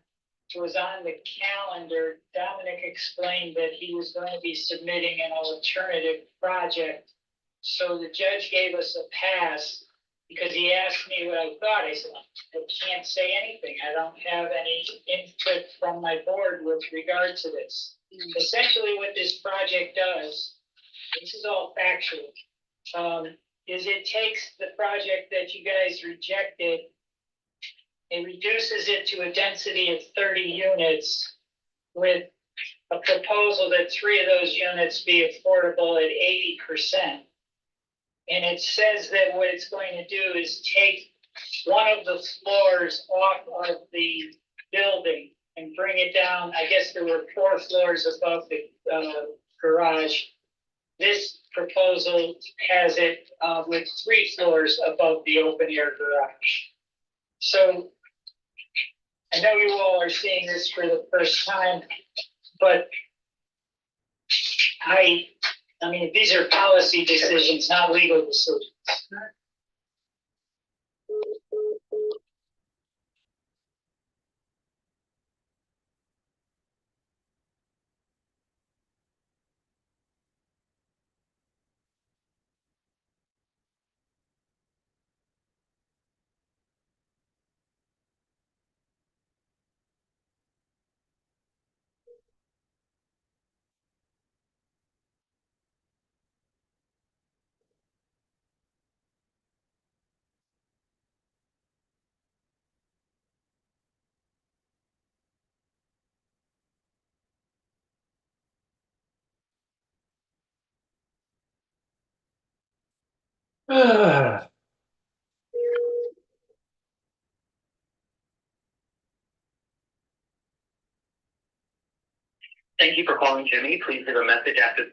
was on the calendar, Dominic explained that he was going to be submitting an alternative project. So the judge gave us a pass because he asked me what I thought. I said, I can't say anything. I don't have any input from my board with regard to this. Essentially what this project does, this is all factual, is it takes the project that you guys rejected and reduces it to a density of 30 units with a proposal that 3 of those units be affordable at 80%. And it says that what it's going to do is take one of the floors off of the building and bring it down. I guess there were 4 floors above the garage. This proposal has it with 3 floors above the open air garage. So I know you all are seeing this for the first time, but I mean, these are policy decisions, not legal decisions. Thank you for calling Jimmy. Please leave a message after.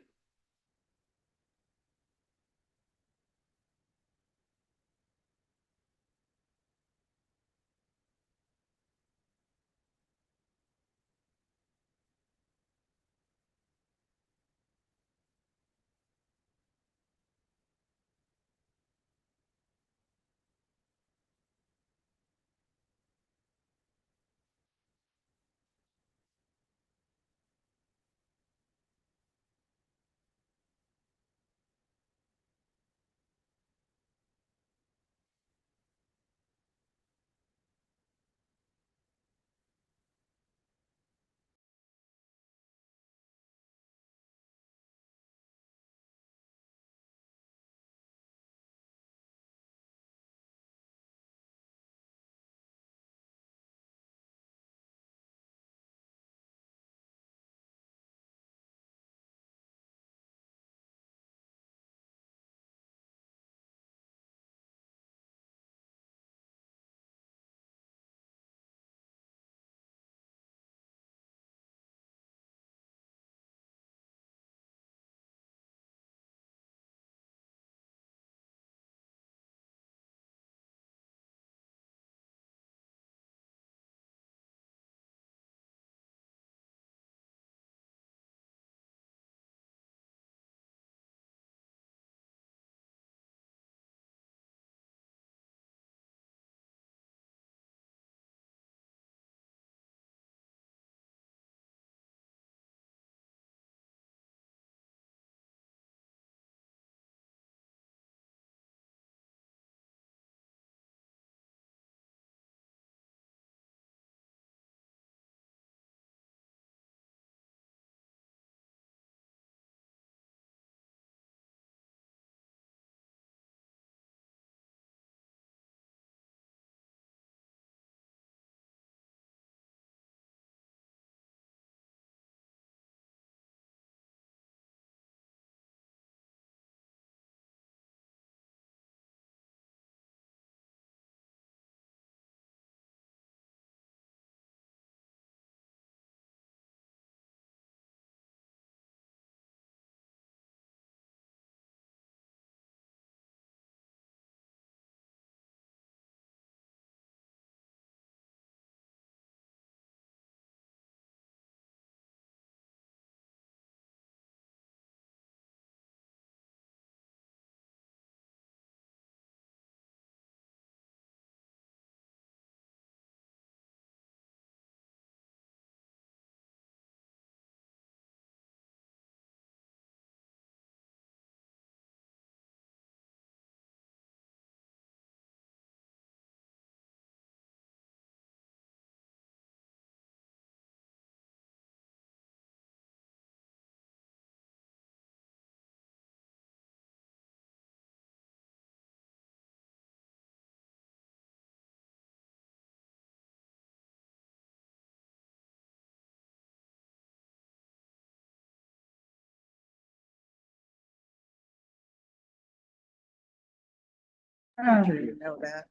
I'm sure you know that.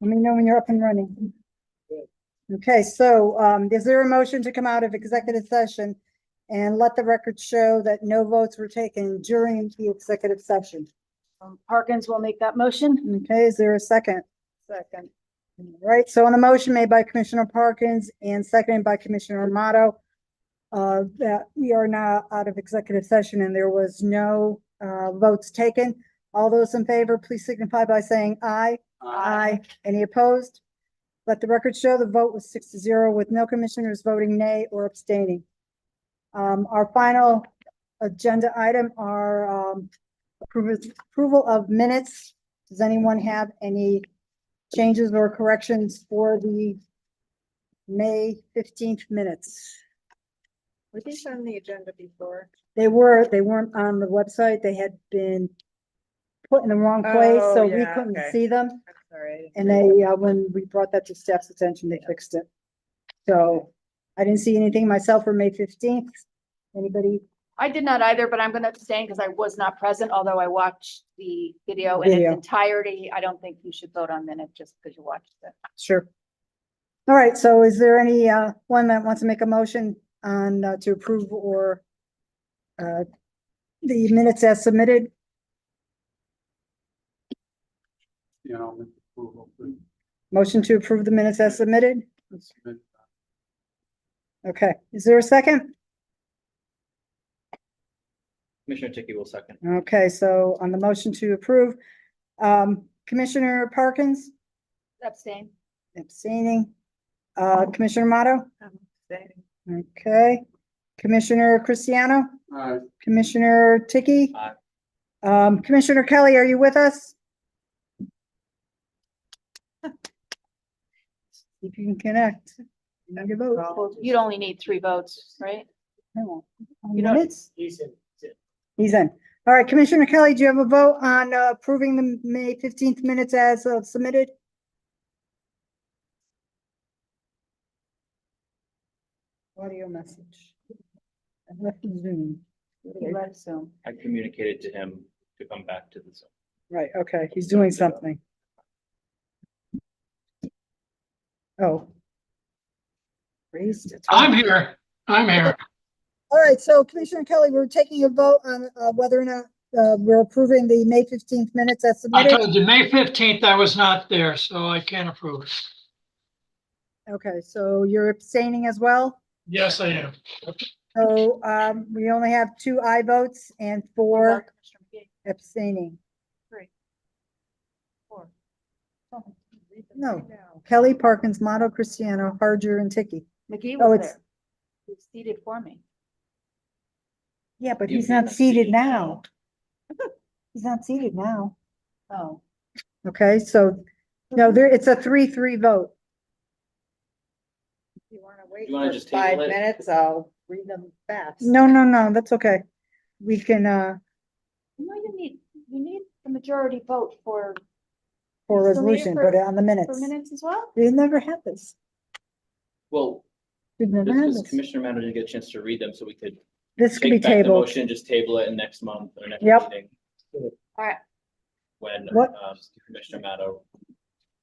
Let me know when you're up and running. Okay, so is there a motion to come out of executive session and let the record show that no votes were taken during the executive session? Parkins will make that motion. Okay, is there a second? Second. Right, so on the motion made by Commissioner Parkins and seconded by Commissioner Amato, that we are now out of executive session and there was no votes taken. All those in favor, please signify by saying aye. Aye. Any opposed? Let the record show the vote was 6-0 with no commissioners voting nay or abstaining. Our final agenda item are approval of minutes. Does anyone have any changes or corrections for the May 15th minutes? Were these on the agenda before? They weren't on the website. They had been put in the wrong place, Oh, so we yeah, couldn't okay. see them. Sorry. And they, when we brought that to staff's attention, they fixed it. So I didn't see anything myself for May 15th. Anybody? I did not either, but I'm gonna abstain because I was not present, although I watched the video in Video. its entirety. I don't think you should vote on minutes just because you watched it. Sure. All right, so is there any one that wants to make a motion on to approve or the minutes as submitted? You know, with approval, please. Motion to approve the minutes as submitted? Let's submit Okay, is there a second? Commissioner Ticky will second. Okay, so on the motion to approve, Commissioner Parkins Abstain. abstaining, Commissioner Amato, I'm abstaining. okay, Commissioner Cristiano, Aye. Commissioner Ticky. Aye. Commissioner Kelly, are you with us? If you can connect. You need to vote. Well, you'd only need 3 votes, right? No. You don't- Minutes? He's in. He's in. All right, Commissioner Kelly, do you have a vote on approving the May 15th minutes as submitted? Audio message. I left the Zoom. You let Zoom. I communicated to him to come back to the Zoom. Right, okay, he's doing something. Oh. Raised. I'm here. I'm here. All right, so Commissioner Kelly, we're taking a vote on whether or not we're approving the May 15th minutes as I submitted. told you, May 15th, I was not there, so I can't approve it. Okay, so you're abstaining as well? Yes, I am. So we only have 2 aye votes and 4 abstaining. 3. 4. No, Kelly, Parkins, Mato, Cristiano, Harger, and Ticky. McGee Oh, was it's- there. He seated for me. Yeah, but You he's may not not seated see it now. He's not seated now. Oh. Okay, so, no, it's a 3-3 vote. If you want to wait You wanna for just table 5 it? minutes, I'll read them fast. No, that's okay. We can, You know, you need the majority vote for for You still need it resolution, for- but on the for minutes. minutes as well. We never had this. Well, We've never this had was this. Commissioner Manager to get a chance to read them so we could This could be take back the tabled. motion, just table it next month or next Yep. meeting. All right. When What? Commissioner Mato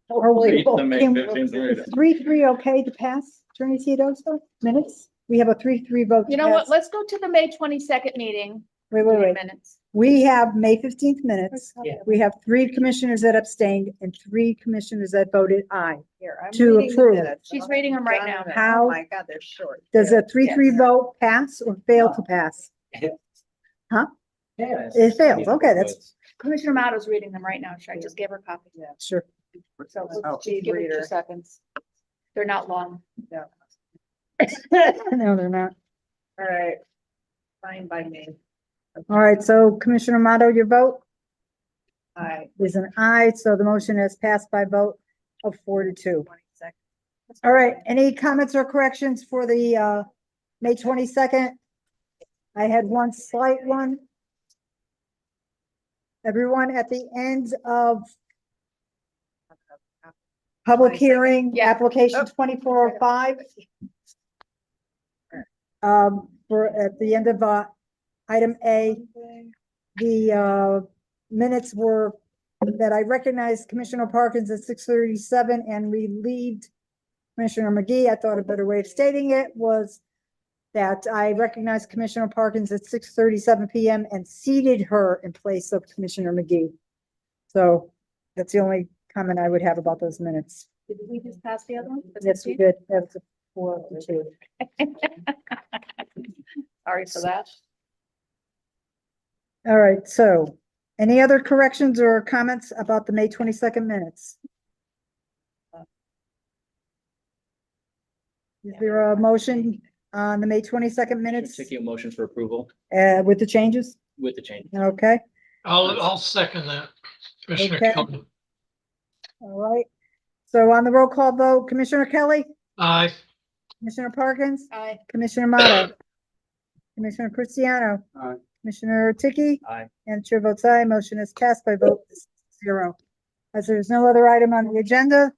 Or wait, reads the May can- 15th minutes. is 3-3 okay to pass, Attorney Teodosi, minutes? We have a 3-3 vote. You to know what? pass. Let's go to the May 22nd meeting. Wait. Minutes. We have May 15th minutes. Yeah. We have 3 commissioners that abstained and 3 commissioners that voted aye. Here, I'm To reading the approve. minutes. She's reading them right now. How- Oh my God, they're short. Does a 3-3 vote pass or fail to pass? Huh? It fails. Okay, that's Commissioner Mato's reading them right now. Should I just give her a copy? Yeah. sure. So Oh, let's speed give her 2 reader. seconds. They're not long. No. No, they're not. All right. Fine by me. All right, so Commissioner Mato, your vote Aye. is an aye, so the motion is passed by vote of 4-2. 20 seconds. All right, any comments or corrections for the May 22nd? I had one slight one. Everyone, at the end of public 22nd. hearing, Yeah. application Oh. 2405. For at the end of item A, the minutes were that I recognized Commissioner Parkins at 6:37 and relieved Commissioner McGee. I thought a better way of stating it was that I recognized Commissioner Parkins at 6:37 PM and seated her in place of Commissioner McGee. So that's the only comment I would have about those minutes. Did we just pass the other one? Yes, we did. That's a 4-2. Sorry for that. All right, so any other corrections or comments about the May 22nd minutes? Is there a motion on the May 22nd minutes, Taking a motion for approval with the changes? with the change. Okay, I'll second that. Commissioner Okay. Kelly. all right. So on the roll call vote, Commissioner Kelly, Aye. Commissioner Parkins, Aye. Commissioner Motta, Commissioner Cristiano, Aye. Commissioner Tiki, Aye. and chair votes aye. Motion is passed by vote 0. As there's no other item on the agenda,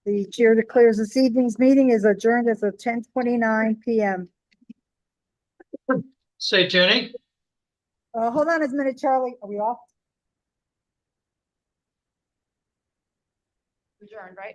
the chair declares this evening's meeting is adjourned as of 10:29 PM. Say, Jenny? Hold on a minute, Charlie. Are we off? Adjourned, right?